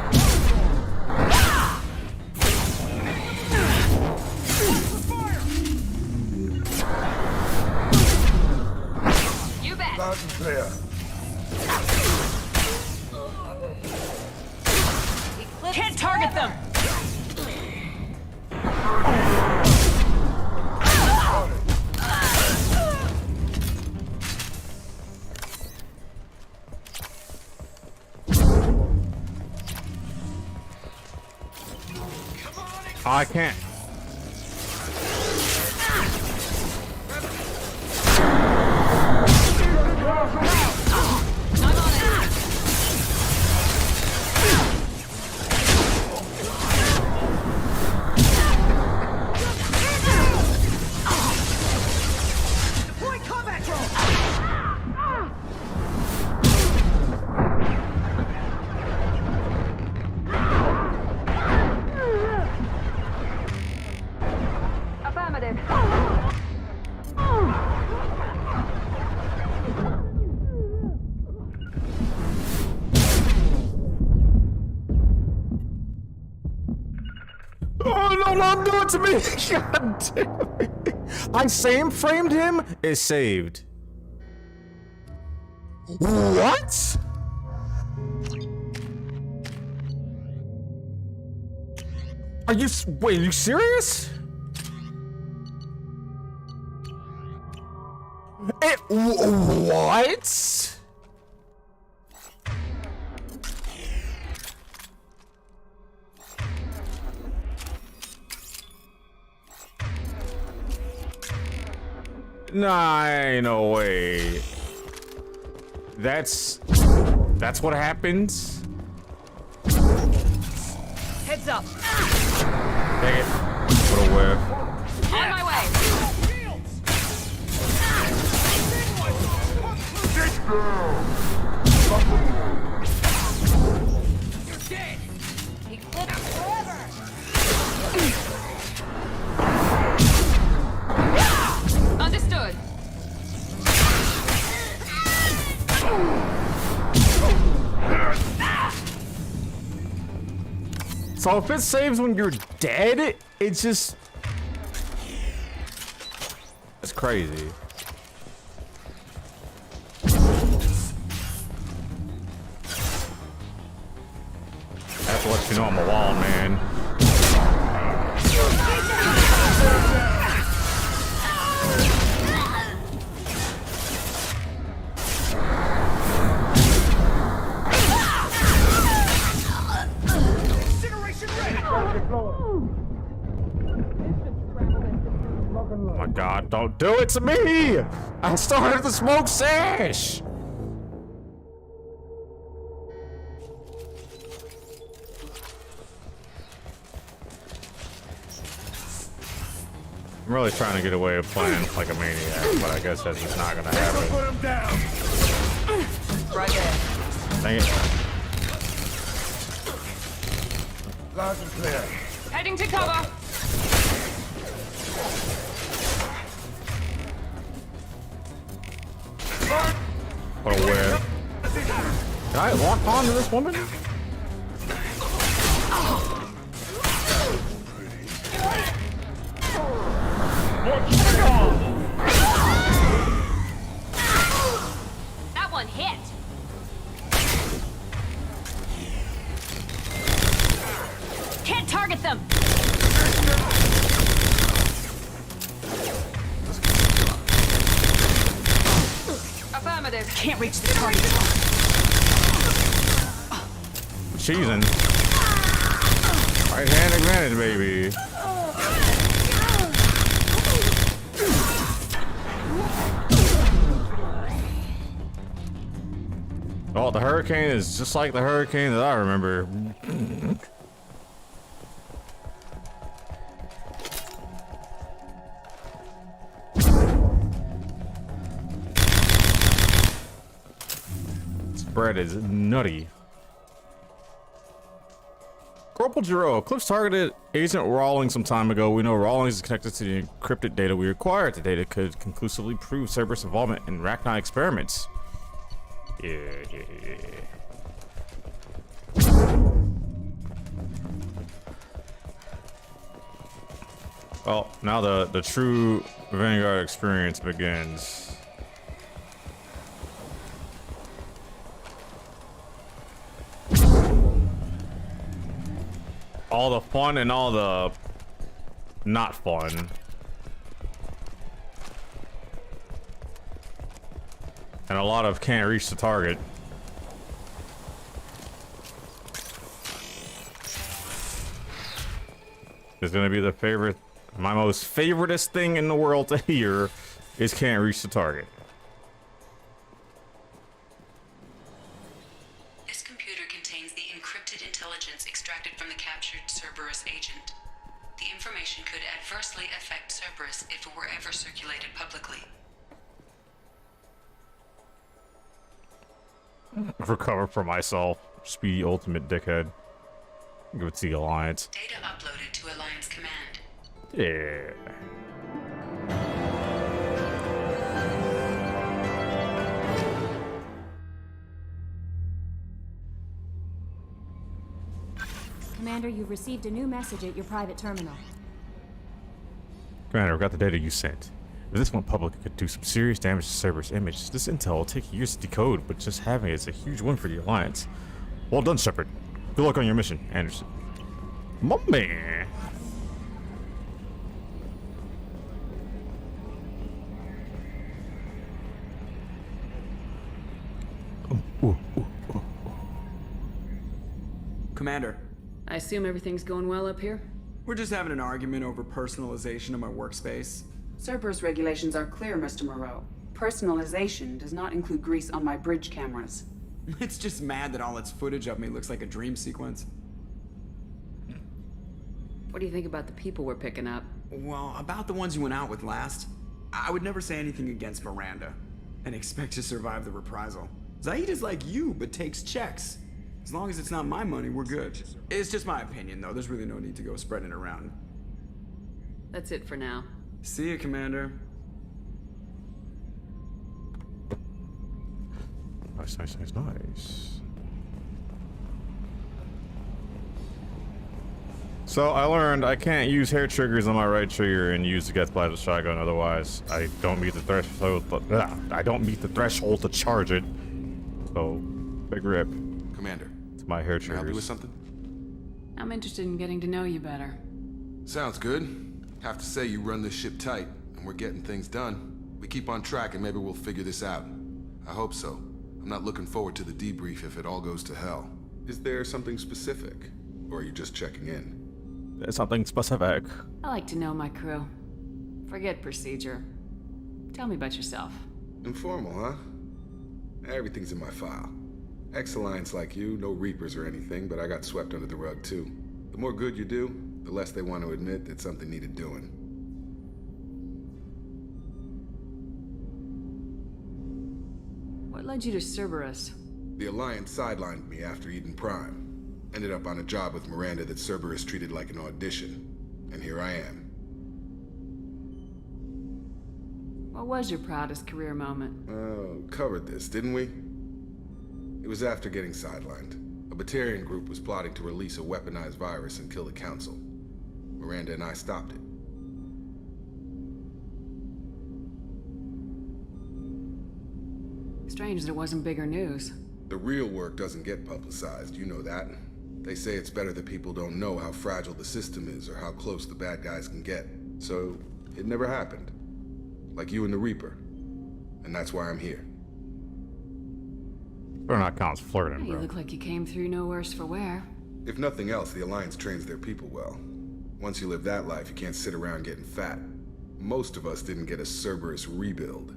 You bet. Loud and clear. Can't target them. I can't. Deploy combat drone. Affirmative. Oh no, don't do it to me! God damn it. I same framed him is saved. What? Wait, are you serious? What? Nah, ain't no way. That's what happens. Heads up. Dang it. What a whiff. On my way. You're dead! Eclipse forever! Understood. So if it saves when you're dead, it's just... It's crazy. I have to let you know I'm a wild man. Oh my god, don't do it to me! I started the smoke sash! I'm really trying to get away with playing like a maniac, but I guess that's just not gonna happen. Put him down. Right there. Dang it. Loud and clear. Heading to cover. What a weird. Can I lock on to this woman? That one hit. Can't target them. Affirmative. Can't reach the target. Cheesing. Right hand advantage, baby. Oh, the hurricane is just like the hurricane that I remember. Spread is nutty. Corporal Giroux, Eclipse targeted Agent Rawlings some time ago. We know Rawlings is connected to the encrypted data we acquired. The data could conclusively prove Cerberus involvement in Rachni experiments. Yeah. Well, now the true Vanguard experience begins. All the fun and all the not fun. And a lot of can't reach the target. Is gonna be the favorite, my most favoriteest thing in the world to hear is can't reach the target. This computer contains the encrypted intelligence extracted from the captured Cerberus agent. The information could adversely affect Cerberus if it were ever circulated publicly. Recover for myself. Speedy ultimate dickhead. Give it to the Alliance. Data uploaded to Alliance Command. Yeah. Commander, you've received a new message at your private terminal. Commander, I got the data you sent. If this went public, it could do some serious damage to Cerberus' image. This intel will take years to decode, but just having it is a huge win for the Alliance. Well done, Shepard. Good luck on your mission, Anderson. My man. Commander. I assume everything's going well up here? We're just having an argument over personalization of my workspace. Cerberus regulations are clear, Mr. Moreau. Personalization does not include grease on my bridge cameras. It's just mad that all its footage of me looks like a dream sequence. What do you think about the people we're picking up? Well, about the ones you went out with last. I would never say anything against Miranda. and expect to survive the reprisal. Zaid is like you, but takes checks. As long as it's not my money, we're good. It's just my opinion, though. There's really no need to go spreading it around. That's it for now. See you, Commander. Nice, nice, nice, nice. So I learned I can't use hair triggers on my right trigger and use the Geth Plasma shotgun. Otherwise, I don't meet the threshold. I don't meet the threshold to charge it. So, big rip. Commander, it's my hair can I help you with triggers. something? I'm interested in getting to know you better. Sounds good. Have to say you run this ship tight, and we're getting things done. We keep on track, and maybe we'll figure this out. I hope so. I'm not looking forward to the debrief if it all goes to hell. Is there something specific, or are you just checking in? There's something specific. I like to know my crew. Forget procedure. Tell me about yourself. Informal, huh? Everything's in my file. Ex-Alliance like you, no Reapers or anything, but I got swept under the rug too. The more good you do, the less they want to admit that something needed doing. What led you to Cerberus? The Alliance sidelined me after Eden Prime. Ended up on a job with Miranda that Cerberus treated like an audition. And here I am. What was your proudest career moment? Oh, covered this, didn't we? It was after getting sidelined. A Batarian group was plotting to release a weaponized virus and kill the Council. Miranda and I stopped it. Strange that it wasn't bigger news. The real work doesn't get publicized, you know that. They say it's better that people don't know how fragile the system is or how close the bad guys can get. So, it never happened. Like you and the Reaper. And that's why I'm here. Better not count as flirting, You bro. look like you came through no worse for wear. If nothing else, the Alliance trains their people well. Once you live that life, you can't sit around getting fat. Most of us didn't get a Cerberus rebuild.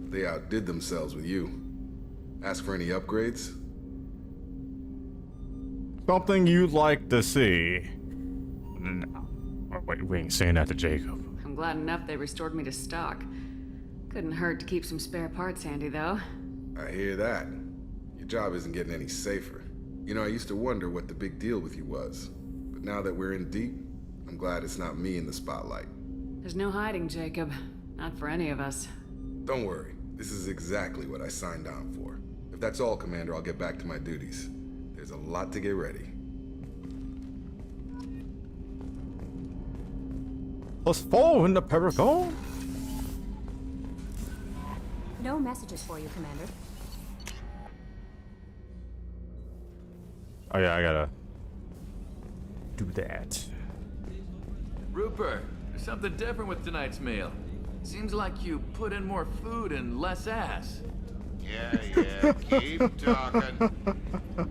They outdid themselves with you. Ask for any upgrades? Something you'd like to see. No. Wait, we ain't saying that to Jacob. I'm glad enough they restored me to stock. Couldn't hurt to keep some spare parts handy, though. I hear that. Your job isn't getting any safer. You know, I used to wonder what the big deal with you was. But now that we're in deep, I'm glad it's not me in the spotlight. There's no hiding, Jacob. Not for any of us. Don't worry. This is exactly what I signed on for. If that's all, Commander, I'll get back to my duties. There's a lot to get ready. Let's fall in the Paragon. No messages for you, Commander. Oh yeah, I gotta do that. Rupert, there's something different with tonight's meal. Seems like you put in more food and less ass. Yeah, keep talking.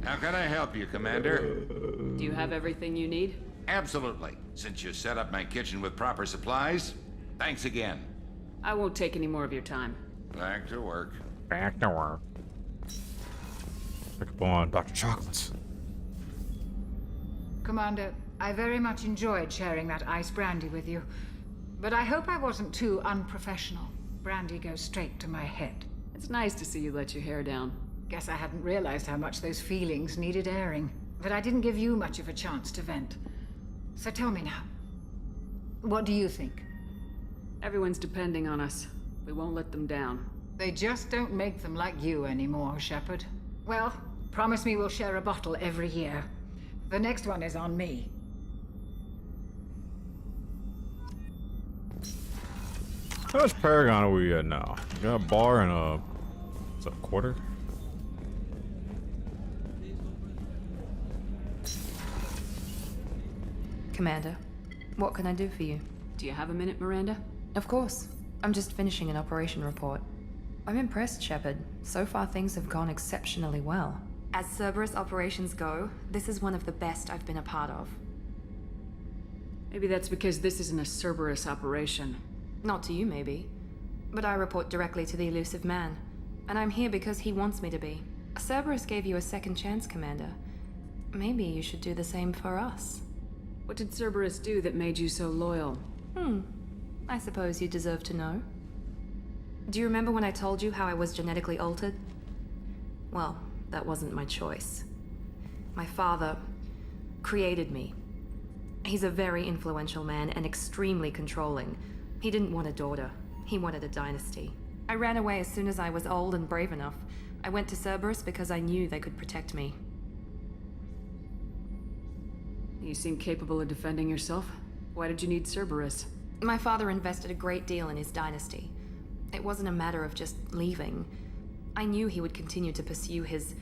How can I help you, Commander? Do you have everything you need? Absolutely. Since you set up my kitchen with proper supplies, thanks again. I won't take any more of your time. Back to work. Back to work. Pick up on Dr. Chocolates. Commander, I very much enjoyed sharing that ice brandy with you. But I hope I wasn't too unprofessional. Brandy goes straight to my head. It's nice to see you let your hair down. Guess I hadn't realized how much those feelings needed airing. But I didn't give you much of a chance to vent. So tell me now. What do you think? Everyone's depending on us. We won't let them down. They just don't make them like you anymore, Shepard. Well, promise me we'll share a bottle every year. The next one is on me. How much Paragon are we at now? We got a bar and a... What's that, a quarter? Commander, what can I do for you? Do you have a minute, Miranda? Of course. I'm just finishing an operation report. I'm impressed, Shepard. So far things have gone exceptionally well. As Cerberus operations go, this is one of the best I've been a part of. Maybe that's because this isn't a Cerberus operation. Not to you, maybe. But I report directly to the Elusive Man. And I'm here because he wants me to be. Cerberus gave you a second chance, Commander. Maybe you should do the same for us. What did Cerberus do that made you so loyal? I suppose you deserve to know. Do you remember when I told you how I was genetically altered? Well, that wasn't my choice. My father created me. He's a very influential man and extremely controlling. He didn't want a daughter. He wanted a dynasty. I ran away as soon as I was old and brave enough. I went to Cerberus because I knew they could protect me. You seem capable of defending yourself. Why did you need Cerberus? My father invested a great deal in his dynasty. It wasn't a matter of just leaving. I knew he would continue to pursue his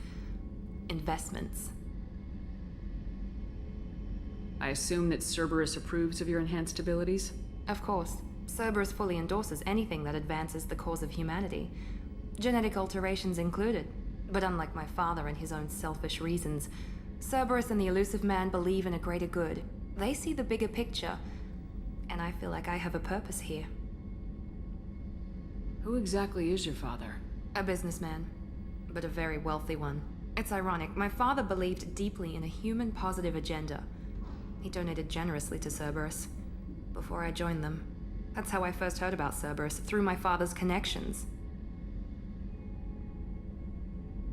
investments. I assume that Cerberus approves of your enhanced abilities? Of course. Cerberus fully endorses anything that advances the cause of humanity. Genetic alterations included. But unlike my father and his own selfish reasons, Cerberus and the Elusive Man believe in a greater good. They see the bigger picture, and I feel like I have a purpose here. Who exactly is your father? A businessman, but a very wealthy one. It's ironic, my father believed deeply in a human-positive agenda. He donated generously to Cerberus before I joined them. That's how I first heard about Cerberus, through my father's connections.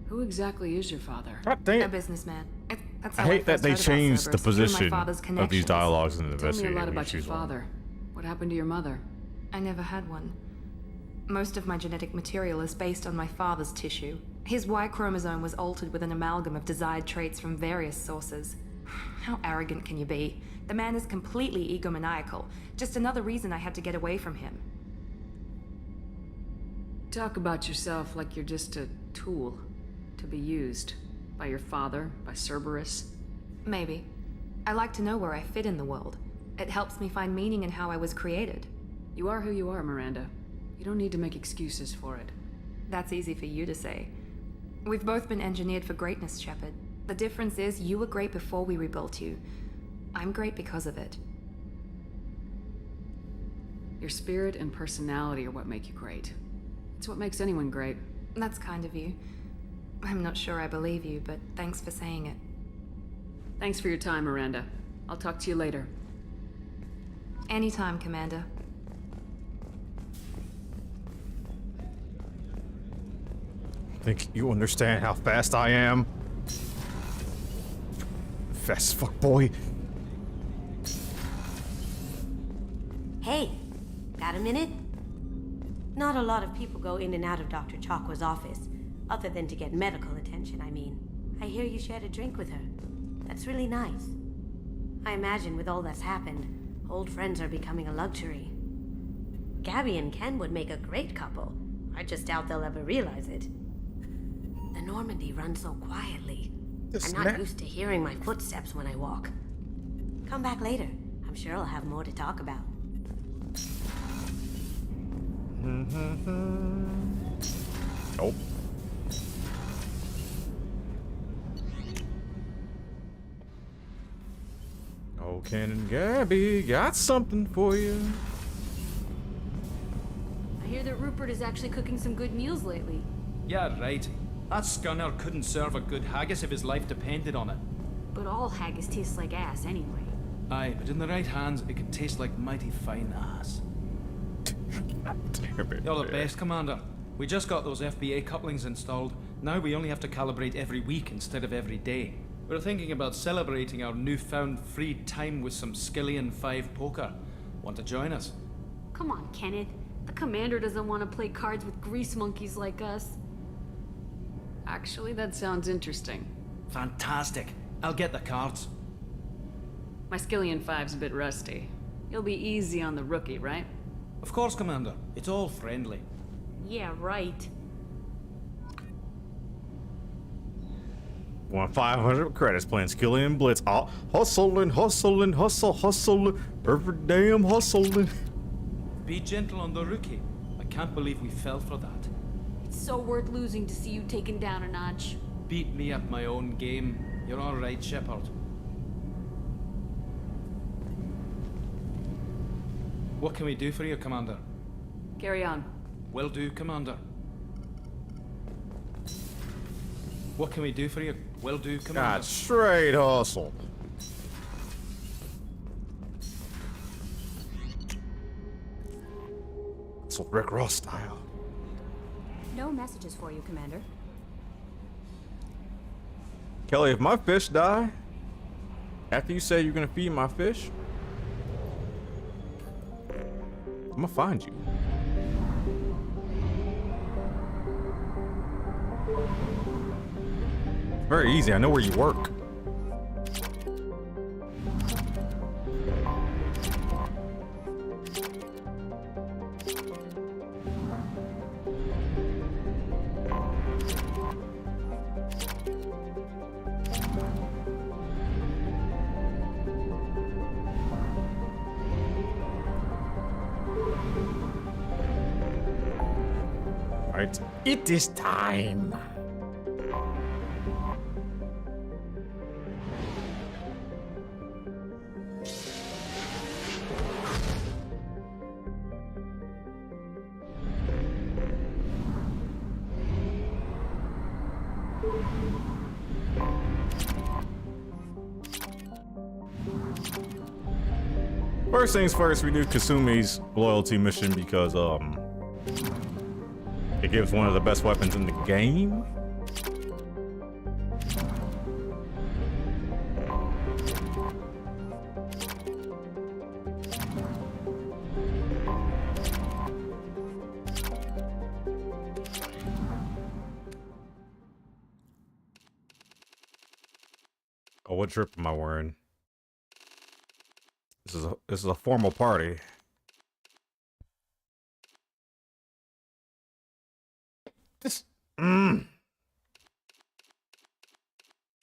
Who exactly is your father? God dang A it. businessman. That's I how hate that first they heard about changed the Cerberus, through my position father's of these connections. dialogues in the Tell me a investigator. lot when you about your choose one. father. What happened to your mother? I never had one. Most of my genetic material is based on my father's tissue. His Y chromosome was altered with an amalgam of desired traits from various sources. How arrogant can you be? The man is completely egomaniacal. Just another reason I had to get away from him. Talk about yourself like you're just a tool to be used by your father, by Cerberus. Maybe. I like to know where I fit in the world. It helps me find meaning in how I was created. You are who you are, Miranda. You don't need to make excuses for it. That's easy for you to say. We've both been engineered for greatness, Shepard. The difference is you were great before we rebuilt you. I'm great because of it. Your spirit and personality are what make you great. It's what makes anyone great. That's kind of you. I'm not sure I believe you, but thanks for saying it. Thanks for your time, Miranda. I'll talk to you later. Anytime, Commander. Think you understand how fast I am? Fast as fuck, boy. Hey, got a minute? Not a lot of people go in and out of Dr. Chakwa's office, other than to get medical attention, I mean. I hear you shared a drink with her. That's really nice. I imagine with all that's happened, old friends are becoming a luxury. Gabby and Ken would make a great couple. I just doubt they'll ever realize it. The Normandy runs so quietly. I'm not used to hearing my footsteps when I walk. Come back later. I'm sure I'll have more to talk about. Nope. Oh, Ken and Gabby got something for you. I hear that Rupert is actually cooking some good meals lately. Yeah, right. That scunner couldn't serve a good haggis if his life depended on it. But all haggis tastes like ass anyway. Aye, but in the right hands, it could taste like mighty fine ass. You're the best, Commander. We just got those FBA couplings installed. Now we only have to calibrate every week instead of every day. We're thinking about celebrating our newfound free time with some Skillian 5 poker. Want to join us? Come on, Kenneth. The commander doesn't want to play cards with grease monkeys like us. Actually, that sounds interesting. Fantastic. I'll get the cards. My Skillian 5's a bit rusty. You'll be easy on the rookie, right? Of course, Commander. It's all friendly. Yeah, right. Want 500 credits playing Skillian Blitz. Oh, hustling, hustling, hustling. Every damn hustling. Be gentle on the rookie. I can't believe we fell for that. It's so worth losing to see you taken down a notch. Beat me at my own game. You're all right, Shepard. What can we do for you, Commander? Carry on. Will do, Commander. What can we do for you? Will do, Commander. God, straight hustle. It's Rick Ross style. no messages for you, Commander. Kelly, if my fish die, after you say you're gonna feed my fish, I'm gonna find you. It's very easy. I know where you work. Right. It is time. First things first, we do Kasumi's loyalty mission because it gives one of the best weapons in the game. Oh, what drip am I wearing? This is a formal party.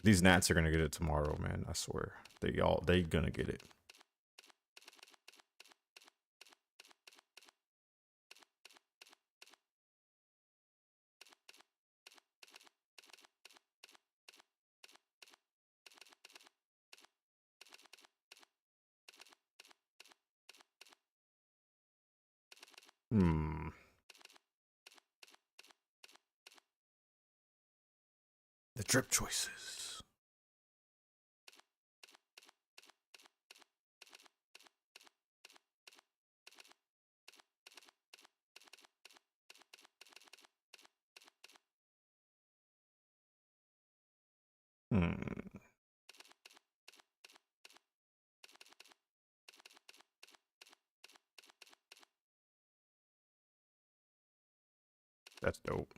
These gnats are gonna get it tomorrow, man. I swear. They gonna get it. The drip choices. That's dope.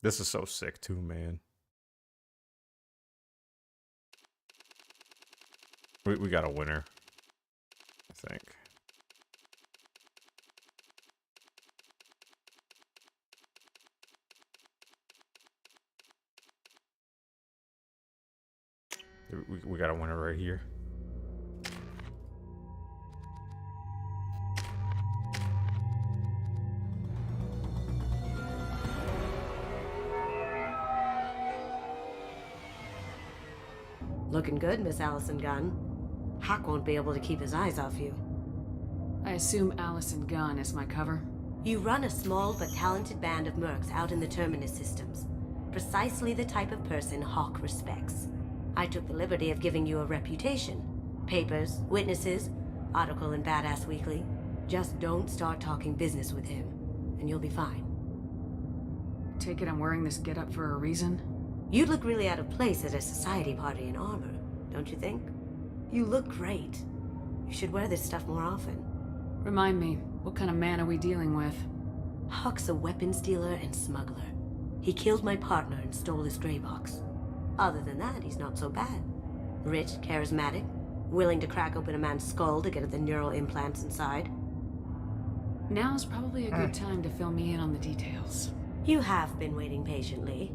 This is so sick too, man. We got a winner, I think. We got a winner right here. Looking good, Miss Allison Gunn. Hawk won't be able to keep his eyes off you. I assume Allison Gunn is my cover? You run a small but talented band of mercs out in the Terminus systems. Precisely the type of person Hawk respects. I took the liberty of giving you a reputation. Papers, witnesses, article in Badass Weekly. Just don't start talking business with him, and you'll be fine. Take it I'm wearing this getup for a reason? You'd look really out of place at a society party in armor, don't you think? You look great. You should wear this stuff more often. Remind me, what kind of man are we dealing with? Hawk's a weapons dealer and smuggler. He killed my partner and stole his gray box. Other than that, he's not so bad. Rich, charismatic, willing to crack open a man's skull to get at the neural implants inside. Now's probably a good time to fill me in on the details. You have been waiting patiently.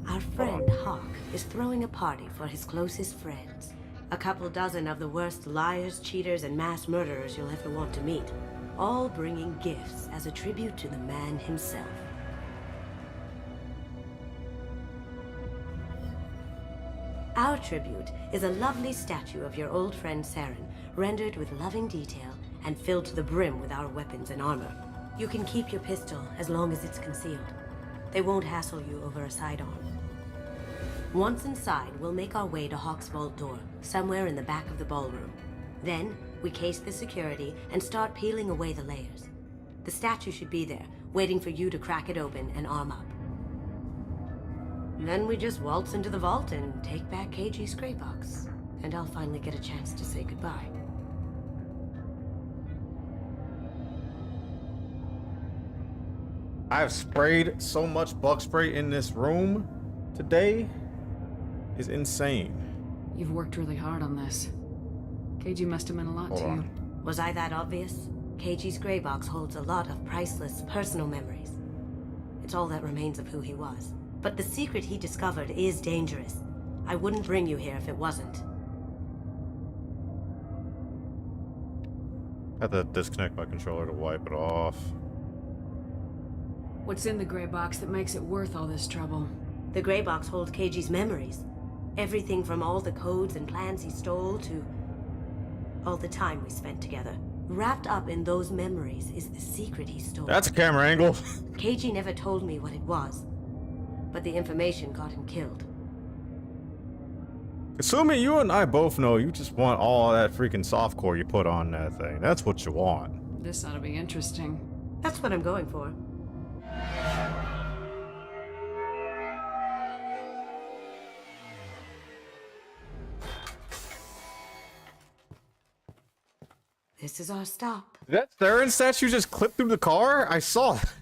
Our friend Hawk is throwing a party for his closest friends. A couple dozen of the worst liars, cheaters, and mass murderers you'll ever want to meet. all bringing gifts as a tribute to the man himself. Our tribute is a lovely statue of your old friend Saren, rendered with loving detail and filled to the brim with our weapons and armor. You can keep your pistol as long as it's concealed. They won't hassle you over a sidearm. Once inside, we'll make our way to Hawk's vault door, somewhere in the back of the ballroom. Then, we case the security and start peeling away the layers. The statue should be there, waiting for you to crack it open and arm up. Then we just waltz into the vault and take back KG's gray box. And I'll finally get a chance to say goodbye. I have sprayed so much bug spray in this room today. Is insane. You've worked really hard on this. KG must have meant a lot to you. Was I that obvious? KG's gray box holds a lot of priceless personal memories. It's all that remains of who he was. But the secret he discovered is dangerous. I wouldn't bring you here if it wasn't. I have to disconnect my controller to wipe it off. What's in the gray box that makes it worth all this trouble? The gray box holds KG's memories. Everything from all the codes and plans he stole to all the time we spent together. Wrapped up in those memories is the secret he stole. That's a camera angle. KG never told me what it was, but the information got him killed. Assuming you and I both know you just want all that freaking softcore you put on that thing. That's what you want. This ought to be interesting. That's what I'm going for. This is our stop. Did that Saren statue just clip through the car? I saw that.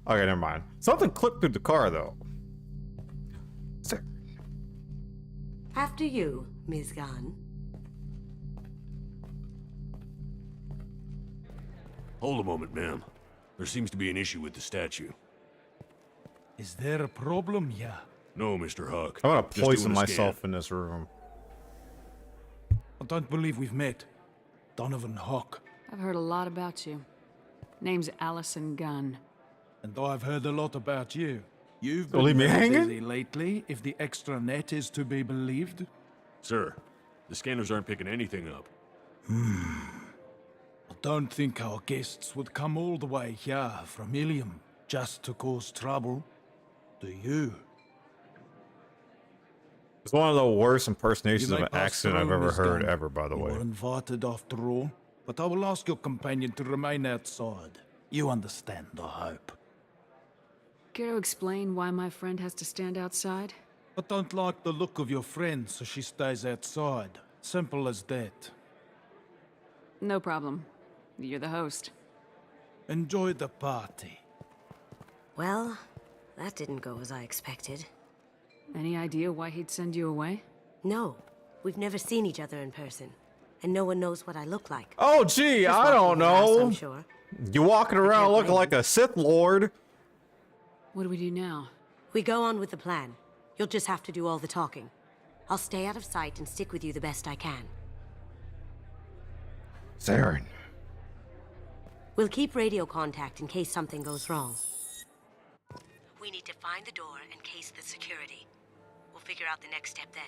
Okay, never mind. Something clipped through the car, though. After you, Ms. Gunn. Hold a moment, ma'am. There seems to be an issue with the statue. Is there a problem here? No, Mr. Huck. I'm gonna Just poison doing a myself scan. in this room. I don't believe we've met. Donovan Hawk. I've heard a lot about you. Name's Allison Gunn. And I've heard a lot about you. You've Don't been leave me very hanging? busy lately, if the extranet is to be believed. Sir, the scanners aren't picking anything up. I don't think our guests would come all the way here from Ilium just to cause trouble. Do you? It's one of the worst impersonations You of may an pass accent I've through, ever Miss heard Gunn. ever, by the You way. were invited after all, but I will ask your companion to remain outside. You understand, I hope. Care to explain why my friend has to stand outside? I don't like the look of your friend, so she stays outside. Simple as that. No problem. You're the host. Enjoy the party. Well, that didn't go as I expected. Any idea why he'd send you away? No, we've never seen each other in person, and no one knows what I look like. Oh, gee, Just I walking don't around, know. I'm sure. You walking around can't looking blame like a Sith Lord. What do we do now? We go on with the plan. You'll just have to do all the talking. I'll stay out of sight and stick with you the best I can. Saren. We'll keep radio contact in case something goes wrong. We need to find the door and case the security. We'll figure out the next step then.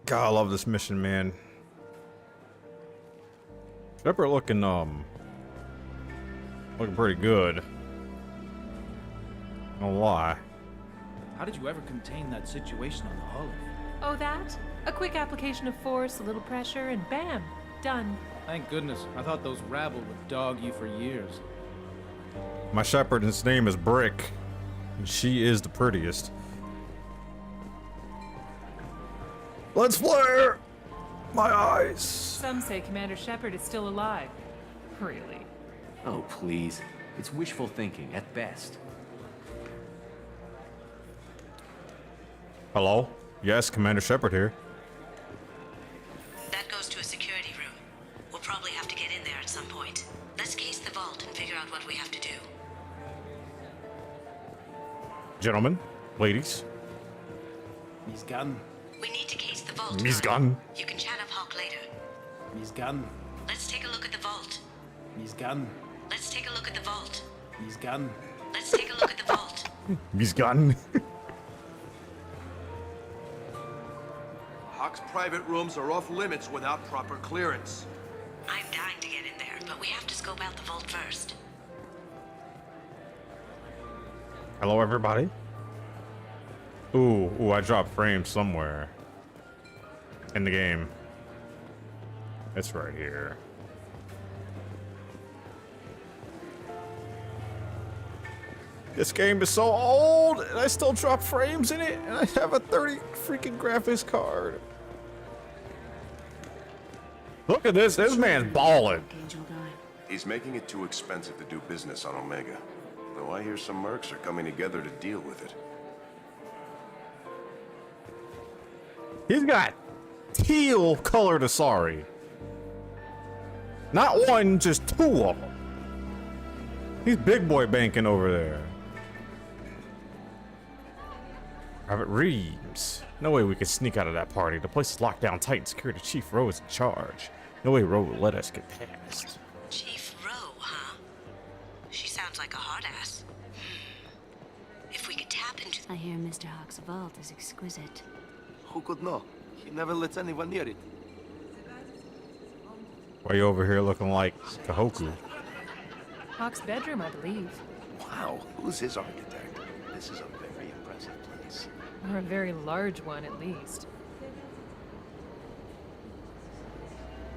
God, I love this mission, man. Shepard looking pretty good. No lie. How did you ever contain that situation on the hull? Oh, that? A quick application of force, a little pressure, and bam! Done. Thank goodness. I thought those rabble would dog you for years. My Shepard's name is Brick, and she is the prettiest. Let's flare! My eyes. Some say Commander Shepard is still alive. Really? Oh, please. It's wishful thinking at best. Hello? Yes, Commander Shepard here. That goes to a security room. We'll probably have to get in there at some point. Let's case the vault and figure out what we have to do. Gentlemen, ladies. Miss Gunn. We need to case the vault. Miss Gunn. You can chat up Hawk later. Miss Gunn. Let's vault. He's gone. Let's take a look at the vault. He's gone. Let's take a look at the vault. He's gotten. Hawk's private rooms are off limits without proper clearance. I'm dying to get in there, but we have to scope out the vault first. Hello, everybody. Ooh, I dropped frames somewhere in the game. It's right here. This game is so old, and I still drop frames in it, and I have a 30 freaking graphics card. Look at this. This man's balling. He's making it too expensive to do business on Omega. Though I hear some mercs are coming together to deal with it. He's got teal colored Asari. Not one, just two of them. He's big boy banking over there. Private Reeves. No way we could sneak out of that party. The place is locked down tight and security. Chief Rowe is in charge. No way Rowe will let us get past. Chief Rowe, huh? She sounds like a hard ass. If we could tap into... I hear Mr. Hawk's vault is exquisite. Who could know? He never lets anyone near it. Why you over here looking like Kahoku? Hawk's bedroom, I believe. Wow, who's his architect? This is a very impressive place. Or a very large one, at least.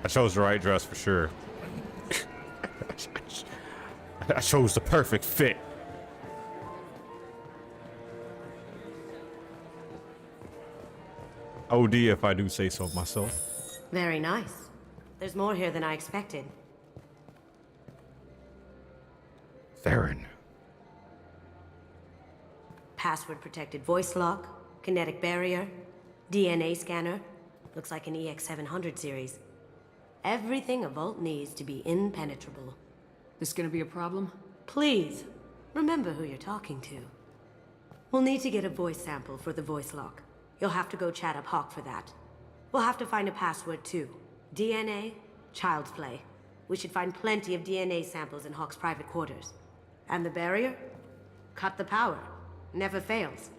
I chose the right dress for sure. I chose the perfect fit. OD if I do say so myself. Very nice. There's more here than I expected. Theron. Password protected voice lock, kinetic barrier, DNA scanner. Looks like an EX700 series. Everything a vault needs to be impenetrable. This gonna be a problem? Please, remember who you're talking to. We'll need to get a voice sample for the voice lock. You'll have to go chat up Hawk for that. We'll have to find a password too. DNA, child's play. We should find plenty of DNA samples in Hawk's private quarters. And the barrier? Cut the power. Never fails.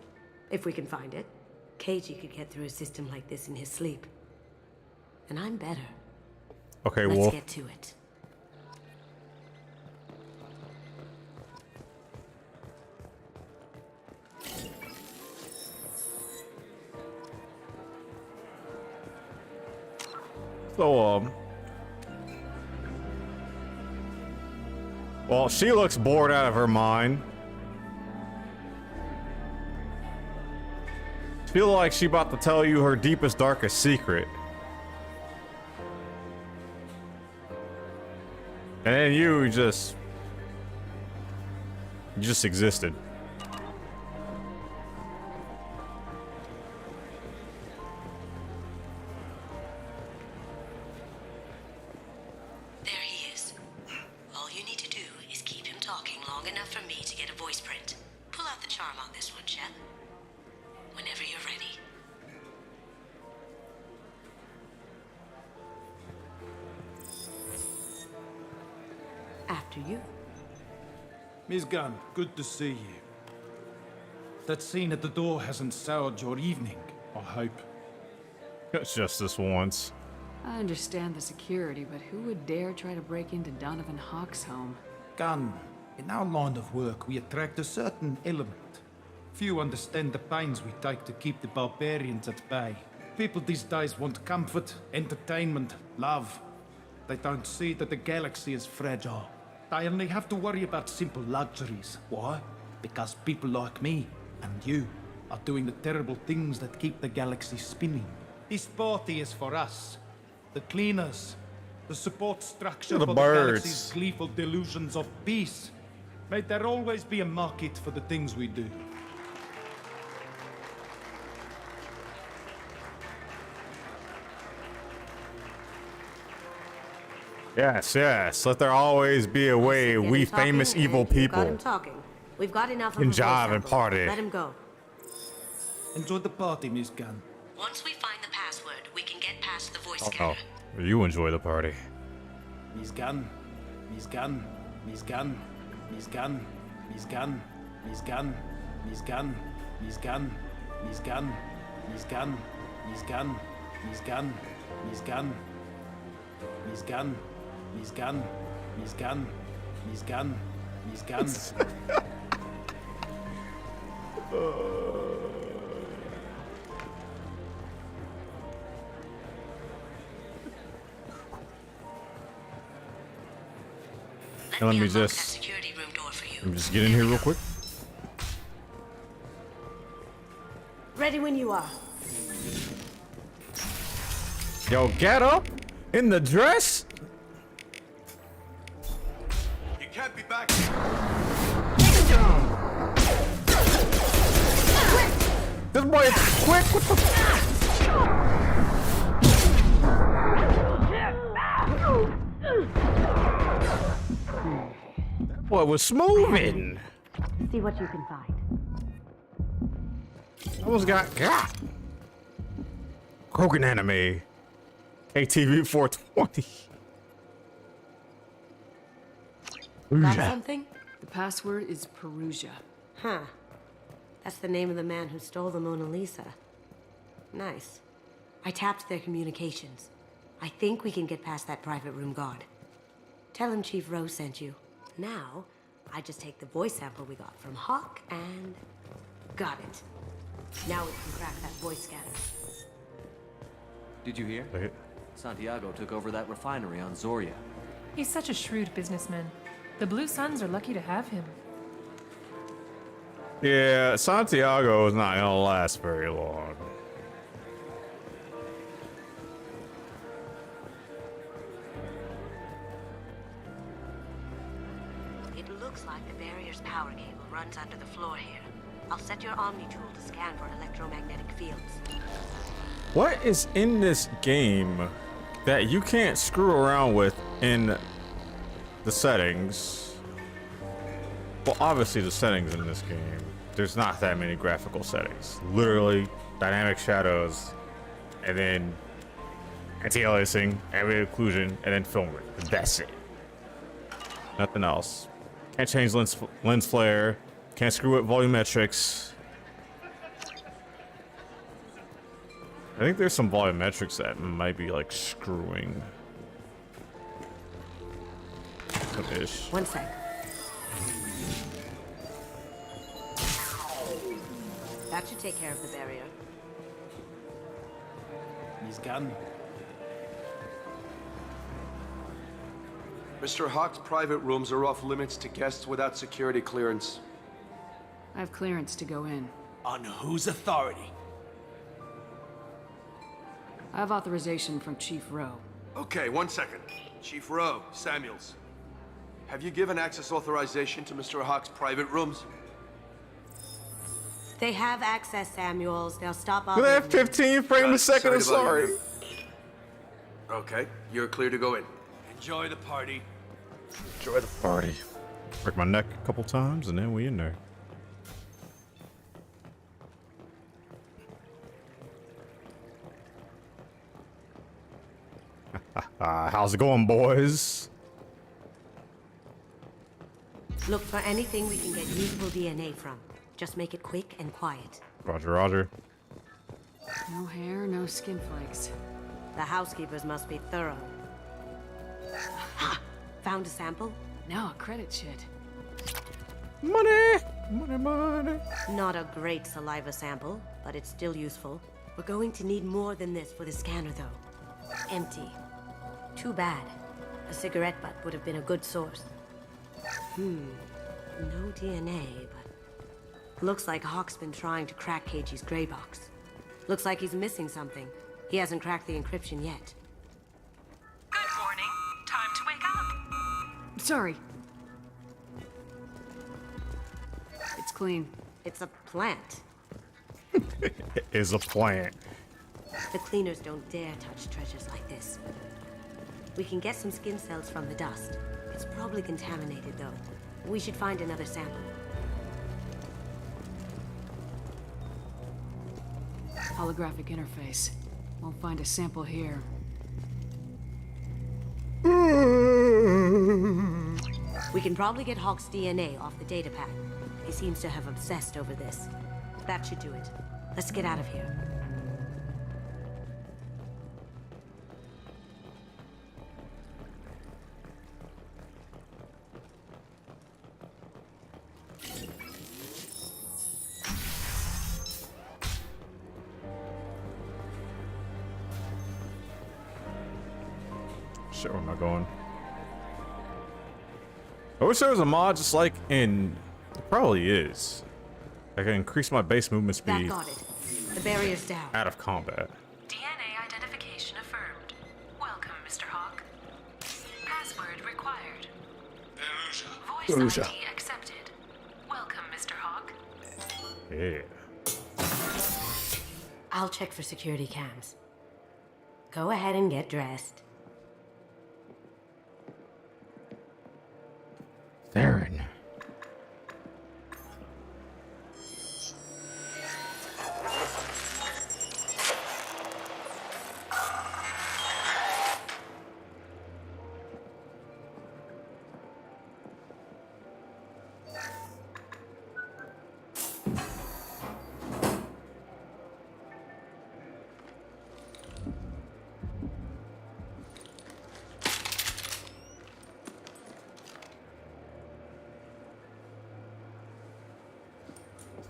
If we can find it. KG could get through a system like this in his sleep. And I'm better. Okay, Let's Wolf. get to it. So, well, she looks bored out of her mind. Feel like she about to tell you her deepest, darkest secret. And then you just existed. There he is. All you need to do is keep him talking long enough for me to get a voice print. Pull out the charm on this one, Shep. Whenever you're ready. After you. Miss Gunn, good to see you. That scene at the door hasn't soured your evening, I hope. It's just this once. I understand the security, but who would dare try to break into Donovan Hawk's home? Gunn, in our line of work, we attract a certain element. Few understand the pains we take to keep the barbarians at bay. People these days want comfort, entertainment, love. They don't see that the galaxy is fragile. They only have to worry about simple luxuries. Why? Because people like me and you are doing the terrible things that keep the galaxy spinning. This party is for us. The cleaners. The support structure The for birds. the galaxy's gleeful delusions of peace. May there always be a market for the things we do. Yes, yes. Let there always be a way, Get him we talking, famous and evil you've got people. him talking. We've got enough of Can a voice jive and sample. party. Let him go. Enjoy the party, Miss Gunn. Once we find the password, we can get past the voice Oh, scanner. you enjoy the party. He's gun. He's gun. He's gun. He's gun. He's gun. He's gun. He's gun. He's gun. He's gun. He's gun. He's gun. He's gun. He's gun. He's gun. He's gun. He's gun. He's gun. He's gun. Now let me just get in here real quick. Ready when you are. Yo, get up in the dress. You can't be back. This boy is quick. What the? That boy was smoothing. See what you can find. Almost got Krogan anime. ATV 420. Got something? The password is Perugia. Huh. That's the name of the man who stole the Mona Lisa. Nice. I tapped their communications. I think we can get past that private room guard. Tell him Chief Rose sent you. Now, I just take the voice sample we got from Hawk and... got it. Now we can crack that voice scanner. Did you hear? Santiago took over that refinery on Zoria. He's such a shrewd businessman. The Blue Suns are lucky to have him. Yeah, Santiago is not gonna last very long. It looks like the barrier's power cable runs under the floor here. I'll set your Omni tool to scan for electromagnetic fields. What is in this game that you can't screw around with in the settings? Well, obviously the settings in this game, there's not that many graphical settings. Literally dynamic shadows, and then anti-aliasing, ambient occlusion, and then film rate. That's it. Nothing else. Can't change lens flare. Can't screw with volumetrics. I think there's some volumetrics that might be like screwing. Ish. One sec. That should take care of the barrier. He's gone. Mr. Hawk's private rooms are off limits to guests without security clearance. I have clearance to go in. On whose authority? I have authorization from Chief Rowe. Okay, 1 second. Chief Rowe, Samuels. Have you given access authorization to Mr. Hawk's private rooms? They have access, Samuels. They'll stop off. Look at that 15 frames a second. I'm sorry. Okay, you're clear to go in. Enjoy the party. Enjoy the party. Break my neck a couple times and then we in there. How's it going, boys? Look for anything we can get usable DNA from. Just make it quick and quiet. Roger, roger. No hair, no skin flakes. The housekeepers must be thorough. Ha! Found a sample? No, a credit shit. Money! Money, money. Not a great saliva sample, but it's still useful. We're going to need more than this for the scanner, though. Empty. Too bad. A cigarette butt would have been a good source. No DNA, but... Looks like Hawk's been trying to crack KG's gray box. Looks like he's missing something. He hasn't cracked the encryption yet. Good morning. Time to wake up. Sorry. It's clean. It's a plant. It is a plant. The cleaners don't dare touch treasures like this. We can get some skin cells from the dust. It's probably contaminated, though. We should find another sample. Holographic interface. Won't find a sample here. We can probably get Hawk's DNA off the datapad. He seems to have obsessed over this. That should do it. Let's get out of here. Shit, where am I going? I wish there was a mod just like in... It probably is. I can increase my base movement That speed got it. The barrier's down. out of combat. DNA identification affirmed. Welcome, Mr. Hawk. Password required. Voice Perusia. ID accepted. Welcome, Mr. Hawk. Yeah. I'll check for security cams. Go ahead and get dressed. Theron.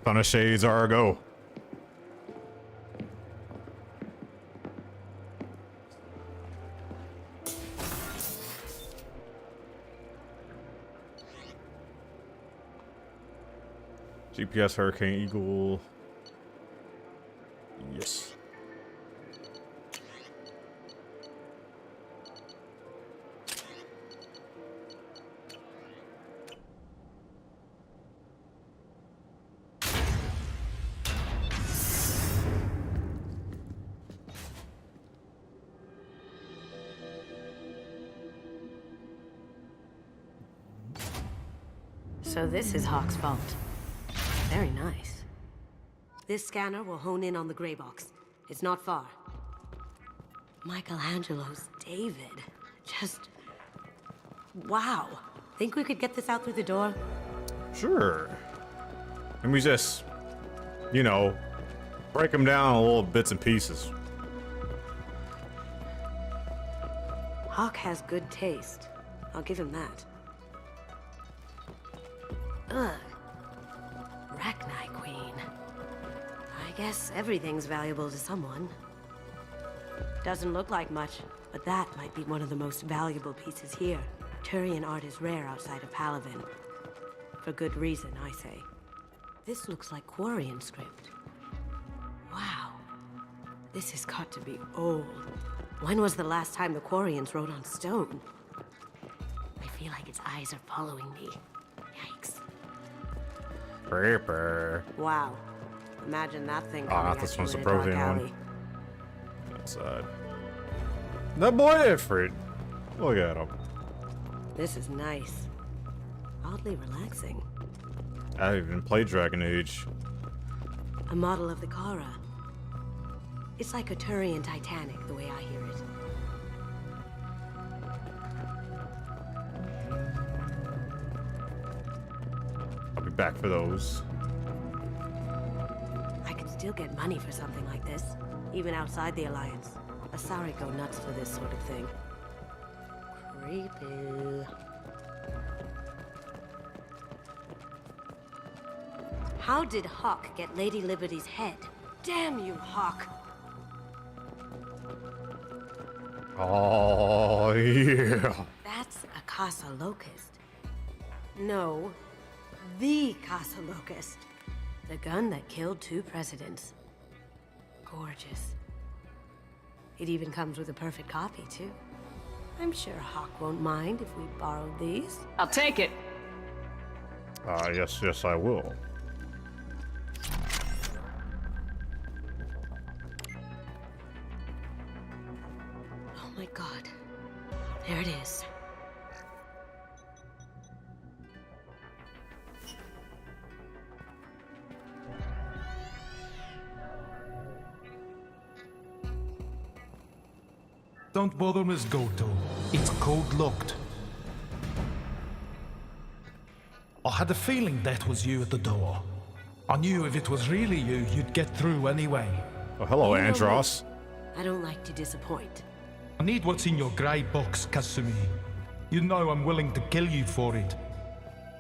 Ton of shades, Argo. GPS Hurricane Eagle. Yes. So this is Hawk's vault. Very nice. This scanner will hone in on the gray box. It's not far. Michelangelo's David. Just... wow. Think we could get this out through the door? Sure. And we just, you know, break them down in little bits and pieces. Hawk has good taste. I'll give him that. Ugh. Rachni Queen. I guess everything's valuable to someone. Doesn't look like much, but that might be one of the most valuable pieces here. Turian art is rare outside of Palaven. For good reason, I say. This looks like Quarian script. Wow. This has got to be old. When was the last time the Quarians wrote on stone? I feel like its eyes are following me. Yikes. Creeper. Wow. Imagine that thing. Oh, coming not at this you one's the in a dark Prothean one. alley. Outside. That boy Ifrit. Look at him. This is nice. Oddly relaxing. I haven't even played Dragon Age. A model of the Kara. It's like a Turian Titanic, the way I hear it. I'll be back for those. I could still get money for something like this, even outside the Alliance. Asari go nuts for this sort of thing. Creepy. How did Hawk get Lady Liberty's head? Damn you, Hawk! Oh, yeah. That's a Casa Locust. No, the Casa Locust. The gun that killed 2 presidents. Gorgeous. It even comes with a perfect copy, too. I'm sure Hawk won't mind if we borrowed these. I'll take it. Yes, I will. Oh my god. There it is. Don't bother, Miss Goto. It's code locked. I had a feeling that was you at the door. I knew if it was really you, you'd get through anyway. Oh, hello, You know Andros. I don't like to disappoint. I need what's in your grey box, Kasumi. You know I'm willing to kill you for it.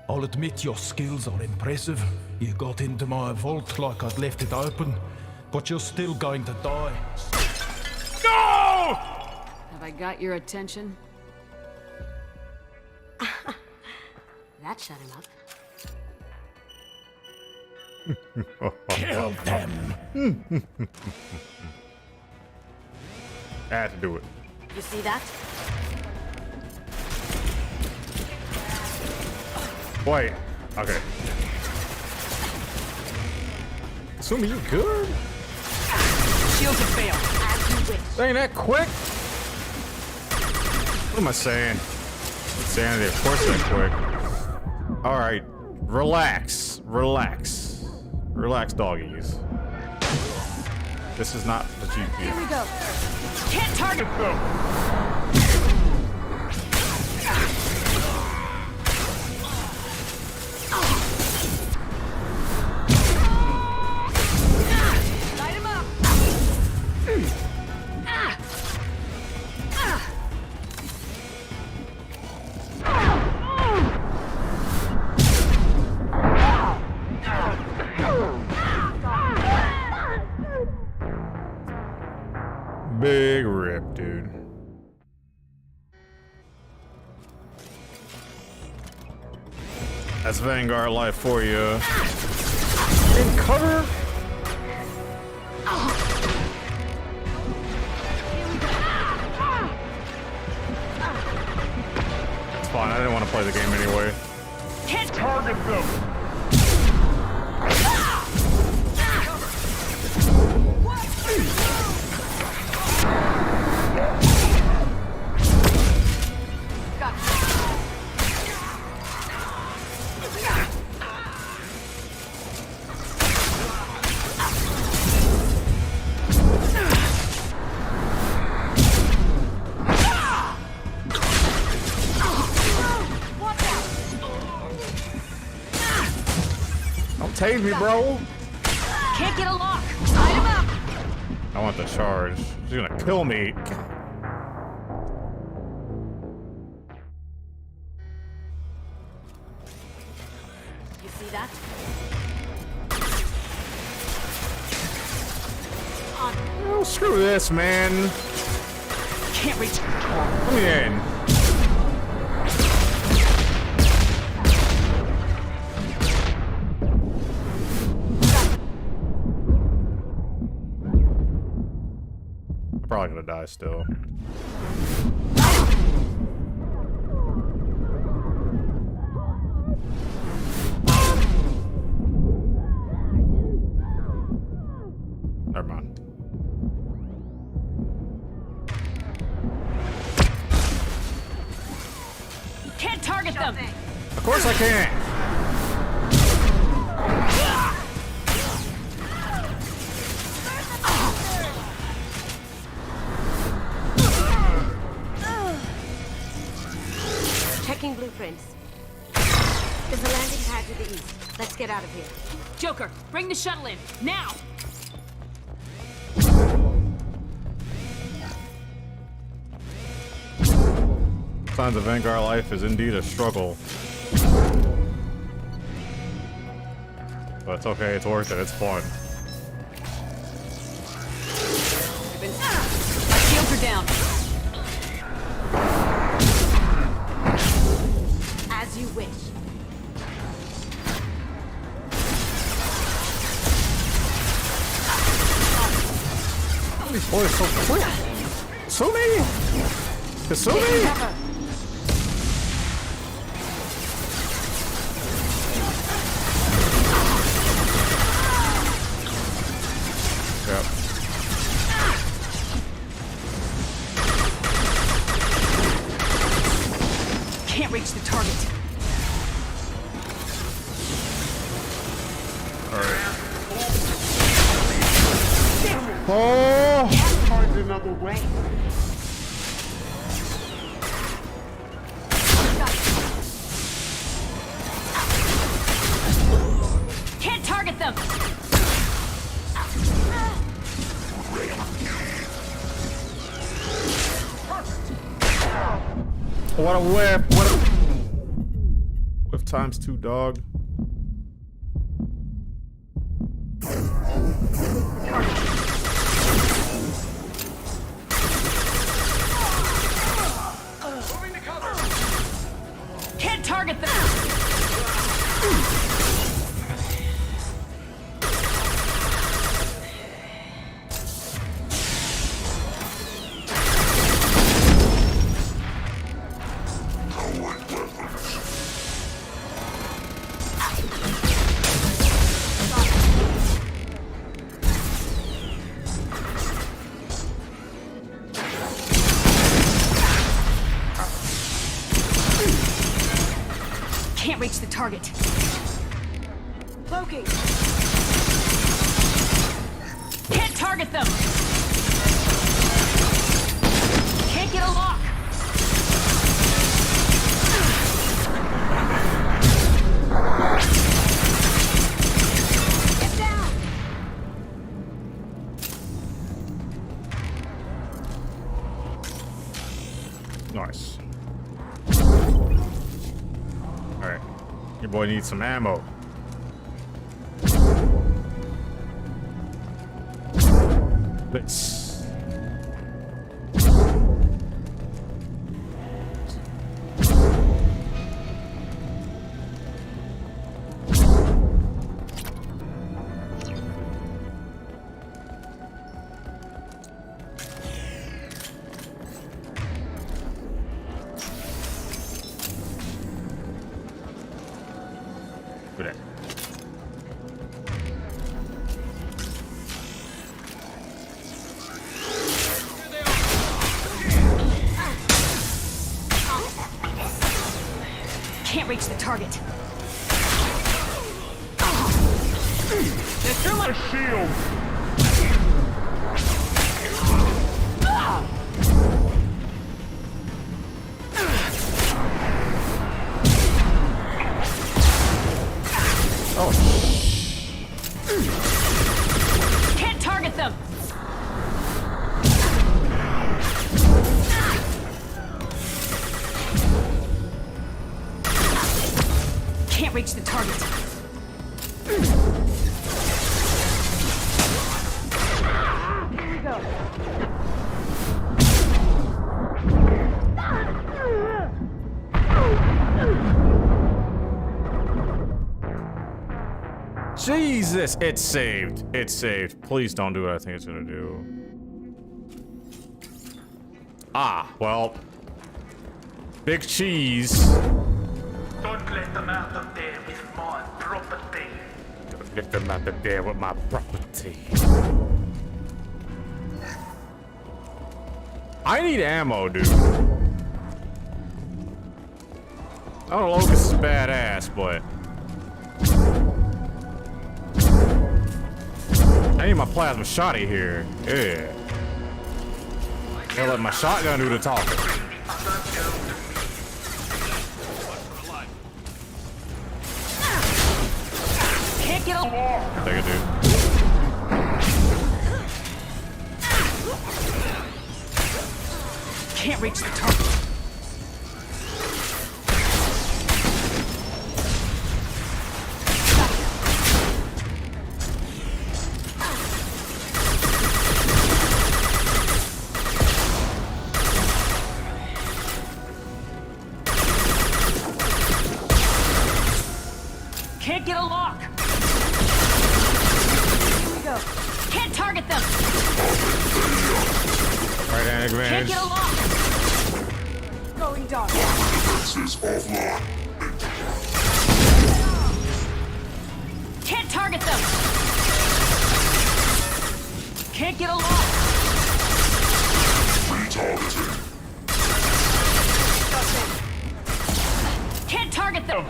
I'll admit your skills are impressive. You got into my vault like I'd left it open, but you're still going to die. No! Have I got your attention? That shut him up. Kill them! I had to do it. You see that? Wait. Okay. Assuming you good? Shields have failed. As you wish. Ain't that quick? What am I saying? Insanity, of course that quick. Alright. Relax. Relax. Relax, doggies. This is not the GP. Here we go. Can't target them. Light him up. Big rip, dude. That's Vanguard life for you. In cover. It's fine. I didn't want to play the game anyway. Can't target them. Don't tase me, bro. Can't get a lock. Light him up. I want the charge. She's gonna kill me. You see that? Oh, screw this, man. Can't reach. Let me in. I'm probably gonna die still. Never mind. Can't target them. Of course I can. Checking blueprints. There's a landing pad to the east. Let's get out of here. Joker, bring the shuttle in now. Signs of Vanguard life is indeed a struggle. But it's okay, it's worth it, it's fun. My shields are down. As you wish. These boys are so quick. Kasumi! Kasumi! Yep. Can't reach the target. Oh! Can't find another way. What a whip! What a whip times 2, dog. Can't target them! Can't reach the target. Cloaking. Can't target them. Can't get a lock. Get down. Nice. Alright. Your boy needs some ammo. Let's... Can't reach the target. They're through my shield. Can't target them. Can't reach the target. Here we go. Jesus, it's saved. It's saved. Please don't do what I think it's gonna do. Ah, well. Big cheese. Don't let them out of there with my property. Don't let them out of there with my property. I need ammo, dude. I don't know, Locust is badass, but I need my plasma shotty here. Yeah. Gotta let my shotgun do the talking. Can't get a Take it, dude. Can't reach the target. Can't get a lock. Here we go. Can't target them. Right hand advantage. Can't get a lock. Going dark. Defenses offline. Can't target them. Can't get a lock. Retargeting. Can't target them.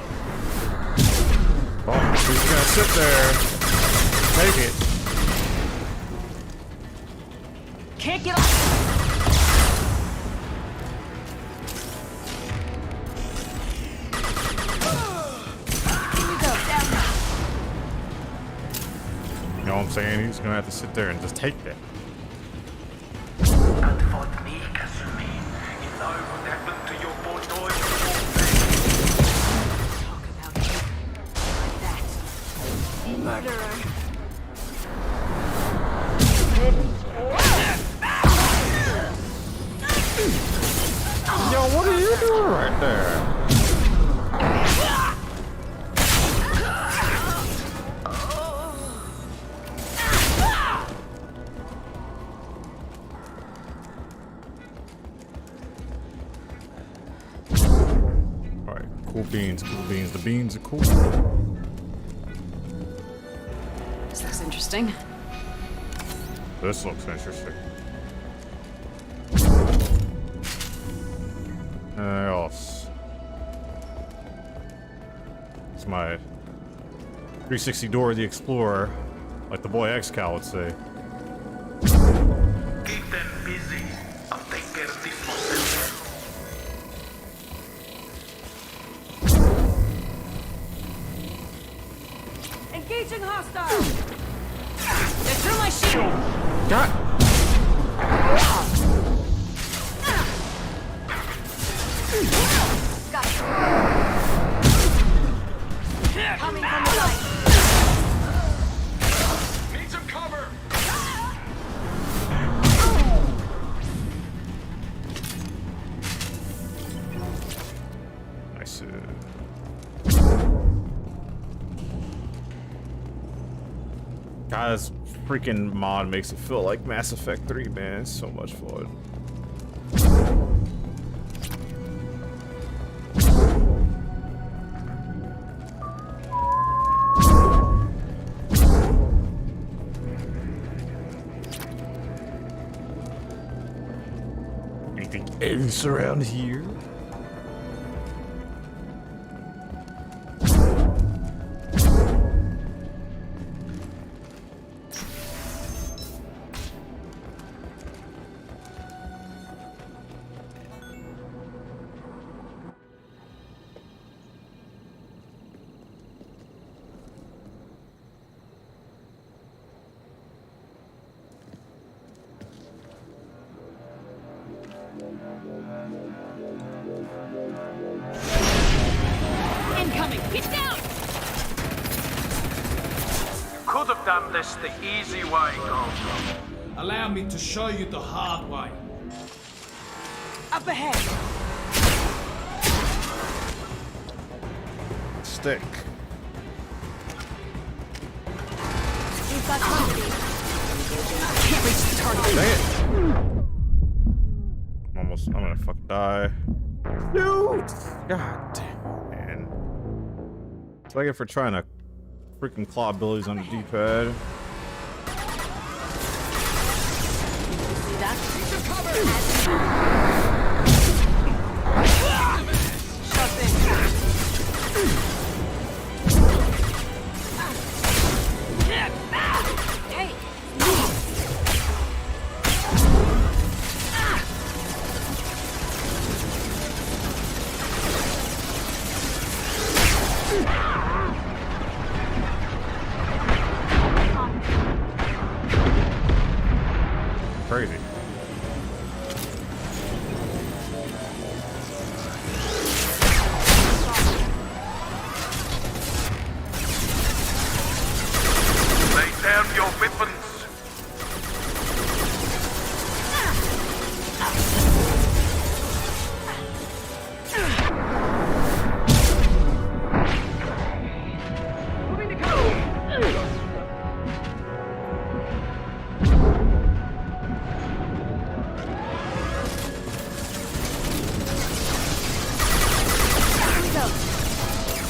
Oh, he's gonna sit there. Take it. Can't get a You know what I'm saying? He's gonna have to sit there and just take that. And for me, Kasumi, you know what happened to your boy murderer. Yo, what are you doing right there? Alright, cool beans, cool beans. The beans are cool. This looks interesting. This looks interesting. Else. It's my 360 Dora the Explorer, like the boy X-Cal would say. Keep them busy. I'll take care of this myself. Engaging hostile. They're through my shield. God. Got it. Coming from the light. Need some cover. Nice. God, this freaking mod makes it feel like Mass Effect 3, man. It's so much fun. Anything else around here? Incoming! Get down! Could have done this the easy way, Goldblum. Allow me to show you the hard way. Up ahead. Stick. We've got company. Can't reach the target. Dang it. I'm gonna fucking die. Dude! God damn it, man. It's like if we're trying to freaking claw abilities on the D-pad. See that? Shut in. Hey! Crazy. Lay down your weapons.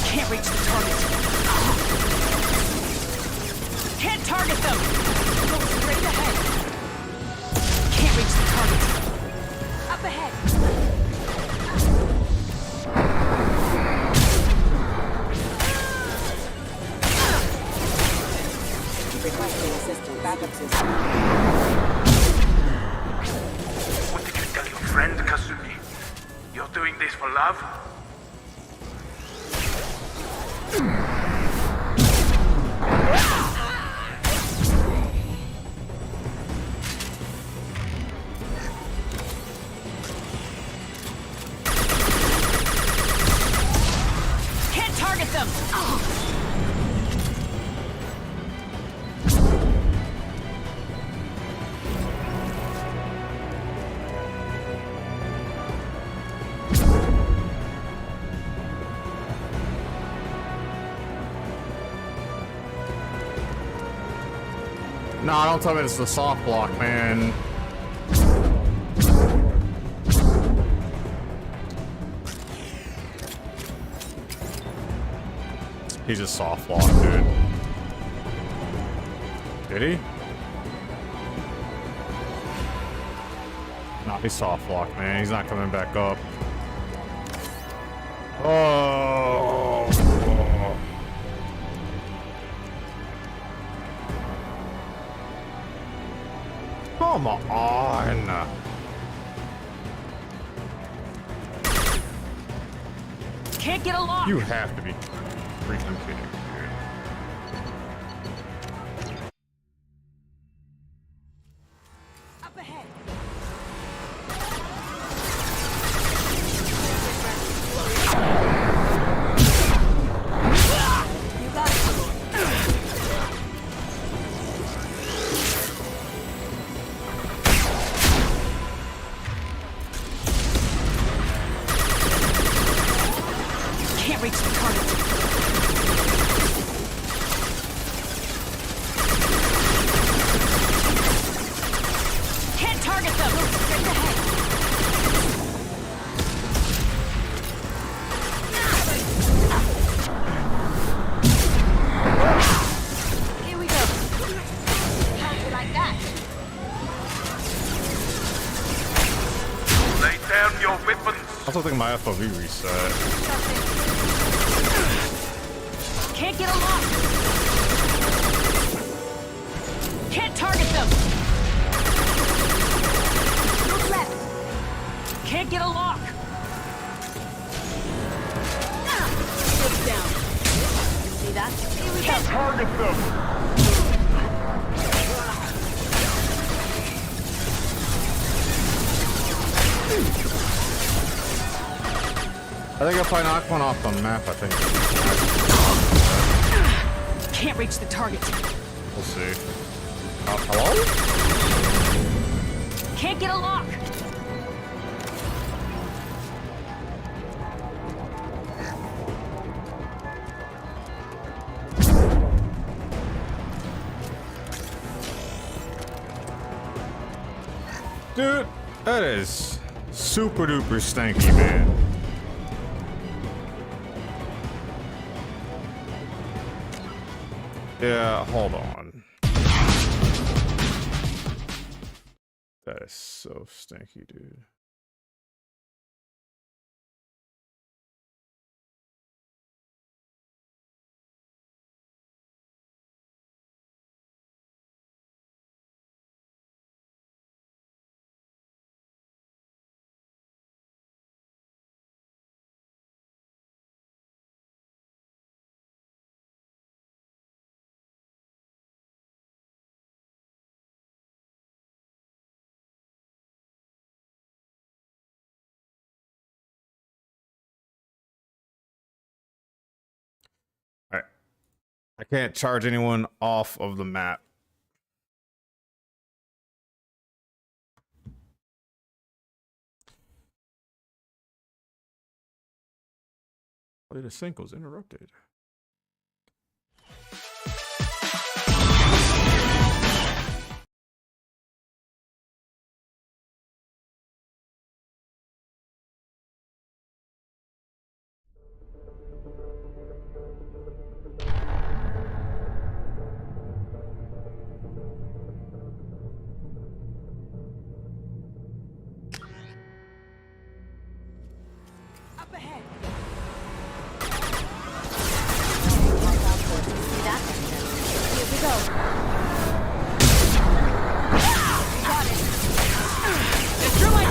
Can't reach the target. Can't target them. Go straight ahead. Can't reach the target. Up ahead. Requesting assistant backup system. What did you tell your friend, Kasumi? You're doing this for love? Can't target them. No, don't tell me it's the soft block, man. He's a soft block, dude. Did he? No, he's soft block, man. He's not coming back up. Oh. Come on. Can't get a lock. You have to be freaking kidding me, dude. Up ahead. You got it. Can't reach the target. Can't target them. Straight ahead. Here we go. How'd you like that? Lay down your weapons. I also think my FOV reset. Can't get a lock. Can't target them. Look left. Can't get a lock. Shields down. See that? Here we go. Target them. I think if I knock one off the map, I think. Can't reach the target. We'll see. Hello? Can't get a lock. Dude, that is super duper stanky, man. Yeah, hold on. That is so stinky, dude. I can't charge anyone off of the map. The sync was interrupted. Up ahead. See that? Here we go. Got it. Destroy my...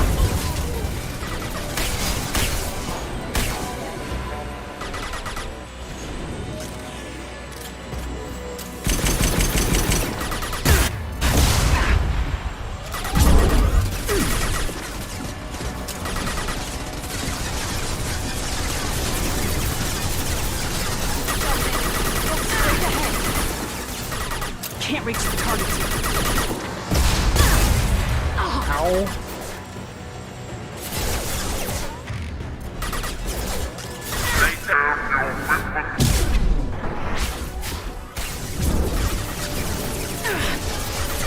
Can't reach the target. Ow. Lay down your weapons. 'Cause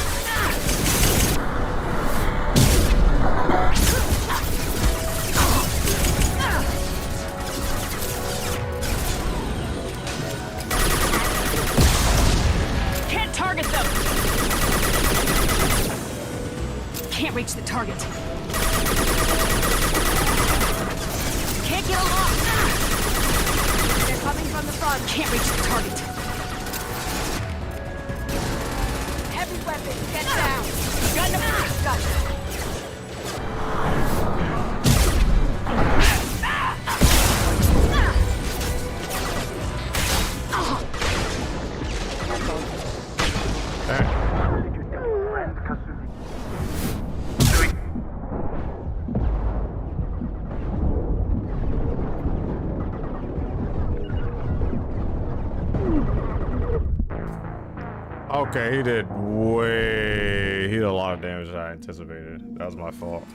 Okay, he did a lot of damage than I anticipated. That was my fault.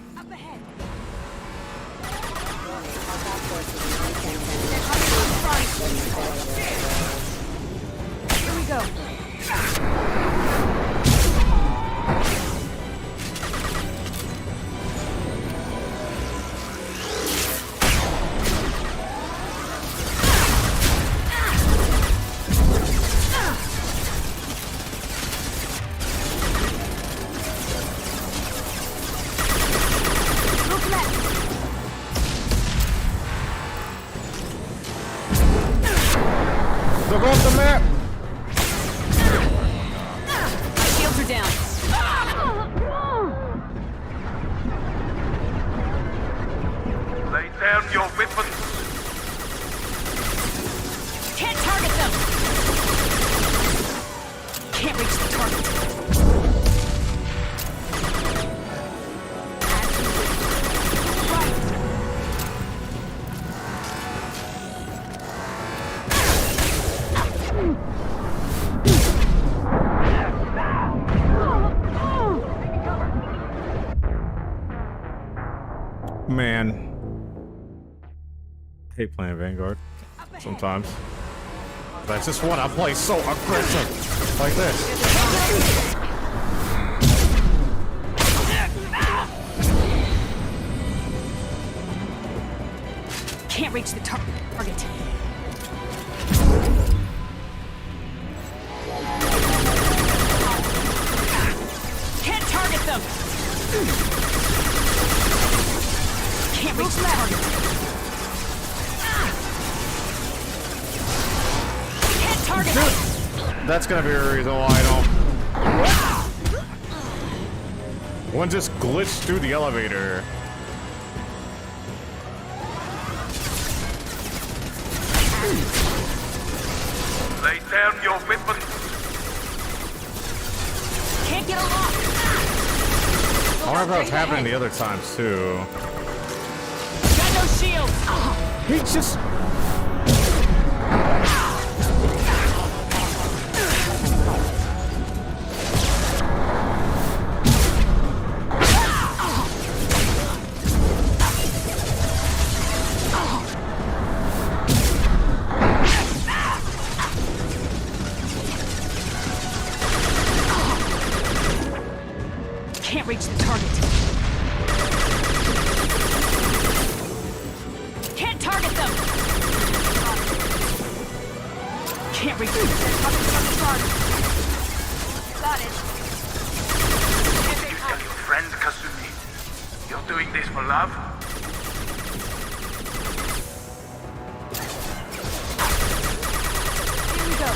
Here we go. Look off the map! Shields are down. Lay down your weapons. Can't target them. Can't reach the target. Man. I hate playing Vanguard. Sometimes. But I just want to play so aggressive. Like this. Can't reach the target. Can't target them. Can't reach the target. Can't target them. That's gonna be a reason why I don't. One just glitched through the elevator. Lay down your weapons. Can't get a lock. I wonder if that was happening the other times too. Got no shield. He just. Can't reach the target. Can't target them. Can't reach them. Got it. Tell your friends, Kasumi. You're doing this for love? Here we go.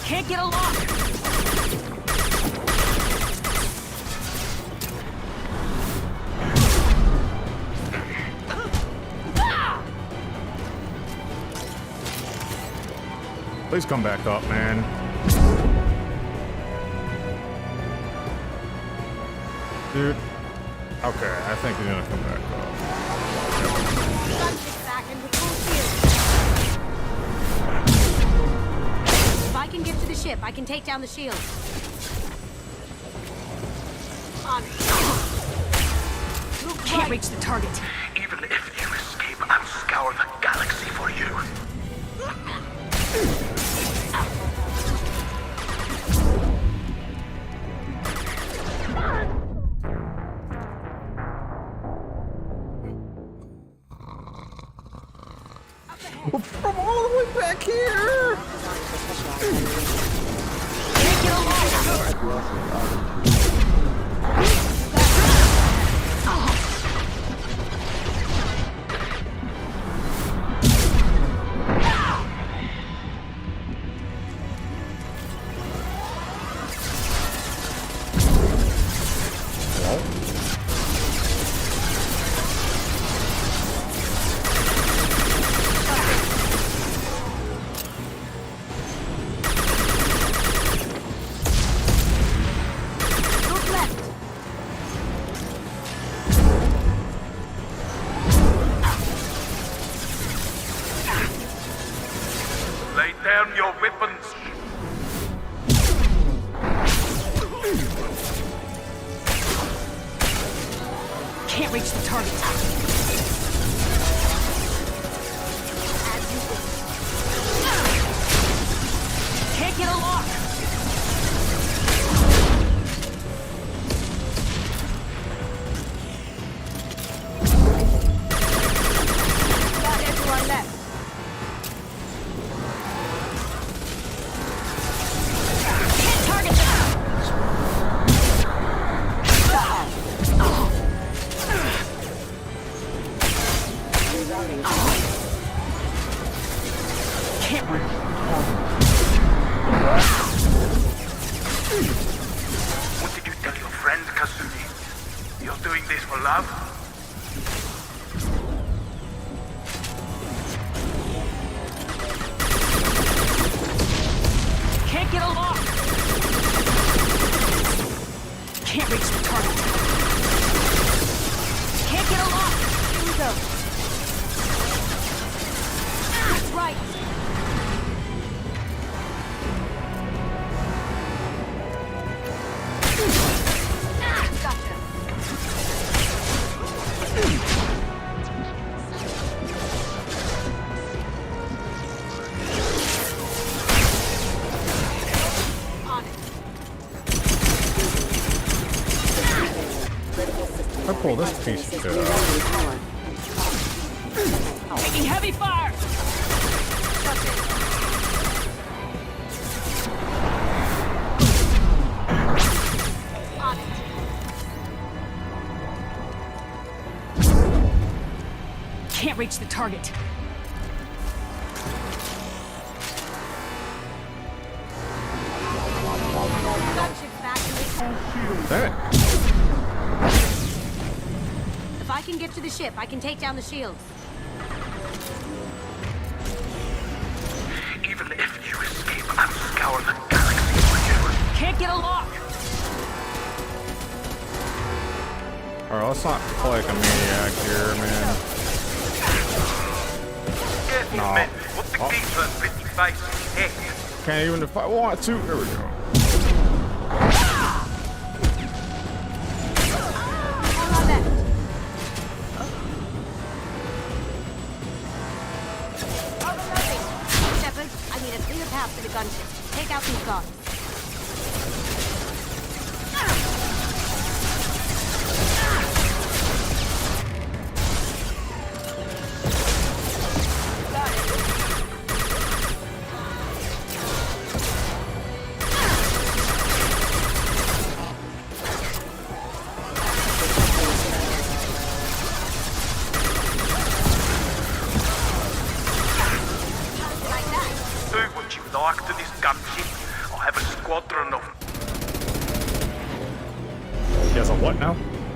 Can't get a lock. Please come back up, man. Dude. Okay, I think he's gonna come back up. If I can get to the ship, I can take down the shield. On. Can't reach the target. Even if you escape, I'll scour the galaxy for you. From all the way back here! Can't get a lock. Can't reach the target. Can't get a lock. Got everyone left. Can't target them. Can't reach. What did you tell your friend, Kasumi? You're doing this for love? Can't get a lock. Can't reach the target. Can't get a lock. Here we go. That's right. Gotcha. On it. I pull this piece of shit out. Taking heavy fire. On it. Can't reach the target. Gunship's back in this. Damn it. If I can get to the ship, I can take down the shields. Even if you escape, I'll scour the galaxy for you. Can't get a lock. Alright, let's not play like a maniac here, man. Careful, No. men. What the geese are pretty face heck. Can't even if I want to. There we go. Hold on there. Shepard, I need a clear path to the gunship. Take out these guards. Got it. Like that. Do what you like to this gunship. I'll have a squadron of He has a what now?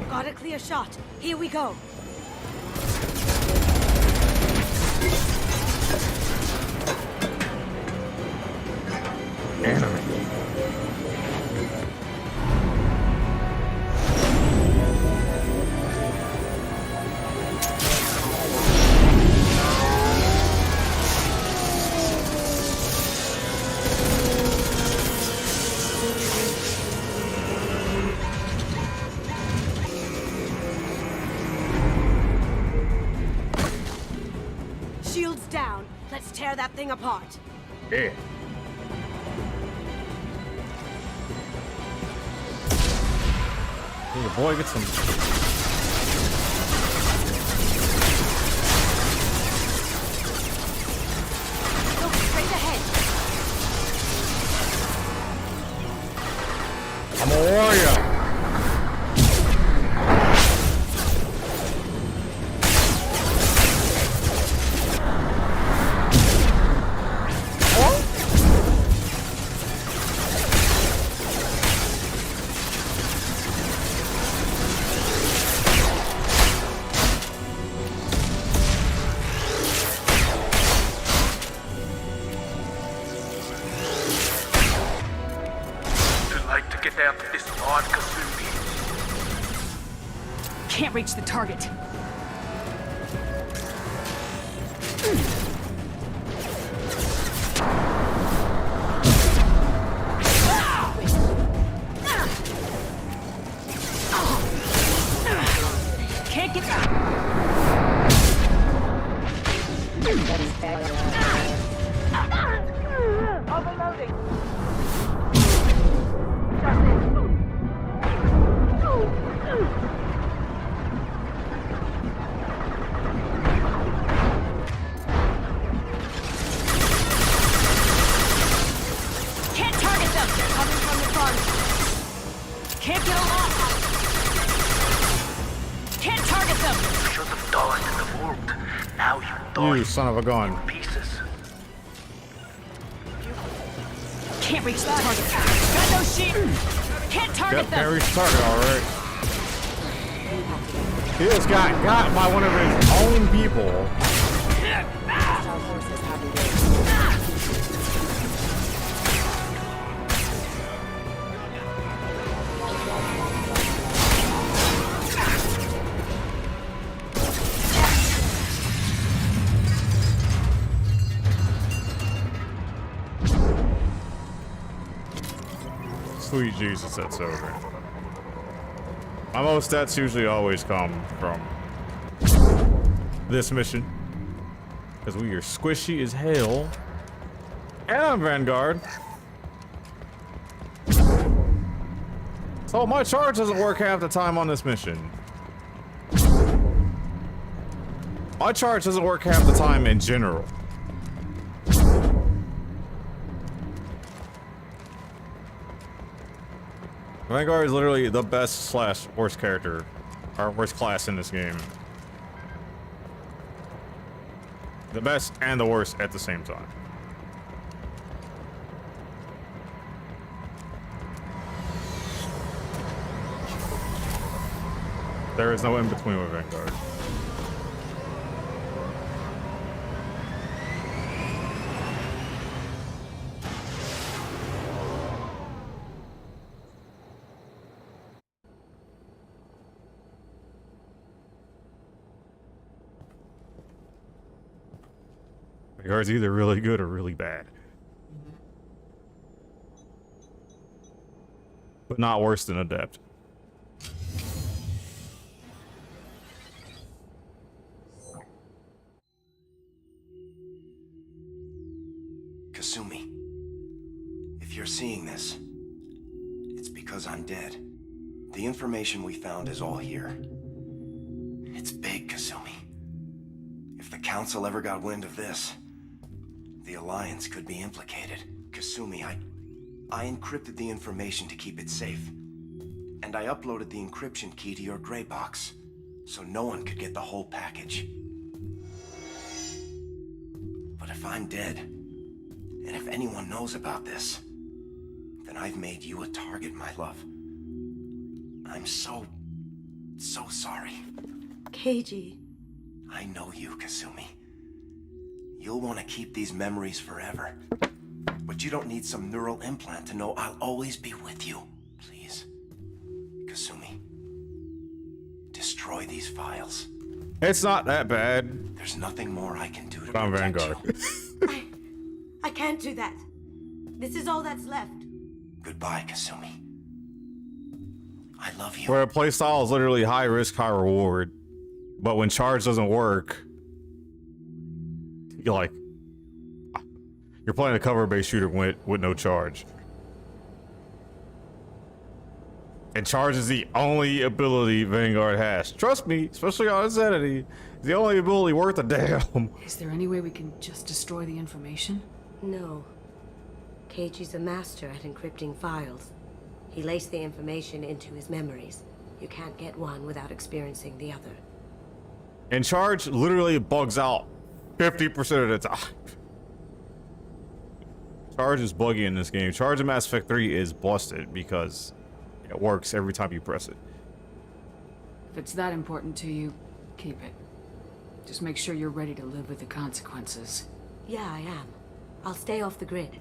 Got a clear shot. Here we go. Anime. Shields down. Let's tear that thing apart. Yeah. Hey, boy, get some. Look straight ahead. I'm a warrior. Too late to get out of this alive, Kasumi. Can't reach the target. Can't Can't get that! Overloading. Can't target them! They're coming from the front. Can't get a lock. Can't target them! Should have died in the vault. Now you die You son of a gun. in pieces. Can't reach the target. Got no shield. Can't target Yep, them. can't reach target, alright. He just got by one of his own people. Sweet Jesus, that's over. My most stats usually always come from this mission. Because we are squishy as hell. And I'm Vanguard. So my charge doesn't work half the time on this mission. My charge doesn't work half the time in general. Vanguard is literally the best slash worst character, or worst class in this game. The best and the worst at the same time. There is no in between with Vanguard. Vanguard's either really good or really bad. But not worse than Adept. Kasumi, if you're seeing this, it's because I'm dead. The information we found is all here. It's big, Kasumi. If the Council ever got wind of this, the Alliance could be implicated. Kasumi, I encrypted the information to keep it safe. And I uploaded the encryption key to your gray box, so no one could get the whole package. But if I'm dead, and if anyone knows about this, then I've made you a target, my love. I'm so sorry. Keiji. I know you, Kasumi. You'll want to keep these memories forever. But you don't need some neural implant to know I'll always be with you. Please. Kasumi. Destroy these files. It's not that bad. There's nothing more I can do to I'm protect Vanguard. you. I can't do that. This is all that's left. Goodbye, Kasumi. I love you. Where a playstyle is literally high risk, high reward. But when charge doesn't work, you're like, you're playing a cover-based shooter with no charge. And charge is the only ability Vanguard has. Trust me, especially on Insanity, it's the only ability worth a damn. Is there any way we can just destroy the information? No. Keiji's a master at encrypting files. He laced the information into his memories. You can't get one without experiencing the other. And charge literally bugs out 50% of the time. Charge is buggy in this game. Charge in Mass Effect 3 is busted because it works every time you press it. If it's that important to you, keep it. Just make sure you're ready to live with the consequences. Yeah, I am. I'll stay off the grid.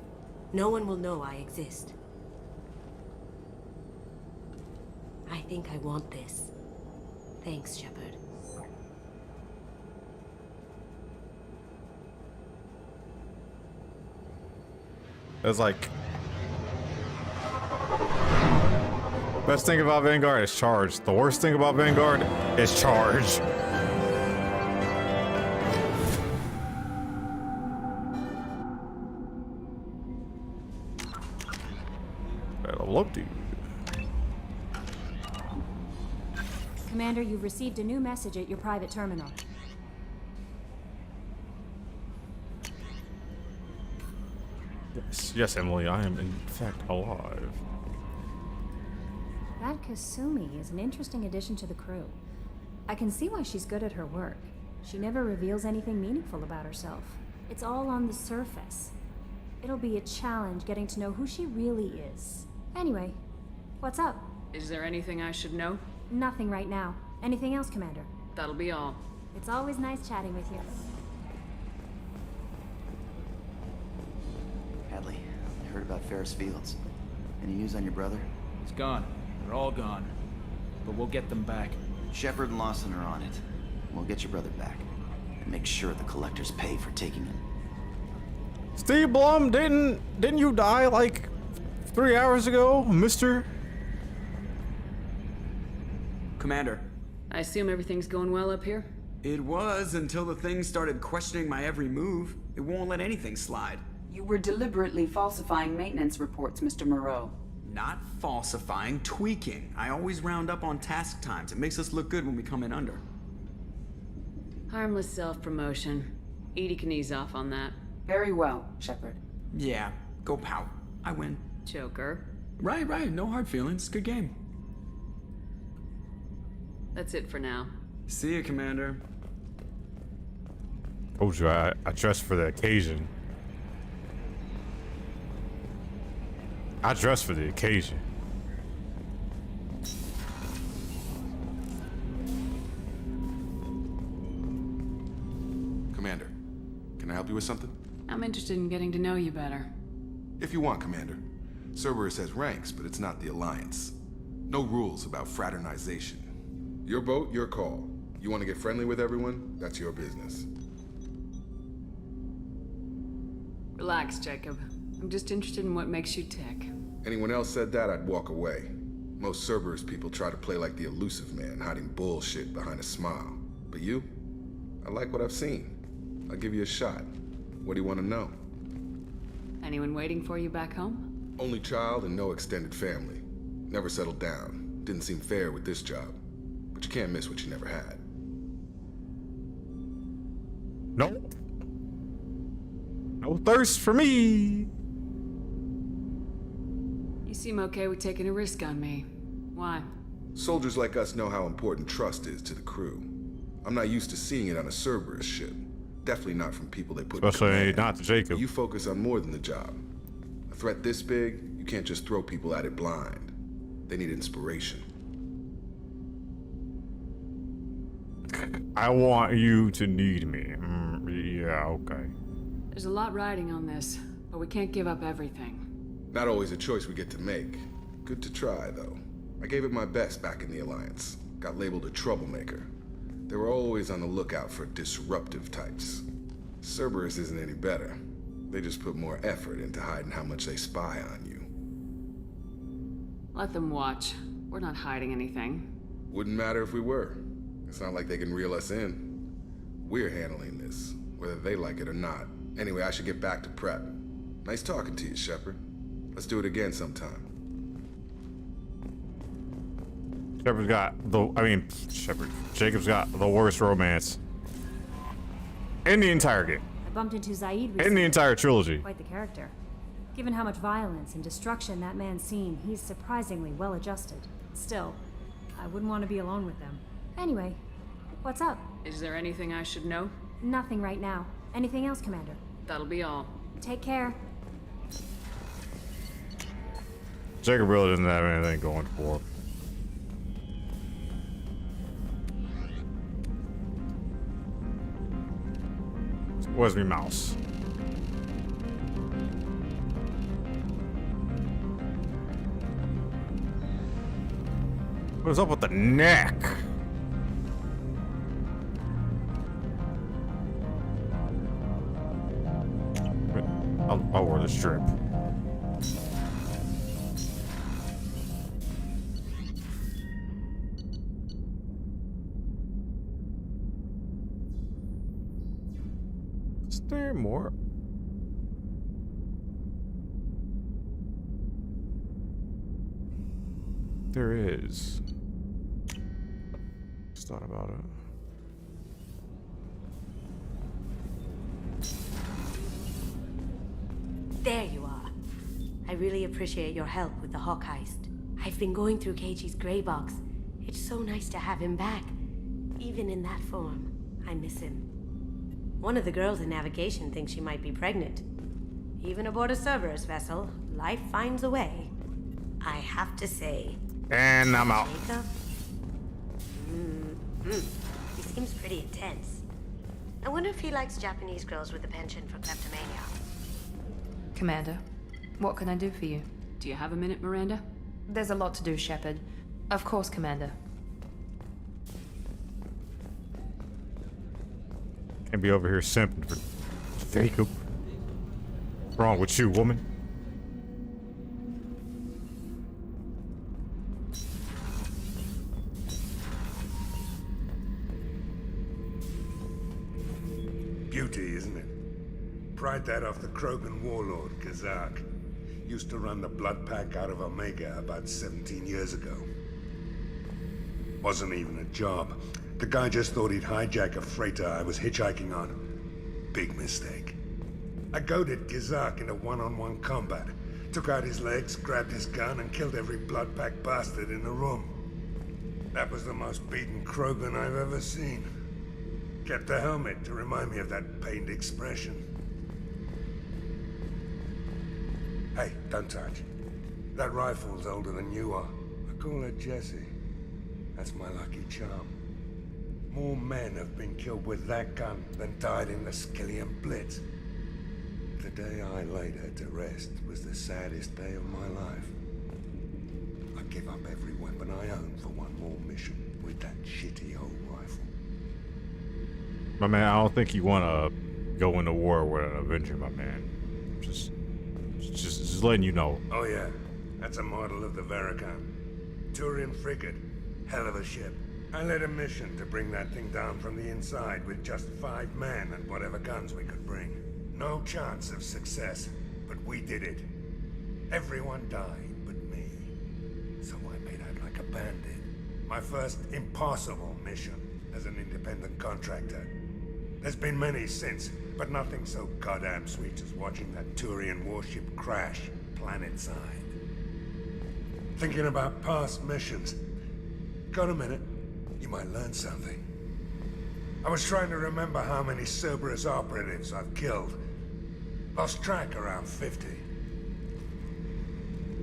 No one will know I exist. I think I want this. Thanks, Shepard. It's like Best thing about Vanguard is charge. The worst thing about Vanguard is charge. Level up, dude. Commander, you've received a new message at your private terminal. Yes, Emily, I am in fact alive. That Kasumi is an interesting addition to the crew. I can see why she's good at her work. She never reveals anything meaningful about herself. It's all on the surface. It'll be a challenge getting to know who she really is. Anyway, what's up? Is there anything I should know? Nothing right now. Anything else, Commander? That'll be all. It's always nice chatting with you. Hadley, I heard about Ferris Fields. Any news on your brother? He's gone. They're all gone. But we'll get them back. Shepard and Lawson are on it. We'll get your brother back. And make sure the collectors pay for taking him. Steve Blum, didn't you die like 3 hours ago, mister? Commander. I assume everything's going well up here? It was until the thing started questioning my every move. It won't let anything slide. You were deliberately falsifying maintenance reports, Mr. Moreau. Not falsifying, tweaking. I always round up on task times. It makes us look good when we come in under. Harmless self-promotion. Edie can ease off on that. Very well, Shepard. Yeah, go pout. I win. Joker. Right. No hard feelings. Good game. That's it for now. See you, Commander. Told you I dressed for the occasion. I dressed for the occasion. Commander, can I help you with something? I'm interested in getting to know you better. If you want, Commander. Cerberus has ranks, but it's not the Alliance. No rules about fraternization. Your boat, your call. You want to get friendly with everyone? That's your business. Relax, Jacob. I'm just interested in what makes you tick. Anyone else said that, I'd walk away. Most Cerberus people try to play like the elusive man, hiding bullshit behind a smile. But you? I like what I've seen. I'll give you a shot. What do you want to know? Anyone waiting for you back home? Only child and no extended family. Never settled down. Didn't seem fair with this job. But you can't miss what you never had. Nope. No thirst for me. You seem okay with taking a risk on me. Why? Soldiers like us know how important trust is to the crew. I'm not used to seeing it on a Cerberus ship. Definitely not from people they put Especially in command. not to Jacob. You focus on more than the job. A threat this big, you can't just throw people at it blind. They need inspiration. I want you to need me. Yeah, okay. There's a lot riding on this, but we can't give up everything. Not always a choice we get to make. Good to try, though. I gave it my best back in the Alliance. Got labeled a troublemaker. They were always on the lookout for disruptive types. Cerberus isn't any better. They just put more effort into hiding how much they spy on you. Let them watch. We're not hiding anything. Wouldn't matter if we were. It's not like they can reel us in. We're handling this, whether they like it or not. Anyway, I should get back to prep. Nice talking to you, Shepard. Let's do it again sometime. Jacob's got the worst romance in the entire game. I bumped into Zaid recently. In the entire trilogy. Quite the character. Given how much violence and destruction that man's seen, he's surprisingly well adjusted. Still, I wouldn't want to be alone with them. Anyway, what's up? Is there anything I should know? Nothing right now. Anything else, Commander? That'll be all. Take care. Jacob really doesn't have anything going for him. Where's my mouse? What's up with the neck? I'll wear the strip. Is there more? There is. Just thought about it. There you are. I really appreciate your help with the Hawk heist. I've been going through Keiichi's gray box. It's so nice to have him back. Even in that form, I miss him. One of the girls in navigation thinks she might be pregnant. Even aboard a Cerberus vessel, life finds a way. I have to say... And I'm out. Jacob? He seems pretty intense. I wonder if he likes Japanese girls with a penchant for kleptomania. Commander, what can I do for you? Do you have a minute, Miranda? There's a lot to do, Shepard. Of course, Commander. Can't be over here simping for Jacob. What's wrong with you, woman? Beauty, isn't it? Pried that off the Krogan warlord, Kazak. Used to run the Blood Pack out of Omega about 17 years ago. Wasn't even a job. The guy just thought he'd hijack a freighter I was hitchhiking on. Big mistake. I goaded Kazak into one-on-one combat. Took out his legs, grabbed his gun, and killed every Blood Pack bastard in the room. That was the most beaten Krogan I've ever seen. Kept the helmet to remind me of that pained expression. Hey, don't touch. That rifle's older than you are. I call her Jessie. That's my lucky charm. More men have been killed with that gun than died in the Skillian Blitz. The day I laid her to rest was the saddest day of my life. I give up every weapon I own for one more mission with that shitty old rifle. My man, I don't think you want to go into war with an Avenger, my man. Just letting you know. Oh yeah, that's a model of the Veracon. Turian frigate. Hell of a ship. I led a mission to bring that thing down from the inside with just 5 men and whatever guns we could bring. No chance of success, but we did it. Everyone died but me. So I made out like a bandit. My first impossible mission as an independent contractor. There's been many since, but nothing so goddamn sweet as watching that Turian warship crash planet-side. Thinking about past missions. Got a minute? You might learn something. I was trying to remember how many Cerberus operatives I've killed. Lost track around 50.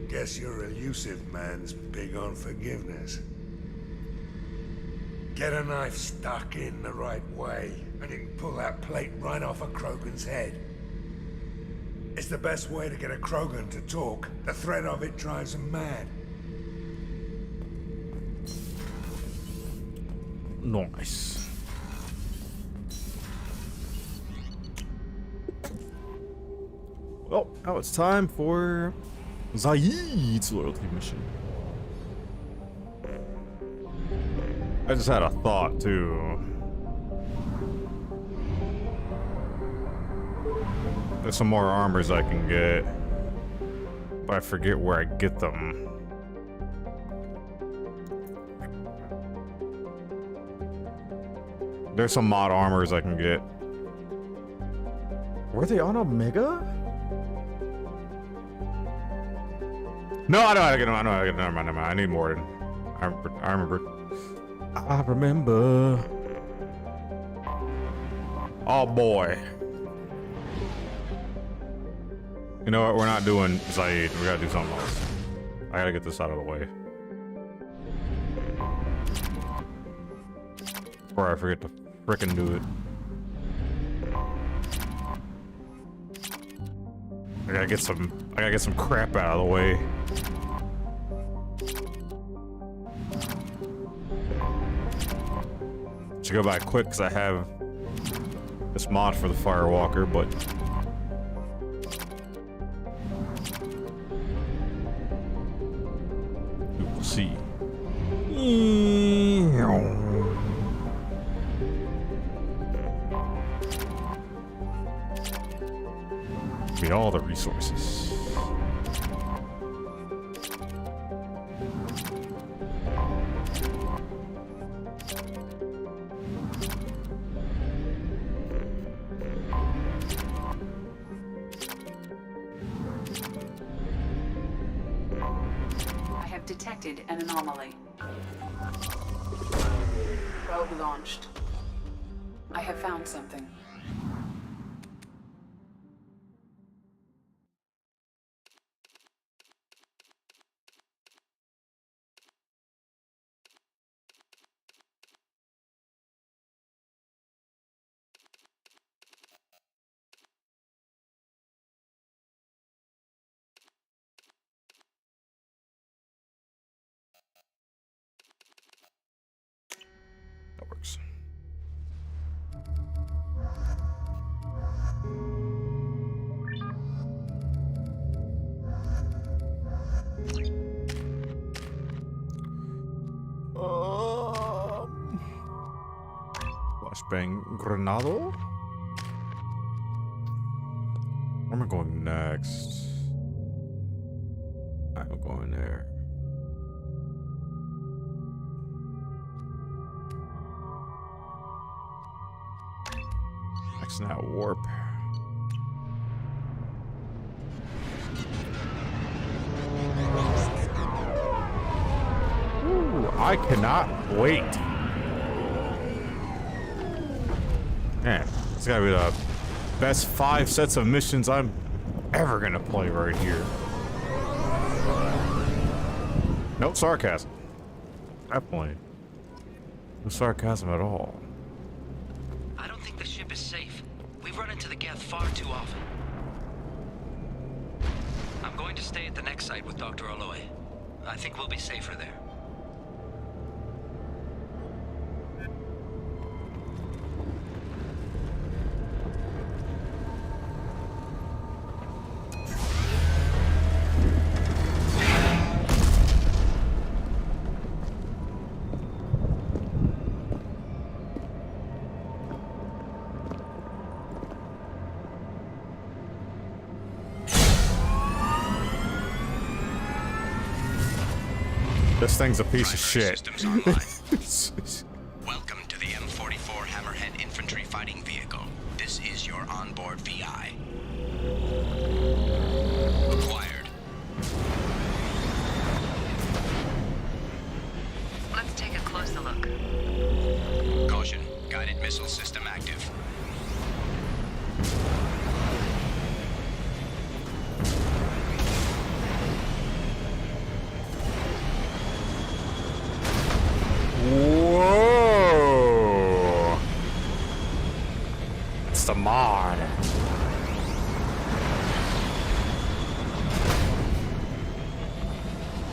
Guess your elusive man's big on forgiveness. Get a knife stuck in the right way, and you can pull that plate right off a Krogan's head. It's the best way to get a Krogan to talk. The threat of it drives him mad. Nice. Well, now it's time for Zaid's loyalty mission. I just had a thought too. There's some more armors I can get, but I forget where I get them. There's some mod armors I can get. Were they on Omega? No, I know how to get them. I know how to get them. Never mind. I need more. I remember. Oh boy. You know what? We're not doing Zaid. We gotta do something else. I gotta get this out of the way before I forget to frickin' do it. I gotta get some crap out of the way. Should go by quick because I have this mod for the Firewalker, but we will see. Be all the resources. I have detected an anomaly. Probe launched. I have found something. That works. Flashbang Granado? Where am I going next? I'm going there. Next in that warp. Ooh, I cannot wait. Man, it's gotta be the best 5 sets of missions I'm ever gonna play right here. No sarcasm. Definitely. No sarcasm at all. I don't think the ship is safe. We've run into the Geth far too often. I'm going to stay at the next site with Dr. Aloy. I think we'll be safer there. This thing's a piece of shit. Systems online. Welcome to the M44 Hammerhead Infantry Fighting Vehicle. This is your onboard VI. Acquired. Let's take a closer look. Caution. Guided missile system active. Whoa! It's the mod.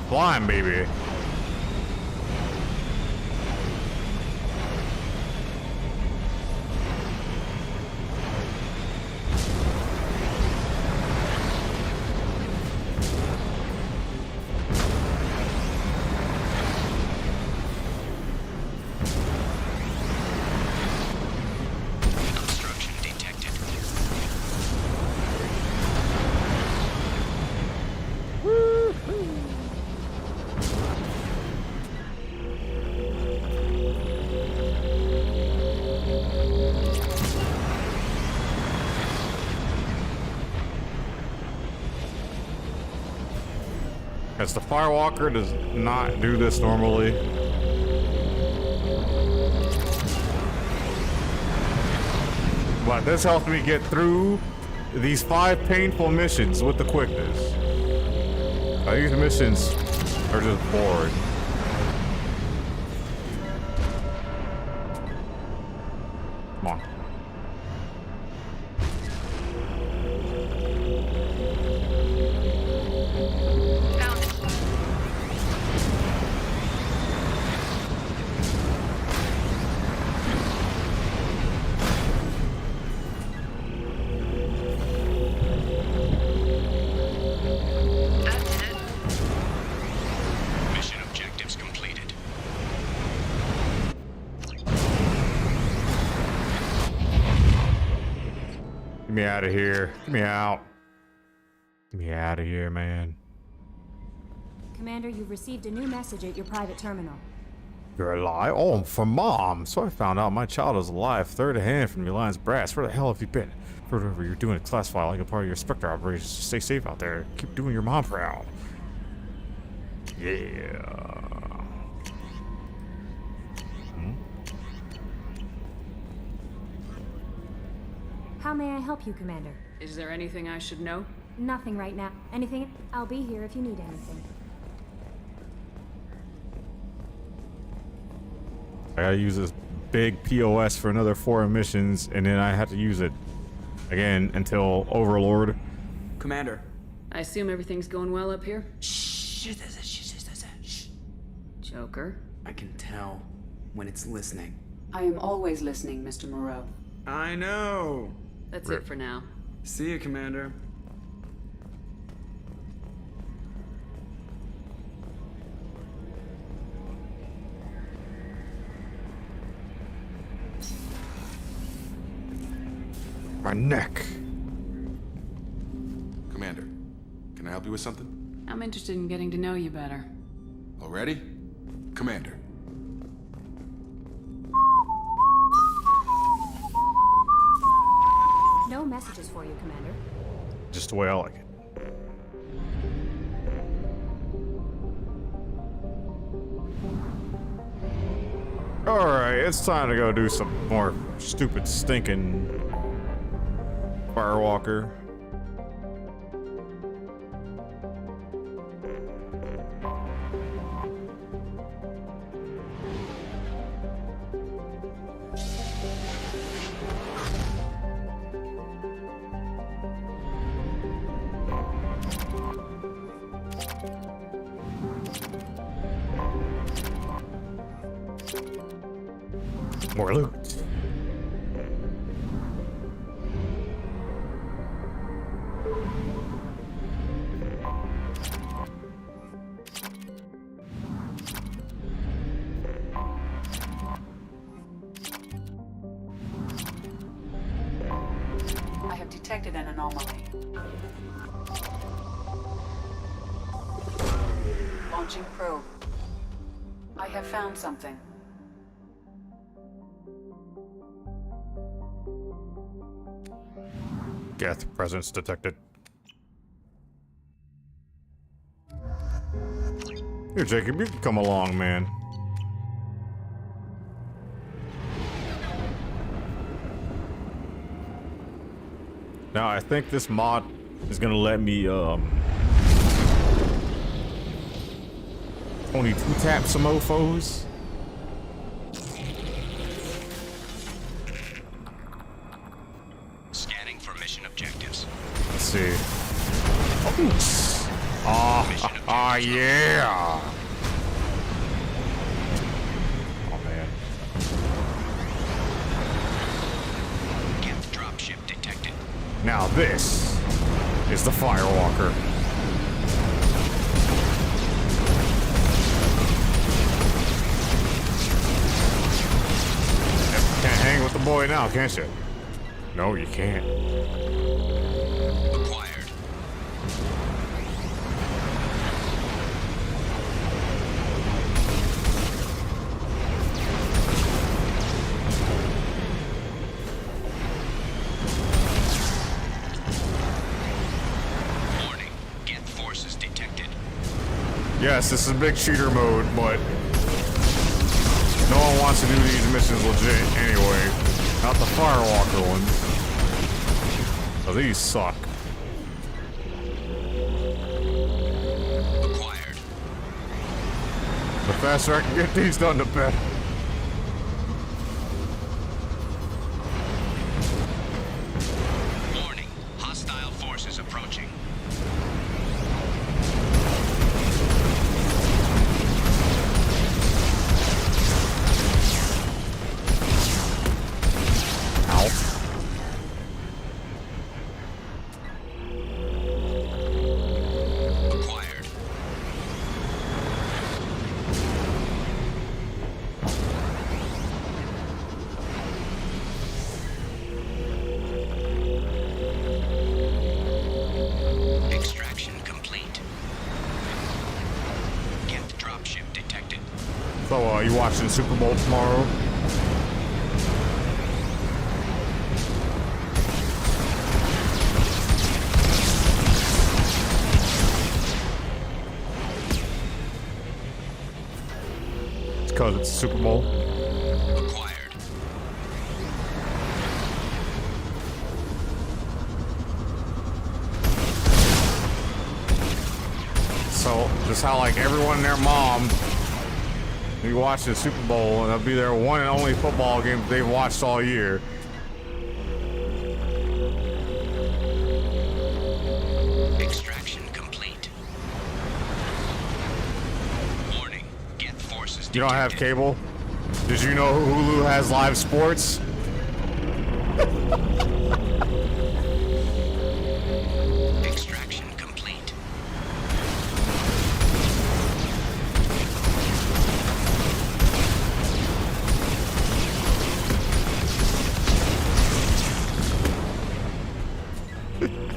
Flying, baby. Obstruction detected. As the Firewalker does not do this normally. But this helped me get through these 5 painful missions with the quickness. These missions are just boring. Come on. Mission objectives completed. Get me out of here. Get me out. Get me out of here, man. Commander, you've received a new message at your private terminal. You're alive? Oh, from Mom. So I found out my child is alive, third hand from the Alliance brass. Where the hell have you been? Whatever you're doing, classified like a part of your Spectre operations. Stay safe out there. Keep doing your mom proud. Yeah. How may I help you, Commander? Is there anything I should know? Nothing right now. Anything? I'll be here if you need anything. I gotta use this big POS for another 4 missions, and then I have to use it again until Overlord. Commander. I assume everything's going well up here? Shh. Joker? I can tell when it's listening. I am always listening, Mr. Moreau. I know. That's it for now. See you, Commander. My neck. Commander, can I help you with something? I'm interested in getting to know you better. Already? Commander. No messages for you, Commander. Just the way I like it. Alright, it's time to go do some more stupid stinking Firewalker. More loot. I have detected an anomaly. Launching probe. I have found something. Geth presence detected. Here, Jacob, you can come along, man. Now, I think this mod is gonna let me, 22 tap some mofos. Scanning for mission objectives. Let's see. Oh, yeah. Oh, man. Geth dropship detected. Now this is the Firewalker. Can't hang with the boy now, can't you? No, you can't. Acquired. Warning. Geth forces detected. Yes, this is big cheater mode, but no one wants to do these missions legit anyway. Not the Firewalker ones. So these suck. Acquired. The faster I can get these done, the better. Warning. Hostile forces approaching. Acquired. So, you watching the Super Bowl tomorrow? It's because it's Super Bowl. Acquired. So, just how like everyone and their mom, you watch the Super Bowl and it'll be their one and only football game that they've watched all year. Extraction complete. Warning. Geth forces You don't have detected. cable? Did you know Hulu has live sports? Extraction complete.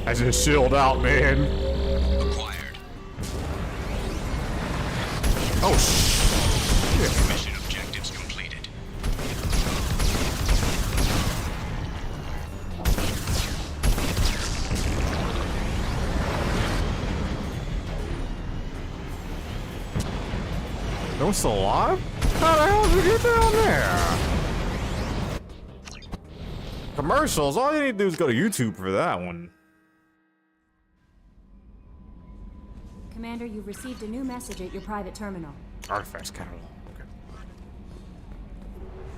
I just chilled out, man. Acquired. Oh, shit. Mission objectives completed. No one's still alive? How the hell did we get down there? Commercials, all you need to do is go to YouTube for that one. Commander, you've received a new message at your private terminal. Artifacts catalog. Okay.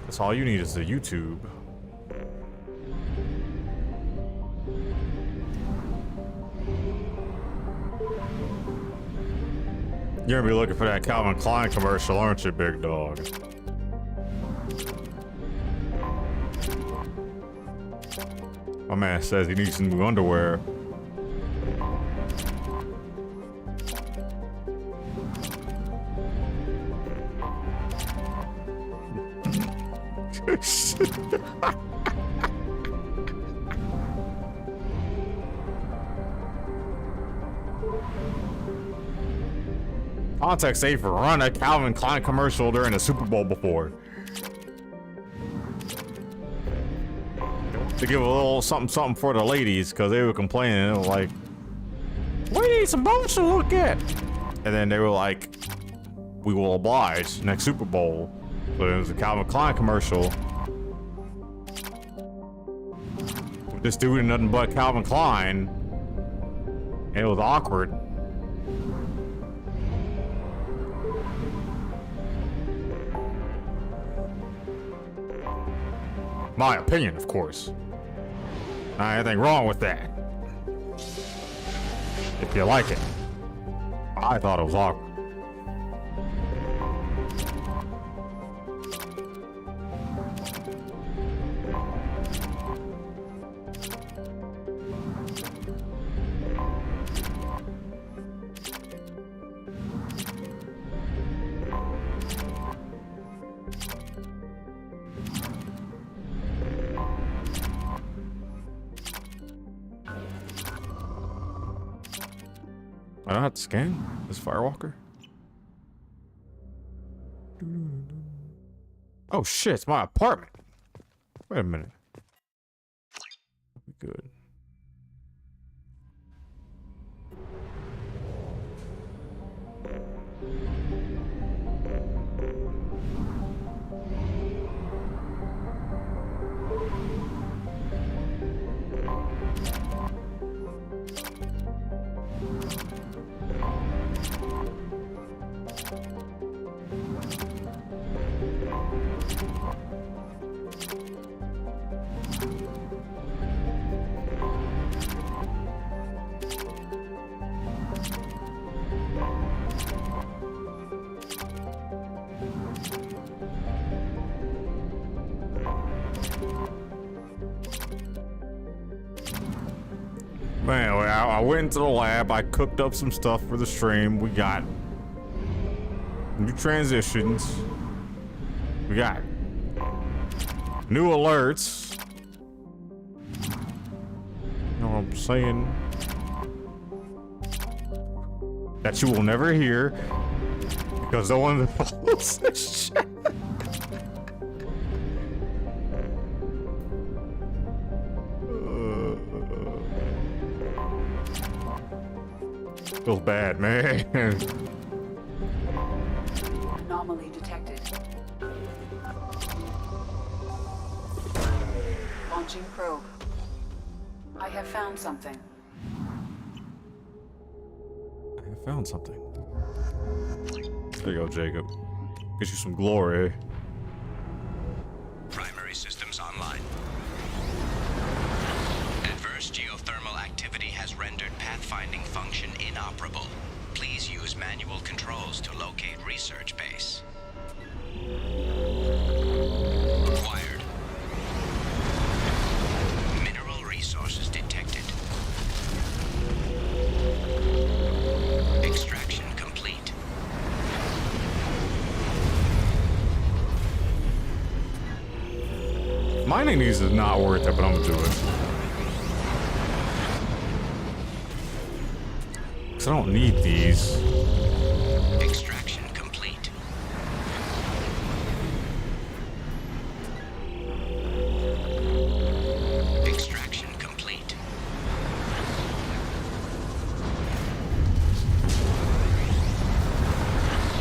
That's all you need is the YouTube. You're gonna be looking for that Calvin Klein commercial, aren't you, big dog? My man says he needs some new underwear. Context A for run a Calvin Klein commercial during the Super Bowl before. To give a little something for the ladies, because they were complaining. They were like, we need some boats to look at. And then they were like, we will oblige next Super Bowl. So it was a Calvin Klein commercial. With this dude and nothing but Calvin Klein. And it was awkward. My opinion, of course. Not anything wrong with that. If you like it. I thought it was awkward. I don't have to scan this Firewalker. Oh shit, it's my apartment. Wait a minute. Good. Anyway, I went into the lab. I cooked up some stuff for the stream. We got new transitions. We got new alerts. You know what I'm saying? That you will never hear because no one follows this shit. Feels bad, man. Anomaly detected. Launching probe. I have found something. I found something. There you go, Jacob. Get you some glory. Primary systems online. Adverse geothermal activity has rendered pathfinding function inoperable. Please use manual controls to locate research base. Acquired. Mineral resources detected. Extraction complete. Mining these is not worth it, but I'm gonna do it. Cause I don't need these. Extraction complete. Extraction complete.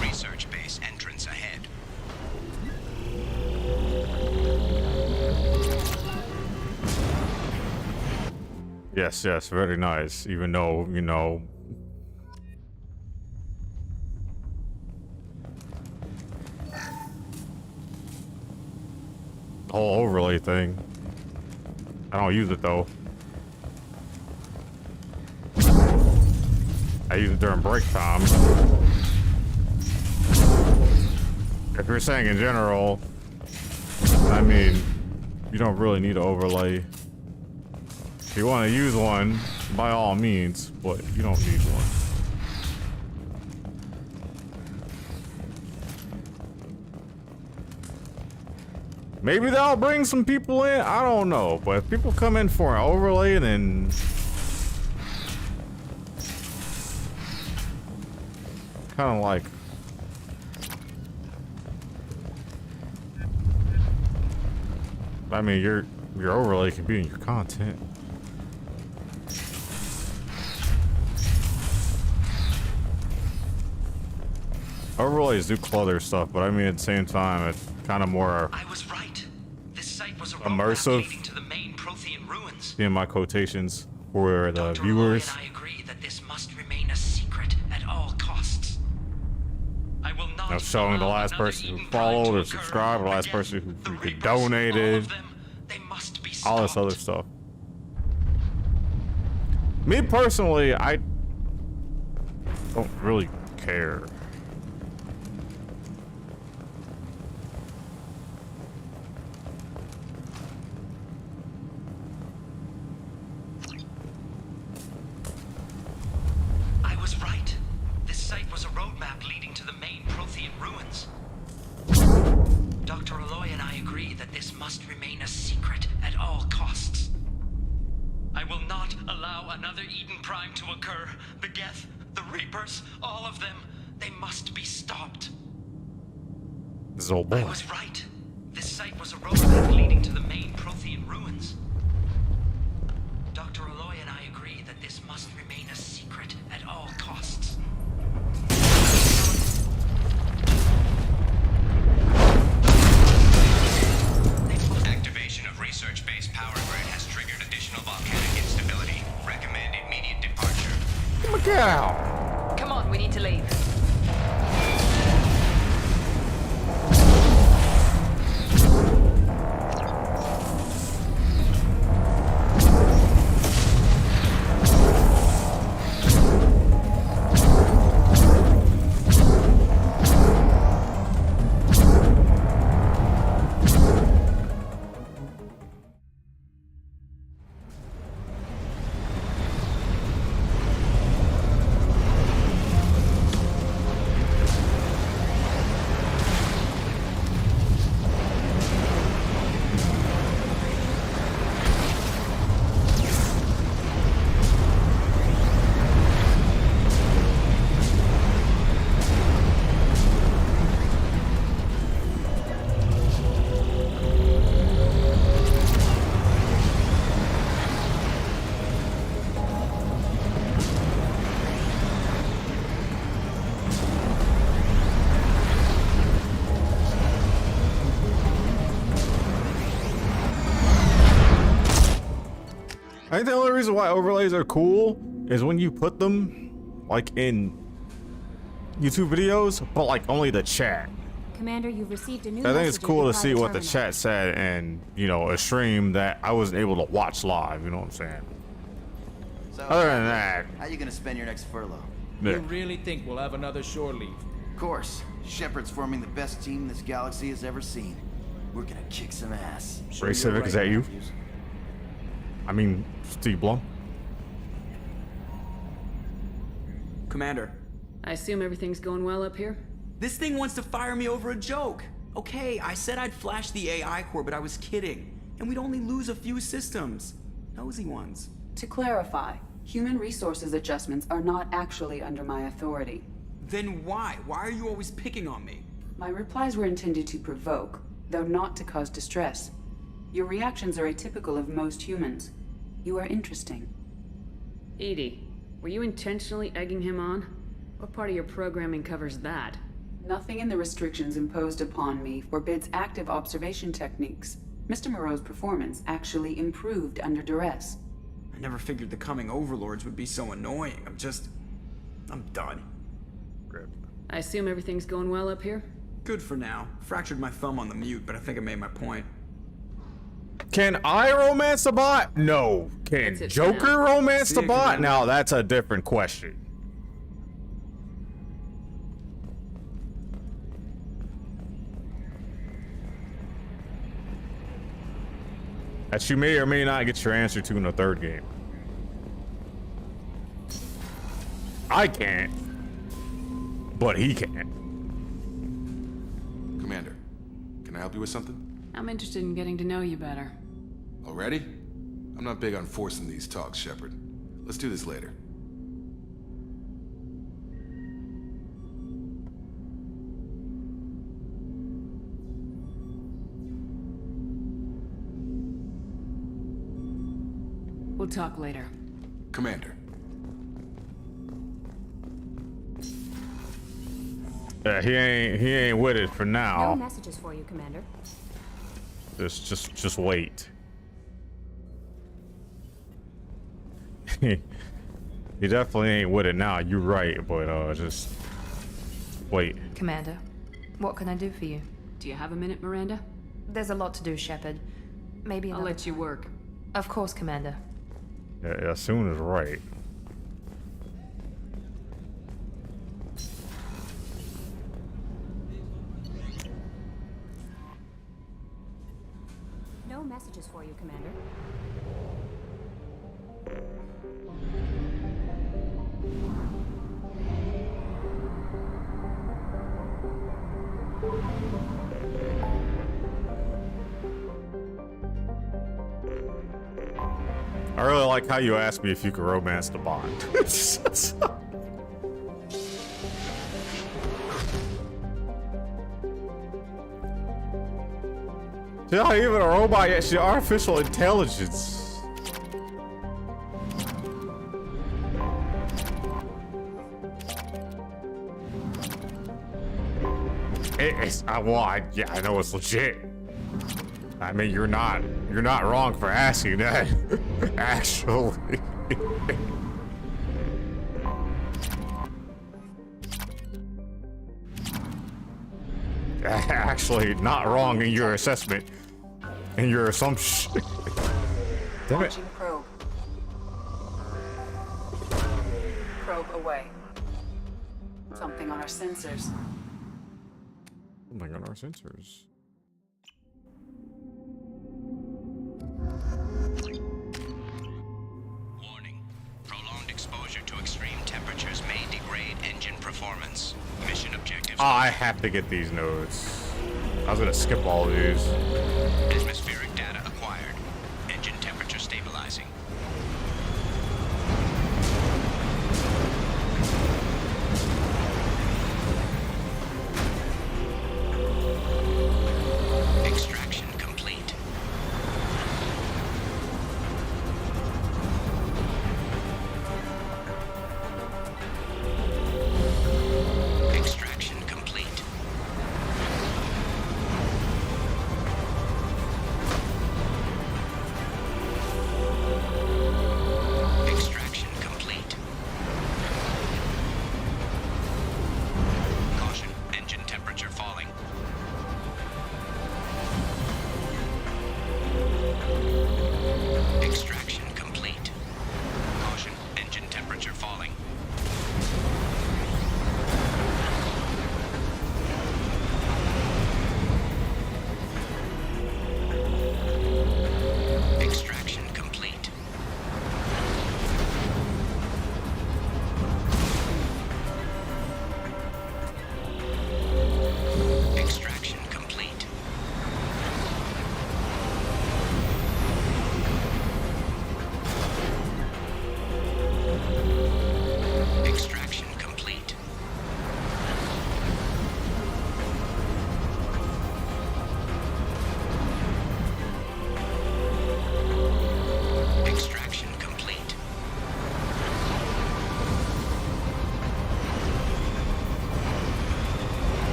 Research base entrance ahead. Yes, yes, very nice. Even though, you know, the whole overlay thing. I don't use it though. I use it during break time. If you're saying in general, I mean, you don't really need an overlay. If you want to use one, by all means, but you don't need one. Maybe that'll bring some people in. I don't know. But if people come in for an overlay, then kind of like I mean, your overlay can be in your content. Overlays do clutter stuff, but I mean at the same time, it's kind of more I was right. This site was a immersive. leading to the main Prothean ruins. In my quotations for the Dr. viewers. Aloy and I agree that this must remain a secret at all costs. I will not Now showing the last person who followed or subscribed, the last person who donated, all this other stuff. Me personally, I don't really care. I was right. This site was a roadmap leading to the main Prothean ruins. Dr. Aloy and I agree that this must remain a secret at all costs. I will not allow another Eden Prime to occur. The Geth, the Reapers, all of them, they must be stopped. This is old boy. I was right. This site was a roadmap leading to the main Prothean ruins. Dr. Aloy and I agree that this must remain a secret at all costs. Activation of research base power grid has triggered additional volcanic instability. Recommend immediate departure. Macau! Come on, we need to leave. I think the only reason why overlays are cool is when you put them like in YouTube videos, but like only the chat. Commander, you've received a new I think it's message cool at to the see private what the terminal. chat said and, you know, a stream that I wasn't able to watch live, you know what I'm saying? So, Other than that, how you gonna spend your next furlough? yeah. You really think we'll have another shore leave? Of course. Shepard's forming the best team this galaxy has ever seen. We're gonna kick some ass. Ray Civic, is that you? I mean, Steve Blum. Commander. I assume everything's going well up here? This thing wants to fire me over a joke. Okay, I said I'd flash the AI core, but I was kidding. And we'd only lose a few systems. Nosy ones. To clarify, human resources adjustments are not actually under my authority. Then why? Why are you always picking on me? My replies were intended to provoke, though not to cause distress. Your reactions are atypical of most humans. You are interesting. Edie, were you intentionally egging him on? What part of your programming covers that? Nothing in the restrictions imposed upon me forbids active observation techniques. Mr. Moreau's performance actually improved under duress. I never figured the coming overlords would be so annoying. I'm done. I assume everything's going well up here? Good for now. Fractured my thumb on the mute, but I think I made my point. Can I romance the bot? No. Can That's it for Joker now. romance See the you, bot? Commander. Now that's a different question. That you may or may not get your answer to in the third game. I can't, but he can. Commander, can I help you with something? I'm interested in getting to know you better. Already? I'm not big on forcing these talks, Shepard. Let's do this later. We'll talk later. Commander. He ain't with it for No now. messages for you, Commander. Just wait. He definitely ain't with it now. You're right, but just wait. Commander, what can I do for you? Do you have a minute, Miranda? There's a lot to do, Shepard. Maybe I'll another let you time. work. Of course, Commander. Yeah, as soon as right. No messages for you, Commander. I really like how you asked me if you could romance the bot. She's not even a robot yet, she's artificial intelligence. Yeah, I know it's legit. I mean, you're not wrong for asking that, actually. Actually, not wrong in your assessment, in your assumption. Damn it. Launching probe. Probe away. Something on our sensors. Something on our sensors. Warning. Prolonged exposure to extreme temperatures may degrade engine performance. Mission objectives. I have to get these nodes. I was gonna skip all of these. Atmospheric data acquired. Engine temperature stabilizing. Extraction complete. Extraction complete.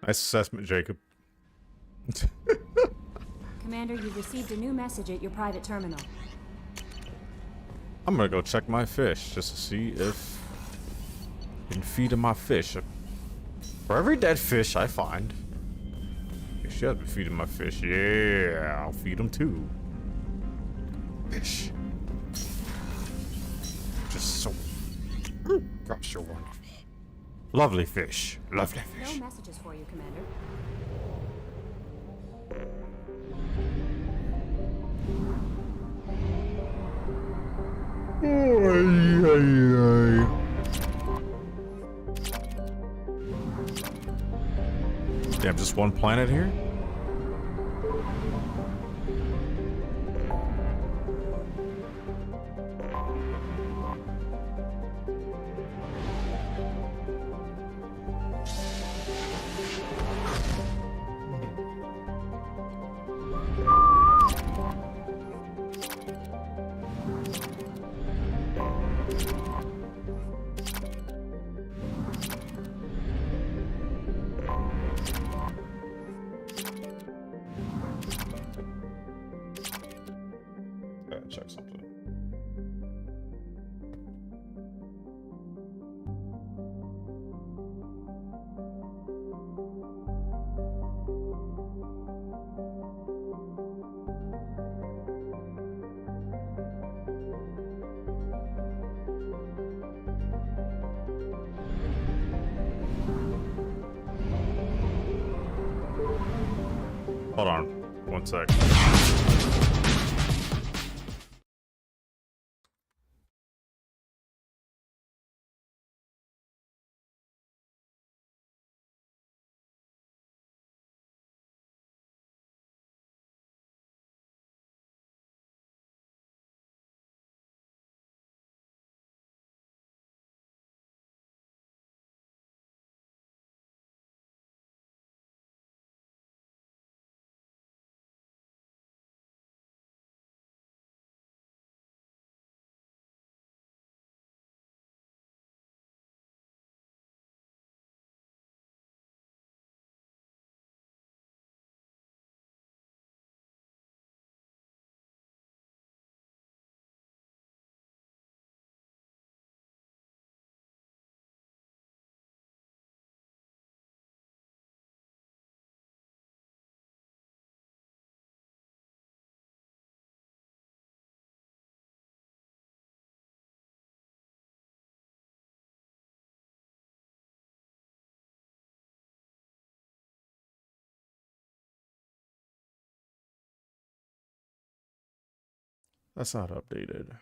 Nice assessment, Jacob. Commander, you've received a new message at your private terminal. I'm gonna go check my fish just to see if I can feed him my fish. For every dead fish I find, you should be feeding my fish. Yeah, I'll feed him too. Fish. Just so. Gosh, so wonderful. Lovely fish. Lovely fish. No messages for you, Commander. Damn, just one planet here? Check something. Hold on, one sec. That's not updated.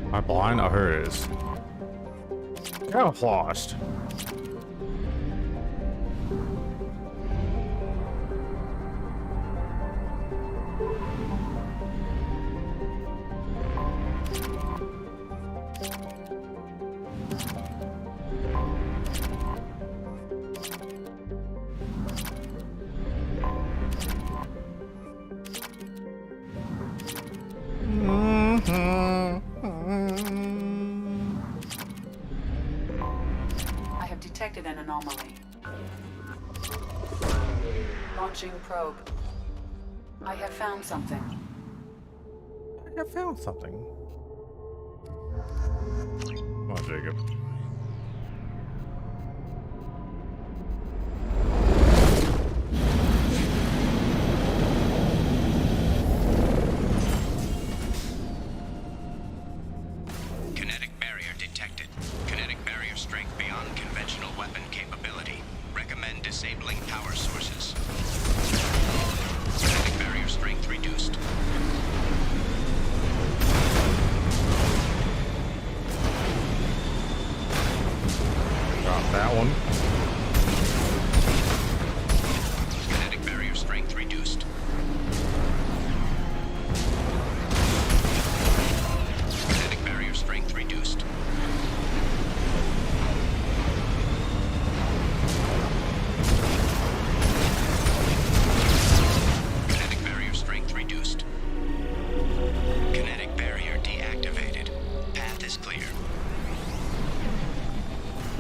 Am I blind? Oh, here it is. Camouflaged. Detected an anomaly. Launching probe. I have found something. I have found something. Come on, Jacob. Kinetic barrier detected. Kinetic barrier strength beyond conventional weapon capability. Recommend disabling power sources. Kinetic barrier strength reduced.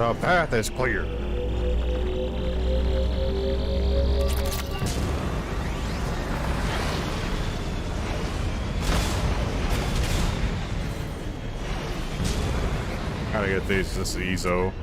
The path is clear. Gotta get this ESO.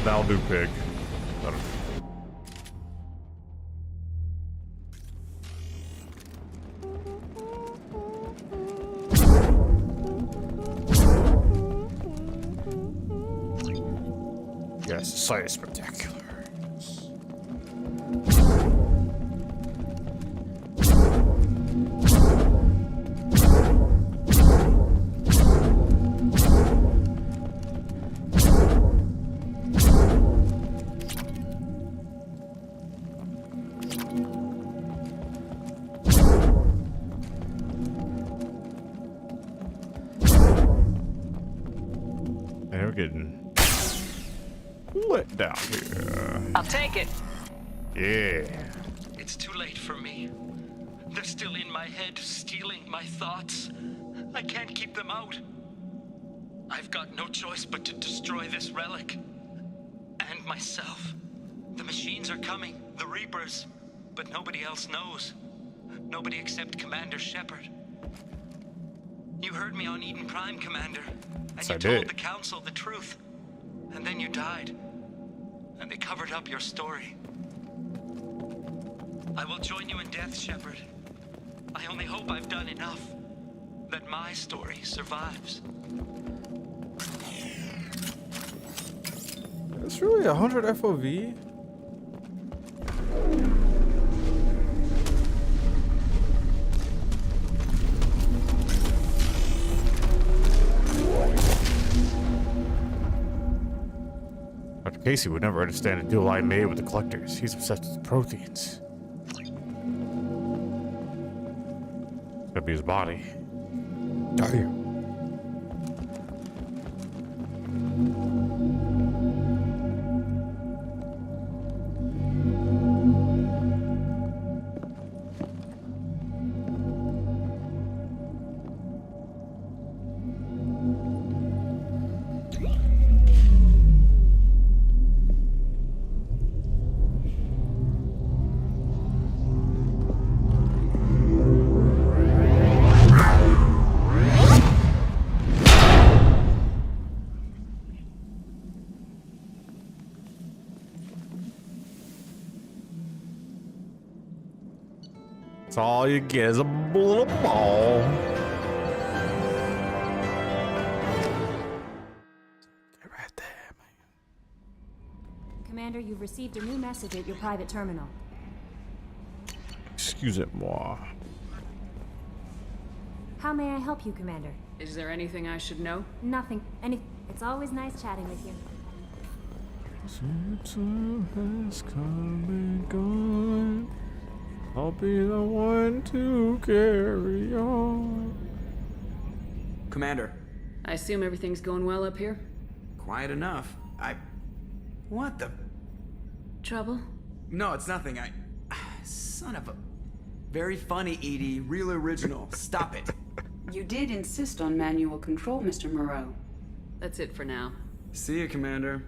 That'll do, pig. That'll do. Yes, the sight is spectacular. We're getting lit down here. I'll take it. Yeah. It's too late for me. They're still in my head, stealing my thoughts. I can't keep them out. I've got no choice but to destroy this relic. And myself. The machines are coming, the Reapers. But nobody else knows. Nobody except Commander Shepard. You heard me on Eden Prime, Commander. And you told the Council the truth. And then you died. And they covered up your story. I will join you in death, Shepard. I only hope I've done enough. That my story survives. It's really 100 FOV? Dr. Casey would never understand the deal I made with the collectors. He's obsessed with proteins. Could be his body. Damn. All you get is a little ball. Get right there, man. Commander, you've received a new message at your private terminal. Excusez-moi. How may I help you, Commander? Is there anything I should know? Nothing. It's always nice chatting with you. Time has come and gone. I'll be the one to carry on. Commander. I assume everything's going well up here? Quiet enough. What the? Trouble? No, it's nothing. Son of a... Very funny, Edie. Real original. Stop it. You did insist on manual control, Mr. Moreau. That's it for now. See you, Commander.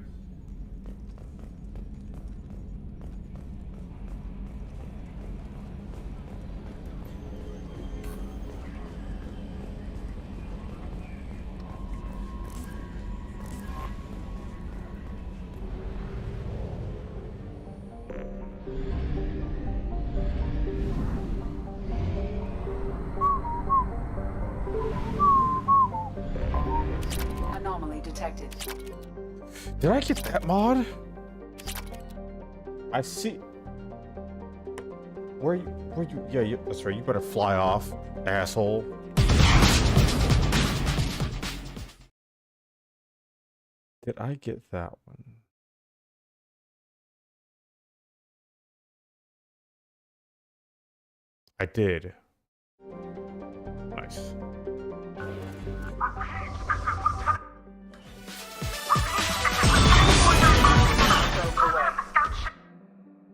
Anomaly detected. Did I get that mod? I see. Where you? Yeah, that's right. You better fly off, asshole. Did I get that one? I did. Nice.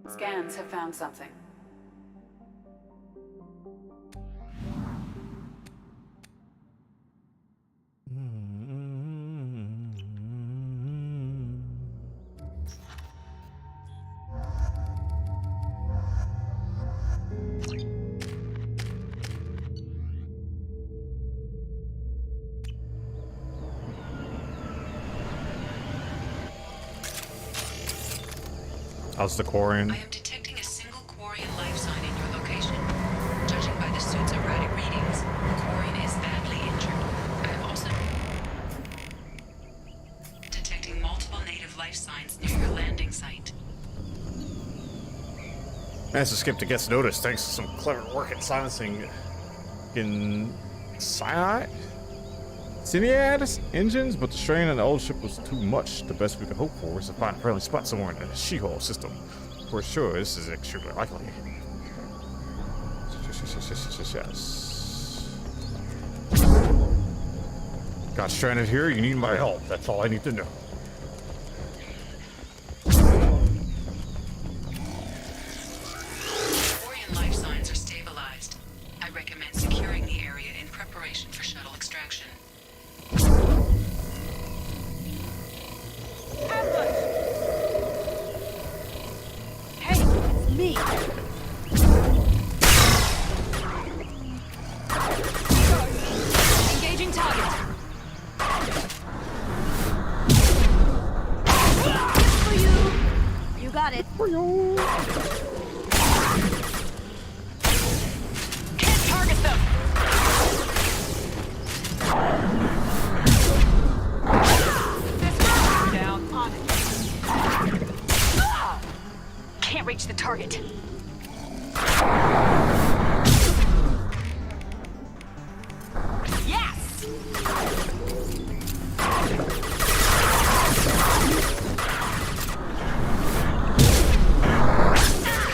Scans have found something. How's the Quarian? I am detecting a single Quarian life sign in your location. Judging by the suit's erratic readings, the Quarian is badly injured. I have also detecting multiple native life signs near your landing site. Managed to skip to gets noticed thanks to some clever work at silencing in Cyanide engines, but the strain on the old ship was too much. The best we could hope for was to find a friendly spot somewhere in the She-Hole system. For sure, this is extremely likely. Yes. Got stranded here, you need my help. That's all I need to know. Quarian life signs are stabilized. I recommend securing the area in preparation for shuttle extraction. Hey, it's me. Engaging target. For you. You got it. For you. Can't target them. Down on it. Can't reach the target. Yes!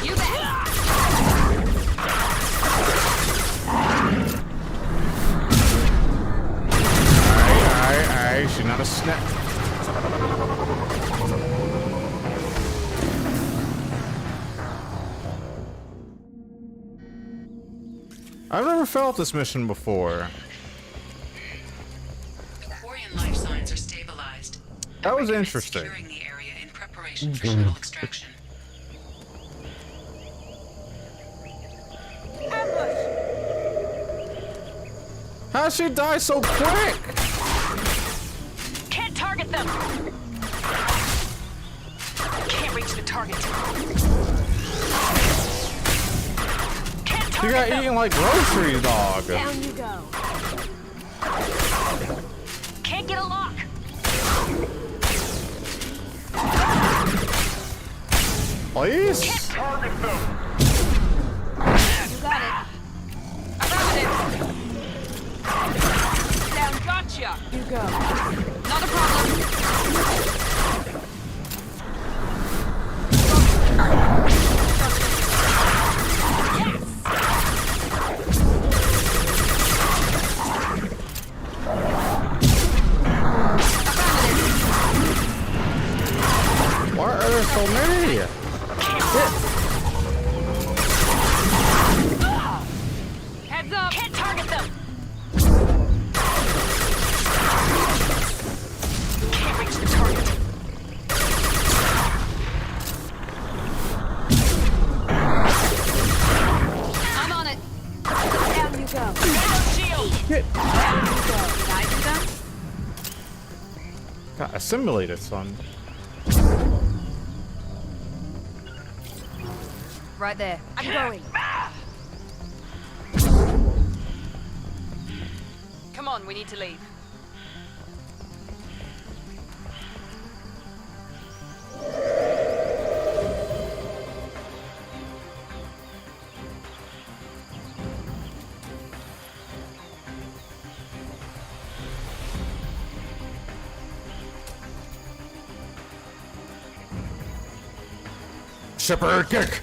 You bet! Aye, she's not a snap. I've never felt this mission before. The Quarian life signs are stabilized. That was interesting. Securing the area in preparation for shuttle extraction. How'd she die so quick? Can't target them. Can't reach the target. You got eaten like groceries, dog. Down you go. Can't get a lock. Please? Can't target them. You got it. Affirmative. Down, gotcha. You go. Not a problem. Why are there so many? Heads up. Can't target them. Can't reach the target. I'm on it. Down you go. Shield. Down you go. Did I do that? Got assimilated, son. Right there. I'm going. Come on, we need to leave. Shipper kick.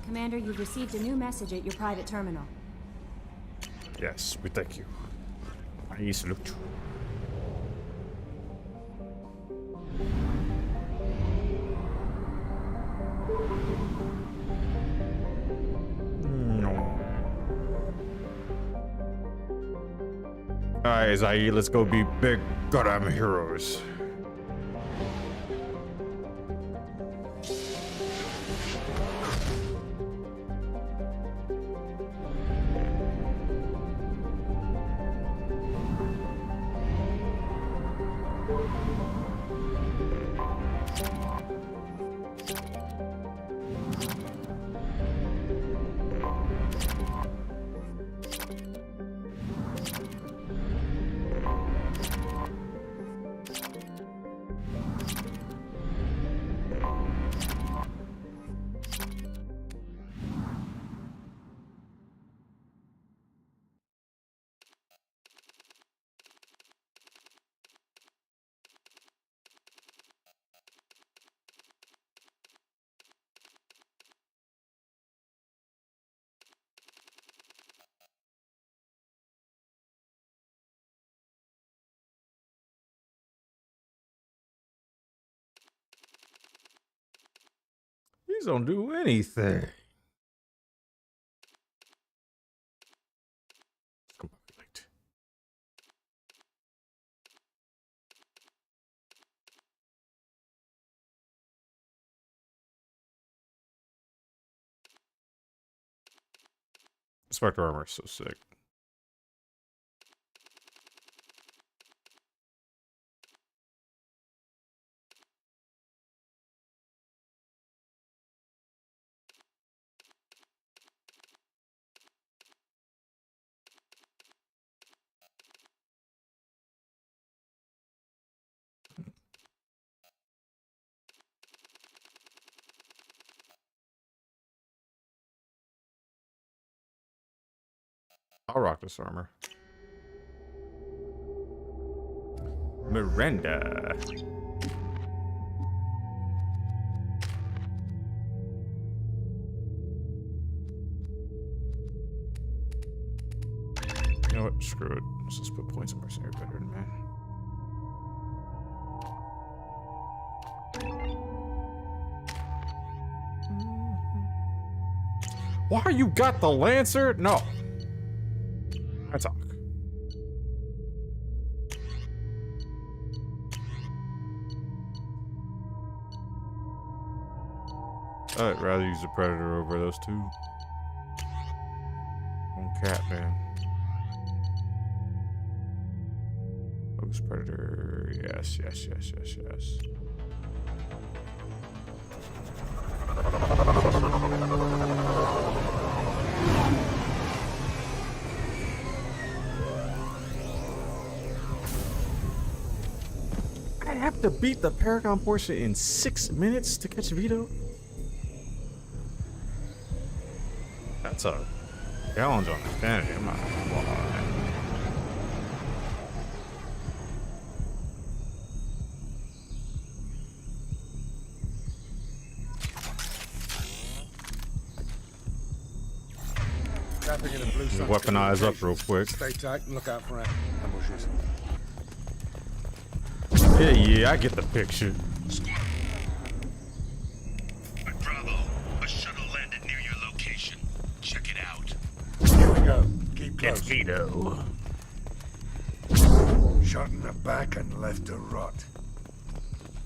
Commander, you've received a new message at your private terminal. Yes, we thank you. I salute you. Alright, Zai, let's go be big goddamn heroes. These don't do anything. Spectre armor is so sick. I'll rock this armor. Miranda. You know what? Screw it. Let's just put points in mercenary veteran, man. Why you got the Lancer? No. I talk. I'd rather use the Predator over those two. One cat, man. Focus Predator. Yes, yes, yes, yes, yes. I have to beat the Paragon portion in 6 minutes to catch Vito? That's a challenge on insanity, I'm not gonna lie. Traffic in the blue zone. Weaponize up real quick. Stay tight and look out for ambushes. Yeah, I get the picture. Bravo, a shuttle landed near your location. Check it out. Here we go. Keep close. It's Vito. Shot in the back and left to rot.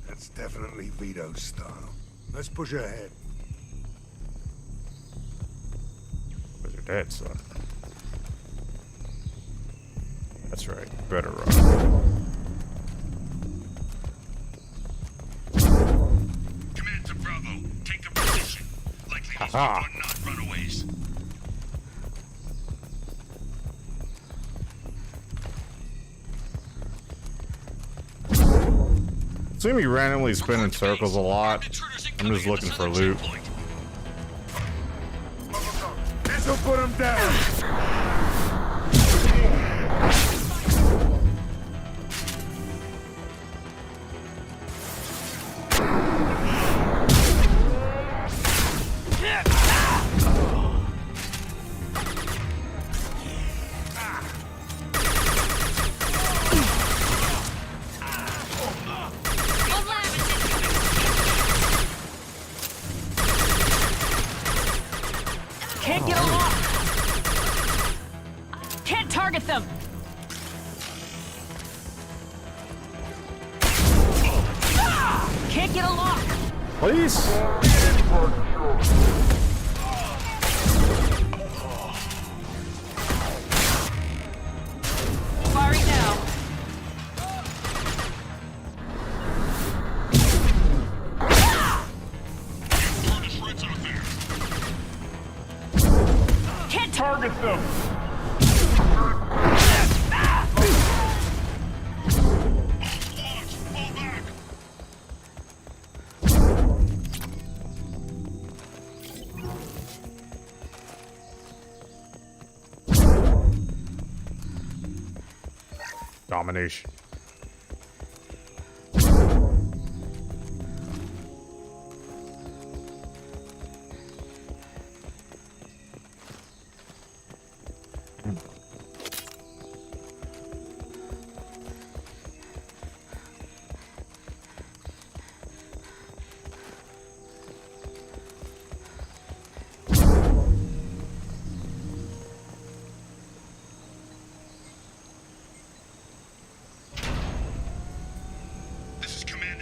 That's definitely Vito's style. Let's push ahead. Where's your dad, son? That's right. Better run. Command to Bravo. Take a position. Likely these people are not runaways. See me randomly spinning circles a lot. I'm just looking for loot. This'll put him down. Can't get a lock! Can't target them! Can't get a lock! Please! Firing now. Can't target them! Domination.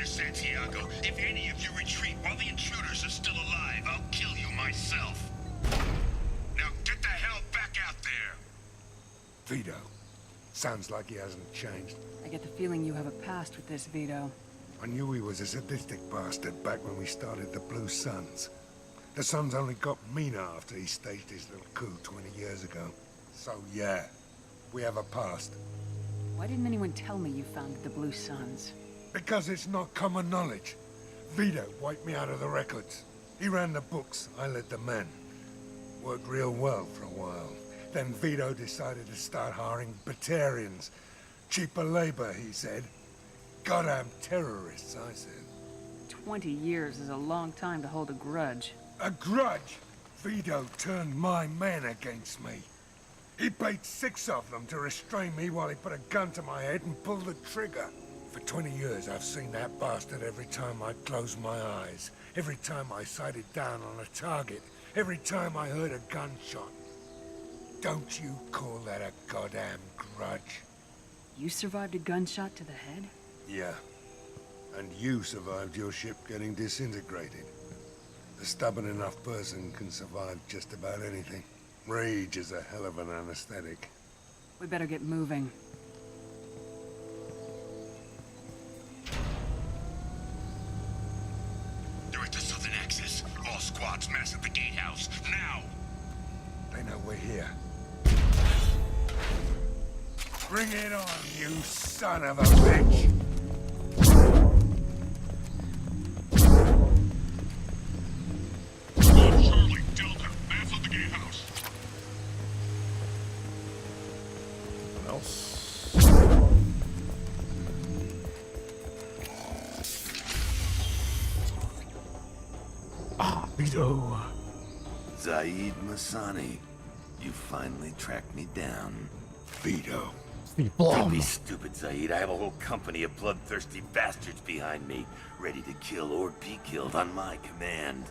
Santiago, if any of you retreat while the intruders are still alive, I'll kill you myself. Now get the hell back out there! Vito. Sounds like he hasn't changed. I get the feeling you have a past with this, Vito. I knew he was a sadistic bastard back when we started the Blue Suns. The Suns only got meaner after he staged his little coup 20 years ago. So yeah, we have a past. Why didn't anyone tell me you founded the Blue Suns? Because it's not common knowledge. Vito wiped me out of the records. He ran the books, I led the men. Worked real well for a while. Then Vito decided to start hiring Batarians. Cheaper labor, he said. Goddamn terrorists, I said. 20 years is a long time to hold a grudge. A grudge? Vito turned my men against me. He paid 6 of them to restrain me while he put a gun to my head and pulled the trigger. For 20 years, I've seen that bastard every time I closed my eyes. Every time I sighted down on a target. Every time I heard a gunshot. Don't you call that a goddamn grudge? You survived a gunshot to the head? Yeah. And you survived your ship getting disintegrated. A stubborn enough person can survive just about anything. Rage is a hell of an anesthetic. We better get moving. They're at the southern axis. All squads mass at the gatehouse. Now! They know we're here. Bring it on, you son of a bitch! Charlie, Delta, mass at the gatehouse. What else? Ah, Vito. Zaid Masani, you finally tracked me down. Vito. Don't be stupid, Zaid. I have a whole company of bloodthirsty bastards behind me, ready to kill or be killed on my command.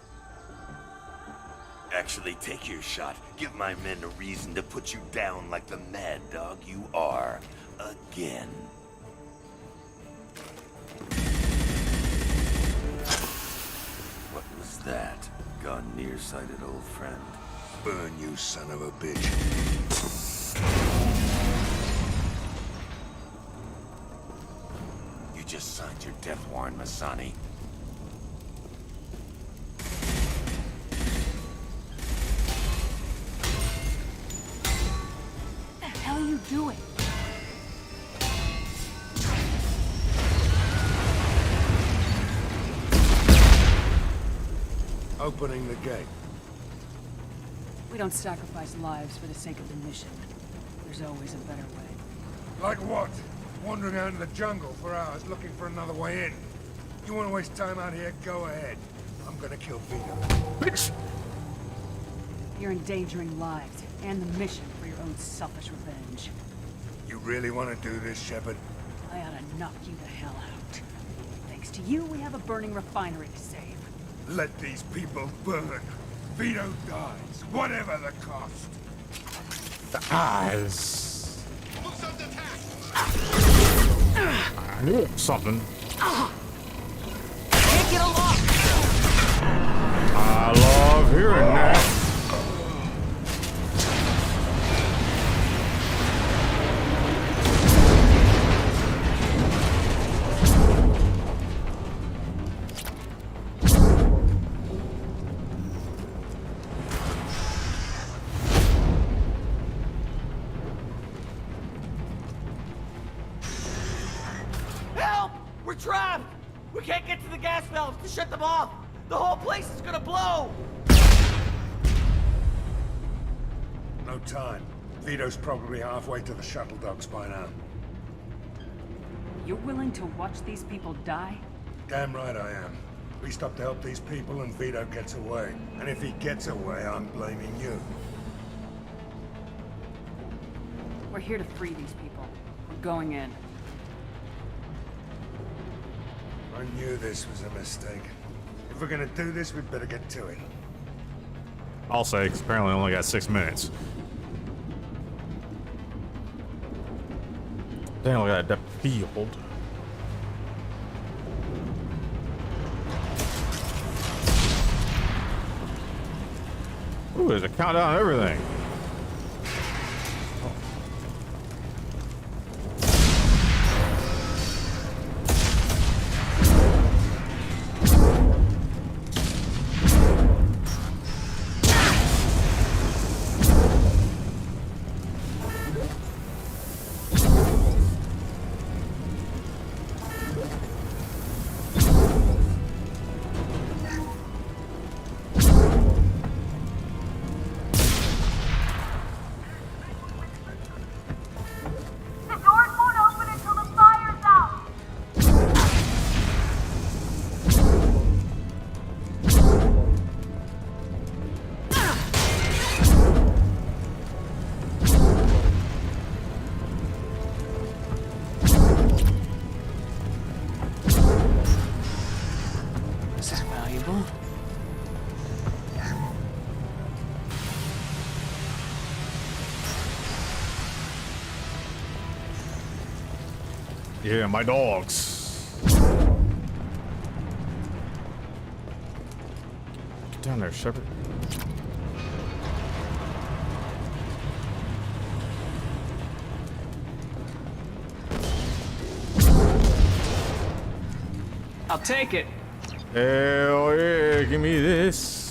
Actually, take your shot. Give my men a reason to put you down like the mad dog you are. Again. What was that? Gone nearsighted, old friend. Burn, you son of a bitch. You just signed your death warrant, Masani. What the hell are you doing? Opening the gate. We don't sacrifice lives for the sake of the mission. There's always a better way. Like what? Wandering out in the jungle for hours looking for another way in. You want to waste time out here? Go ahead. I'm gonna kill Vito. Bitch! You're endangering lives and the mission for your own selfish revenge. You really want to do this, Shepard? I ought to knock you the hell out. Thanks to you, we have a burning refinery to save. Let these people burn. Vito dies, whatever the cost. The eyes. I knew it was something. Can't get along. I love hearing that. Help! We're trapped! We can't get to the gas valves to shut them off! The whole place is gonna blow! No time. Vito's probably halfway to the shuttle docks by now. You're willing to watch these people die? Damn right I am. We stop to help these people and Vito gets away. And if he gets away, I'm blaming you. We're here to free these people. We're going in. I knew this was a mistake. If we're gonna do this, we'd better get to it. I'll say, 'cause apparently I only got 6 minutes. Damn, look at that field. Ooh, there's a countdown and everything. Yeah, my dogs. Get down there, Shepard. I'll take it. Hell yeah, give me this.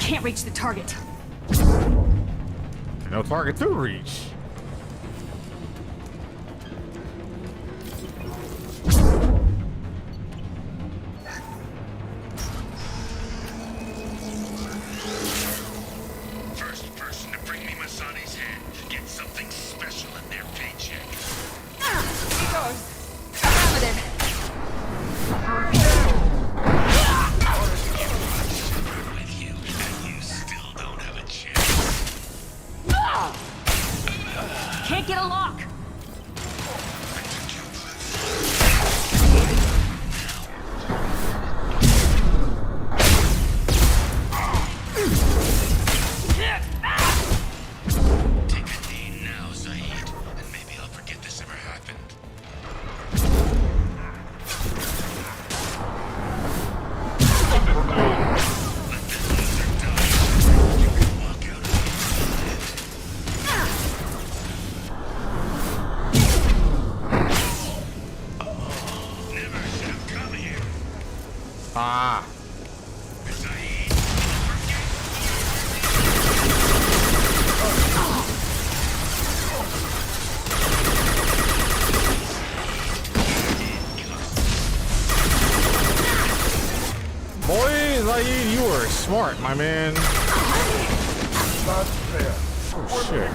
Can't reach the target. No target to reach. First person to bring me Masani's head gets something special in their paycheck. He goes. Down with him. With you, and you still don't have a chance. Can't get a lock. Take a knee now, Zaid, and maybe I'll forget this ever happened. Ah. Boy, Zaid, you are smart, my man. Oh, shit.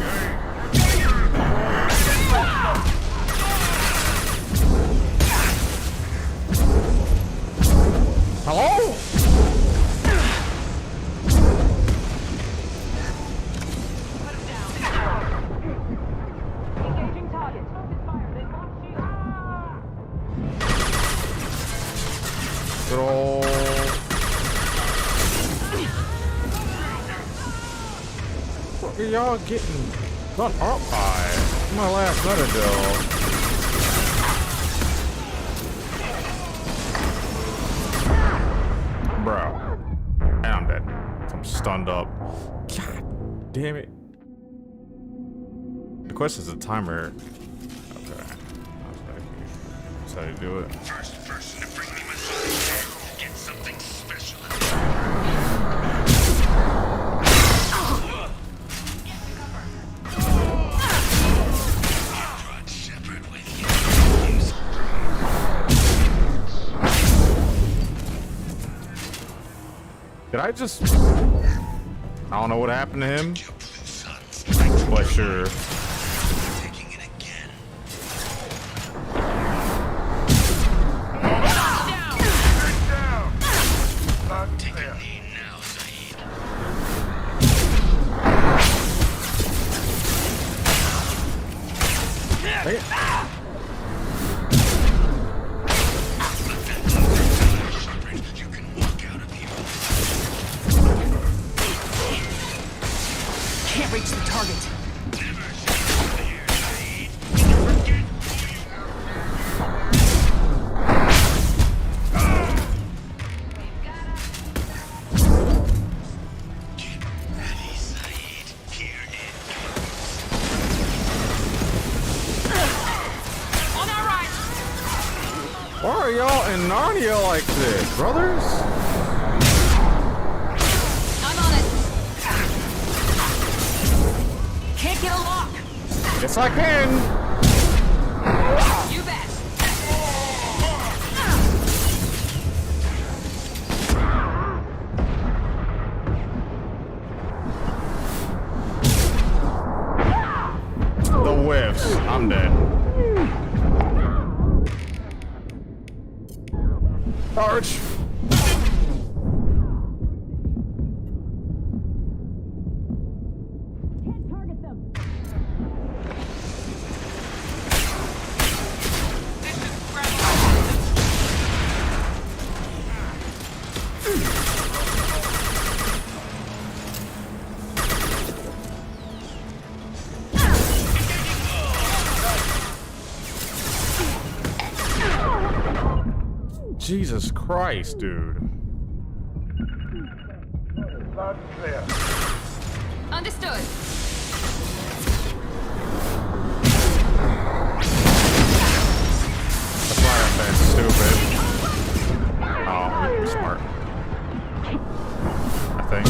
Hello? are y'all getting cut up by? My last letter, though. Bro. And I'm dead. I'm stunned up. God damn it. The quest is a timer. Okay. That's how you do it. First person to bring me my son gets something special. Did I just... I don't know what happened to him. But sure. Can't reach the target. Why are y'all in Narnia like this, brothers? I'm on it. Can't get a lock. Yes, I can. You bet. The whiffs. I'm dead. Charge. Jesus Christ, dude. Loud and clear. Understood. That's why I'm being stupid. Oh, you're smart. I think.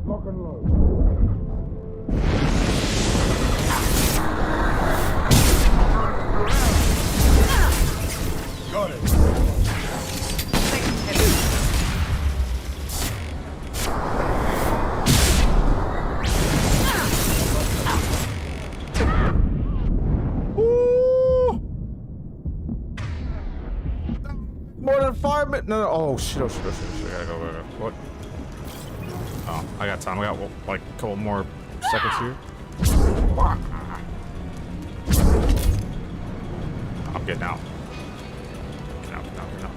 Lock and load. Got it. More than 5 minutes. No, no. Oh shit! Oh shit! Oh shit! Oh, shit. I gotta go. What? Oh, I got time. I got like a couple more seconds here. I'm getting out. Get out, get out, get out.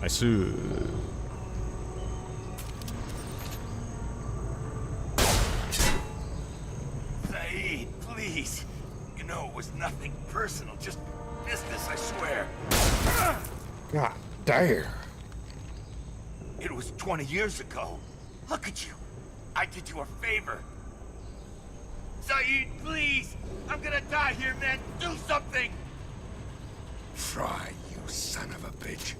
I see. Saeed, please. You know it was nothing personal, just business, I swear. God damn. It was 20 years ago. Look at you. I did you a favor. Saeed, please! I'm gonna die here, man! Do something! Try, you son of a bitch.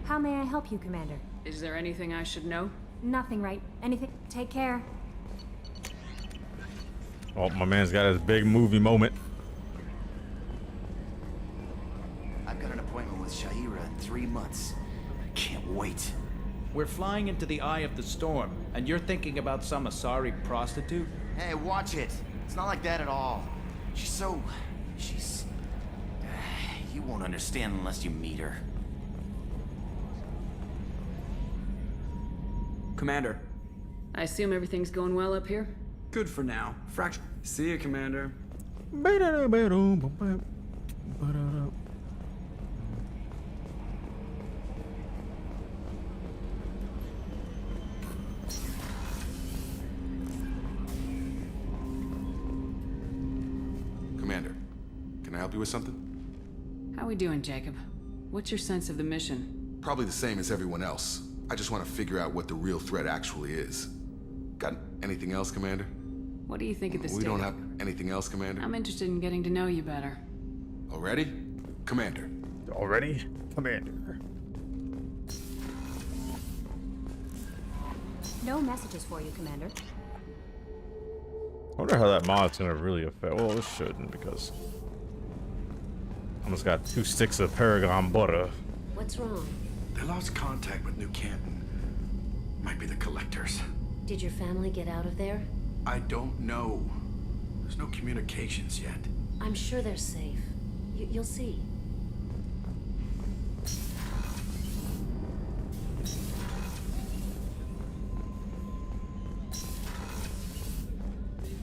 How may I help you, Commander? Is there anything I should know? Nothing, right? Anything? Take care. Oh, my man's got his big movie moment. I've got an appointment with Shahira in 3 months. I can't wait. We're flying into the eye of the storm, and you're thinking about some Asari prostitute? Hey, watch it. It's not like that at all. She's... You won't understand unless you meet her. Commander. I assume everything's going well up here? Good for now. See you, Commander. Commander, can I help you with something? How we doing, Jacob? What's your sense of the mission? Probably the same as everyone else. I just want to figure out what the real threat actually is. Got anything else, Commander? What do you think of this? We don't have anything else, Commander? I'm interested in getting to know you better. Already? Commander. Already? Commander. No messages for you, Commander. I wonder how that mod's gonna really affect. Well, it shouldn't, because I almost got 2 sticks of Paragon butter. What's wrong? They lost contact with New Canton. Might be the Collectors. Did your family get out of there? I don't know. There's no communications yet. I'm sure they're safe. You'll see.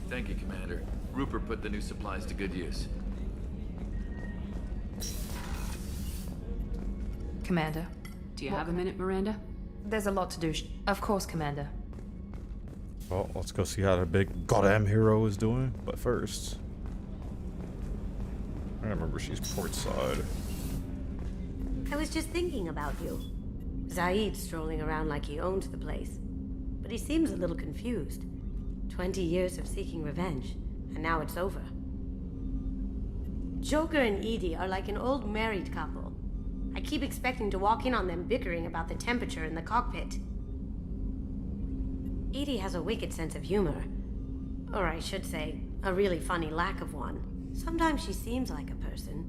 Thank you, Commander. Rupert put the new supplies to good use. Commander. Do you have a minute, Miranda? There's a lot to do. Of course, Commander. Well, let's go see how the big goddamn hero is doing. But first, I remember she's portside. I was just thinking about you. Zaid's strolling around like he owns the place. But he seems a little confused. 20 years of seeking revenge, and now it's over. Joker and Edie are like an old married couple. I keep expecting to walk in on them bickering about the temperature in the cockpit. Edie has a wicked sense of humor. Or I should say, a really funny lack of one. Sometimes she seems like a person.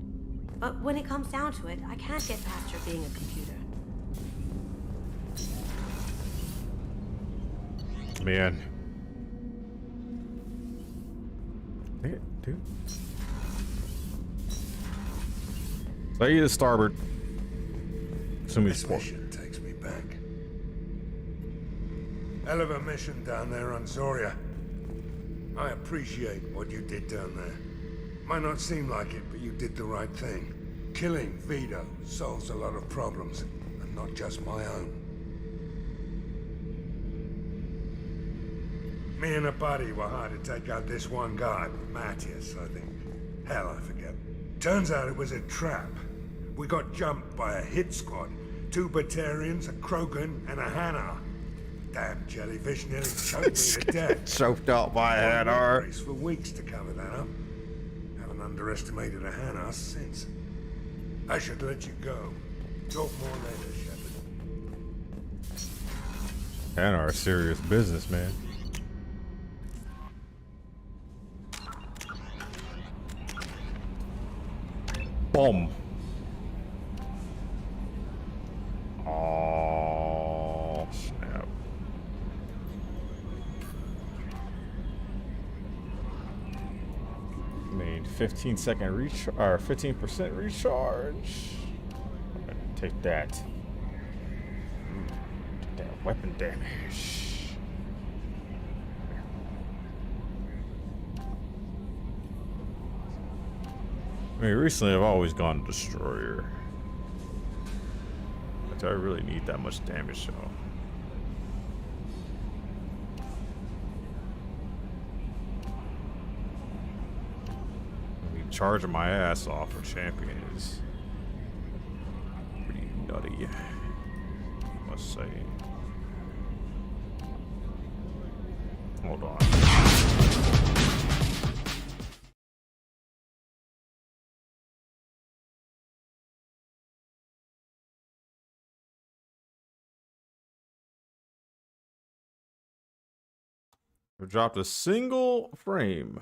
But when it comes down to it, I can't get past her being a computer. Man. Dang it, dude. Say the starboard. This mission takes me back. Hell of a mission down there on Zoria. I appreciate what you did down there. Might not seem like it, but you did the right thing. Killing Vito solves a lot of problems, and not just my own. Me and a buddy were hired to take out this one guy, Matthias, I think. Hell, I forget. Turns out it was a trap. We got jumped by a hit squad. 2 Batarians, a Krogan, and a Hanar. Damn jellyfish nearly choked me to death. Choked out by a Hanar. Brace for weeks to cover that up. Haven't underestimated a Hanar since. I should let you go. Talk more later, Shepard. Hanar, serious business, man. Boom. Oh, snap. Made 15-second recharge, or 15% recharge. Take that. Take that weapon damage. I mean, recently I've always gone Destroyer. But do I really need that much damage, though? I mean, charging my ass off for champion is pretty nutty, I must say. Hold on. I've dropped a single frame.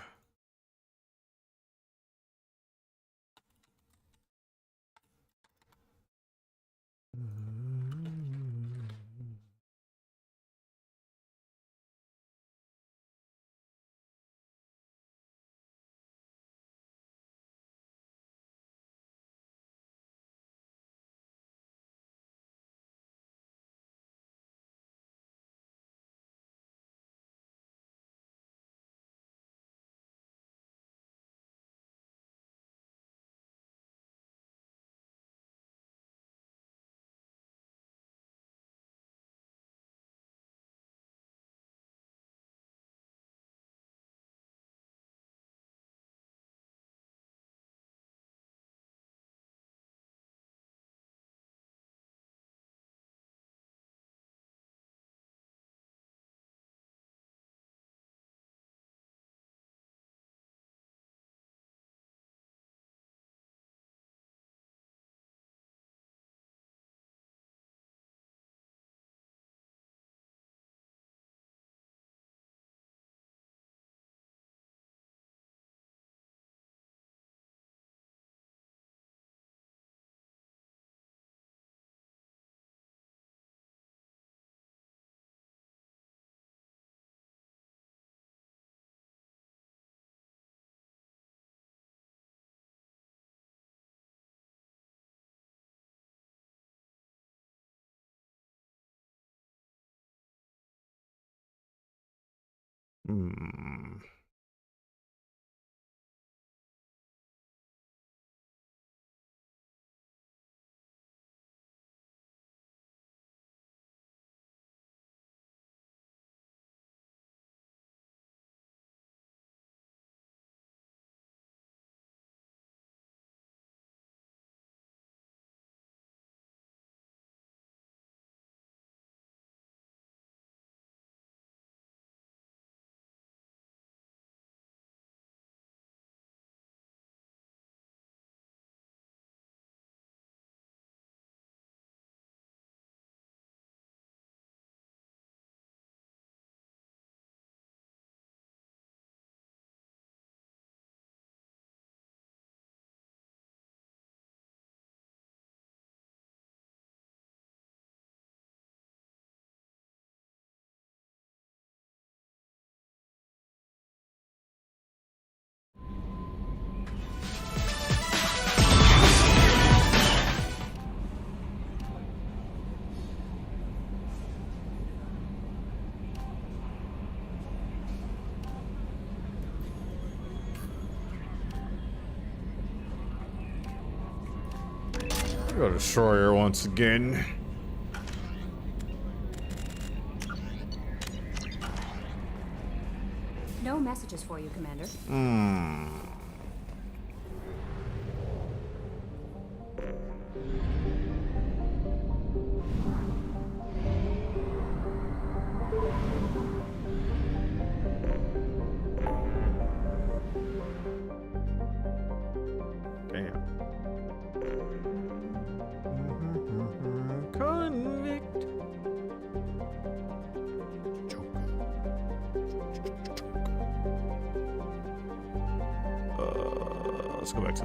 Hmm. Go destroyer once again. No messages for you, Commander. Damn. Convict. Let's go back to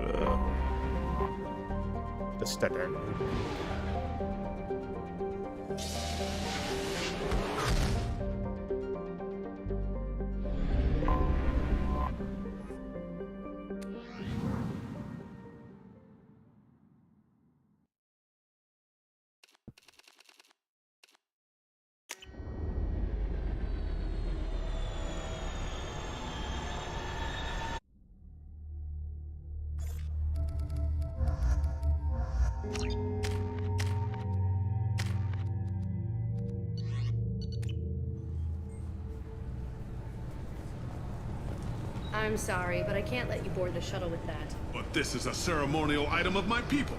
the steady. I'm sorry, but I can't let you board the shuttle with that. But this is a ceremonial item of my people.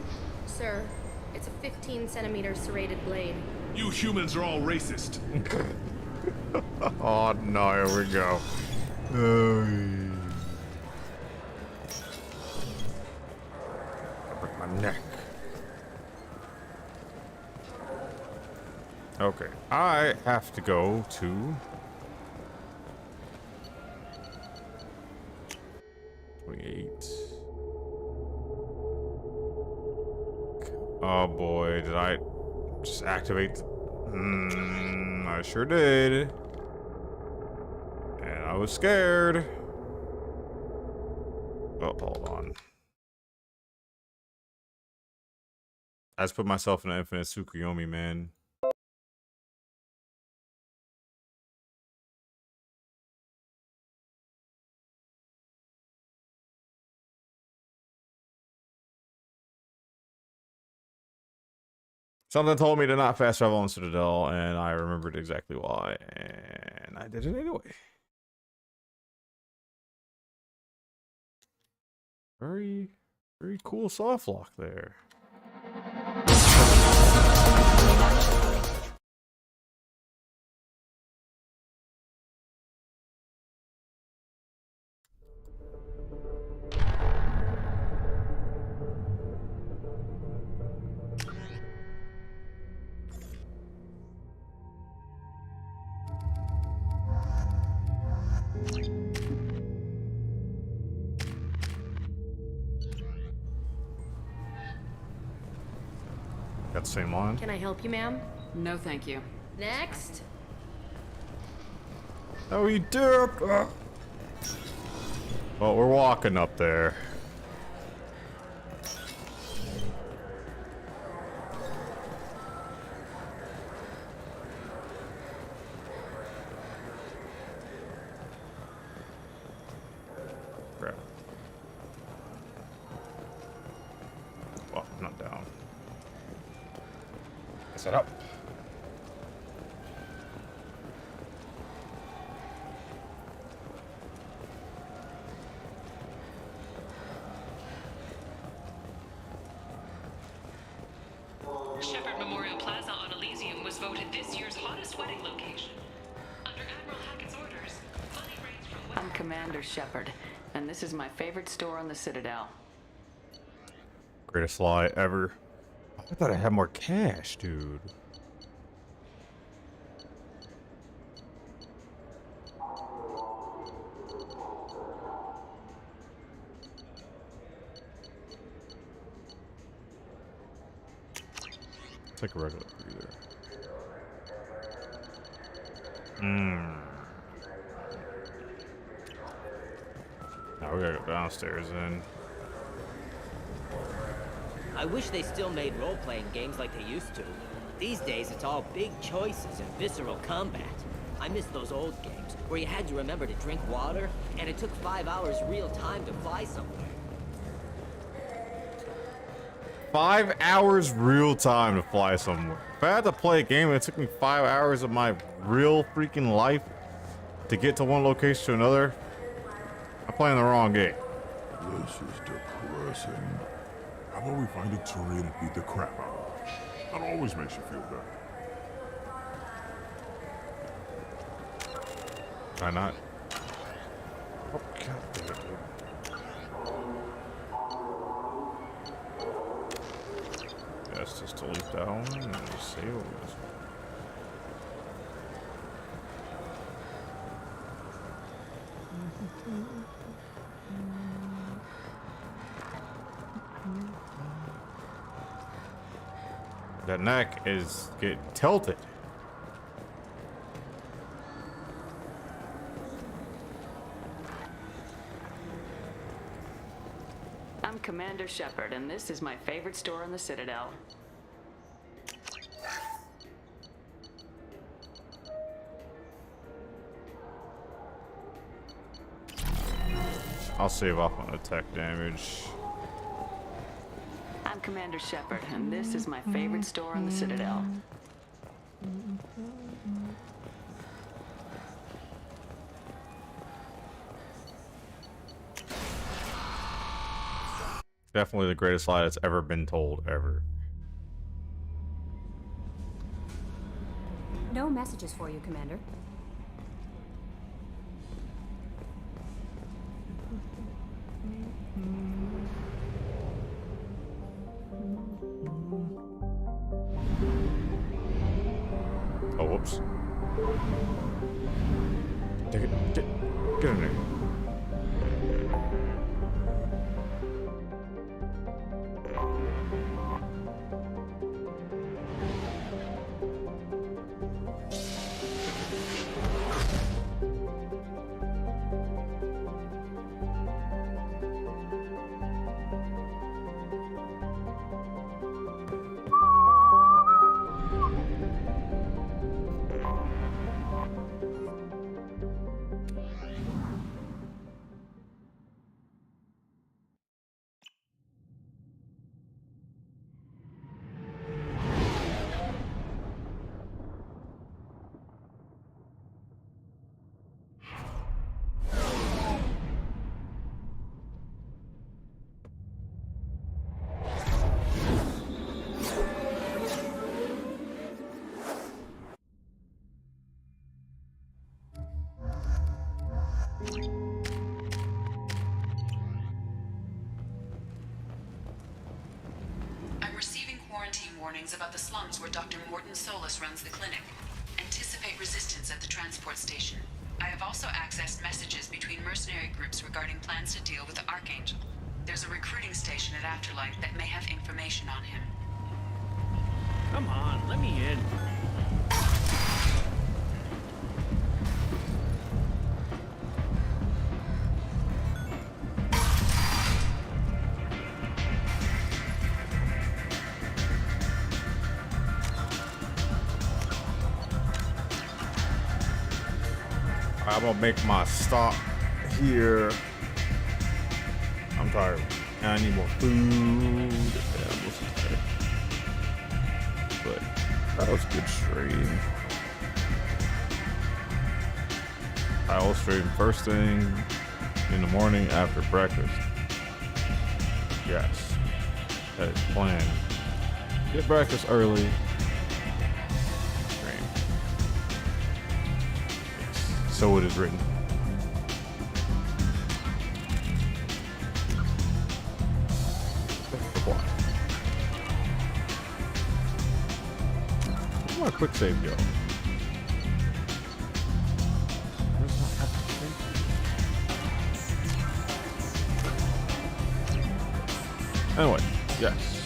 Sir, it's a 15-centimeter serrated blade. You humans are all racist. Oh no, here we go. Break my neck. Okay, I have to go to Oh boy, did I just activate? I sure did. And I was scared. Oh, hold on. I just put myself in an infinite Tsukuyomi, man. Something told me to not fast travel on Citadel, and I remembered exactly why, and I did it anyway. Very, very cool soft lock there. Got the same line. Can I help you, ma'am? No, thank you. Next. Oh, you dipped. Well, we're walking up there. Crap. Well, not down. Set up. Shepard Memorial Plaza on Elysium was voted this year's hottest wedding location. Under Admiral Hackett's orders, money raised from... I'm Commander Shepard, and this is my favorite store on the Citadel. Greatest lie ever. I thought I had more cash, dude. Take a regular breather. Now we gotta go downstairs then. I wish they still made role-playing games like they used to. These days, it's all big choices and visceral combat. I miss those old games, where you had to remember to drink water, and it took 5 hours real time to fly somewhere. 5 hours real time to fly somewhere. If I had to play a game that took me 5 hours of my real freaking life to get to one location to another, I'm playing the wrong game. This is depressing. How about we find a Turian and beat the crap out of them? That always makes you feel better. Why not? Oh, God damn it, dude. Yes, just delete that one and just save this one. That neck is getting tilted. I'm Commander Shepard, and this is my favorite store on the Citadel. I'll save off on attack damage. I'm Commander Shepard, and this is my favorite store on the Citadel. Definitely the greatest lie that's ever been told, ever. No messages for you, Commander. Oh, whoops. Take it, get in there. quarantine warnings about the slums where Dr. Morton Solus runs the clinic. Anticipate resistance at the transport station. I have also accessed messages between mercenary groups regarding plans to deal with the Archangel. There's a recruiting station at Afterlight that may have information on him. Come on, let me in. I'm gonna make my stop here. I'm tired. I need more food. Yeah, I'm just tired. But that was a good stream. I will stream first thing in the morning after breakfast. Yes, that is planned. Get breakfast early. Stream. Yes, so it is written. Where's my quick save go? Anyway, yes.